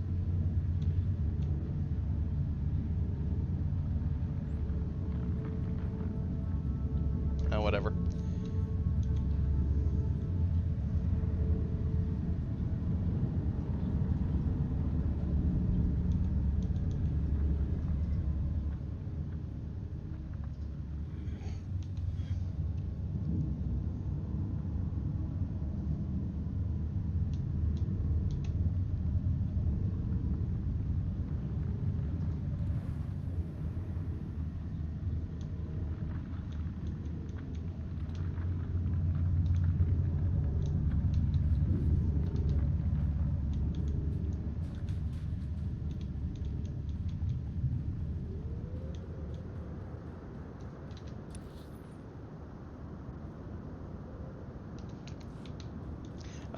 Oh, whatever.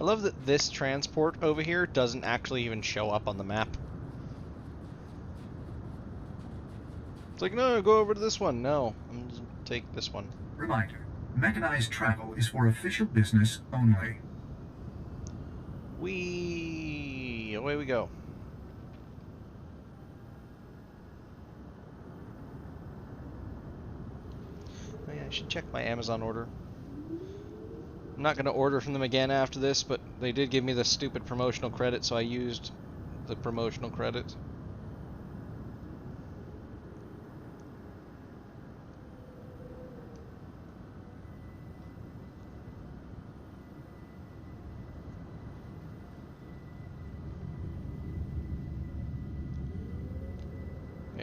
I love that this transport over here doesn't actually even show up on the map. It's like, no, go over to this one. No, I'm just take this one. Reminder, mechanized travel is for official business only. Away we go. Oh yeah, I should check my Amazon order. I'm not going to order from them again after this, but they did give me the stupid promotional credit, so I used the promotional credit.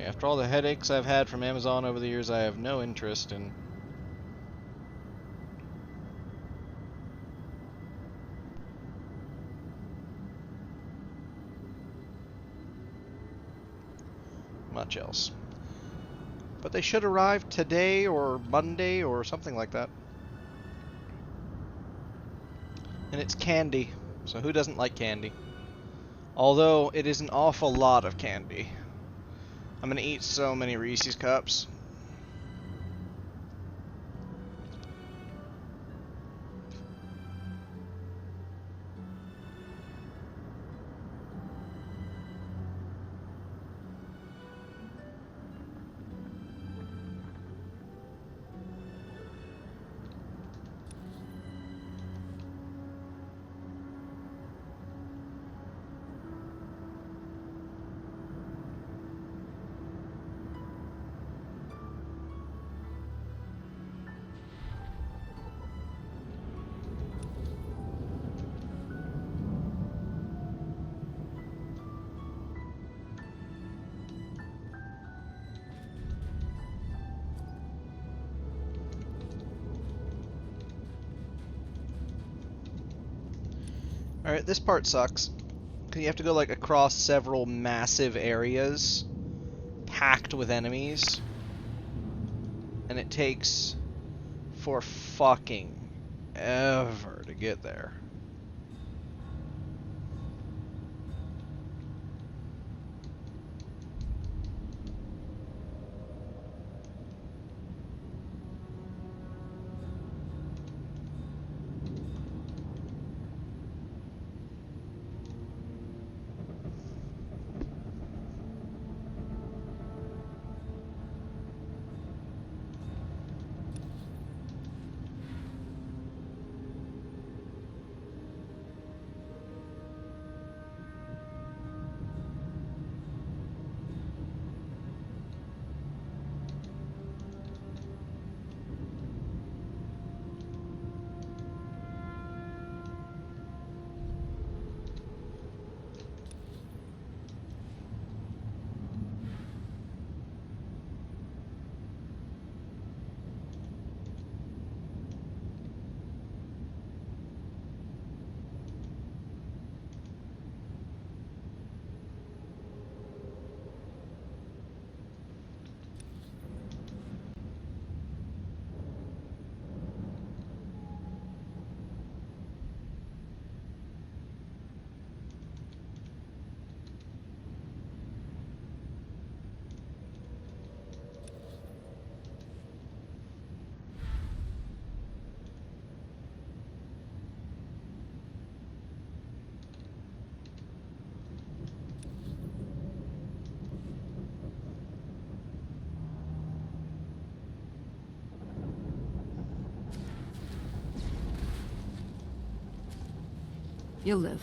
After all the headaches I've had from Amazon over the years, I have no interest in much else. But they should arrive today or Monday or something like that. And it's candy, so who doesn't like candy? Although it is an awful lot of candy. I'm gonna eat so many Reese's Cups. Alright, this part sucks. Because you have to go like across several massive areas packed with enemies. And it takes for fucking ever to get there. You'll live.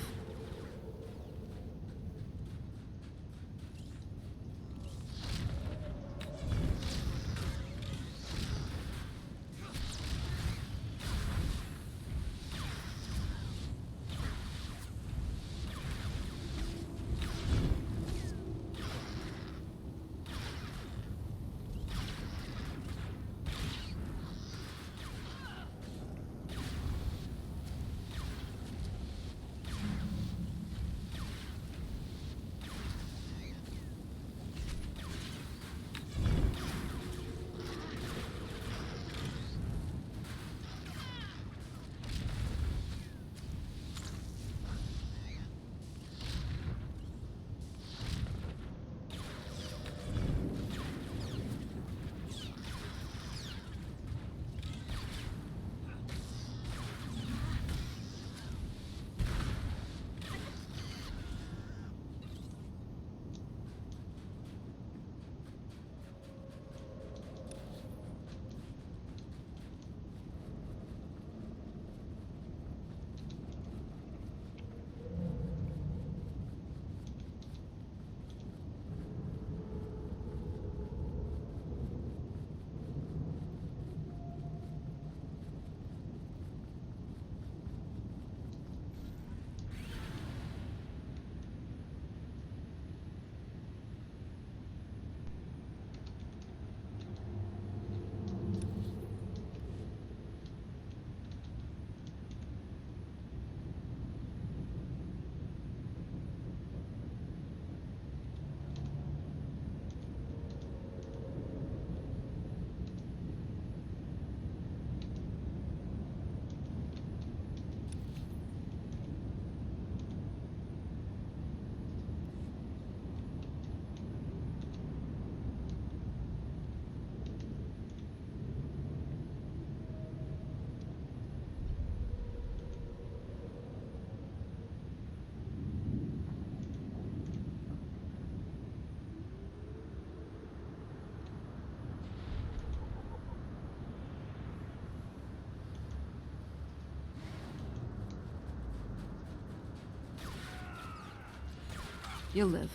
You'll live.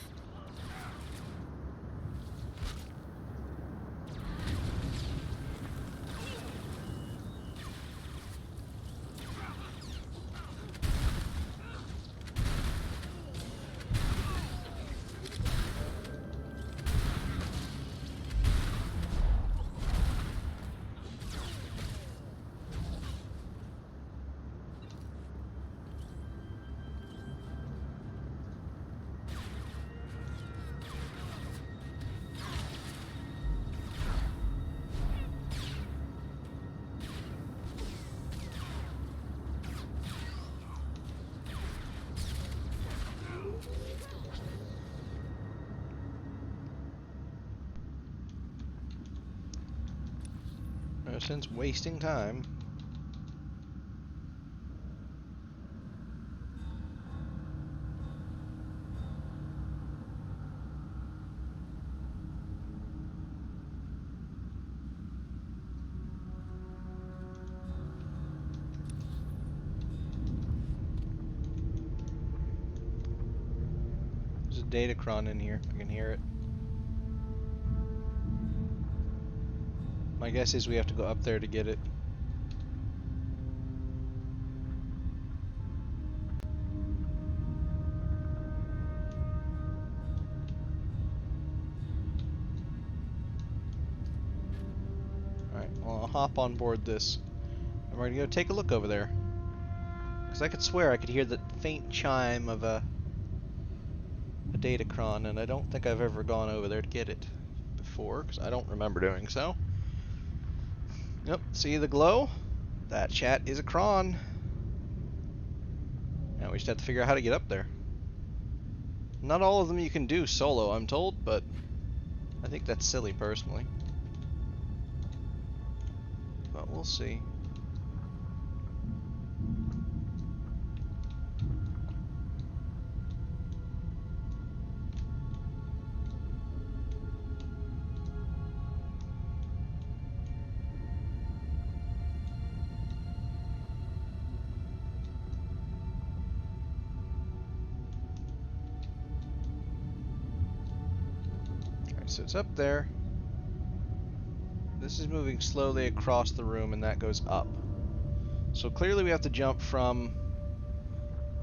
No sense wasting time. There's a datacron in here. I can hear it. My guess is we have to go up there to get it. Alright, well, I'll hop on board this. And we're gonna go take a look over there. Because I could swear I could hear the faint chime of a datacron, and I don't think I've ever gone over there to get it before, because I don't remember doing so. Yep, see the glow? That chat is a cron. Now we just have to figure out how to get up there. Not all of them you can do solo, I'm told, but I think that's silly personally. But we'll see. So it's up there. This is moving slowly across the room, and that goes up. So clearly we have to jump from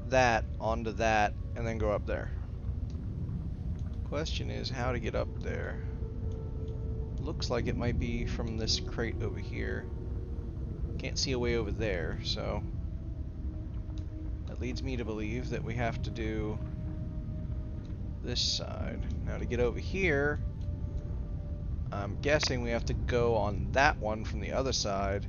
that onto that and then go up there. Question is how to get up there. Looks like it might be from this crate over here. Can't see a way over there, so that leads me to believe that we have to do this side. Now to get over here, I'm guessing we have to go on that one from the other side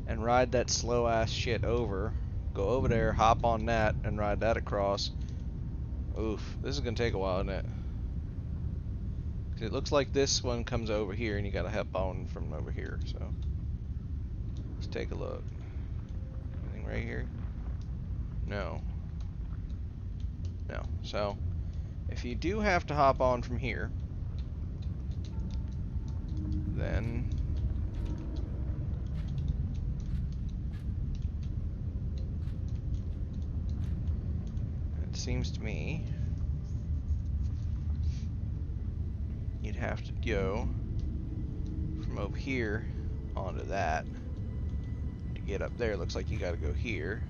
and ride that slow ass shit over. Go over there, hop on that, and ride that across. Oof, this is gonna take a while, isn't it? 'Cause it looks like this one comes over here and you gotta hop on from over here, so let's take a look. Anything right here? No. No. So if you do have to hop on from here, then it seems to me you'd have to go from over here onto that. To get up there, looks like you gotta go here.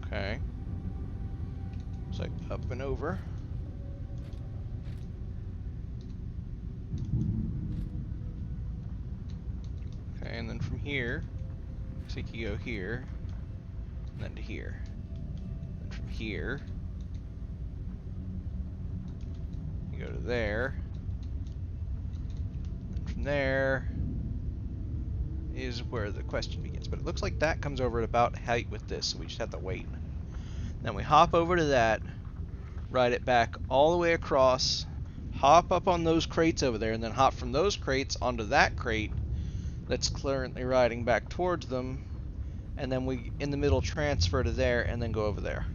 Okay. It's like up and over. Okay, and then from here, looks like you go here, and then to here. And from here, you go to there. And from there is where the question begins. But it looks like that comes over at about height with this, so we just have to wait. Then we hop over to that, ride it back all the way across, hop up on those crates over there, and then hop from those crates onto that crate that's currently riding back towards them, and then we, in the middle, transfer to there, and then go over there.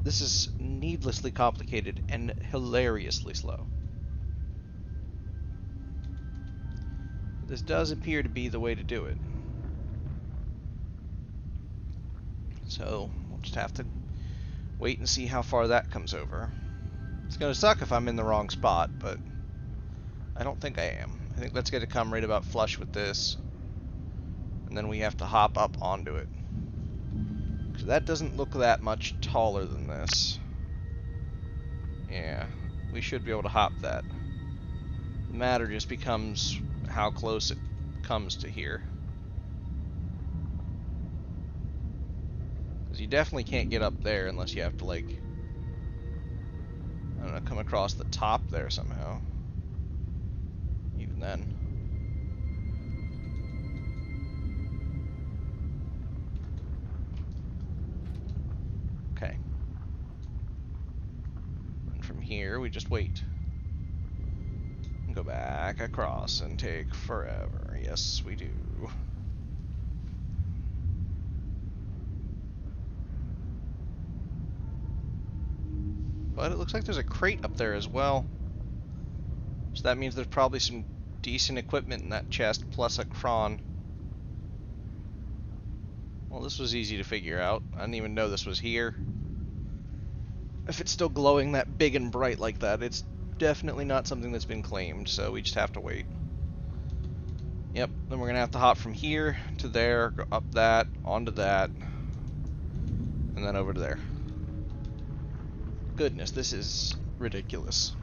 This is needlessly complicated and hilariously slow. This does appear to be the way to do it. So, we'll just have to wait and see how far that comes over. It's gonna suck if I'm in the wrong spot, but I don't think I am. I think that's gonna come right about flush with this. And then we have to hop up onto it. So that doesn't look that much taller than this. Yeah, we should be able to hop that. The matter just becomes how close it comes to here. Because you definitely can't get up there unless you have to, like, I don't know, come across the top there somehow. Even then. Okay. And from here, we just wait. And go back across and take forever. Yes, we do. But it looks like there's a crate up there as well. So that means there's probably some decent equipment in that chest, plus a cron. Well, this was easy to figure out. I didn't even know this was here. If it's still glowing that big and bright like that, it's definitely not something that's been claimed, so we just have to wait. Yep, then we're gonna have to hop from here to there, go up that, onto that, and then over to there. Goodness, this is ridiculous.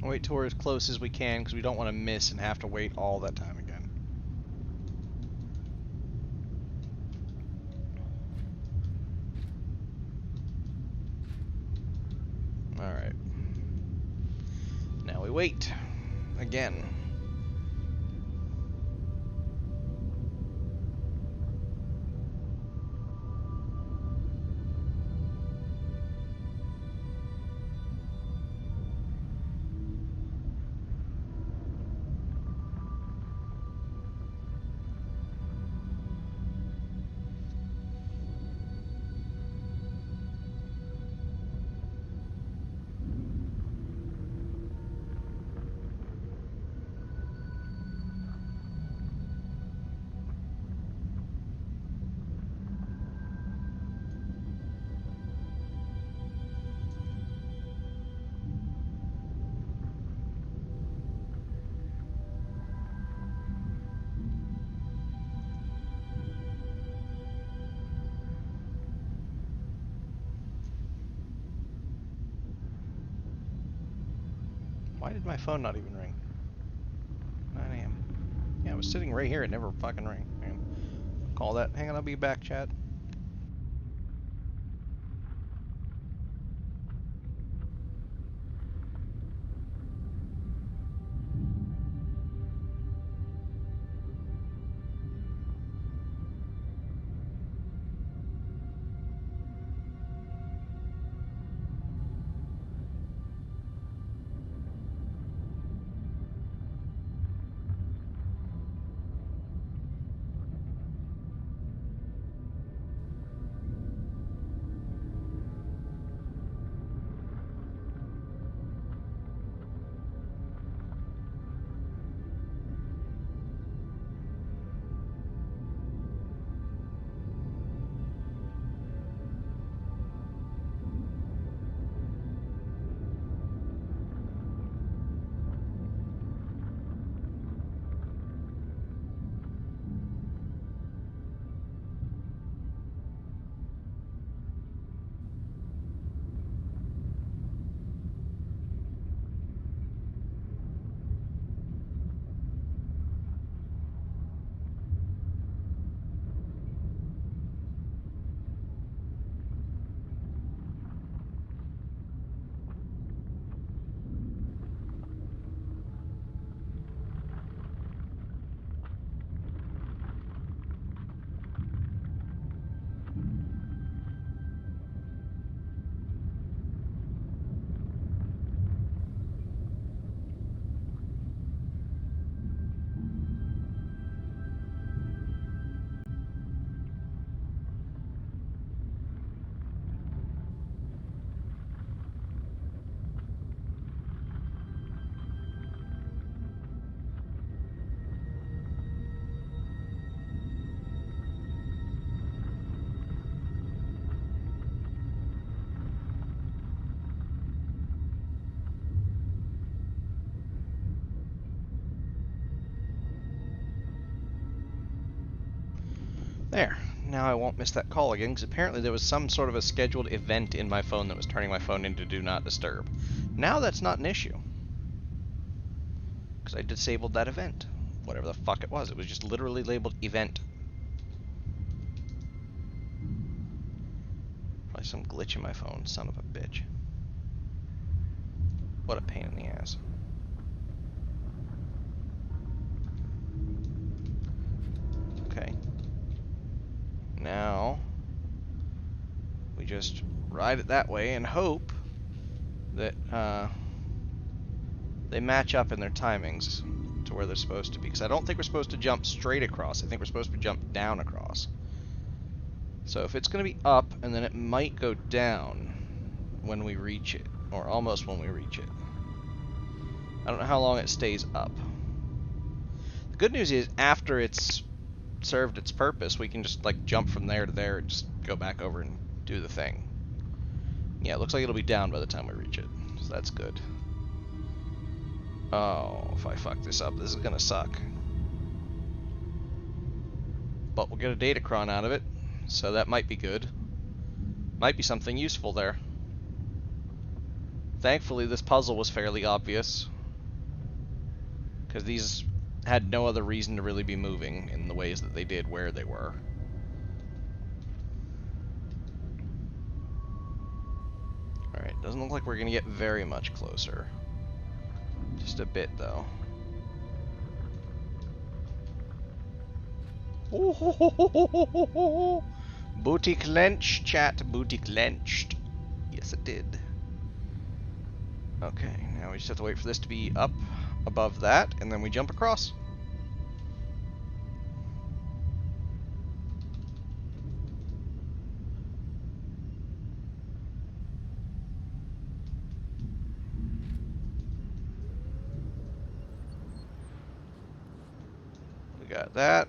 Wait till we're as close as we can, because we don't want to miss and have to wait all that time again. Alright. Now we wait. Again. Why did my phone not even ring? 9 a.m. Yeah, I was sitting right here. It never fucking rang. Man. Call that. Hang on, I'll be back, chat. There. Now I won't miss that call again, because apparently there was some sort of a scheduled event in my phone that was turning my phone into Do Not Disturb. Now that's not an issue. Because I disabled that event. Whatever the fuck it was. It was just literally labeled event. Probably some glitch in my phone, son of a bitch. What a pain in the ass. Okay. Now, we just ride it that way and hope that they match up in their timings to where they're supposed to be. Because I don't think we're supposed to jump straight across. I think we're supposed to jump down across. So if it's going to be up, and then it might go down when we reach it. Or almost when we reach it. I don't know how long it stays up. The good news is, after it's served its purpose, we can just like jump from there to there and just go back over and do the thing. Yeah, it looks like it'll be down by the time we reach it, so that's good. Oh, if I fuck this up, this is gonna suck. But we'll get a datacron out of it, so that might be good. Might be something useful there. Thankfully, this puzzle was fairly obvious, because these had no other reason to really be moving in the ways that they did where they were. Alright, doesn't look like we're going to get very much closer. Just a bit, though. Booty clenched, chat. Booty clenched. Yes, it did. Okay, now we just have to wait for this to be up above that, and then we jump across. We got that.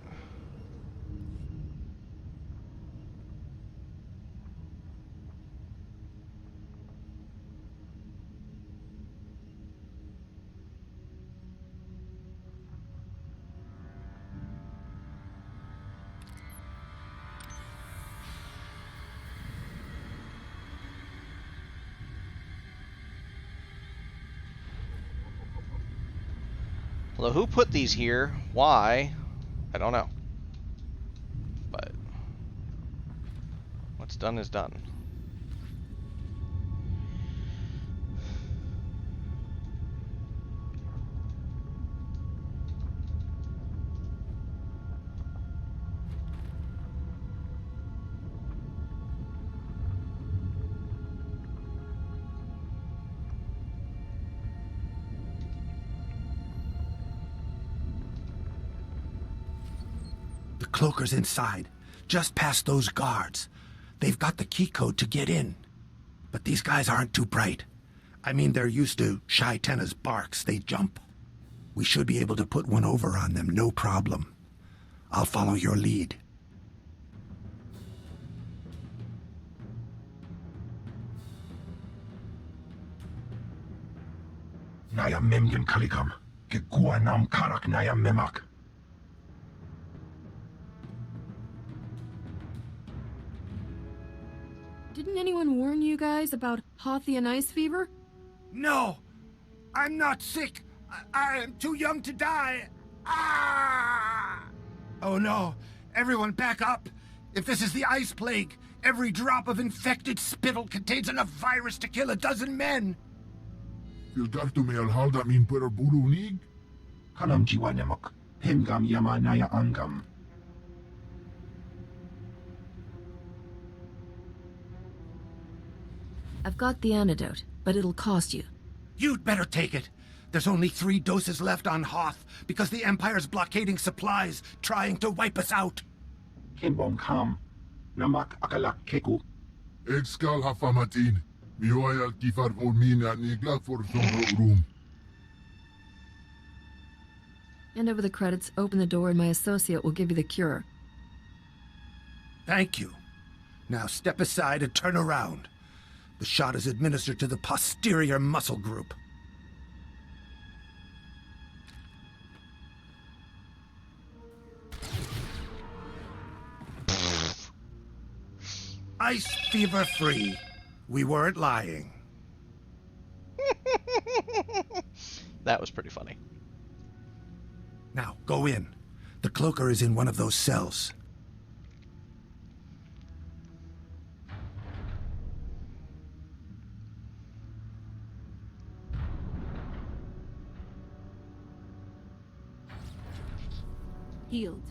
Although who put these here? Why? I don't know. But what's done is done. Cloaker's inside, just past those guards. They've got the key code to get in. But these guys aren't too bright. I mean, they're used to Shai Tena's barks. They jump. We should be able to put one over on them, no problem. I'll follow your lead. Naya memgen kalikam, ke kuwa nam karak naya memak. Didn't anyone warn you guys about Hothian ice fever? No! I'm not sick! I am too young to die! Ah! Oh no! Everyone back up! If this is the ice plague, every drop of infected spittle contains enough virus to kill 12 men! Filtartu me alhalda min puer burunig? Kanam jiwa nemak, hemgam yama naya angam. I've got the antidote, but it'll cost you. You'd better take it. There's only 3 doses left on Hoth because the Empire's blockading supplies, trying to wipe us out. Kimbom kam, namak akalak keku. Exkal hafamatin, mihoyal kifar volmina niglak for sombro room. Hand over the credits, open the door, and my associate will give you the cure. Thank you. Now step aside and turn around. The shot is administered to the posterior muscle group. Ice fever free. We weren't lying. That was pretty funny. Now, go in. The cloaker is in one of those cells. Healed.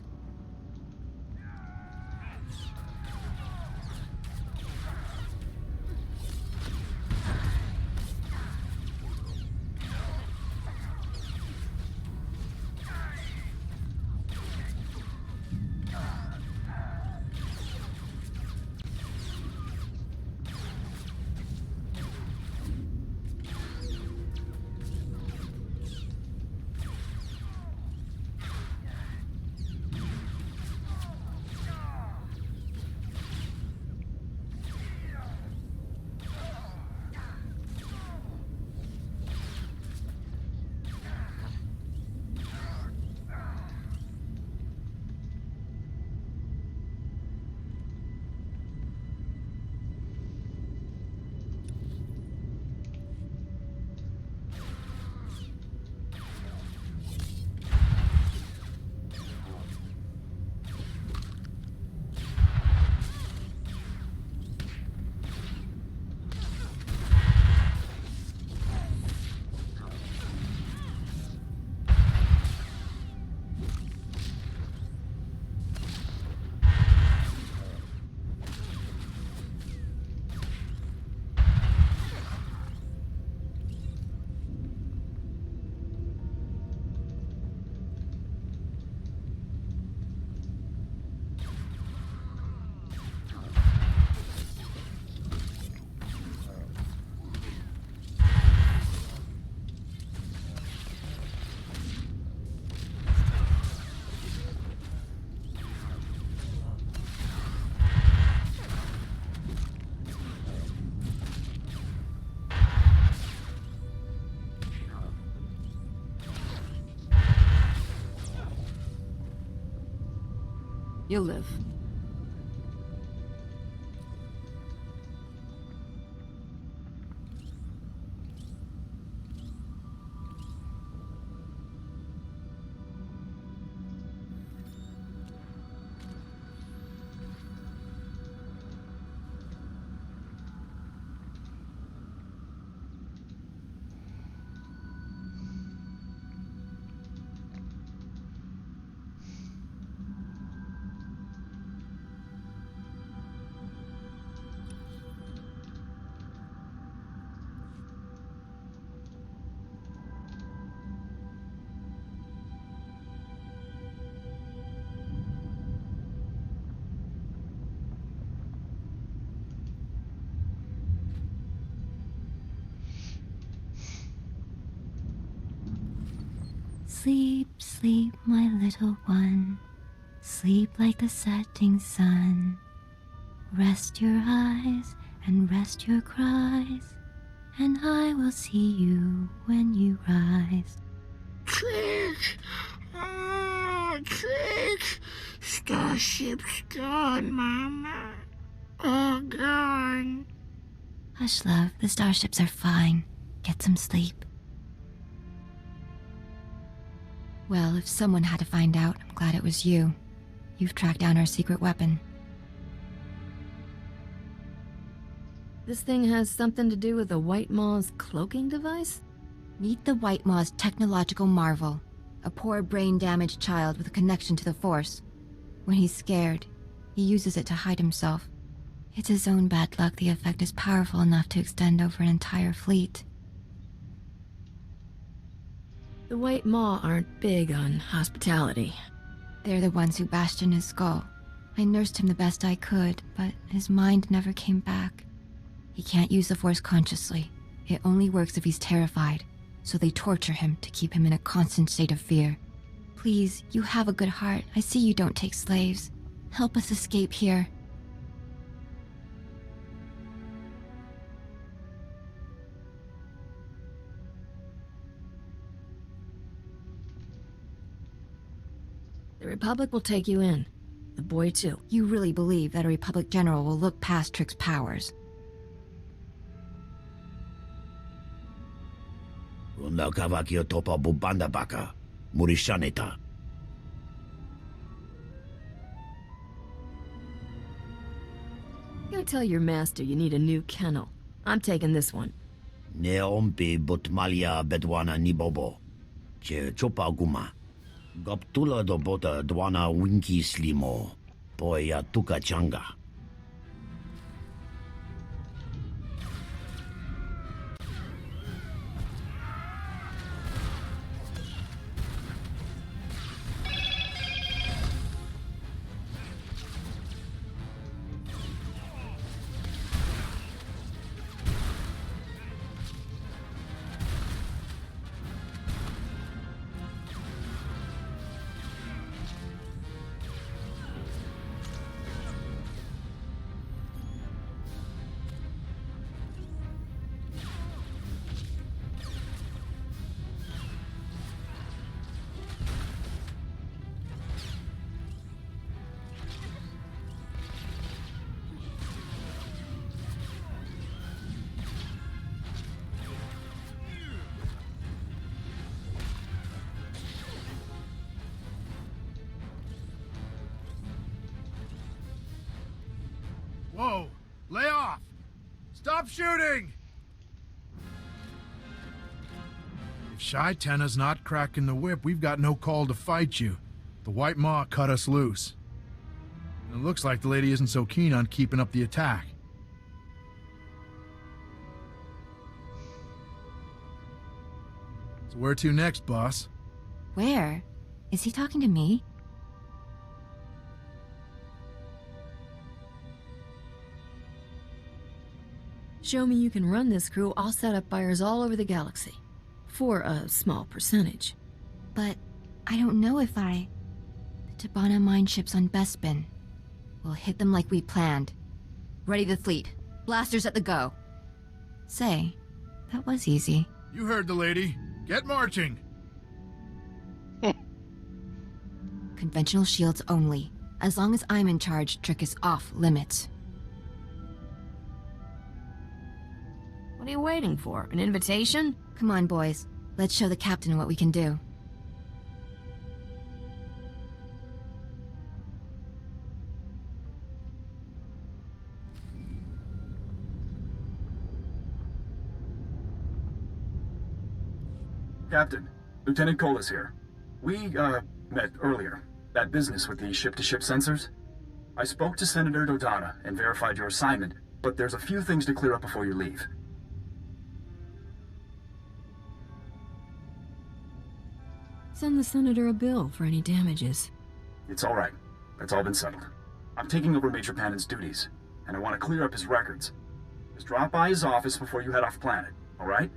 You'll live. Sleep, sleep, my little one. Sleep like the setting sun. Rest your eyes and rest your cries, and I will see you when you rise. Trick! Oh, Trick! Starship's gone, Mama. All gone. Hush, love. The starships are fine. Get some sleep. Well, if someone had to find out, I'm glad it was you. You've tracked down our secret weapon. This thing has something to do with the White Maw's cloaking device? Meet the White Maw's technological marvel. A poor brain-damaged child with a connection to the Force. When he's scared, he uses it to hide himself. It's his own bad luck the effect is powerful enough to extend over an entire fleet. The White Maw aren't big on hospitality. They're the ones who bashed in his skull. I nursed him the best I could, but his mind never came back. He can't use the Force consciously. It only works if he's terrified, so they torture him to keep him in a constant state of fear. Please, you have a good heart. I see you don't take slaves. Help us escape here. The Republic will take you in. The boy, too. You really believe that a Republic General will look past Trick's powers? Runda kavakio topa bubanda baka. Murishaneta. Go tell your master you need a new kennel. I'm taking this one. Neompe botmalia bedwana nibobo. Che chopa guma. Goptula do bota dwana winki slimo. Poya tuka changa. Whoa! Lay off! Stop shooting! If Shai Tenna's not cracking the whip, we've got no call to fight you. The White Maw cut us loose. And it looks like the lady isn't so keen on keeping up the attack. So where to next, boss? Where? Is he talking to me? Show me you can run this crew, I'll set up buyers all over the galaxy. For a small percentage. But I don't know if I... The Tabana mine ships on Bespin. We'll hit them like we planned. Ready the fleet. Blasters at the go. Say, that was easy. You heard the lady. Get marching! Conventional shields only. As long as I'm in charge, Trick is off limits. What are you waiting for? An invitation? Come on, boys. Let's show the captain what we can do. Captain, Lieutenant Colas here. We, met earlier. That business with the ship-to-ship sensors. I spoke to Senator Dodonna and verified your assignment, but there's a few things to clear up before you leave. Send the senator a bill for any damages. It's all right. That's all been settled. I'm taking over Major Pannon's duties, and I want to clear up his records. Just drop by his office before you head off planet, all right?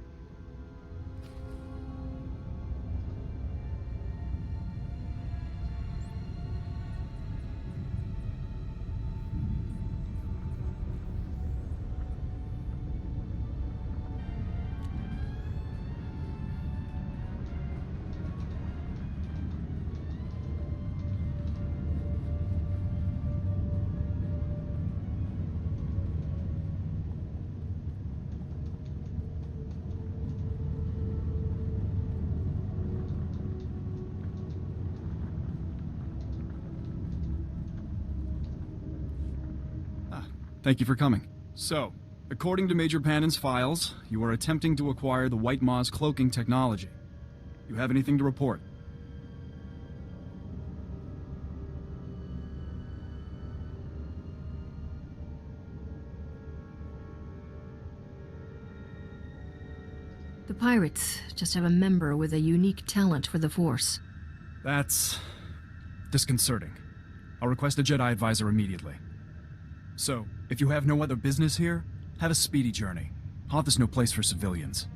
Thank you for coming. So, according to Major Pannon's files, you are attempting to acquire the White Maw's cloaking technology. You have anything to report? The pirates just have a member with a unique talent for the Force. That's disconcerting. I'll request a Jedi advisor immediately. So, if you have no other business here, have a speedy journey. Hoth is no place for civilians.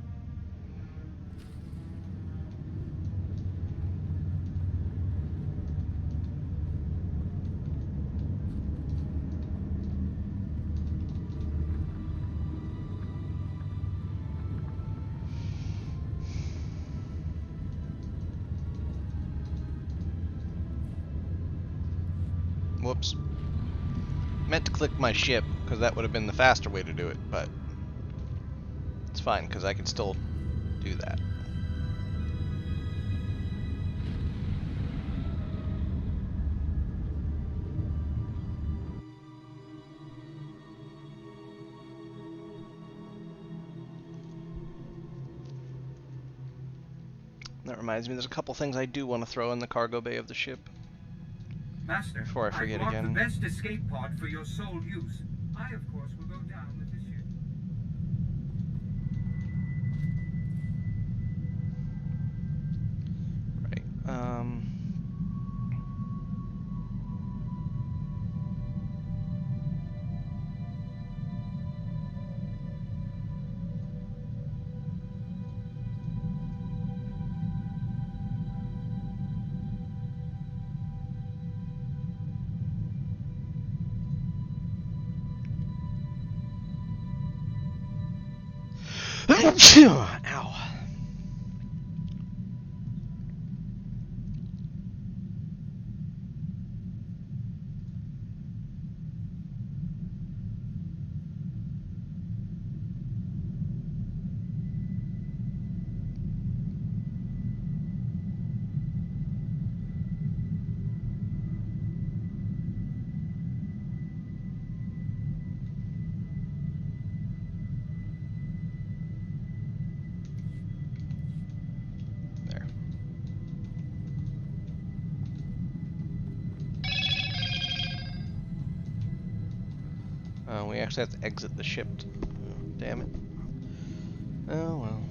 Whoops. Meant to click my ship, because that would have been the faster way to do it, but it's fine, because I can still do that. That reminds me, there's a couple things I do want to throw in the cargo bay of the ship. Master, Before I forget marked again. the best escape pod for your sole use. I, of course, will go down with the ship. Right. Ow. We actually have to exit the ship. Oh, damn it. Oh well.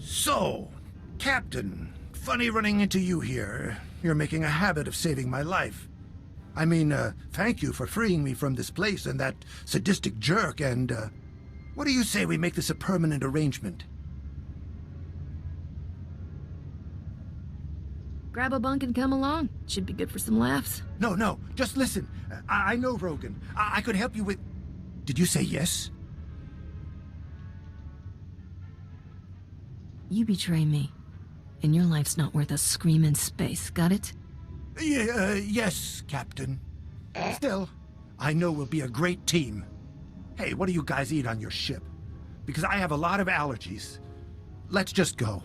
So, Captain, funny running into you here. You're making a habit of saving my life. I mean, thank you for freeing me from this place and that sadistic jerk, and, what do you say we make this a permanent arrangement? Grab a bunk and come along. Should be good for some laughs. No, just listen. I know Rogan. I could help you with... Did you say yes? You betray me, and your life's not worth a scream in space, got it? Yes, Captain. Still, I know we'll be a great team. Hey, what do you guys eat on your ship? Because I have a lot of allergies. Let's just go.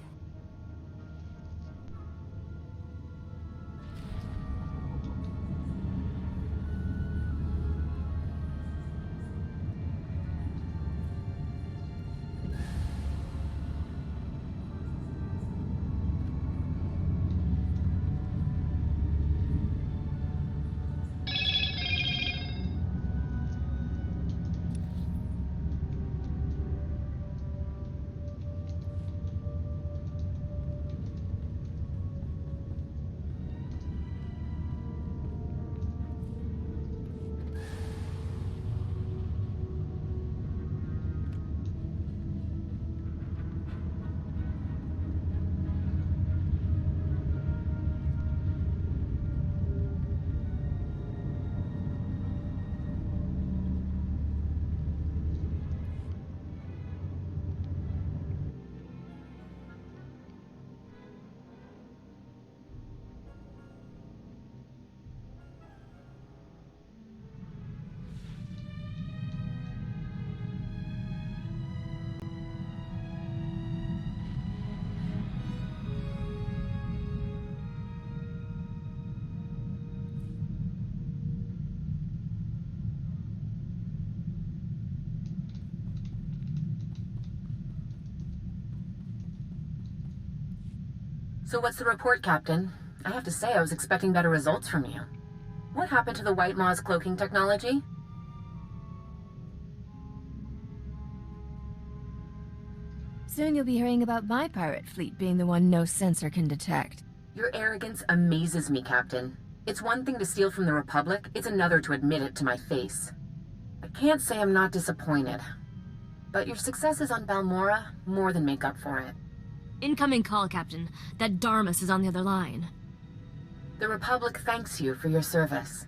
So what's the report, Captain? I have to say I was expecting better results from you. What happened to the White Maw's cloaking technology? Soon you'll be hearing about my pirate fleet being the one no sensor can detect. Your arrogance amazes me, Captain. It's one thing to steal from the Republic, it's another to admit it to my face. I can't say I'm not disappointed. But your successes on Balmora more than make up for it. Incoming call, Captain. That Darmus is on the other line. The Republic thanks you for your service.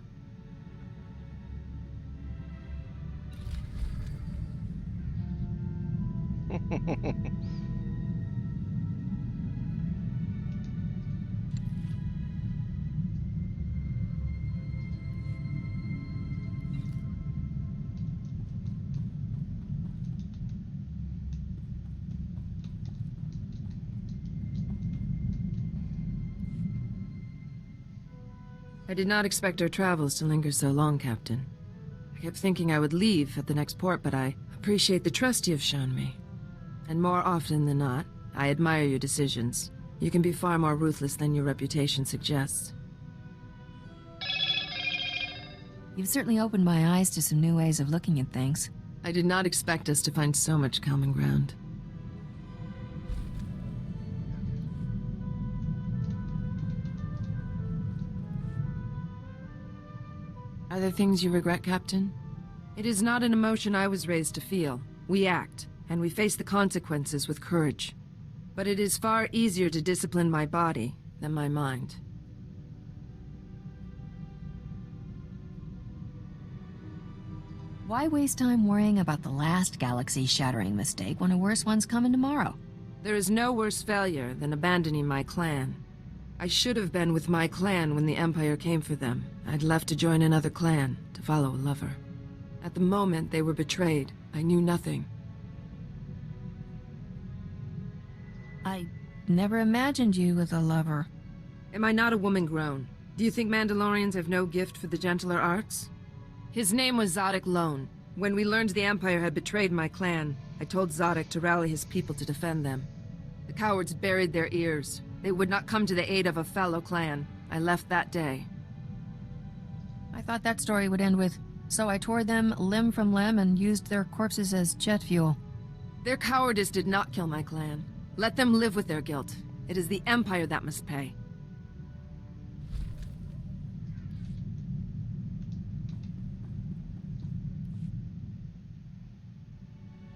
I did not expect our travels to linger so long, Captain. I kept thinking I would leave at the next port, but I appreciate the trust you have shown me. And more often than not, I admire your decisions. You can be far more ruthless than your reputation suggests. You've certainly opened my eyes to some new ways of looking at things. I did not expect us to find so much common ground. Are there things you regret, Captain? It is not an emotion I was raised to feel. We act, and we face the consequences with courage. But it is far easier to discipline my body than my mind. Why waste time worrying about the last galaxy-shattering mistake when a worse one's coming tomorrow? There is no worse failure than abandoning my clan. I should have been with my clan when the Empire came for them. I'd left to join another clan, to follow a lover. At the moment they were betrayed, I knew nothing. I never imagined you with a lover. Am I not a woman grown? Do you think Mandalorians have no gift for the gentler arts? His name was Zodic Lone. When we learned the Empire had betrayed my clan, I told Zodic to rally his people to defend them. The cowards buried their ears. They would not come to the aid of a fellow clan. I left that day. I thought that story would end with, so I tore them limb from limb and used their corpses as jet fuel. Their cowardice did not kill my clan. Let them live with their guilt. It is the Empire that must pay.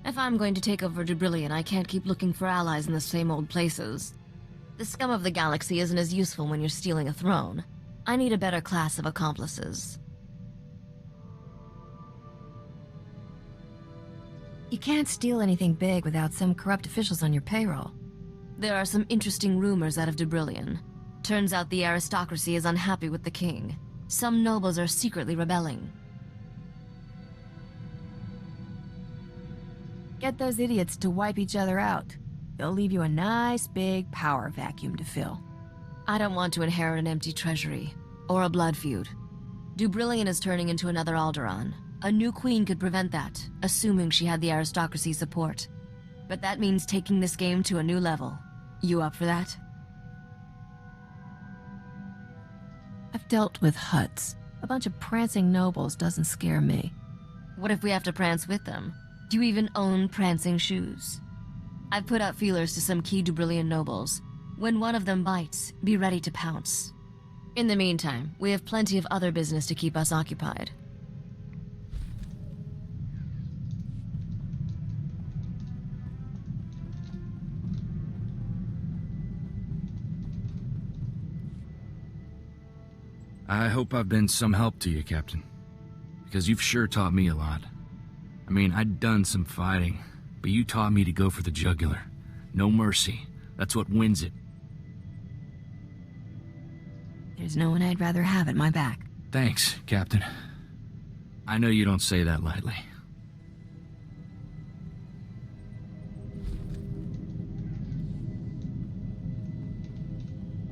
If I'm going to take over Dubrillion, I can't keep looking for allies in the same old places. The scum of the galaxy isn't as useful when you're stealing a throne. I need a better class of accomplices. You can't steal anything big without some corrupt officials on your payroll. There are some interesting rumors out of Dubrillion. Turns out the aristocracy is unhappy with the king. Some nobles are secretly rebelling. Get those idiots to wipe each other out. They'll leave you a nice big power vacuum to fill. I don't want to inherit an empty treasury, or a blood feud. Dubrillion is turning into another Alderaan. A new queen could prevent that, assuming she had the aristocracy's support. But that means taking this game to a new level. You up for that? I've dealt with Hutts. A bunch of prancing nobles doesn't scare me. What if we have to prance with them? Do you even own prancing shoes? I've put out feelers to some key Dubrillion nobles. When one of them bites, be ready to pounce. In the meantime, we have plenty of other business to keep us occupied. I hope I've been some help to you, Captain. Because you've sure taught me a lot. I mean, I'd done some fighting, but you taught me to go for the jugular. No mercy. That's what wins it. There's no one I'd rather have at my back. Thanks, Captain. I know you don't say that lightly.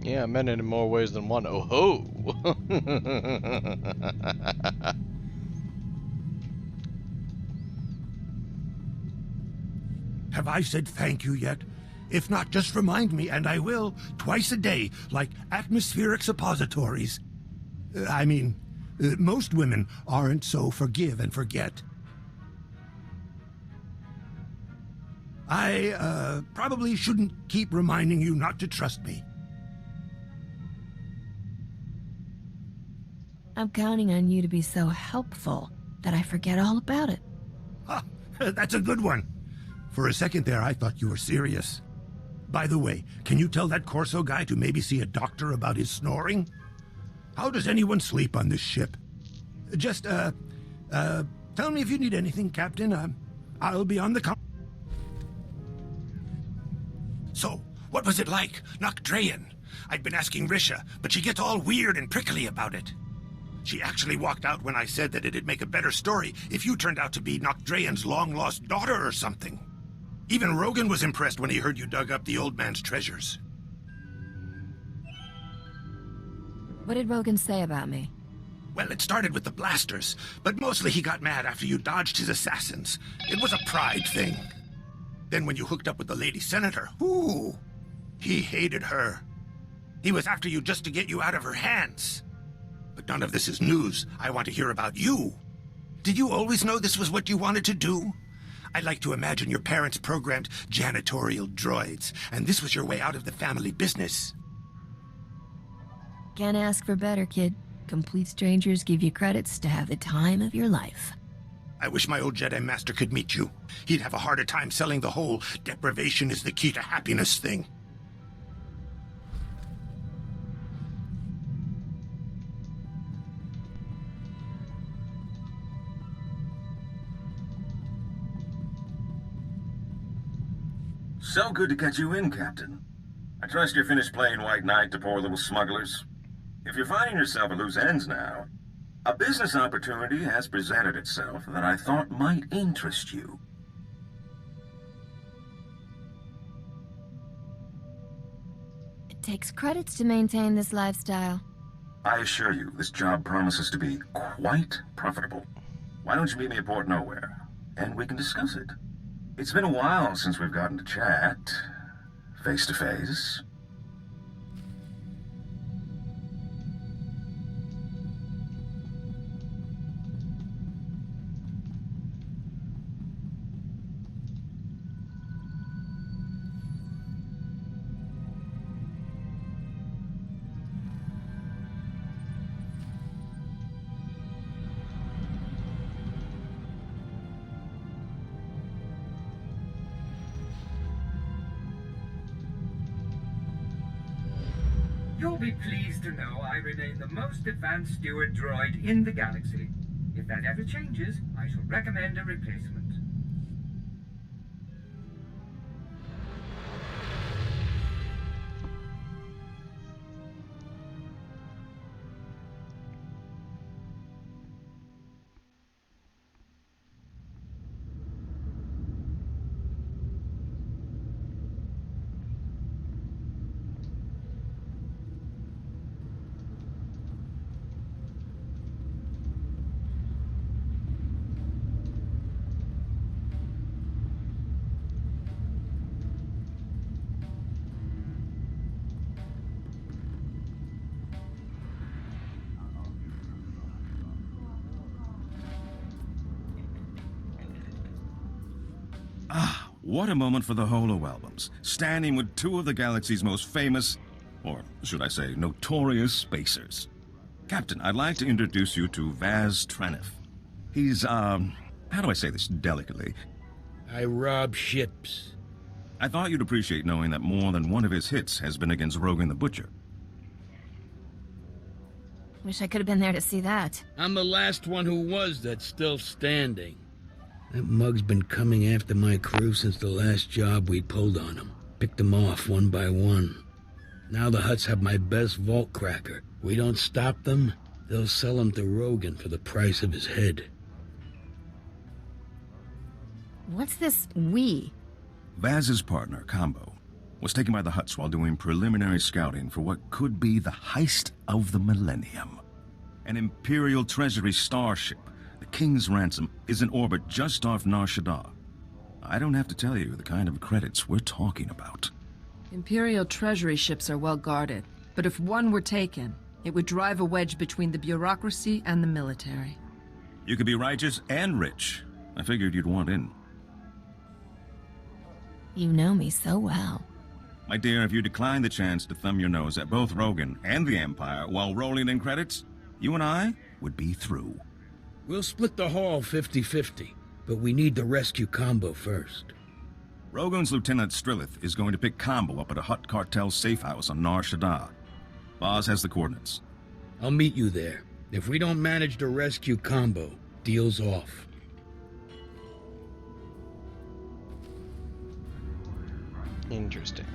Yeah, I meant it in more ways than one. Oh ho! Have I said thank you yet? If not, just remind me, and I will, twice a day, like atmospheric suppositories. Most women aren't so forgive and forget. I, probably shouldn't keep reminding you not to trust me. I'm counting on you to be so helpful that I forget all about it. Ha! That's a good one. For a second there, I thought you were serious. By the way, can you tell that Corso guy to maybe see a doctor about his snoring? How does anyone sleep on this ship? Just, tell me if you need anything, Captain. I'll be on the So, what was it like, Nocdrayan? I'd been asking Risha, but she gets all weird and prickly about it. She actually walked out when I said that it'd make a better story if you turned out to be Nocdrayan's long-lost daughter or something. Even Rogan was impressed when he heard you dug up the old man's treasures. What did Rogan say about me? Well, it started with the blasters, but mostly he got mad after you dodged his assassins. It was a pride thing. Then when you hooked up with the lady senator, ooh, he hated her. He was after you just to get you out of her hands. But none of this is news. I want to hear about you. Did you always know this was what you wanted to do? I like to imagine your parents programmed janitorial droids, and this was your way out of the family business. Can't ask for better, kid. Complete strangers give you credits to have the time of your life. I wish my old Jedi Master could meet you. He'd have a harder time selling the whole deprivation is the key to happiness thing. So good to catch you in, Captain. I trust you're finished playing White Knight to poor little smugglers. If you're finding yourself at loose ends now, a business opportunity has presented itself that I thought might interest you. It takes credits to maintain this lifestyle. I assure you, this job promises to be quite profitable. Why don't you meet me at Port Nowhere, and we can discuss it? It's been a while since we've gotten to chat, face to face. You'll be pleased to know I remain the most advanced steward droid in the galaxy. If that ever changes, I shall recommend a replacement. What a moment for the Holo albums, standing with two of the galaxy's most famous, or should I say, notorious spacers. Captain, I'd like to introduce you to Vaz Tranif. He's, how do I say this delicately? I rob ships. I thought you'd appreciate knowing that more than one of his hits has been against Rogan the Butcher. Wish I could have been there to see that. I'm the last one who was that's still standing. That mug's been coming after my crew since the last job we pulled on him. Picked them off one by one. Now the Hutts have my best vault cracker. We don't stop them, they'll sell him to Rogan for the price of his head. What's this we? Vaz's partner, Combo, was taken by the Hutts while doing preliminary scouting for what could be the heist of the millennium. An Imperial Treasury starship, the King's Ransom, is in orbit just off Nar Shaddaa. I don't have to tell you the kind of credits we're talking about. Imperial Treasury ships are well guarded, but if one were taken, it would drive a wedge between the bureaucracy and the military. You could be righteous and rich. I figured you'd want in. You know me so well. My dear, if you decline the chance to thumb your nose at both Rogan and the Empire while rolling in credits, you and I would be through. We'll split the haul 50-50, but we need the rescue combo first. Rogan's Lieutenant Strelith is going to pick Combo up at a Hutt cartel safe house on Nar Shaddaa. Boz has the coordinates. I'll meet you there. If we don't manage to rescue Combo, deal's off. Interesting.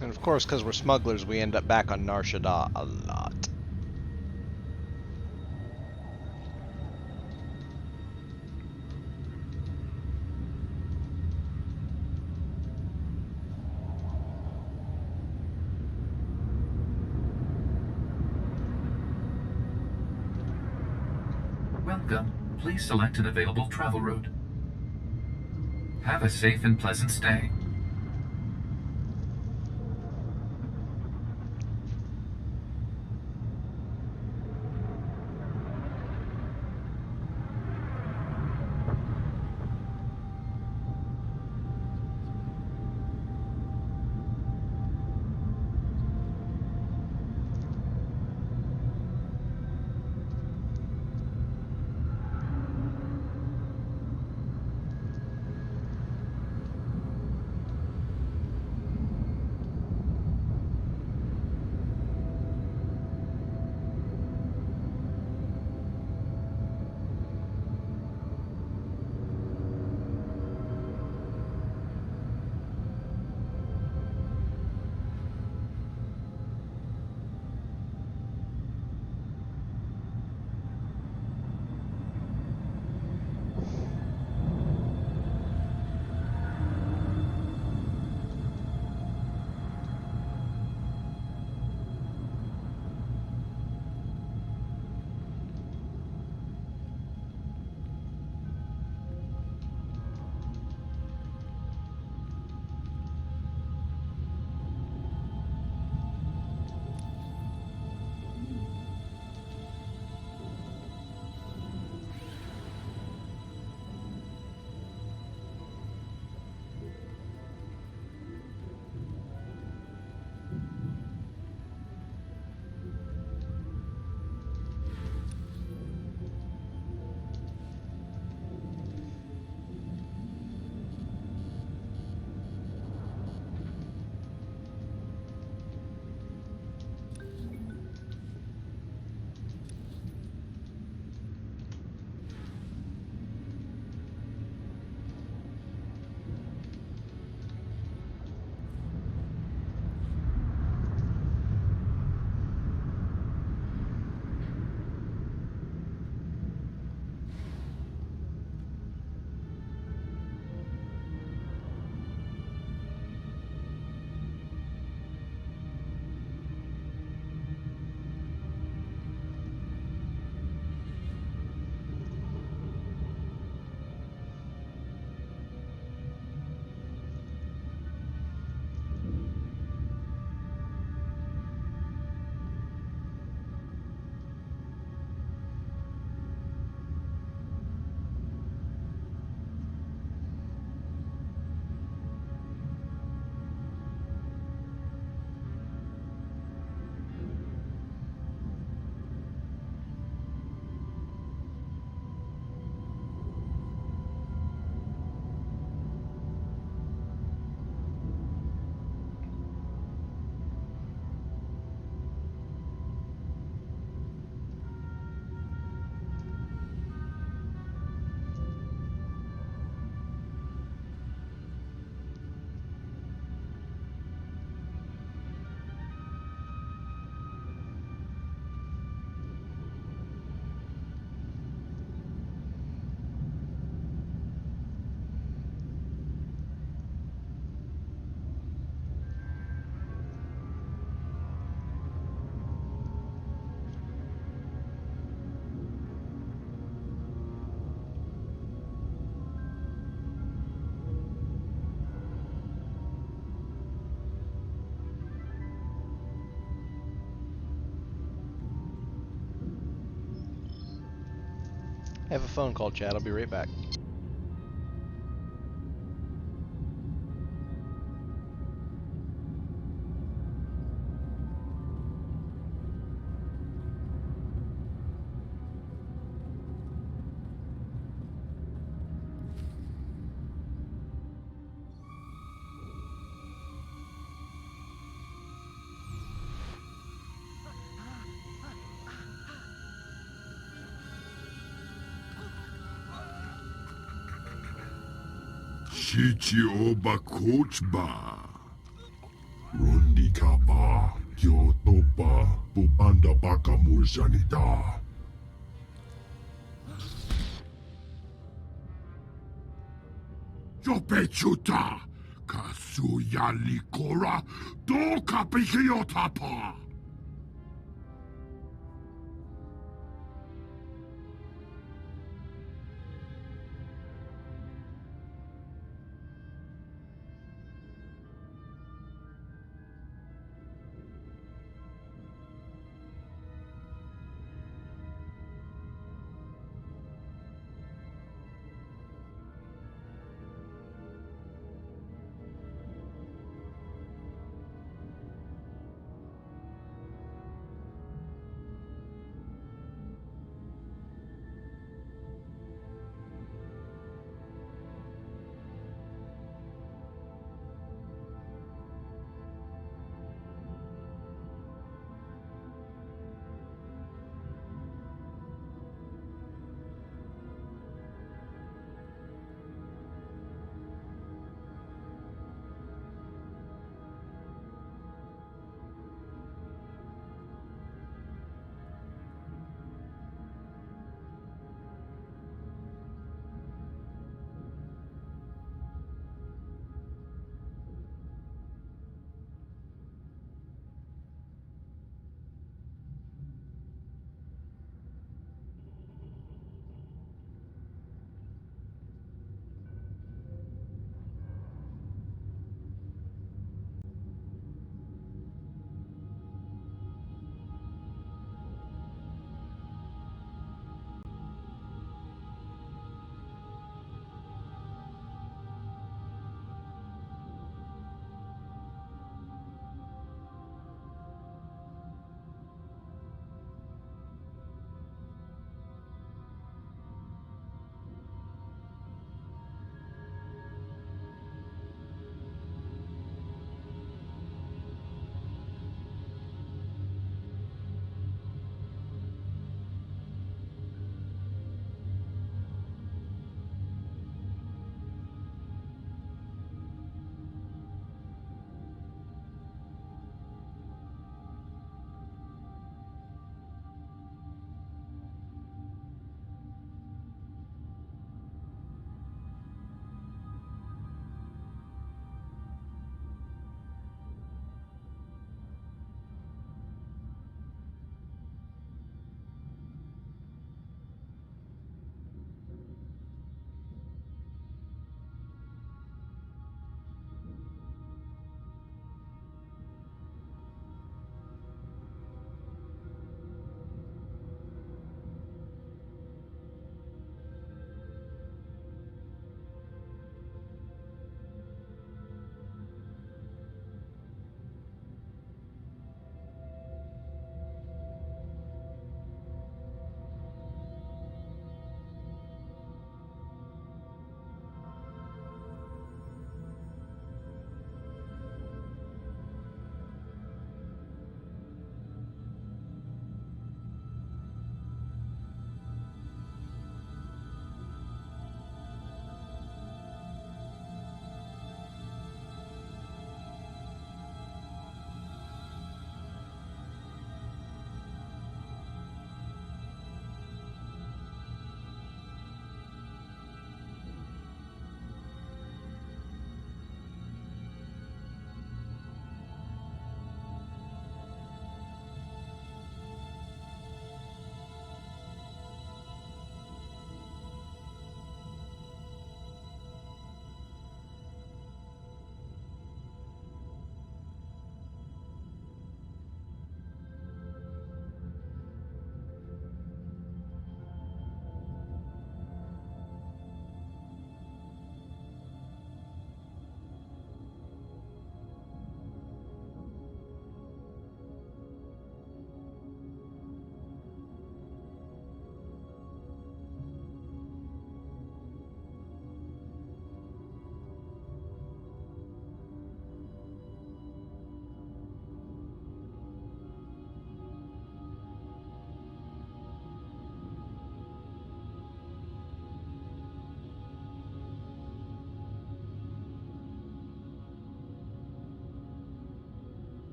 And of course, because we're smugglers, we end up back on Nar Shaddaa a lot. Welcome. Please select an available travel route. Have a safe and pleasant stay. I have a phone call, Chad. I'll be right back. Shichioba Kochba. Rundi Kaba, Kyotopa, Bubanda Baka Murjanita. Yopechuta, Kasuya Likora, Do Kapikiotapa.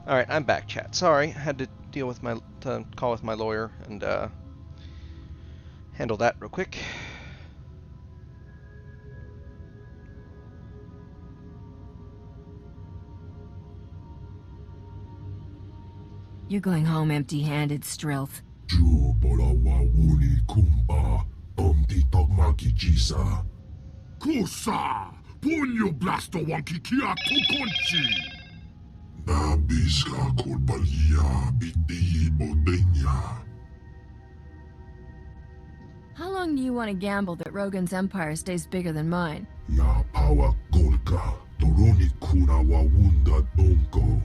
Alright, I'm back, chat. Sorry, I had to deal with call with my lawyer and handle that real quick. You're going home empty-handed, Strilth. Kusa! Punyo blasto wankikia tukonchi! Nabiska kulbalia biti bodenya. How long do you want to gamble that Rogan's empire stays bigger than mine? Ya pawa golka, toroni kuna wawunda donko.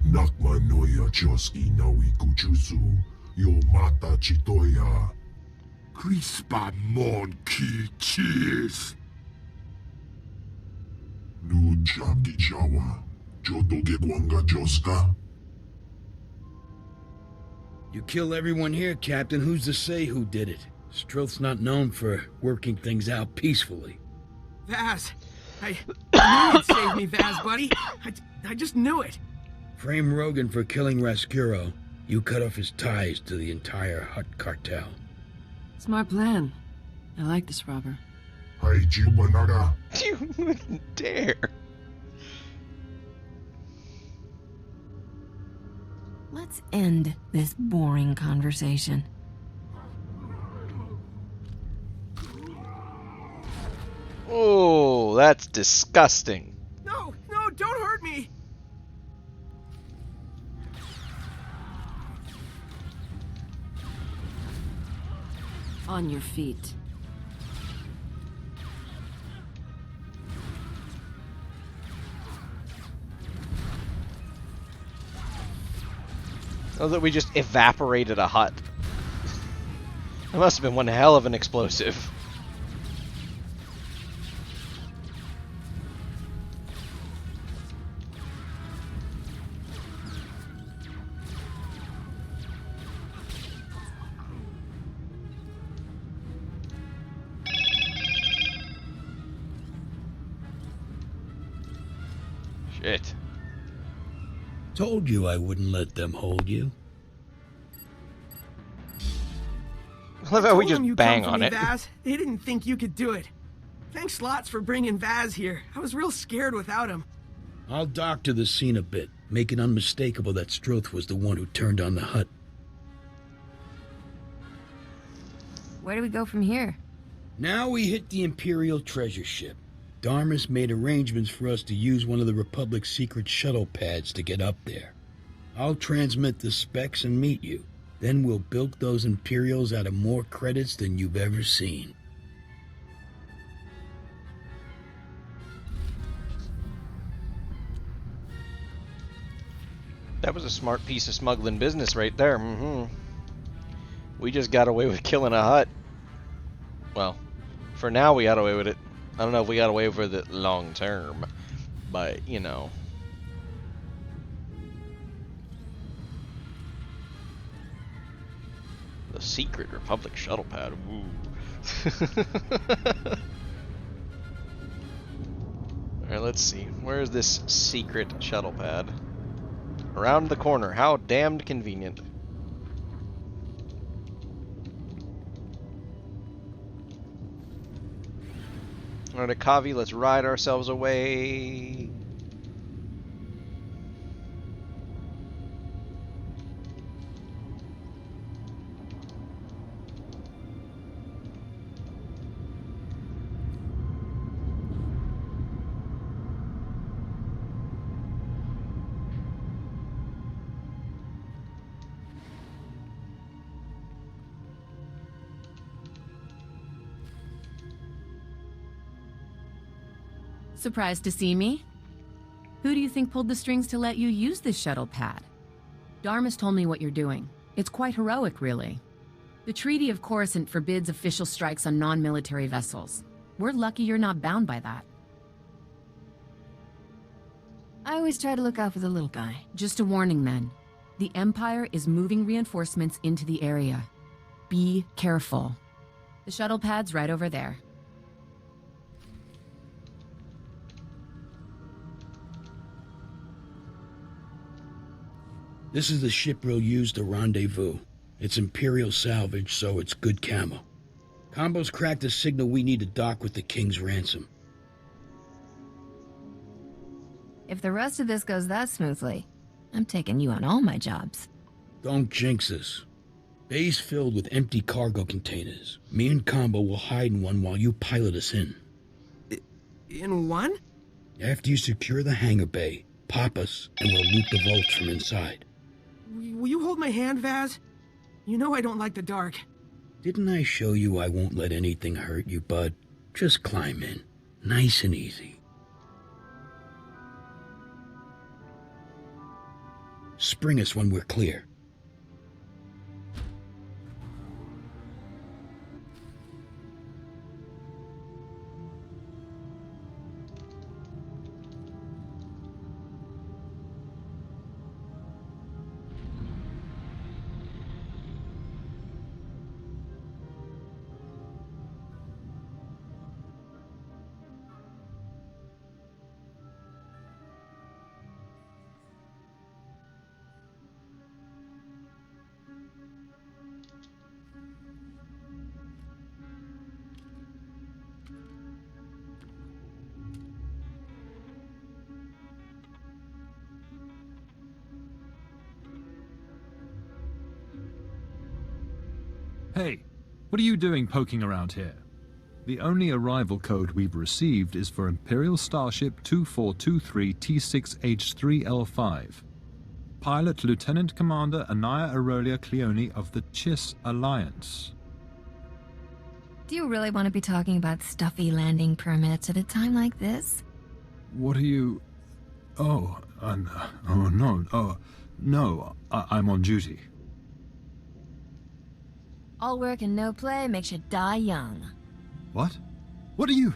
Nakma noya choski nawi kuchuzu, yo mata chitoya. Crispa monkey cheese. Nu chaki chawa, jodoge kwanga joska. You kill everyone here, Captain. Who's to say who did it? Strilth's not known for working things out peacefully. Vaz! I knew you'd save me, Vaz, buddy. I just knew it. Frame Rogan for killing Rascuro. You cut off his ties to the entire Hutt cartel. Smart plan. I like this, Robber. You wouldn't dare. Let's end this boring conversation. Oh, that's disgusting. No, don't hurt me! On your feet. Oh, that we just evaporated a hut. That must have been one hell of an explosive. Shit. Told you I wouldn't let them hold you. I love how we Told them just you bang come for on me, it. Vaz. They didn't think you could do it. Thanks lots for bringing Vaz here. I was real scared without him. I'll doctor the scene a bit, make it unmistakable that Strilth was the one who turned on the hut. Where do we go from here? Now we hit the Imperial treasure ship. Darmus made arrangements for us to use one of the Republic's secret shuttle pads to get up there. I'll transmit the specs and meet you. Then we'll bilk those Imperials out of more credits than you've ever seen. That was a smart piece of smuggling business right there. We just got away with killing a hut. Well, for now we got away with it. I don't know if we got away with it long term, but you know. The secret Republic shuttle pad. Woo. Alright, let's see. Where is this secret shuttle pad? Around the corner. How damned convenient. Alright, Kavi, let's ride ourselves away. Surprised to see me? Who do you think pulled the strings to let you use this shuttle pad? Darmus told me what you're doing. It's quite heroic, really. The Treaty of Coruscant forbids official strikes on non-military vessels. We're lucky you're not bound by that. I always try to look out for the little guy. Just a warning, men. The Empire is moving reinforcements into the area. Be careful. The shuttle pad's right over there. This is the ship we'll use to rendezvous. It's Imperial salvage, so it's good camo. Combo's cracked the signal we need to dock with the King's ransom. If the rest of this goes that smoothly, I'm taking you on all my jobs. Don't jinx us. Bay's filled with empty cargo containers. Me and Combo will hide in one while you pilot us in. In one? After you secure the hangar bay, pop us, and we'll loot the vaults from inside. Will you hold my hand, Vaz? You know I don't like the dark. Didn't I show you I won't let anything hurt you, bud? Just climb in. Nice and easy. Spring us when we're clear. Hey, what are you doing poking around here? The only arrival code we've received is for Imperial Starship 2423 T6H3L5. Pilot Lieutenant Commander Anaya Aurelia Cleone of the Chiss Alliance. Do you really want to be talking about stuffy landing permits at a time like this? What are you... Oh, no, I'm on duty. All work and no play makes you die young. What? What are you...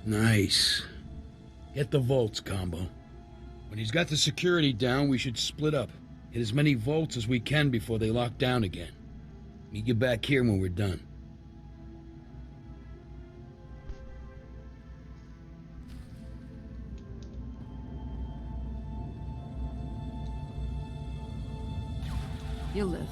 Nice. Hit the vaults, Combo. When he's got the security down, we should split up. Hit as many vaults as we can before they lock down again. Meet you back here when we're done. You'll live.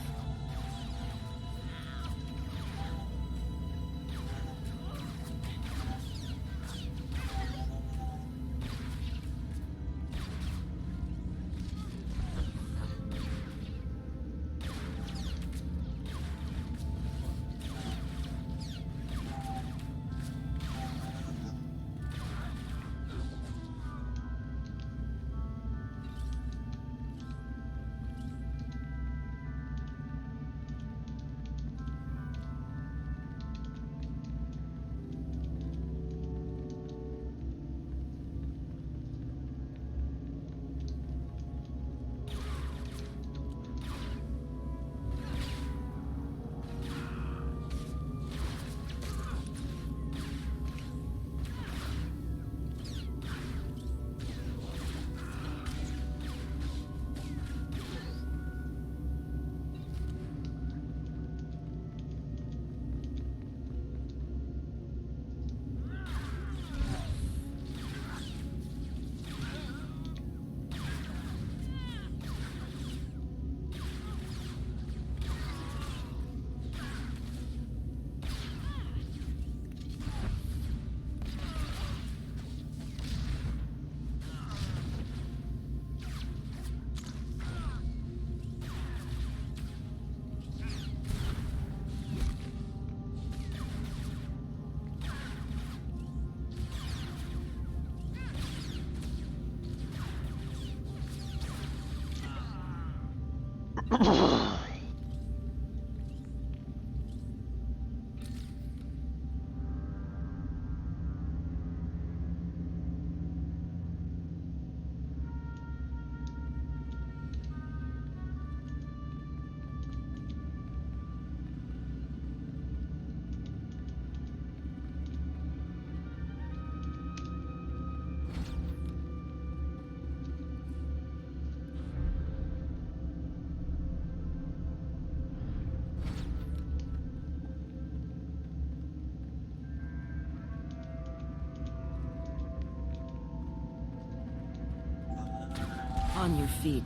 on your feet.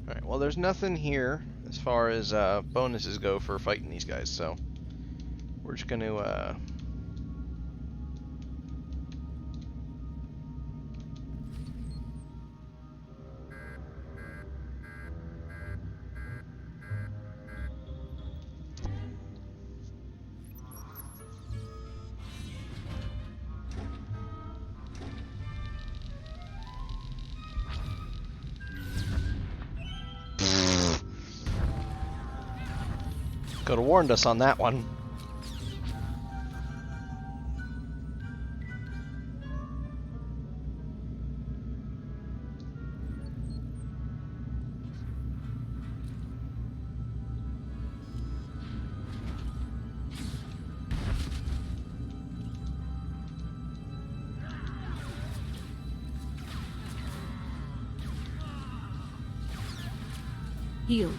Alright, well there's nothing here as far as bonuses go for fighting these guys, so we're just going to could have warned us on that one. Healed.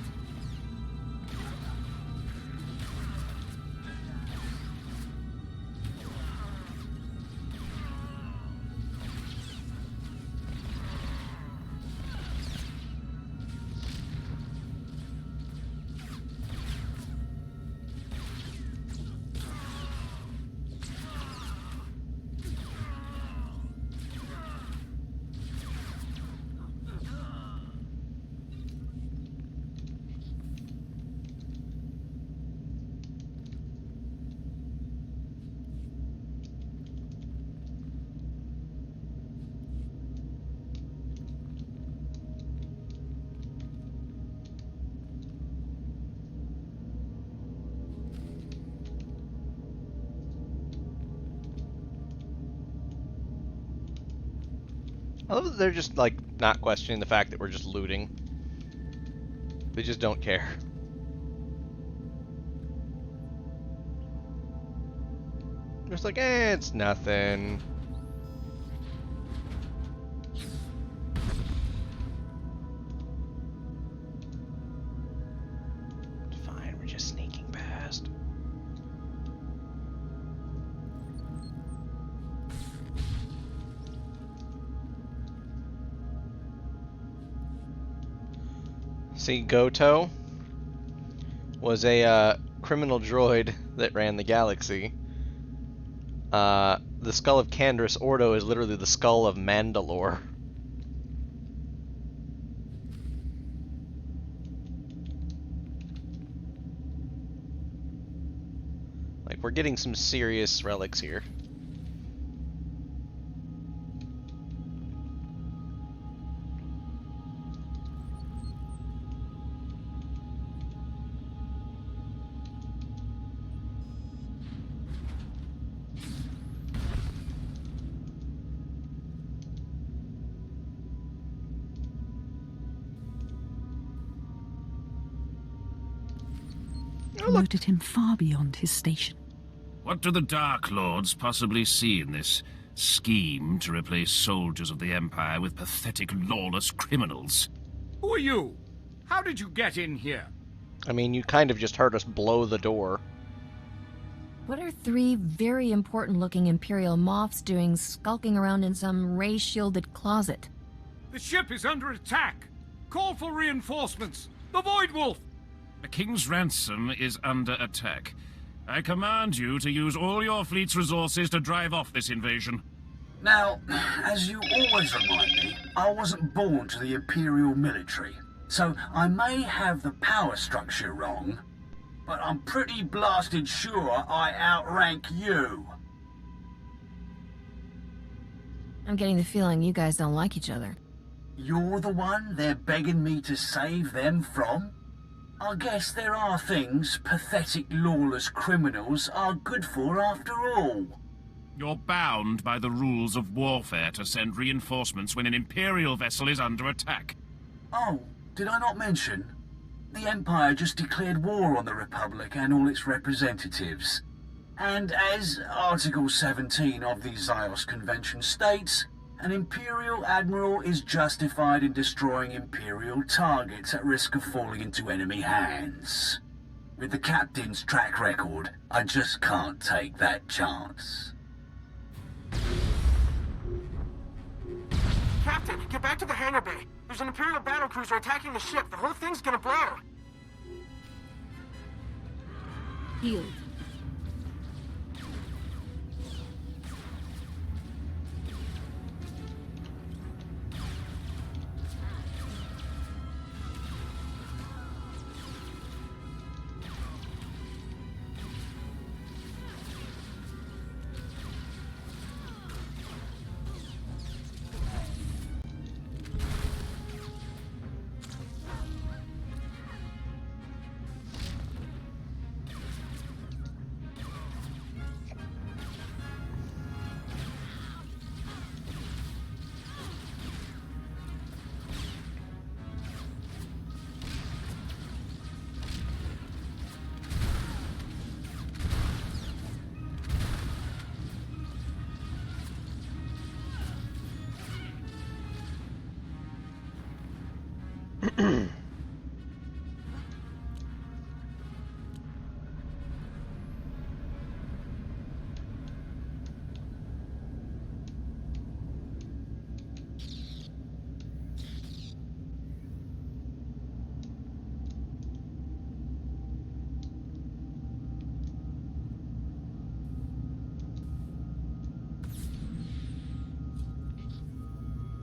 I love that they're just, like, not questioning the fact that we're just looting. They just don't care. Just like, it's nothing. Fine, we're just sneaking past. See, Goto was a criminal droid that ran the galaxy. The skull of Canderous Ordo is literally the skull of Mandalore. Like, we're getting some serious relics here. Promoted him far beyond his station. What do the Dark Lords possibly see in this scheme to replace soldiers of the Empire with pathetic, lawless criminals? Who are you? How did you get in here? I mean, you kind of just heard us blow the door. What are 3 very important-looking Imperial moths doing skulking around in some ray-shielded closet? The ship is under attack. Call for reinforcements. The Void Wolf! The King's Ransom is under attack. I command you to use all your fleet's resources to drive off this invasion. Now, as you always remind me, I wasn't born to the Imperial military, so I may have the power structure wrong, but I'm pretty blasted sure I outrank you. I'm getting the feeling you guys don't like each other. You're the one they're begging me to save them from? I guess there are things pathetic, lawless criminals are good for after all. You're bound by the rules of warfare to send reinforcements when an Imperial vessel is under attack. Oh, did I not mention? The Empire just declared war on the Republic and all its representatives. And as Article 17 of the Zyos Convention states, an Imperial Admiral is justified in destroying Imperial targets at risk of falling into enemy hands. With the Captain's track record, I just can't take that chance. Captain, get back to the hangar bay. There's an Imperial battlecruiser attacking the ship. The whole thing's gonna blow. Healed.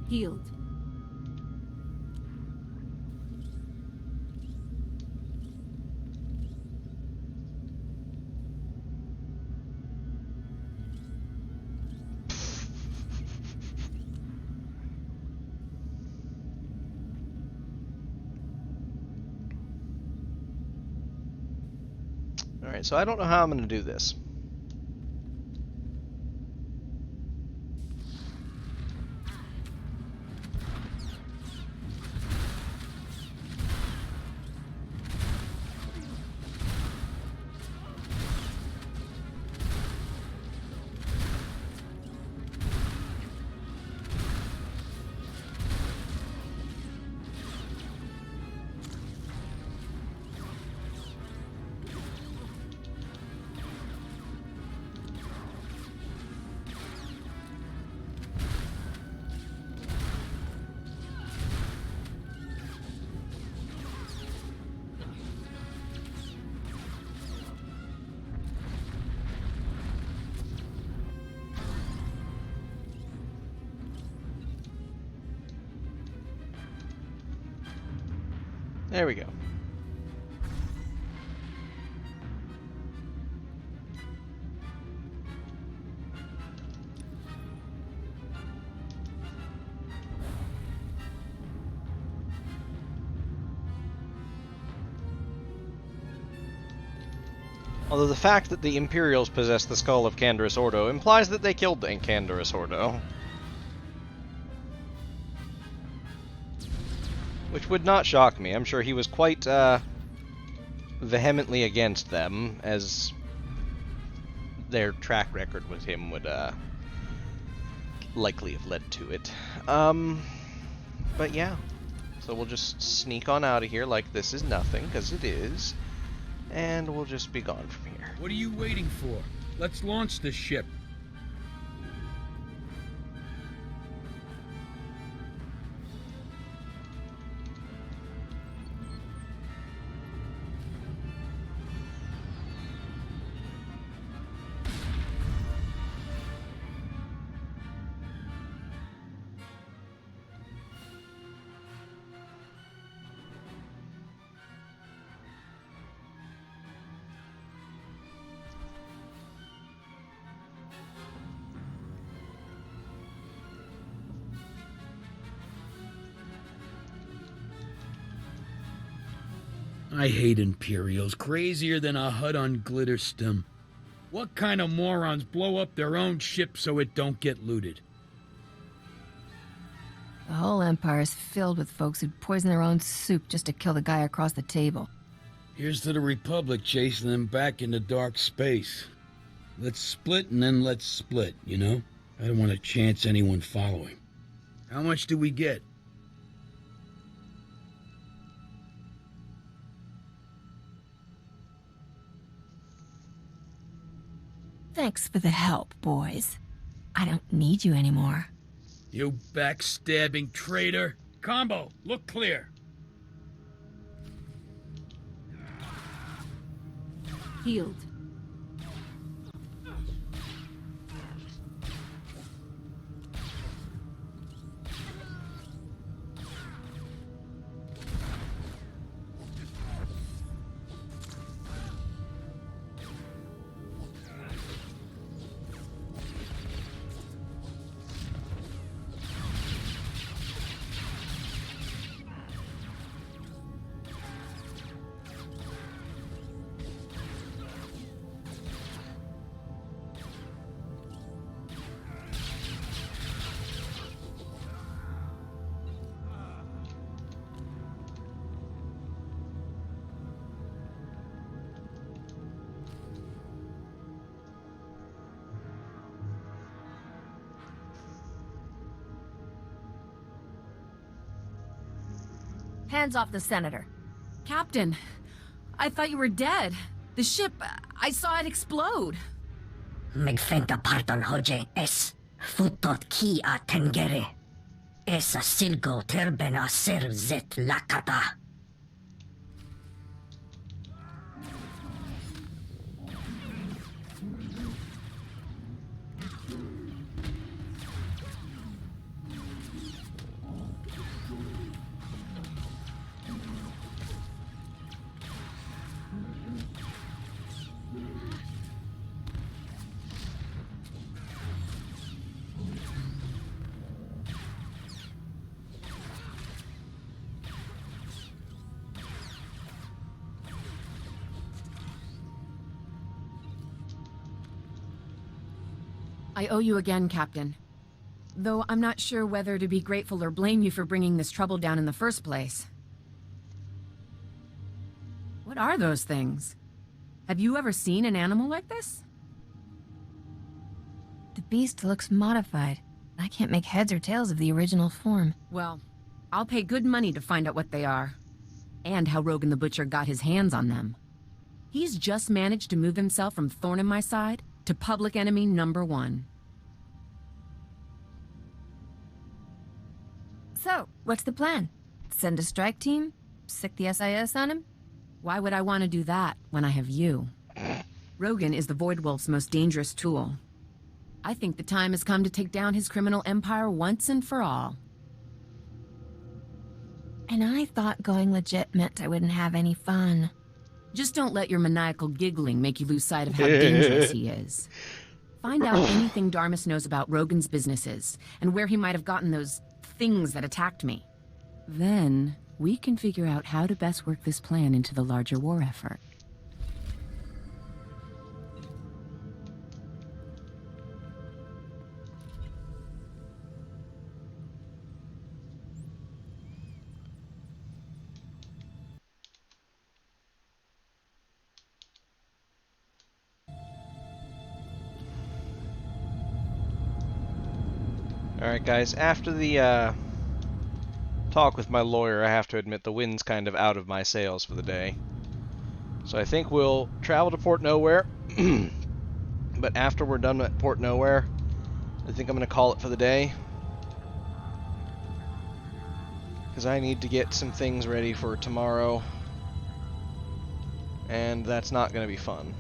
Healed. Alright, so I don't know how I'm going to do this. There we go. Although the fact that the Imperials possess the skull of Canderous Ordo implies that they killed Canderous Ordo. Which would not shock me. I'm sure he was quite vehemently against them, as their track record with him would likely have led to it. But yeah. So we'll just sneak on out of here like this is nothing, because it is. And we'll just be gone from here. What are you waiting for? Let's launch the ship. I hate Imperials, crazier than a hut on Glitterstim. What kind of morons blow up their own ship so it don't get looted? The whole Empire is filled with folks who'd poison their own soup just to kill the guy across the table. Here's to the Republic chasing them back into dark space. Let's split and then let's split, you know? I don't want to chance anyone following. How much do we get? Thanks for the help, boys. I don't need you anymore. You backstabbing traitor! Combo, look clear! Healed. Hands off the Senator. Captain, I thought you were dead. The ship, I saw it explode. Megfenta parton hoje es futot ki a tengere. Es a silgo terben a ser zet lakata. I owe you again, Captain. Though I'm not sure whether to be grateful or blame you for bringing this trouble down in the first place. What are those things? Have you ever seen an animal like this? The beast looks modified. I can't make heads or tails of the original form. Well, I'll pay good money to find out what they are. And how Rogan the Butcher got his hands on them. He's just managed to move himself from thorn in my side to public enemy #1. So, what's the plan? Send a strike team? Sick the SIS on him? Why would I want to do that when I have you? Rogan is the Void Wolf's most dangerous tool. I think the time has come to take down his criminal empire once and for all. And I thought going legit meant I wouldn't have any fun. Just don't let your maniacal giggling make you lose sight of how dangerous he is. Find out anything Darmus knows about Rogan's businesses, and where he might have gotten those things that attacked me. Then, we can figure out how to best work this plan into the larger war effort. Alright guys, after the talk with my lawyer, I have to admit the wind's kind of out of my sails for the day. So I think we'll travel to Port Nowhere, But after we're done at Port Nowhere, I think I'm going to call it for the day. Because I need to get some things ready for tomorrow. And that's not going to be fun.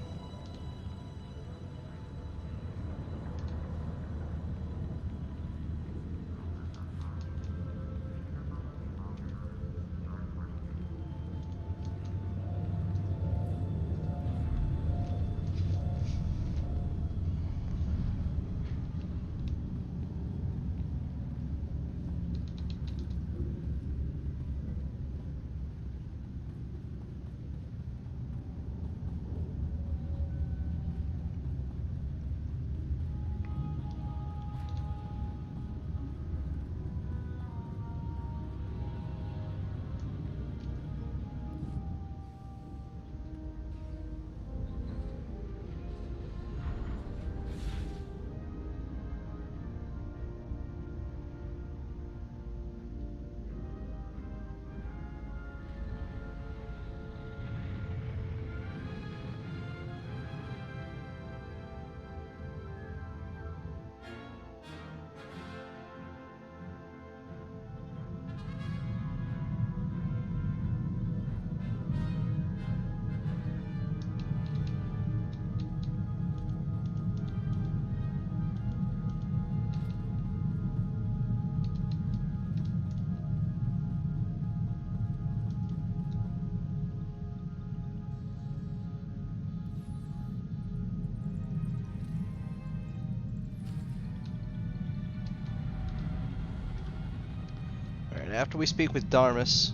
After we speak with Darmus,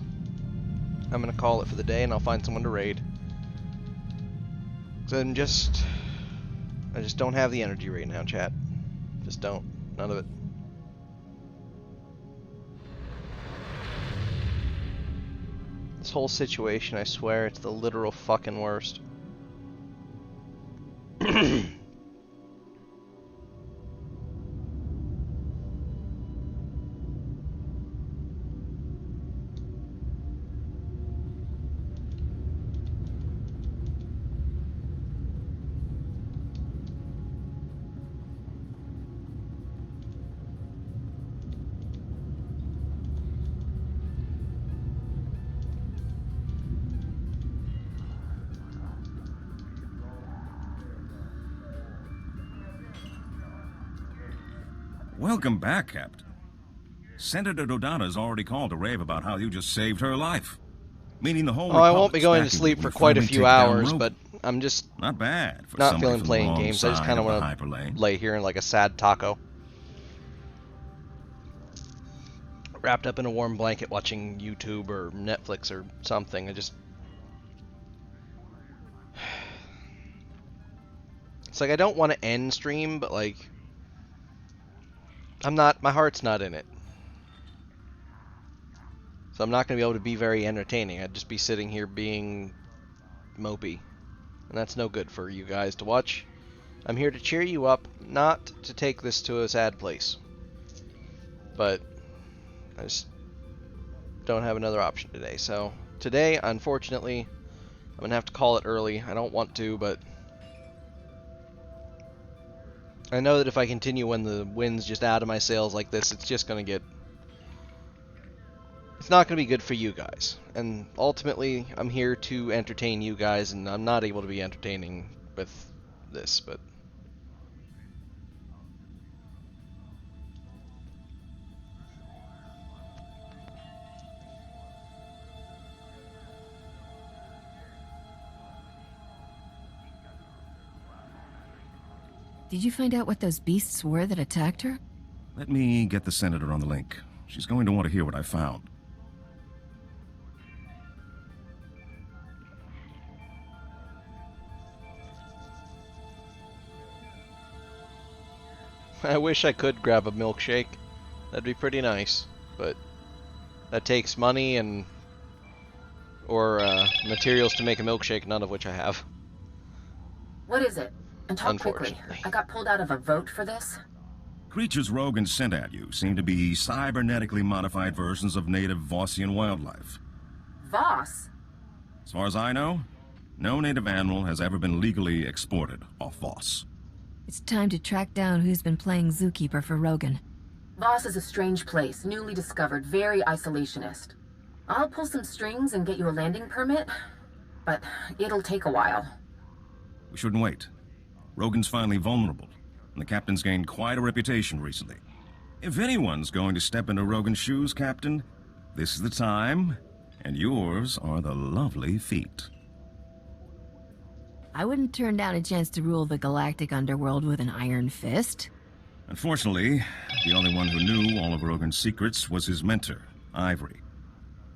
I'm gonna call it for the day, and I'll find someone to raid. 'Cause I just don't have the energy right now, chat. Just don't. None of it. This whole situation, I swear, it's the literal fucking worst. Welcome back, Captain. Senator Dodana's already called to rave about how you just saved her life. Meaning the whole I won't be going to Republic's sleep backing for you quite a when few we finally hours, take down but Roper. I'm just Not bad for not somebody feeling from the playing wrong games. I just side kind of of the want to hyperlane. lay here in like a sad taco, wrapped up in a warm blanket, watching YouTube or Netflix or something. It's like I don't want to end stream, but like my heart's not in it. So I'm not going to be able to be very entertaining. I'd just be sitting here being mopey. And that's no good for you guys to watch. I'm here to cheer you up, not to take this to a sad place. But I just don't have another option today. So today, unfortunately, I'm going to have to call it early. I don't want to, but I know that if I continue when the wind's just out of my sails like this, it's just going to get... It's not going to be good for you guys. And ultimately, I'm here to entertain you guys, and I'm not able to be entertaining with this, but... Did you find out what those beasts were that attacked her? Let me get the Senator on the link. She's going to want to hear what I found. I wish I could grab a milkshake. That'd be pretty nice, but that takes money or materials to make a milkshake, none of which I have. What is it? And talk quickly. I got pulled out of a vote for this. Creatures Rogan sent at you seem to be cybernetically modified versions of native Vossian wildlife. Voss? As far as I know, no native animal has ever been legally exported off Voss. It's time to track down who's been playing zookeeper for Rogan. Voss is a strange place, newly discovered, very isolationist. I'll pull some strings and get you a landing permit, but it'll take a while. We shouldn't wait. Rogan's finally vulnerable, and the captain's gained quite a reputation recently. If anyone's going to step into Rogan's shoes, Captain, this is the time, and yours are the lovely feet. I wouldn't turn down a chance to rule the galactic underworld with an iron fist. Unfortunately, the only one who knew all of Rogan's secrets was his mentor, Ivory.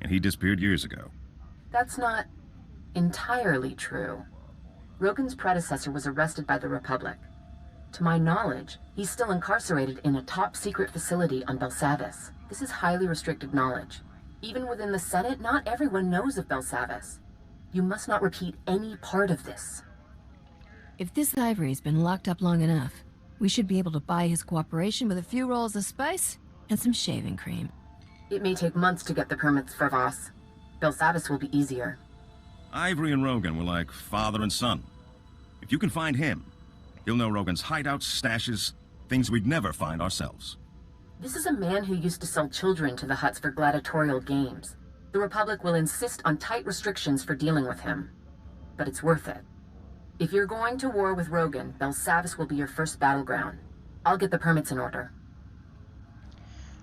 And he disappeared years ago. That's not entirely true. Rogan's predecessor was arrested by the Republic. To my knowledge, he's still incarcerated in a top-secret facility on Belsavis. This is highly restricted knowledge. Even within the Senate, not everyone knows of Belsavis. You must not repeat any part of this. If this Ivory's been locked up long enough, we should be able to buy his cooperation with a few rolls of spice and some shaving cream. It may take months to get the permits for Voss. Belsavis will be easier. Ivory and Rogan were like father and son. If you can find him, he'll know Rogan's hideouts, stashes, things we'd never find ourselves. This is a man who used to sell children to the Hutts for gladiatorial games. The Republic will insist on tight restrictions for dealing with him. But it's worth it. If you're going to war with Rogan, Belsavis will be your first battleground. I'll get the permits in order.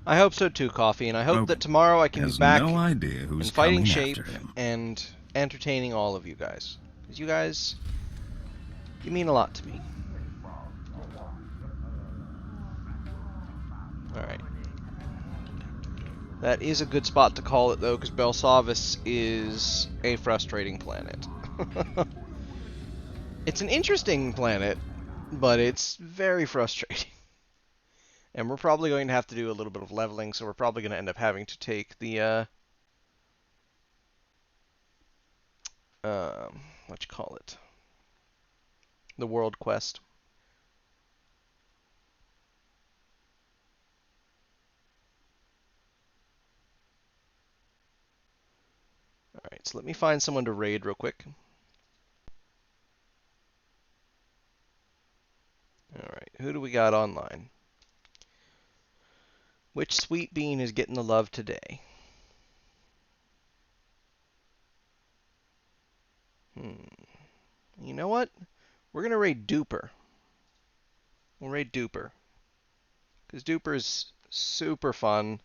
I hope so too, Coffee, and I hope that tomorrow I can be back no idea who's in fighting coming shape after him. and entertaining all of you guys. Because you guys, you mean a lot to me. Alright. That is a good spot to call it, though, because Belsavis is a frustrating planet. It's an interesting planet, but it's very frustrating. And we're probably going to have to do a little bit of leveling, so we're probably going to end up having to take the, what you call it? The world quest. Alright, so let me find someone to raid real quick. Alright, who do we got online? Which sweet bean is getting the love today? You know what? We're going to raid Duper. We'll raid Duper. Because Duper is super fun.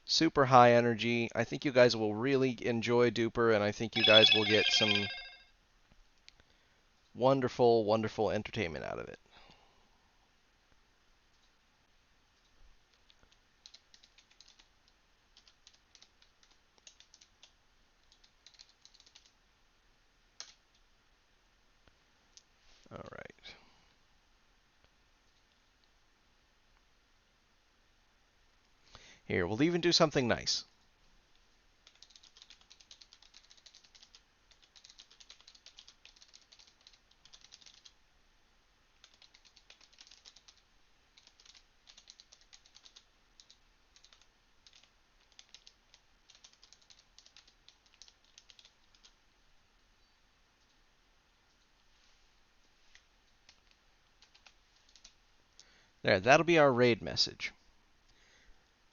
Super high energy. I think you guys will really enjoy Duper, and I think you guys will get some wonderful, wonderful entertainment out of it. All right. Here, we'll even do something nice. There, that'll be our raid message.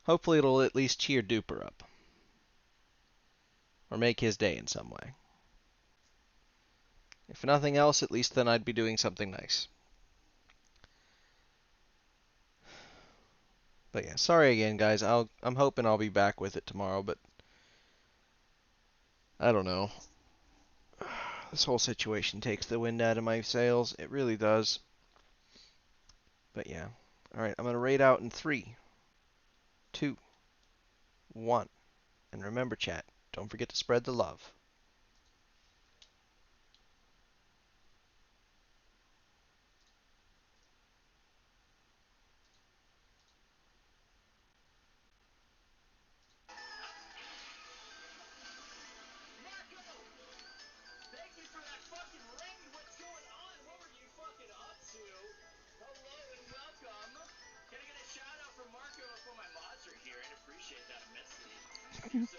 Hopefully it'll at least cheer Duper up. Or make his day in some way. If nothing else, at least then I'd be doing something nice. But yeah, sorry again, guys. I'm hoping I'll be back with it tomorrow, but I don't know. This whole situation takes the wind out of my sails. It really does. But yeah. Alright, I'm going to raid out in 3, 2, 1. And remember, chat, don't forget to spread the love. You're so